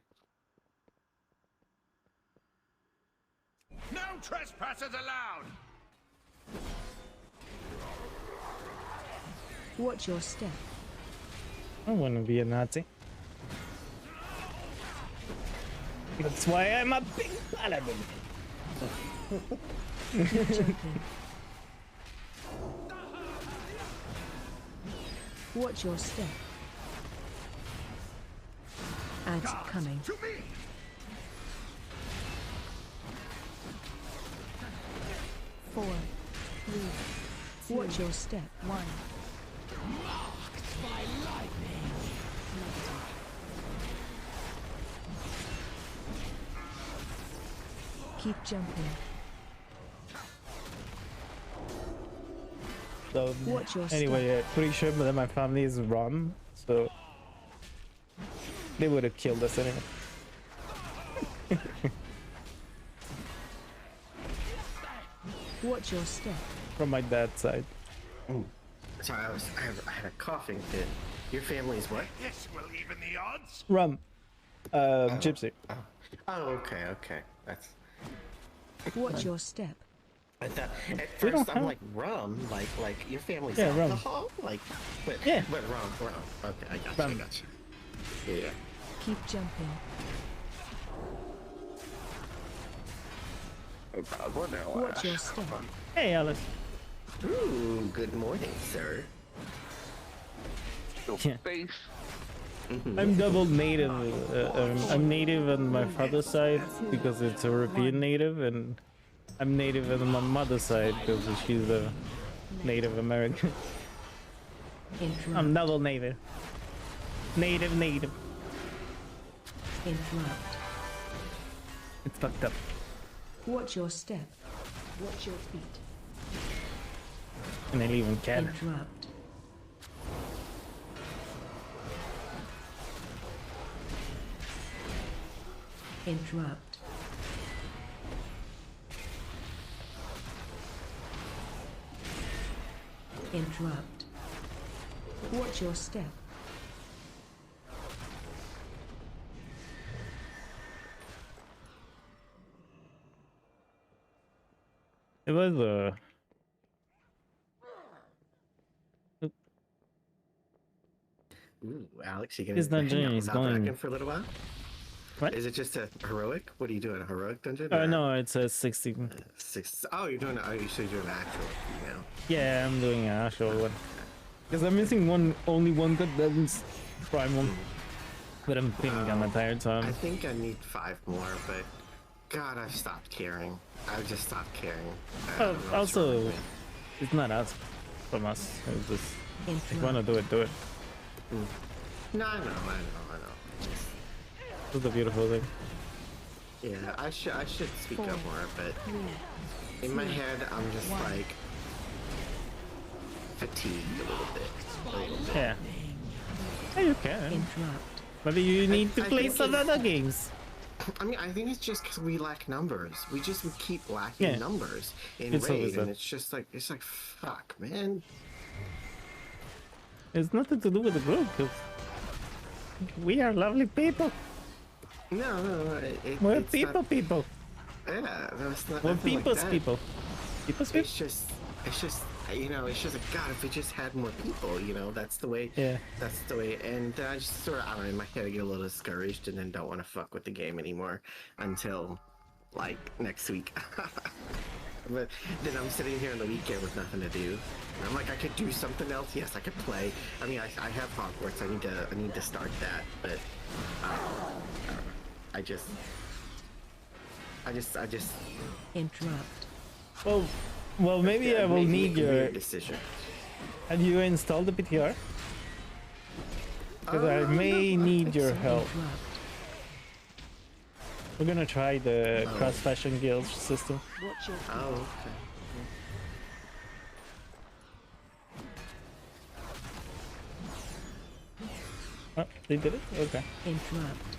No trespassers allowed! Watch your step. I want to be a Nazi. That's why I'm a big paladin. Watch your step. Ads coming. To me! Four, three, two, watch your step. One. Marked by lightning! Keep jumping. So Watch your anyway, pretty sure that my family is Rom, so they would have killed us anyway. Watch your step. From my dad's side. Ooh. Sorry, I had a coughing fit. Your family's what? This will even the odds. Rum. Gypsy. Oh, okay, okay. That's. Watch your step. I thought at We first don't I'm have- like rum, like your family's Yeah, rum. alcohol, like, but Yeah. but rum. Okay, I got you. I got you. Yeah. Keep jumping. Oh God, what now? Watch your step. Hey, Alice. Ooh, good morning, sir. Your Yeah. face. I'm double native. I'm native on my father's side because it's European native, and I'm native on my mother's side because she's a Native American. I'm double native. Native. Interrupt. It's fucked up. Watch your step. Watch your feet. And I live in Canada. Interrupt. Interrupt. Interrupt. Watch your step. It was Ooh, Alex, you gonna His dungeon hang out is without going- Bracken for a little while? What? Is it just a heroic? What are you doing? A heroic dungeon? no, it's a 16. Oh, you're doing. Oh, you should do an actual. You know. Yeah, I'm doing an actual one. Because I'm missing only one good Devil's Prime one. But I'm thinking I'm tired, so I think I need 5 more, but God, I've stopped caring. I've just stopped caring. I don't know what's wrong also, with me. it's not us from us. It's just, if you want to do it, do it. No, I know. That's the beautiful thing. Yeah, I should speak up more, but in my head, I'm just like fatigued a little bit. Yeah. Yeah, you can. Maybe you need to I play think some it's- other games. I mean, I think it's just because we lack numbers. We keep lacking Yeah. numbers in It's always raid, and that. it's like fuck, man. It's nothing to do with the group, because we are lovely people. No, We're it's people. Yeah, no, it's not. We're nothing like people's that. people. People's people. It's just, you know, it's just like God. If we just had more people, you know, that's the way. Yeah. That's the way. And I just sort of, I don't know, in my head, I get a little discouraged, and then don't want to fuck with the game anymore until like next week. But then I'm sitting here on the weekend with nothing to do. And I'm like, I could do something else. Yes, I could play. I mean, I have Hogwarts. I need to start that. But I don't know. I just Interrupt. Well, maybe I will need your decision. Have you installed the PTR? Because I may need your help. We're gonna try the cross fashion guild system. Watch your feet. Oh, okay. Oh, they did it? Okay. Interrupt.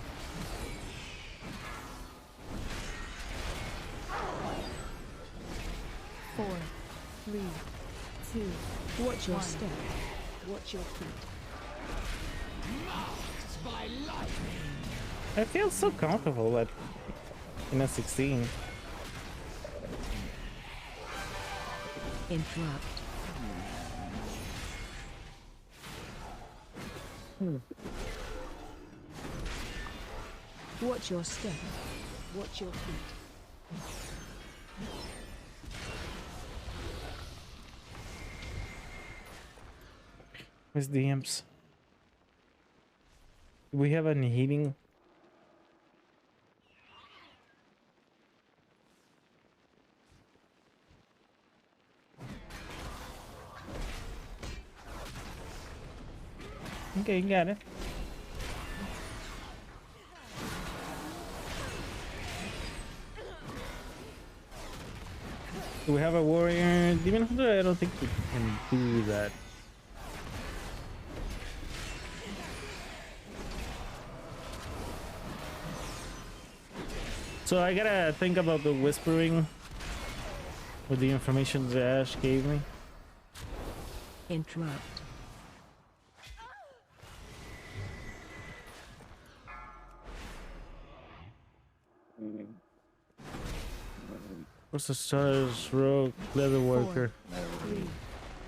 Four, three, two. Watch your step. Watch your feet. Marked by lightning. I feel so comfortable in a 16. Interrupt. Watch your step. Watch your feet. Where's the imps? Do we have any heating? Okay, got it. Do we have a warrior demon hunter? I don't think we can do that. So I gotta think about the whispering with the information that Ash gave me. Interrupt. What's the stars rogue leather worker? 4, 3,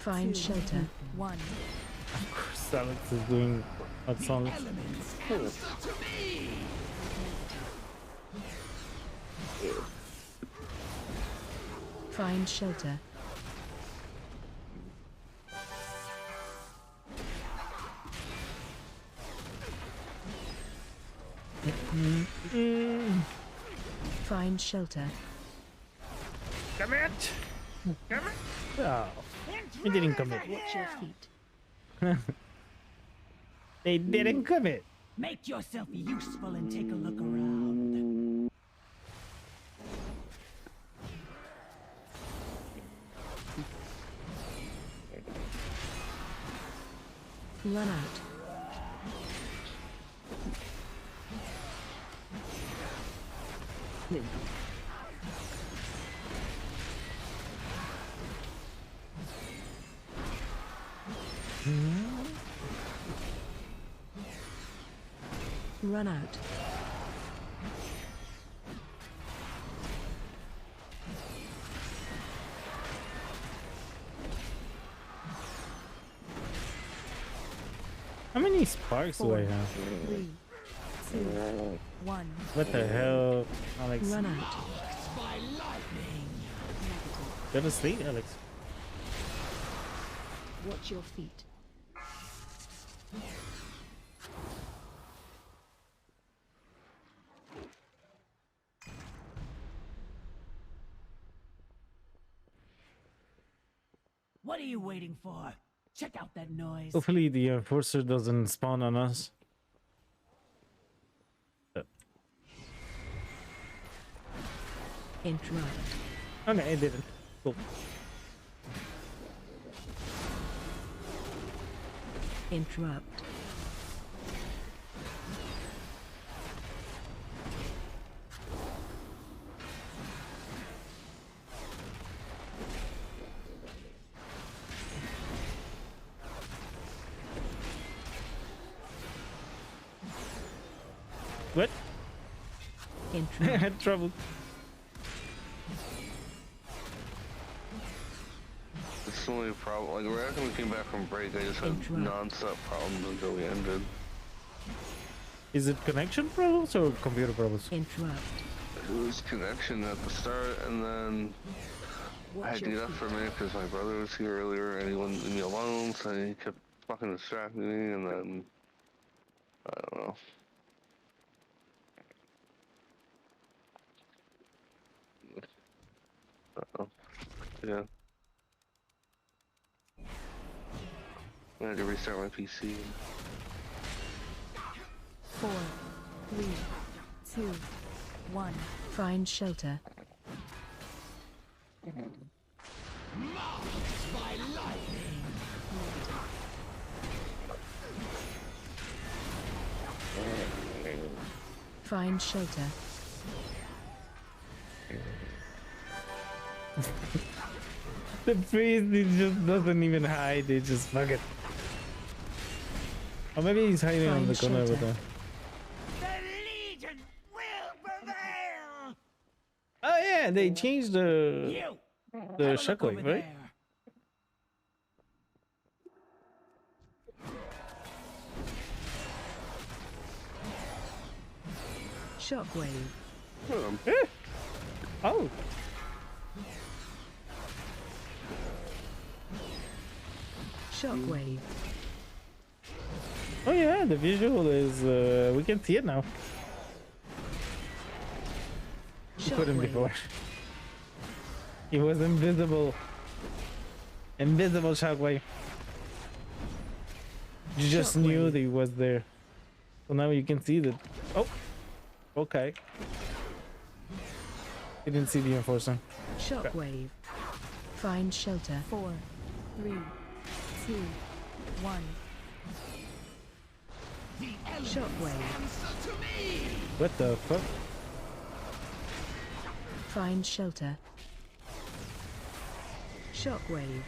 find 2, shelter. 1. Of course, Alex is doing that song. Find shelter. Find shelter. Commit! Commit! Oh, he didn't commit. Watch your feet. They didn't commit. Make yourself useful and take a look around. Run out. Run out. How many sparks do I have? 3, 2, 1. What the hell, Alex? Run out. Go to sleep, Alex. Watch your feet. What are you waiting for? Check out that noise. Hopefully the enforcer doesn't spawn on us. Interrupt. Okay, it didn't. Cool. Interrupt. What? I had trouble. It's the only problem. Like, right after we came back from break, I just had non-stop problems until we ended. Is it connection problems or computer problems? Interrupt. It was connection at the start, and then I had to get up for a minute because my brother was here earlier and he wouldn't leave me alone, so he kept fucking distracting me, and then I don't know. Yeah. I had to restart my PC. 4, 3, 2, 1. Find shelter. Find shelter. The priest, he just doesn't even hide, he just fuck it. Or maybe he's hiding on the corner over there. The Legion will prevail. Oh yeah, they changed the Have a look over shockwave, right? there. Shockwave. Oh. Shockwave. Oh yeah, the visual is we can see it now. We couldn't before. He was invisible. Invisible shockwave. You just knew that he was there. So now you can see that. Oh, okay. You didn't see the enforcer. Shockwave. Find shelter. 4, 3, 2, 1. Shockwave. What the fuck? Find shelter. Shockwave.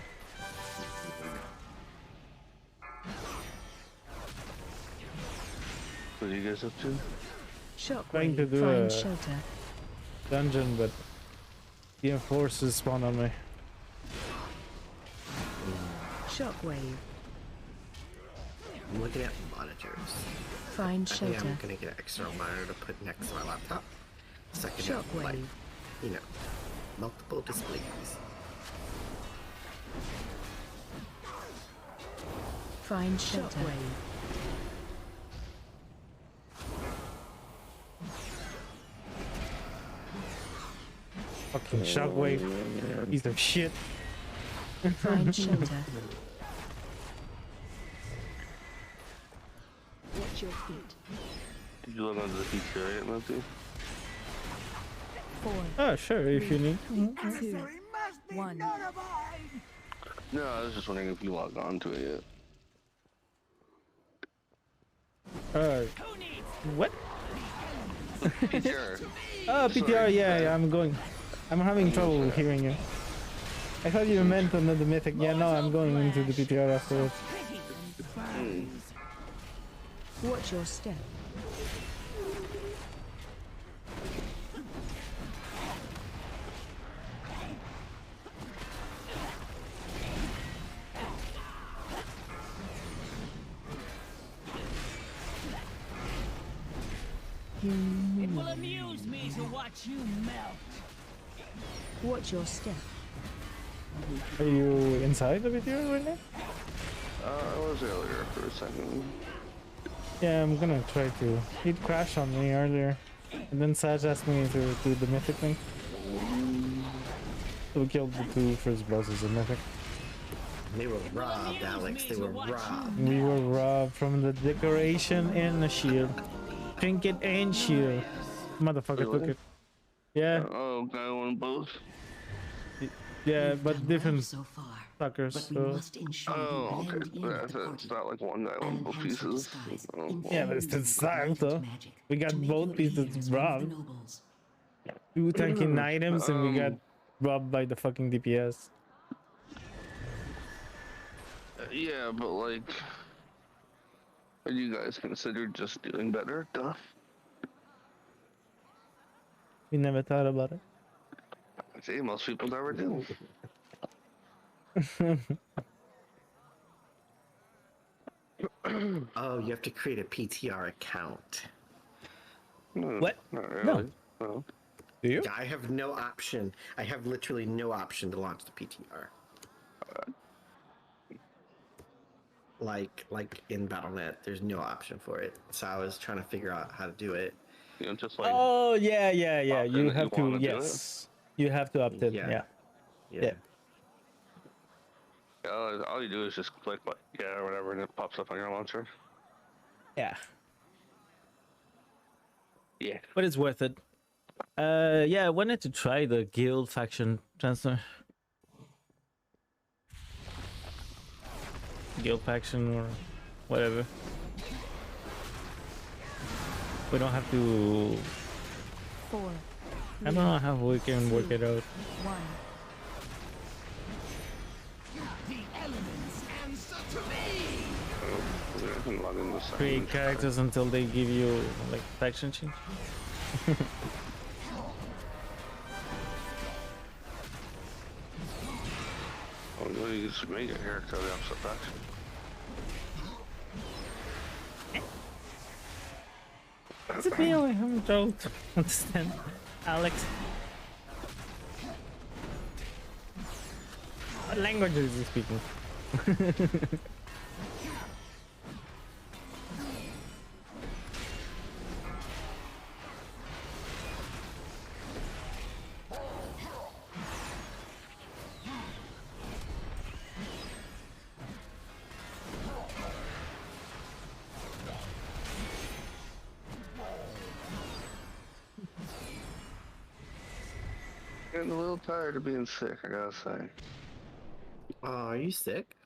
What are you guys up to? Trying to Shockwave. do Find a shelter. dungeon, but the enforcers spawn on me. Shockwave. I'm looking at monitors. Find I think shelter. I'm gonna get an external monitor to put next to my laptop. So I can have, Shockwave. like, you know, multiple displays. Find shelter. Fucking shockwave. Piece of shit. Find shelter. Watch your feet. Did you look under the PTR yet, Matthew? 4, Oh, sure, if you need. 2, 1. No, I was just wondering if you logged on to it yet. What? PTR. Oh, PTR, yeah, I'm going. I'm having trouble hearing you. I thought you meant another mythic. Yeah, no, I'm going into the PTR afterwards. Watch your step. It will amuse me to watch you melt. Watch your step. Are you inside the PTR right now? I was earlier for a second. Yeah, I'm gonna try to. He'd crash on me earlier. And then Saj asked me to do the mythic thing. So we killed the two first bosses of mythic. They were robbed, Alex. They were robbed. We were robbed from the decoration and the shield. Trinket and shield. Motherfucker Really? took it. Yeah. Oh, guy won both. Yeah, but different suckers. So. Oh, okay. Yeah, so it's not like one guy won both pieces. Oh. Yeah, but it's the style though. We got both pieces robbed. Two tanking items and we got robbed by the fucking DPS. Yeah, but like, are you guys considered just doing better? Duh. We never thought about it. I'd say most people never do. Oh, you have to create a PTR account. What? Not really. No. Do you? Yeah, I have no option. I have literally no option to launch the PTR. Like in Battle.net, there's no option for it. So I was trying to figure out how to do it. You know, just like. Oh yeah. opt in You that have you to. wanna do Yes. You have to opt in. Yeah. Yeah. All you do is just click like yeah or whatever, and it pops up on your launcher. Yeah. Yeah. But it's worth it. Yeah, I wanted to try the guild faction transfer. Guild faction or whatever. We don't have to. 4, I don't know how we can work it out. 1. Create characters until they give you like faction change. Oh, no, you just make it here to the opposite faction. What's the deal? I'm trying to understand. Alex. What language is he speaking? Getting a little tired of being sick, I gotta say. Are you sick?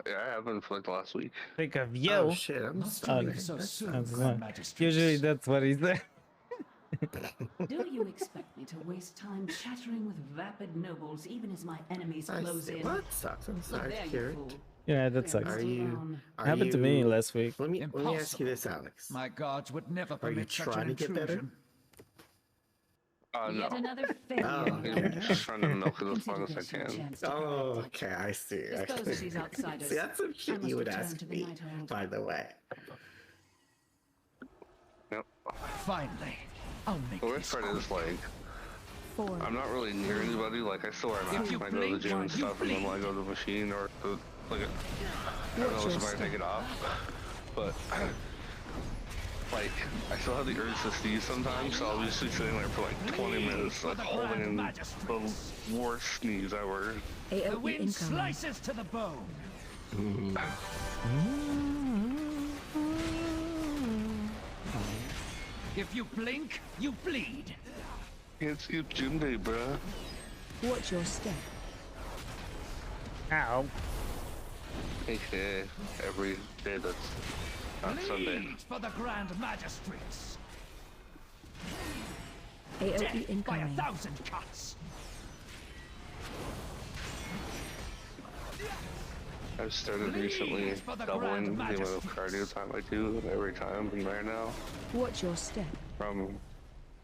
Yeah, I have been for like the last week. Think of you. Oh shit, I'm sorry. So soon, That's Grand not- Magistrate. Usually that's what he said. Do you expect me to waste time chattering with vapid nobles even as my enemies I close see. in? Well, that sucks. I'm Look sorry there, to you hear it. fool. Yeah, that sucks. Are you? Happened to me last week. Let me ask you this, Alex. My guards would never Are you permit such trying an to get better? intrusion. No. Yet another failure. I'm just trying to milk it as long as I Consider this your can. chance to Oh, okay, I see. Dispose of these outsiders. See, that's some I shit must you would return ask to the me, Nighthold. by the way. Yep. Finally, I'll make The worst part is like, I'm not really near anybody. Like I still wear a mask when I go to the gym and stuff, and then when I go to the machine or to like, I don't know if I take it off, but like I still have the urge to sneeze sometimes, so I'll just be sitting there for like 20 minutes, like holding in the worst sneeze ever. The wind slices to the bone. If you blink, you bleed. Can't skip gym day, bruh. Watch your step. Ow. AKA every day that's not Sunday. Bleed for the Grand Magistrates. AOE Death by incoming. 1,000 cuts. I've started recently doubling the amount of cardio time I do every time from there now, Watch your step. from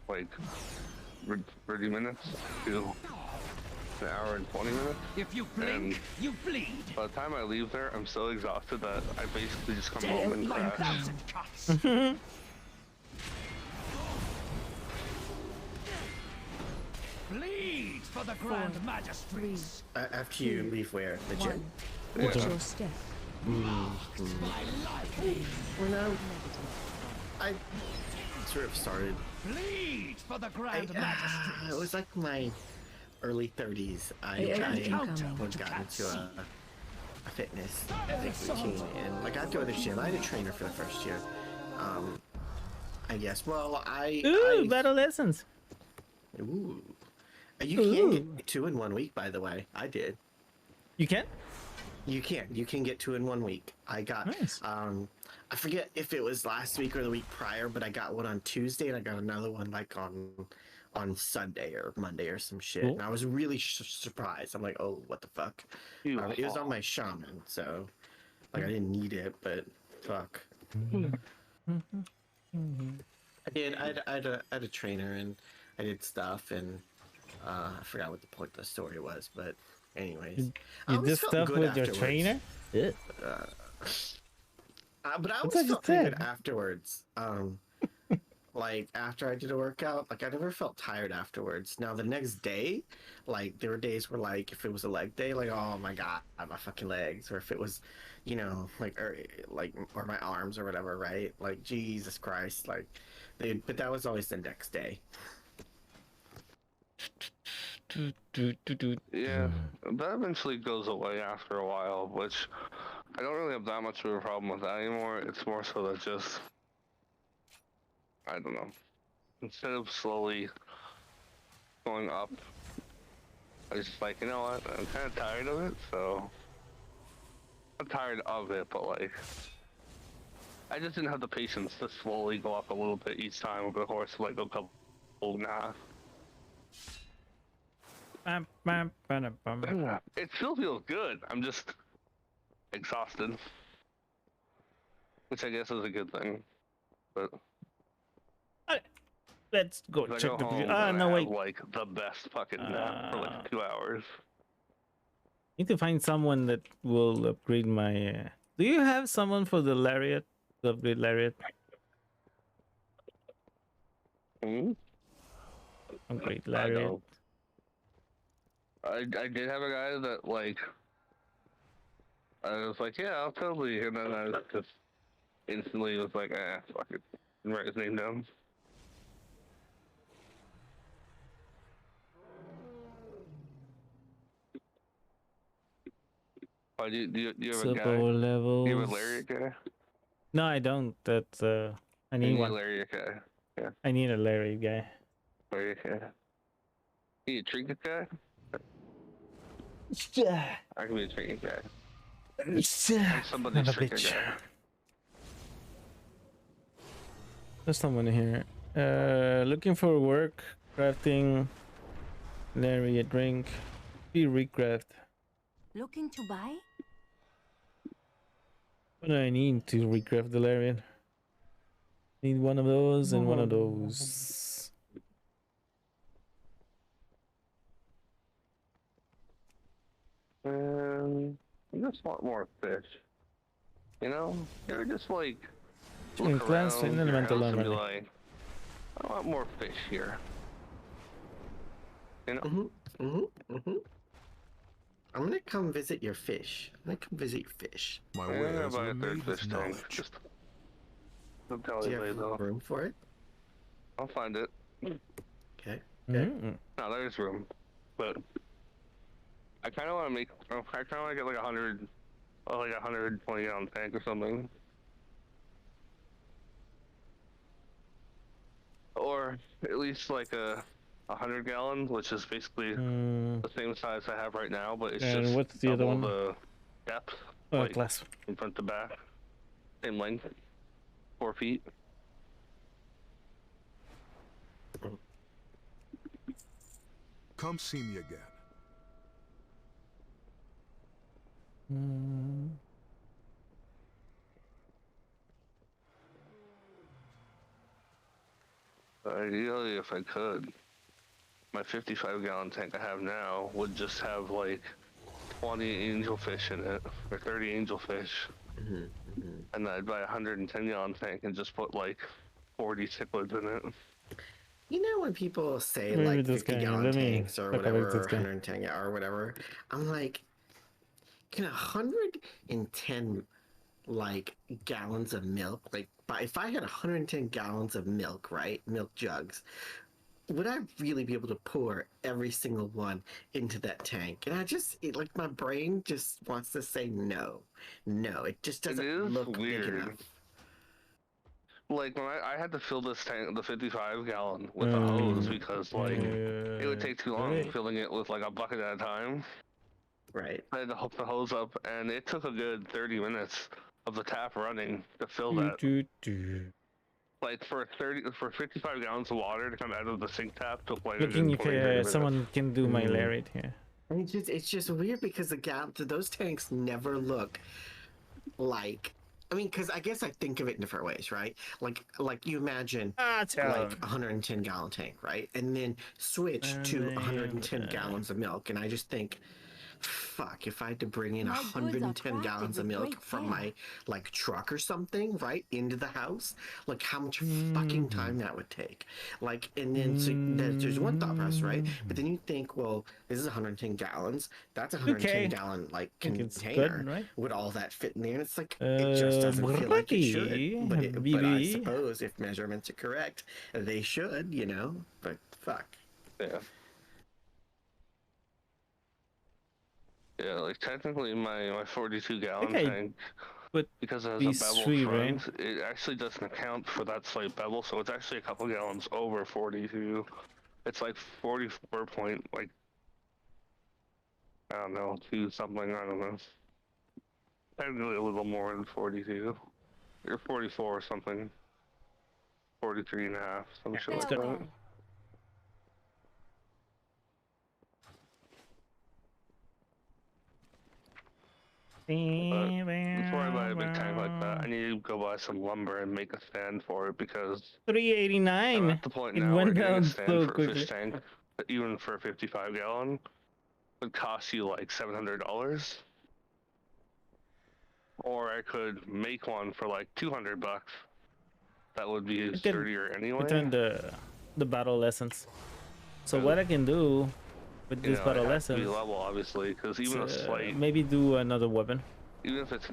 like 30 minutes to an hour and 20 minutes. If you blink, you bleed. By the time I leave there, I'm so exhausted that I basically just come Death home and by crash. 1,000 cuts. Bleed for the Grand Magistrates. After you leave where? The gym? Watch your step. Well, no. I sort of started. Bleed for the Grand Magistrates. It was like my early 30s. I got into a fitness routine, and like I go to the gym. I had a trainer for the first year. I guess. Well, Ooh, battle lessons. Ooh. You can get 2 in 1 week, by the way. I did. You can? You can. You can get 2 in 1 week. I got. Nice. I forget if it was last week or the week prior, but I got one on Tuesday, and I got another one like on Sunday or Monday or some shit. Cool. And I was really surprised. I'm like, oh, what the fuck? It was on my shaman, so like I didn't need it, but fuck. I did. I had a trainer, and I did stuff, and I forgot what the point of the story was, but anyways, You did stuff with your trainer? Yeah. But I That's always what you felt pretty good said. afterwards. Like after I did a workout, like I never felt tired afterwards. Now the next day, like there were days where like if it was a leg day, like oh my god, my fucking legs, or if it was, you know, like or my arms or whatever, right? Like Jesus Christ, like, but that was always the next day. Yeah, that eventually goes away after a while, which I don't really have that much of a problem with that anymore. It's more so that just, I don't know, instead of slowly going up, I was just like, you know what, I'm kind of tired of it, so I'm tired of it, but like, I just didn't have the patience to slowly go up a little bit each time over the course of like a couple and a half. It still feels good. I'm just exhausted, which I guess is a good thing. But let's go if I check go the. home Ah, and no I wait. have, like the best fucking nap for like 2 hours. Need to find someone that will upgrade my. Do you have someone for the lariat? To upgrade lariat? Hmm? A great I lariat. know. I did have a guy that like I was like, yeah, I'll totally, and then I just instantly was like, fuck it, and write his name down. Oh, do you have a guy? Super levels. Do you have a lariat guy? No, I don't. That's I You need need a one. lariat guy. Yeah, I need a lariat guy. lariat guy. You need a trinket guy? I can be a trinket guy. I'm somebody's Not a trinket bitch. guy. There's someone here. Looking for work, crafting, lariat drink, be recraft. Looking to buy? What do I need to recraft the lariat? Need one of those and one of those. I just want more fish. You know, they're just like In look class, around your elemental house and be armor. like, I want more fish here. You know? I'm gonna come visit your fish. I'm gonna come visit your fish. My I'm gonna wares buy are a third made with fish tank. knowledge. Just don't tell Do you anybody have though. room for it? I'll find it. Okay. Mm. No, there's room, but I kind of want to make. I kind of want to get like 100, like 120 gallon tank or something, or at least like a 100 gallon, which is basically the same size I have right now, but it's And just what's the other double one? the depth, Oh, like class. from front to back, same length, 4 feet. Come see me again. Ideally, if I could, my 55 gallon tank I have now would just have like 20 angelfish in it, or 30 angelfish. And then I'd buy a 110 gallon tank and just put like 40 cichlids in it. You know when people say Maybe like this 50 guy, gallon let me tanks or talk about whatever, this or guy. 110 or whatever, I'm like, can 110 like gallons of milk, like if I had 110 gallons of milk, right, milk jugs, would I really be able to pour every single one into that tank? And like my brain just wants to say no, it just doesn't look big enough. Like when I had to fill this tank, the 55 gallon, with a hose because like it would take too long filling it with like a bucket at a time. Right. I had to hook the hose up, and it took a good 30 minutes of the tap running to fill that. Like for 55 gallons of water to come out of the sink tap took like Looking a if good 20 minutes. someone can do my lariat here. And it's just weird because those tanks never look like. I mean, because I guess I think of it in different ways, right? Like you imagine like 110 gallon tank, right? And then switch to 110 gallons of milk, and I just think, fuck, if I had to bring in 110 gallons of milk from my like truck or something, right, into the house, like how much fucking time that would take. Like, and then so there's one thought process, right? But then you think, well, this is 110 gallons. That's a 110 gallon like container. Good, right? Would all that fit in there? And it's like it just doesn't feel like it should. But I suppose if measurements are correct, they should, you know. But fuck. Yeah. Yeah, like technically my 42 gallon tank, but because it has these a bevel three, front, it actually doesn't account for that slight bevel, so it's actually a couple gallons over 42. It's like 44 point, like, I don't know, 2 something, I don't know. Technically a little more than 42. Or 44 or something. 43 and a half, some shit like that. Before I buy a big tank like that, I need to go buy some lumber and make a stand for it because $3.89. I'm at the point It now where went getting down a stand so for a quickly. fish tank, even for a 55 gallon, would cost you like $700. Or I could make one for like $200. That would be sturdier anyway. Return the the battle lessons. So what I can do with You this know, battle it has to be lessons, level, obviously, because even a slight, maybe do another weapon. even if it's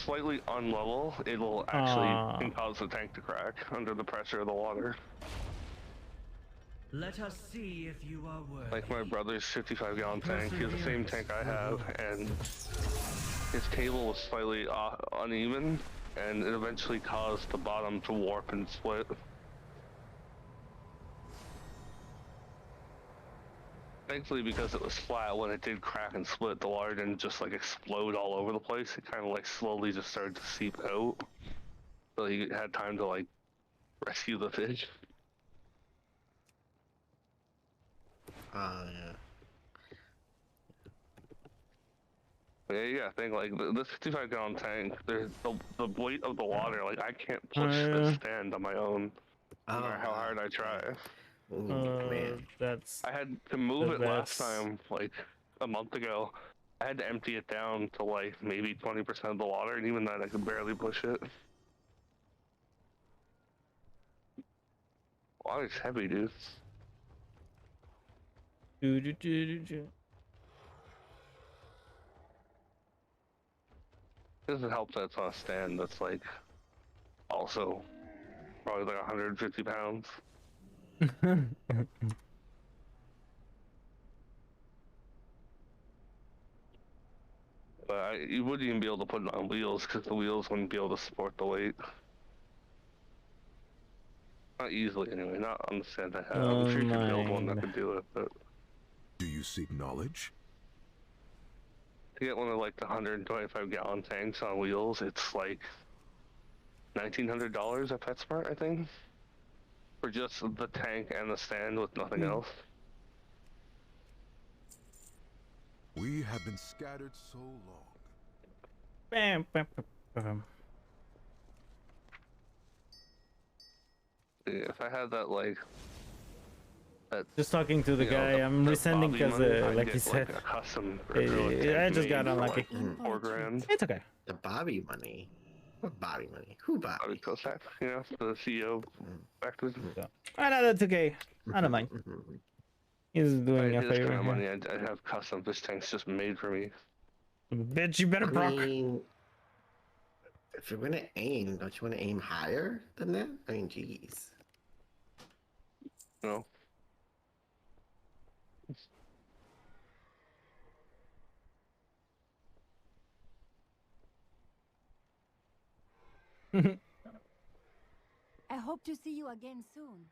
slightly unlevel, it'll actually can cause the tank to crack under the pressure of the water. Let us see if you are worthy. Like my brother's 55-gallon tank, he has the same tank I have, and his table was slightly uneven, and it eventually caused the bottom to warp and split. Thankfully, because it was flat, when it did crack and split, the water didn't just like explode all over the place. It kind of like slowly just started to seep out, so you had time to like rescue the fish. Yeah. Yeah, you gotta think like this 55-gallon tank. There's the weight of the water. Like I can't push this stand on my own, no matter how hard I try. Man, that's. I had to move it last time, like a month ago. I had to empty it down to like maybe 20% of the water, and even then I could barely push it. Water's heavy, dude. Doesn't help that it's on a stand that's like also probably like 150 pounds. But you wouldn't even be able to put it on wheels because the wheels wouldn't be able to support the weight. Not easily, anyway. Not on the stand I have. I'm sure you could build one that could do it, but Do you seek knowledge? to get one of like the 125-gallon tanks on wheels, it's like $1,900 at PetSmart, I think, for just the tank and the stand with nothing else. We have been scattered so long. Bam, bam, bam. Yeah, if I had that like Just talking to the guy, I'm resending because, like you said, a custom I just got unlucky. Like $4,000. It's okay. The Bobby money. What Bobby money? Who Bobby? Bobby Kosak, you know, the CEO Activision. I know that's okay. I don't mind. He's doing a His favor kind of money, here. I have custom fish tanks just made for me. Bitch, you better proc. If you're gonna aim, don't you want to aim higher than that? I mean, jeez. No. I hope to see you again soon.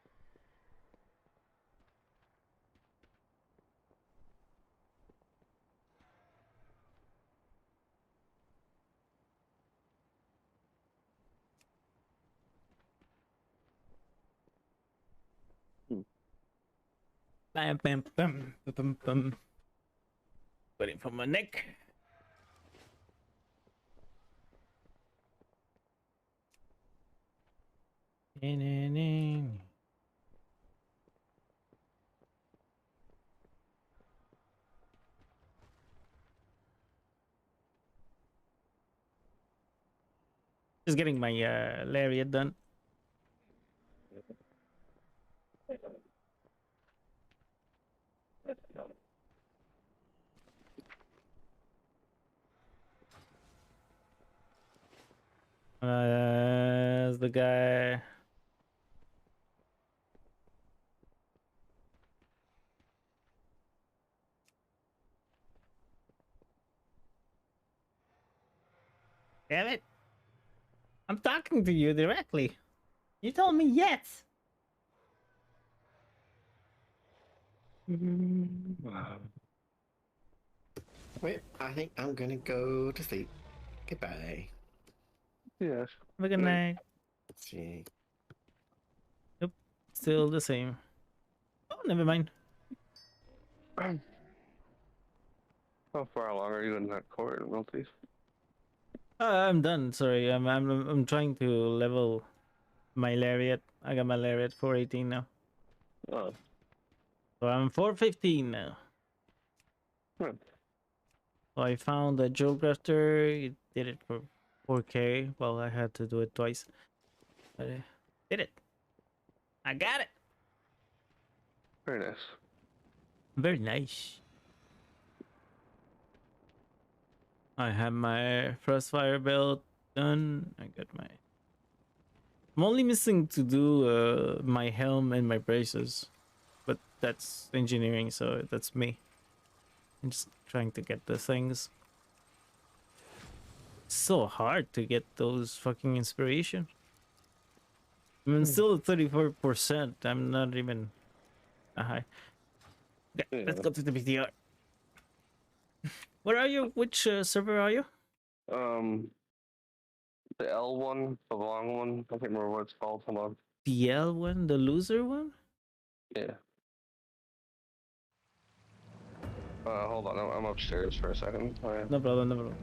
Bam, bam, bam, bam, bam. Waiting for my neck. Just getting my lariat done. The guy. Damn it. I'm talking to you directly. You told me yes. Wait, I think I'm gonna go to sleep. Goodbye. Yes. Have a good night. Let's see. Nope. Still the same. Oh, never mind. How far along are you in that court, Multi? I'm done. Sorry, I'm trying to level my lariat. I got my lariat 418 now. Oh. So I'm 415 now. Hmm. So I found a jewel grafter. It did it for 4K. Well, I had to do it twice, but I did it. I got it. Very nice. Very nice. I have my first fire belt done. I got my. I'm only missing to do my helm and my braces, but that's engineering, so that's me. I'm just trying to get the things. It's so hard to get those fucking inspiration. I'm still at 34%. I'm not even high. Okay, let's go to the PTR. Where are you? Which server are you? The L one, the long one. I can't remember what it's called. Hold on. The L one, the loser one? Yeah. Hold on. I'm upstairs for a second. No problem, no problem.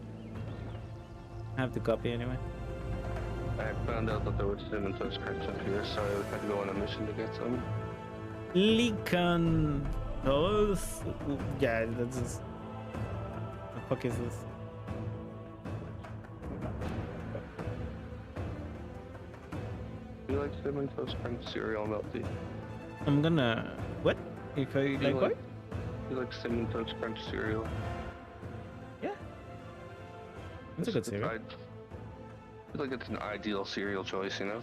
I have the copy anyway. I found out that there was cinnamon toast crunch up here, so I had to go on a mission to get some. Lican. Oh, yeah, that's just. The fuck is this? Do you like cinnamon toast crunch cereal melty? I'm gonna. What? If I like what? You like cinnamon toast crunch cereal? Yeah. It's a good cereal. I feel like it's an ideal cereal choice, you know?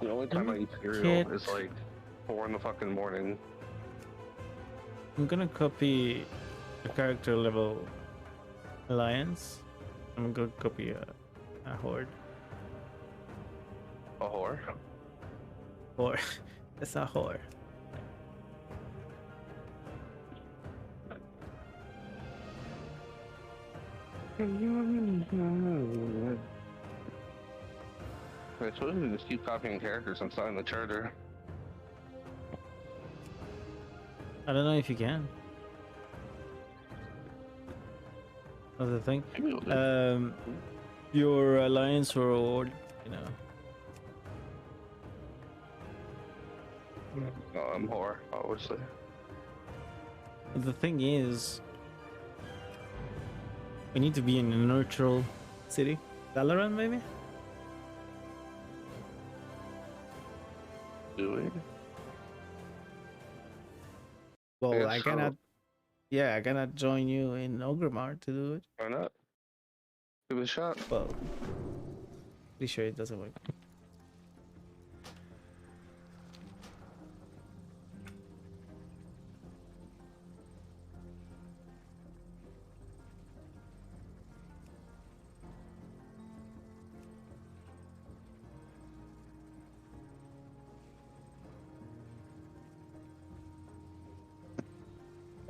The only time I eat cereal is like 4 in the fucking morning. I'm gonna copy a character level alliance. I'm gonna copy a horde. A whore? Whore. It's a whore. I suppose we just keep copying characters and sign the charter. I don't know if you can. Another thing. Your alliance reward, you know. No, I'm whore, obviously. The thing is, we need to be in a neutral city. Valorant, maybe? Do we? Well, I cannot. Yeah, I cannot join you in Ogrimmar to do it. Why not? Give it a shot. Well, pretty sure it doesn't work.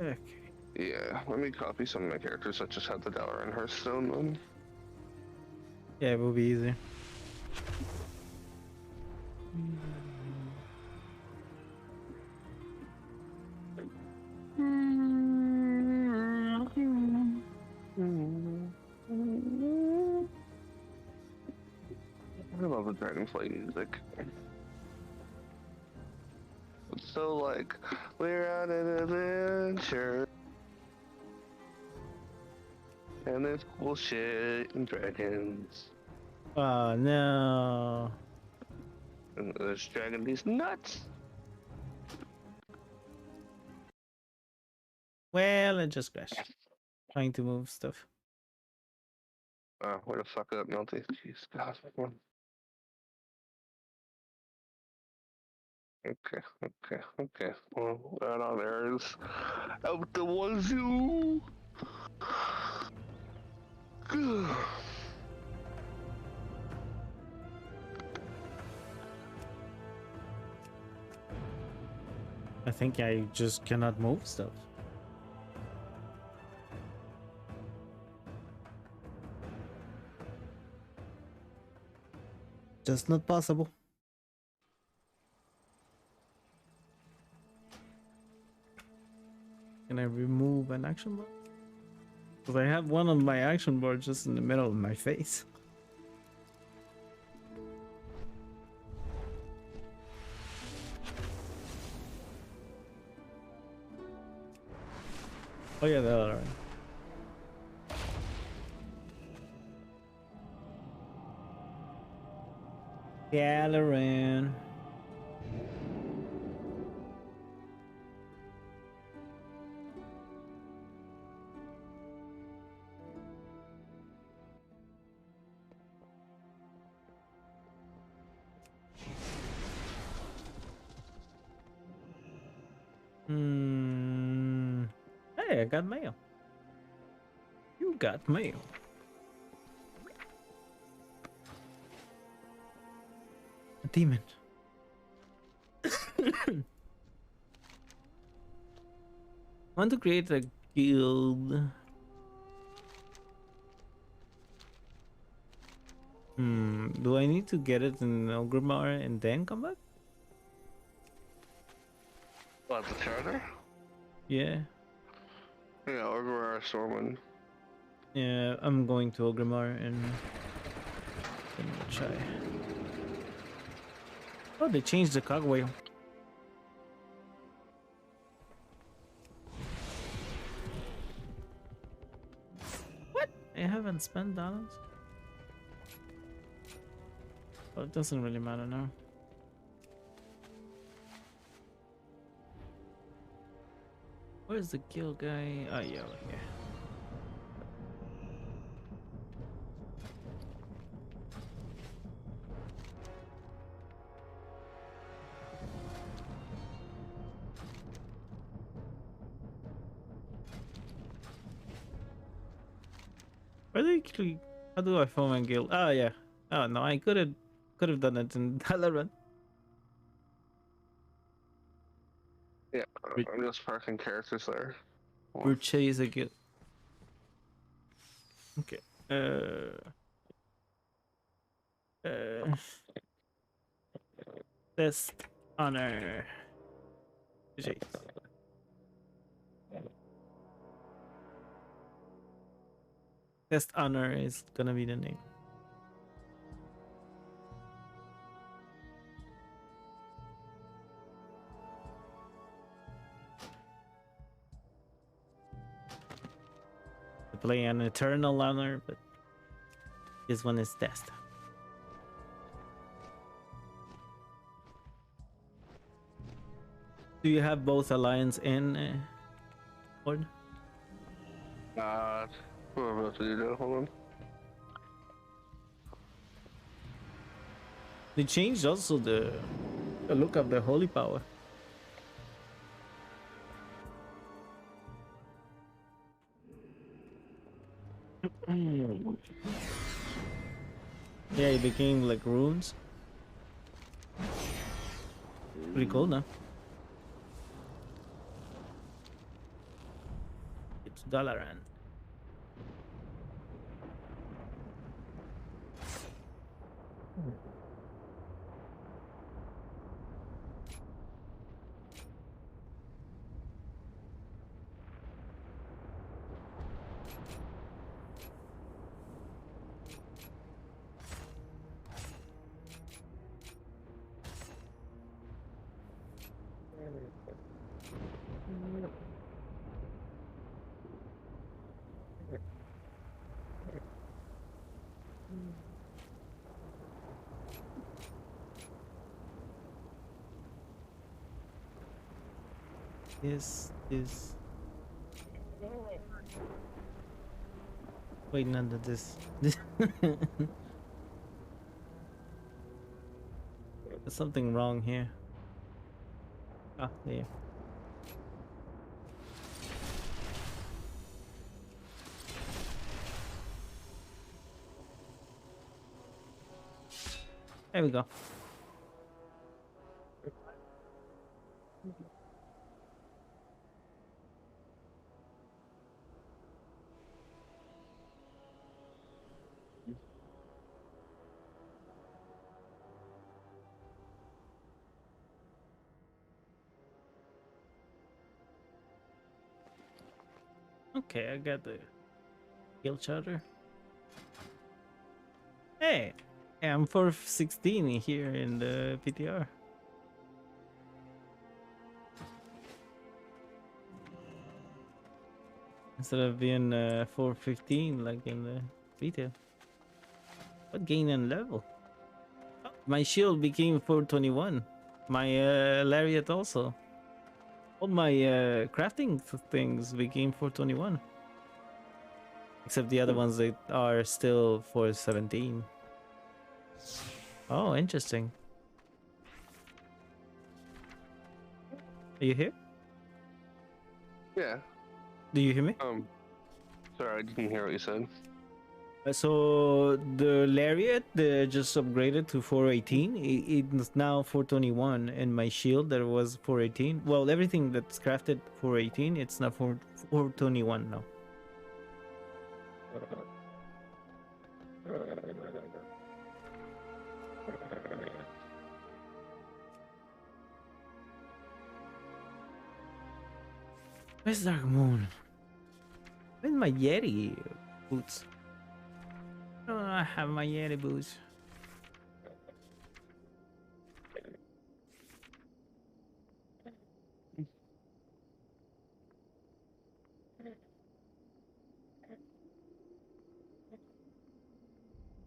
Okay. Yeah, let me copy some of my characters that just had the Dower and Hearthstone one. Yeah, it will be easy. I love the Dragonflight music. It's so like, we're on an adventure. And there's cool shit and dragons. Oh no. And there's dragon these nuts. Well, I just crashed. Trying to move stuff. Where the fuck up, Melty? Jeez, God. Okay. Well, that on there is out the wazoo. I think I just cannot move stuff. Just not possible. Can I remove an action bar? Because I have one of my action boards just in the middle of my face. Oh yeah, the other one. Galaran. Hey, I got mail. You got mail. A demon. Want to create a guild. Do I need to get it in Ogrimmar and then come back? What, the charter? Yeah. Yeah, Orgrimmar Stormwind. Yeah, I'm going to Ogrimmar and then we'll try. Oh, they changed the cogwheel. What? I haven't spent dollars. Well, it doesn't really matter now. Where's the guild guy? Oh, yeah, over here. Where do you actually? How do I form a guild? Oh yeah. Oh no, I could have done it in Dalaran. Yeah, I'm just parking characters there. Purchase a guild. Okay. Test honor. Purchase. Test honor is gonna be the name. To play an eternal honor, but this one is test. Do you have both alliance and Horde? Who am I about to do that? Hold on. They changed also the look of the holy power. Yeah, it became like runes. Pretty cool now. It's Dalaran. This is. Wait, none of this. There's something wrong here. Ah, there. There we go. Okay, I got the guild charter. Hey, I'm 416 here in the PTR. Instead of being 415 like in the retail. What gain and level? Oh, My shield became 421. My lariat also. All my crafting things became 421. Except the other ones that are still 417. Oh, interesting. Are you here? Yeah. Do you hear me? Sorry, I didn't hear what you said. So the lariat just upgraded to 418. It's now 421, and my shield that was 418. Well, everything that's crafted 418, it's now 421 now. Where's Dark Moon? Where's my Yeti boots? Oh, I have my Yeti boots.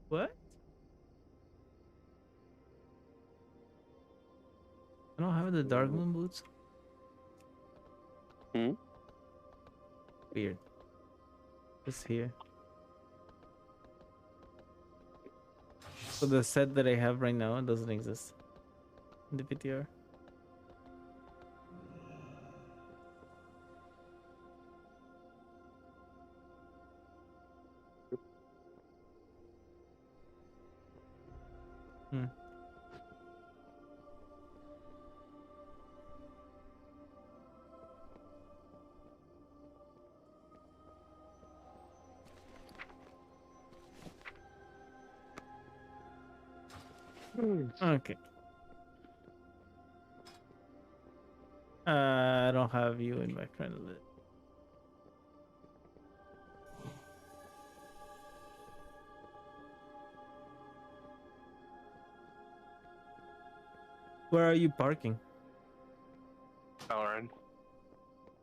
What? I don't have the Dark Moon boots. Weird. It's here. So the set that I have right now doesn't exist in the PTR. Hmm. Okay. I don't have you in my friend list. Where are you parking? Dalaran.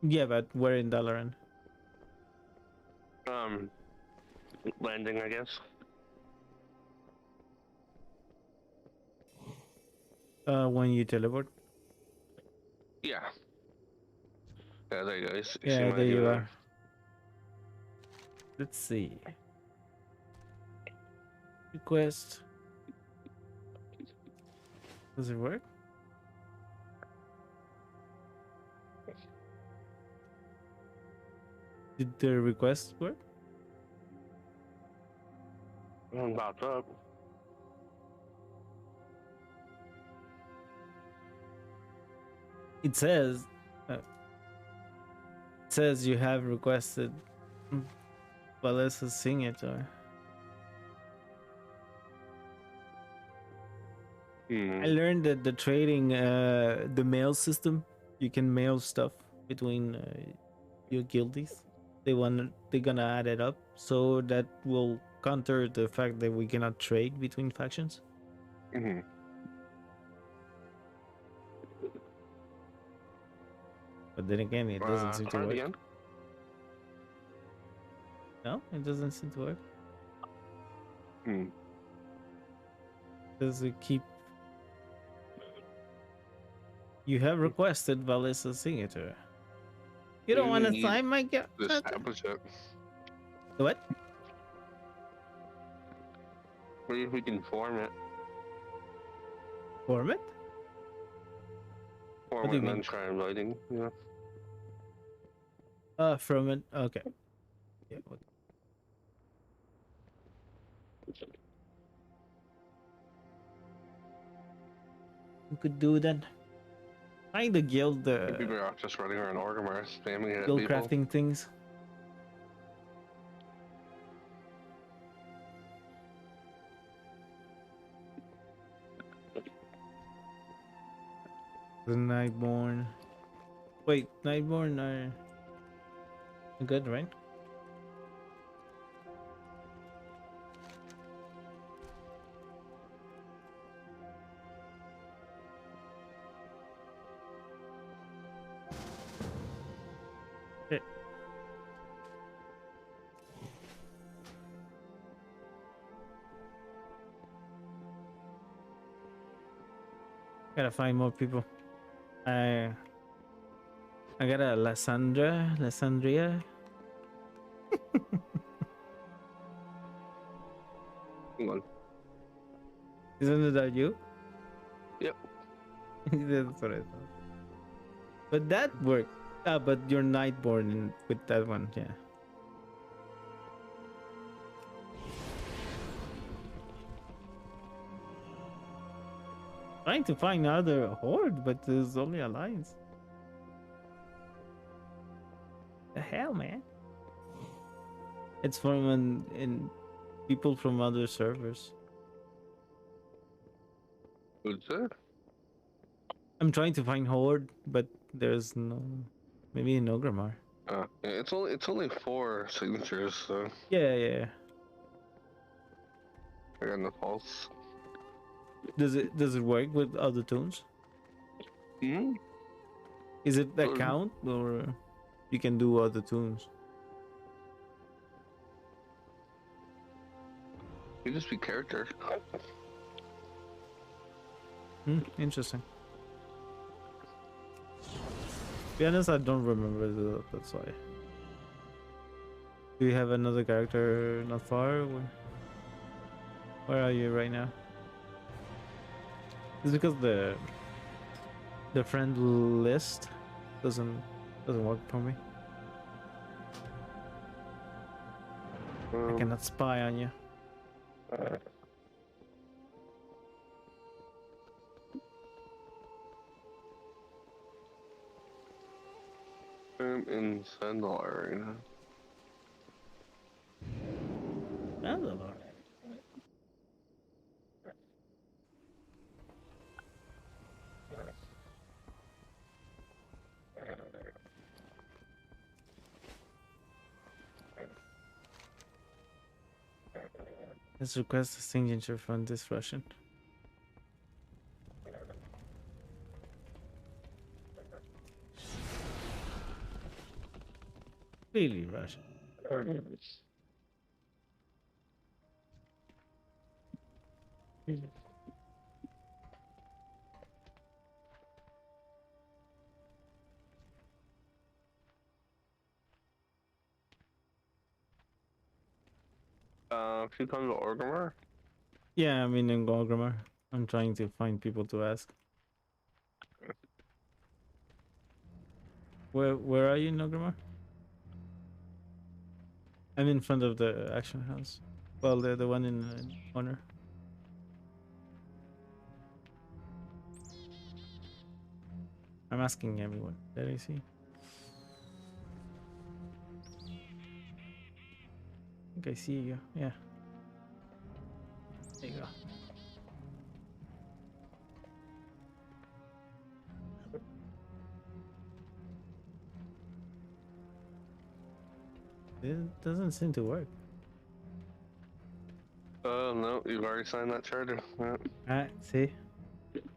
Yeah, but where in Dalaran? Landing, I guess. When you teleport? Yeah. Yeah, there you go. You see Yeah, my there you unit are. Let's see. Request. Does it work? Did the request work? Popped up. It says you have requested Valessa's signature. I learned that the trading the mail system, you can mail stuff between your guildies. They're gonna add it up, so that will counter the fact that we cannot trade between factions. But then again, it doesn't seem to Try it work. again. No, it doesn't seem to work. Does it keep? You have requested Valessa's signature. You don't want to sign my establish it. What? Maybe if we can form it. Form it? Form What do it you and then mean? try inviting. Yeah. From it. Okay. Yeah. What? You could do that. Find the guild. People are just running around Orgrimmar, spamming it at Guild people. crafting things. The Nightborn. Wait, Nightborn are good, right? Okay. Gotta find more people. I got a Lysandria. Hang on. Isn't that you? Yep. That's what I thought. But that worked. But you're Nightborn with that one, yeah. Trying to find another horde, but there's only alliance. The hell, man! It's from in people from other servers. Who's that? I'm trying to find horde, but there's no. Maybe in Ogrimmar. Yeah, it's only 4 signatures, so Yeah. I got no pulse. Does it work with other tunes? Hmm. Is it that count, or you can do other tunes? You just be character. Interesting. To be honest, I don't remember that's why. Do you have another character not far? Where are you right now? It's because the friend list doesn't work for me. I cannot spy on you. I'm in Sandal right now. Sandal. Let's request a signature from this Russian. Really Russian. If you come to Orgrimmar? Yeah, I mean in Ogrimmar. I'm trying to find people to ask. Where are you in Ogrimmar? I'm in front of the action house. Well, the one in honor. I'm asking everyone. Did I see? I think I see you. Yeah. There you go. It doesn't seem to work. No, you've already signed that charter. Yeah. Alright, see?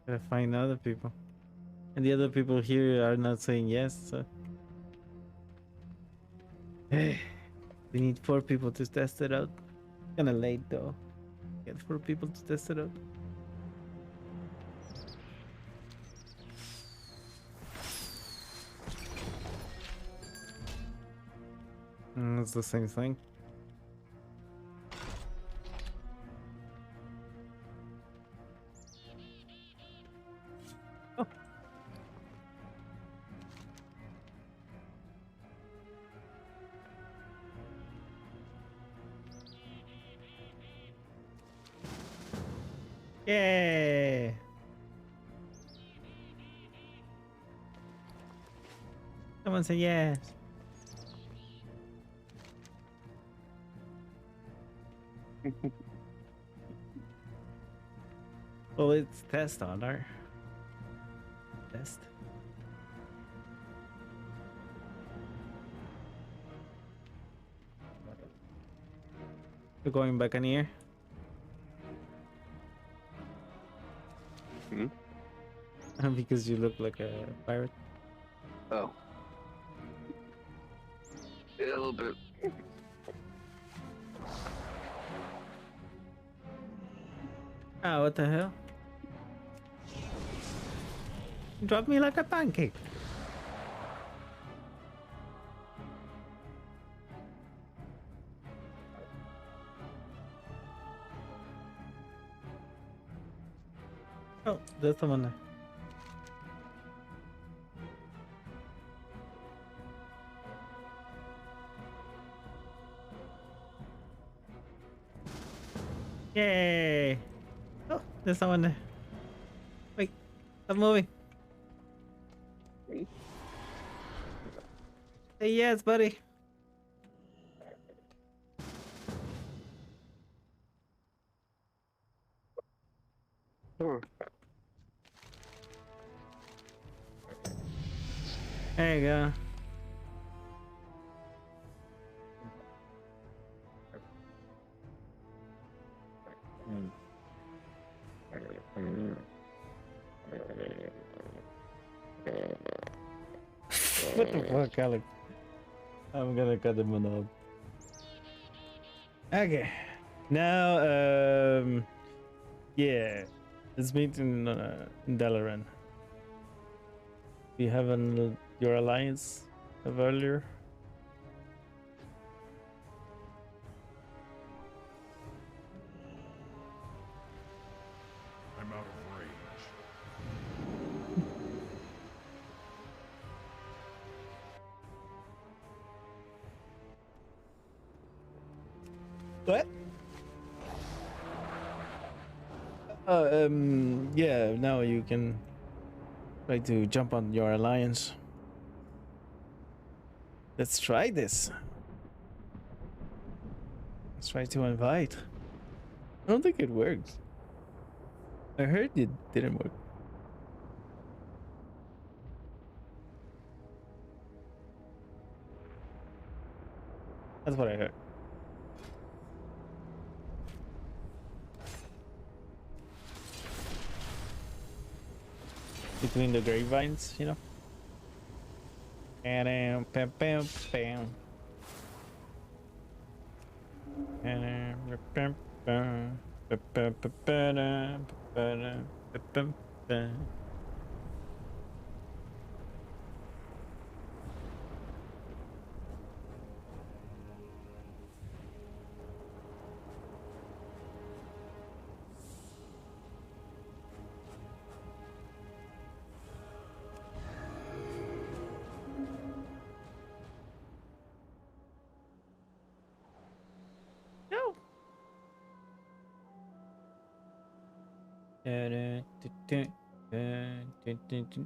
Gotta find other people. And the other people here are not saying yes, so. We need 4 people to test it out. Kinda late though. Get 4 people to test it out. It's the same thing. Oh. Yeah. Someone say yes. Well, it's test honor. Test. You're going back in here? Because you look like a pirate. Oh. Yeah, a little bit. Ah, what the hell? Drop me like a pancake. Oh, there's someone there. Yay! Oh, there's someone there. Wait, stop moving. Say yes, buddy. There you go. What the fuck, Alex? I'm gonna cut him off. Okay. Now, yeah. Let's meet in Dalaran. We have your alliance of earlier. I'm out of range. What? Yeah, now you can try to jump on your alliance. Let's try this. Let's try to invite. I don't think it works. I heard it didn't work. That's what I heard. Between the grapevines, you know? And bam, bam, bam. And bam, bam, bam, bam, bam, bam, bam. No.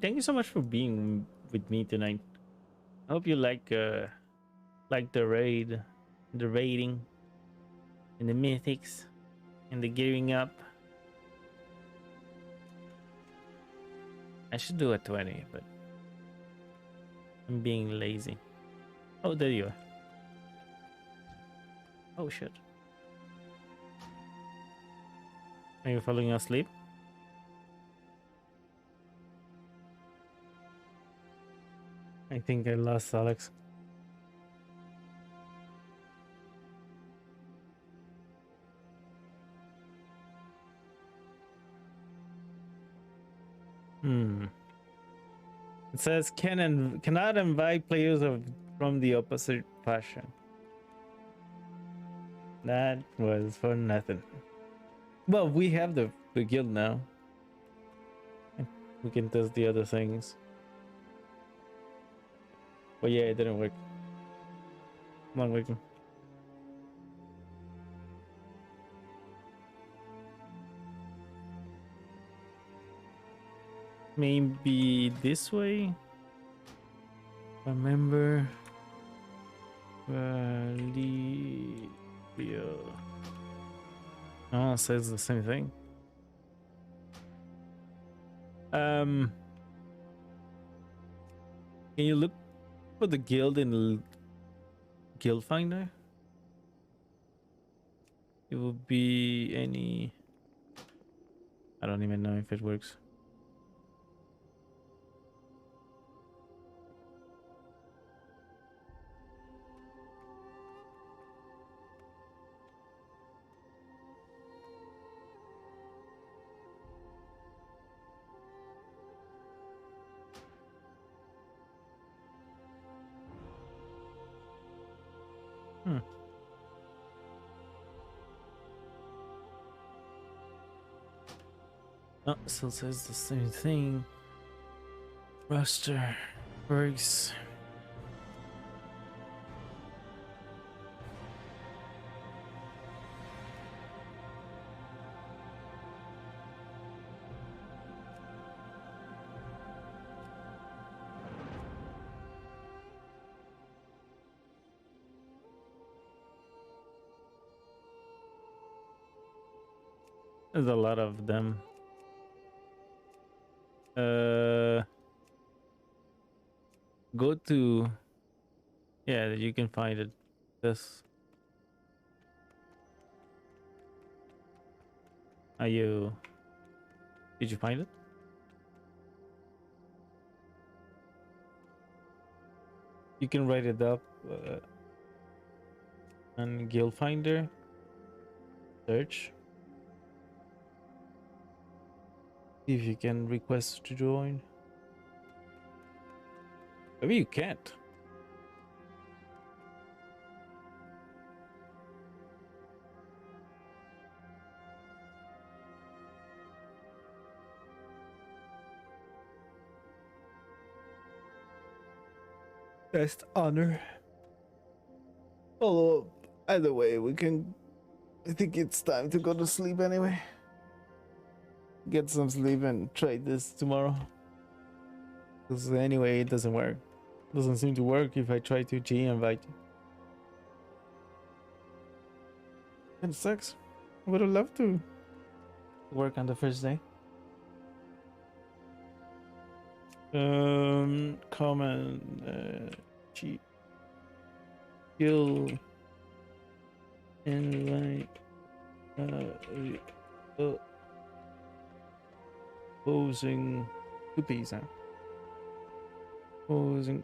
Thank you so much for being with me tonight. I hope you like the raid, the raiding, and the mythics, and the gearing up. I should do a 20, but I'm being lazy. Oh, there you are. Oh shit. Are you falling asleep? I think I lost Alex. It says cannot invite players from the opposite faction. That was for nothing. Well, we have the guild now. We can test the other things. But yeah, it didn't work. Not working. Maybe this way. Remember. Oh, it says the same thing. Can you look for the guild in Guild Finder? It will be any. I don't even know if it works. Hmm. Oh, still says the same thing. Roster works. There's a lot of them. Go to, yeah, you can find it. This. Are you? Did you find it? You can write it up on Guild Finder. Search. See if you can request to join. Maybe you can't. Best honor. Although, either way, we can. I think it's time to go to sleep anyway. Get some sleep and try this tomorrow. Because anyway, it doesn't work. Doesn't seem to work if I try to G-invite you. It sucks. I would have loved to work on the first day. Common G Guild invite posing 2 P's, huh? Posing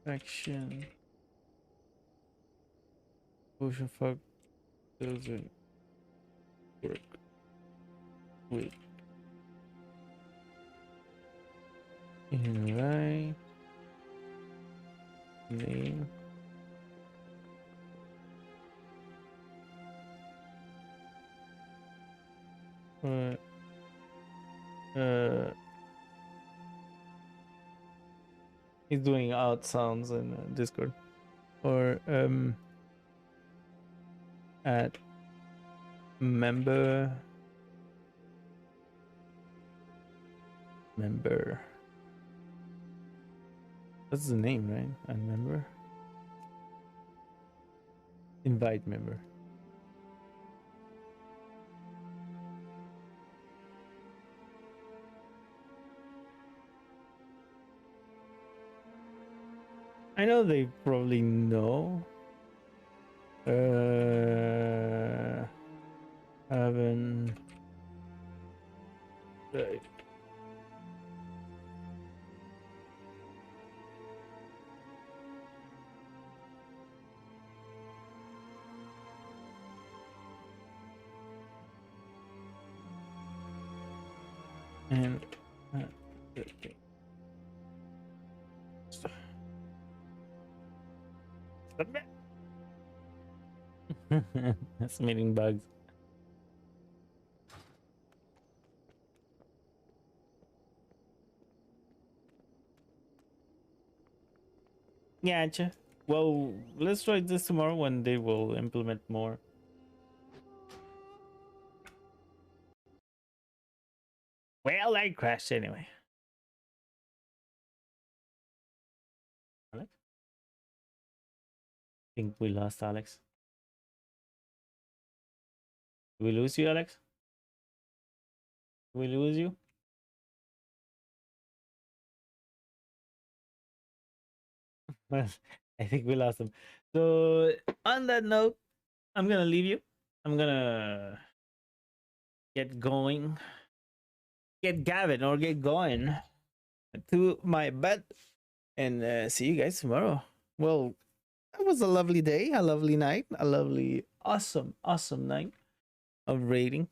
action potion fuck doesn't work with invite name he's doing out sounds in Discord or at member that's the name, right? And member invite member. I know they probably know. Haven't right. And okay. That's meeting bugs. Gotcha. Well, let's try this tomorrow when they will implement more. Well, I crashed anyway. Alex? I think we lost Alex. Did we lose you, Alex? Did we lose you? Well, I think we lost him. So, on that note, I'm gonna leave you. I'm gonna get going. Get Gavin or get going to my bed and see you guys tomorrow. Well, it was a lovely day, a lovely night, a lovely, awesome night of raiding.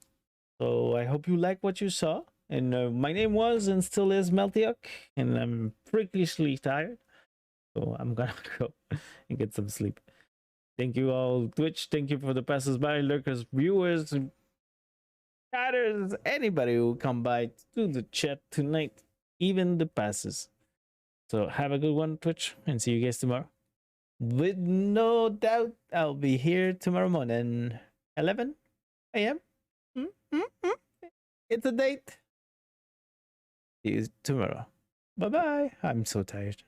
So I hope you like what you saw. And my name was and still is Meltiok, and I'm freakishly tired. So I'm gonna go and get some sleep. Thank you all, Twitch. Thank you for the passers-by, lurkers, viewers, chatters, anybody who come by to the chat tonight, even the passes. So have a good one, Twitch, and see you guys tomorrow. With no doubt, I'll be here tomorrow morning, 11 a.m. It's a date. See you tomorrow. Bye-bye. I'm so tired.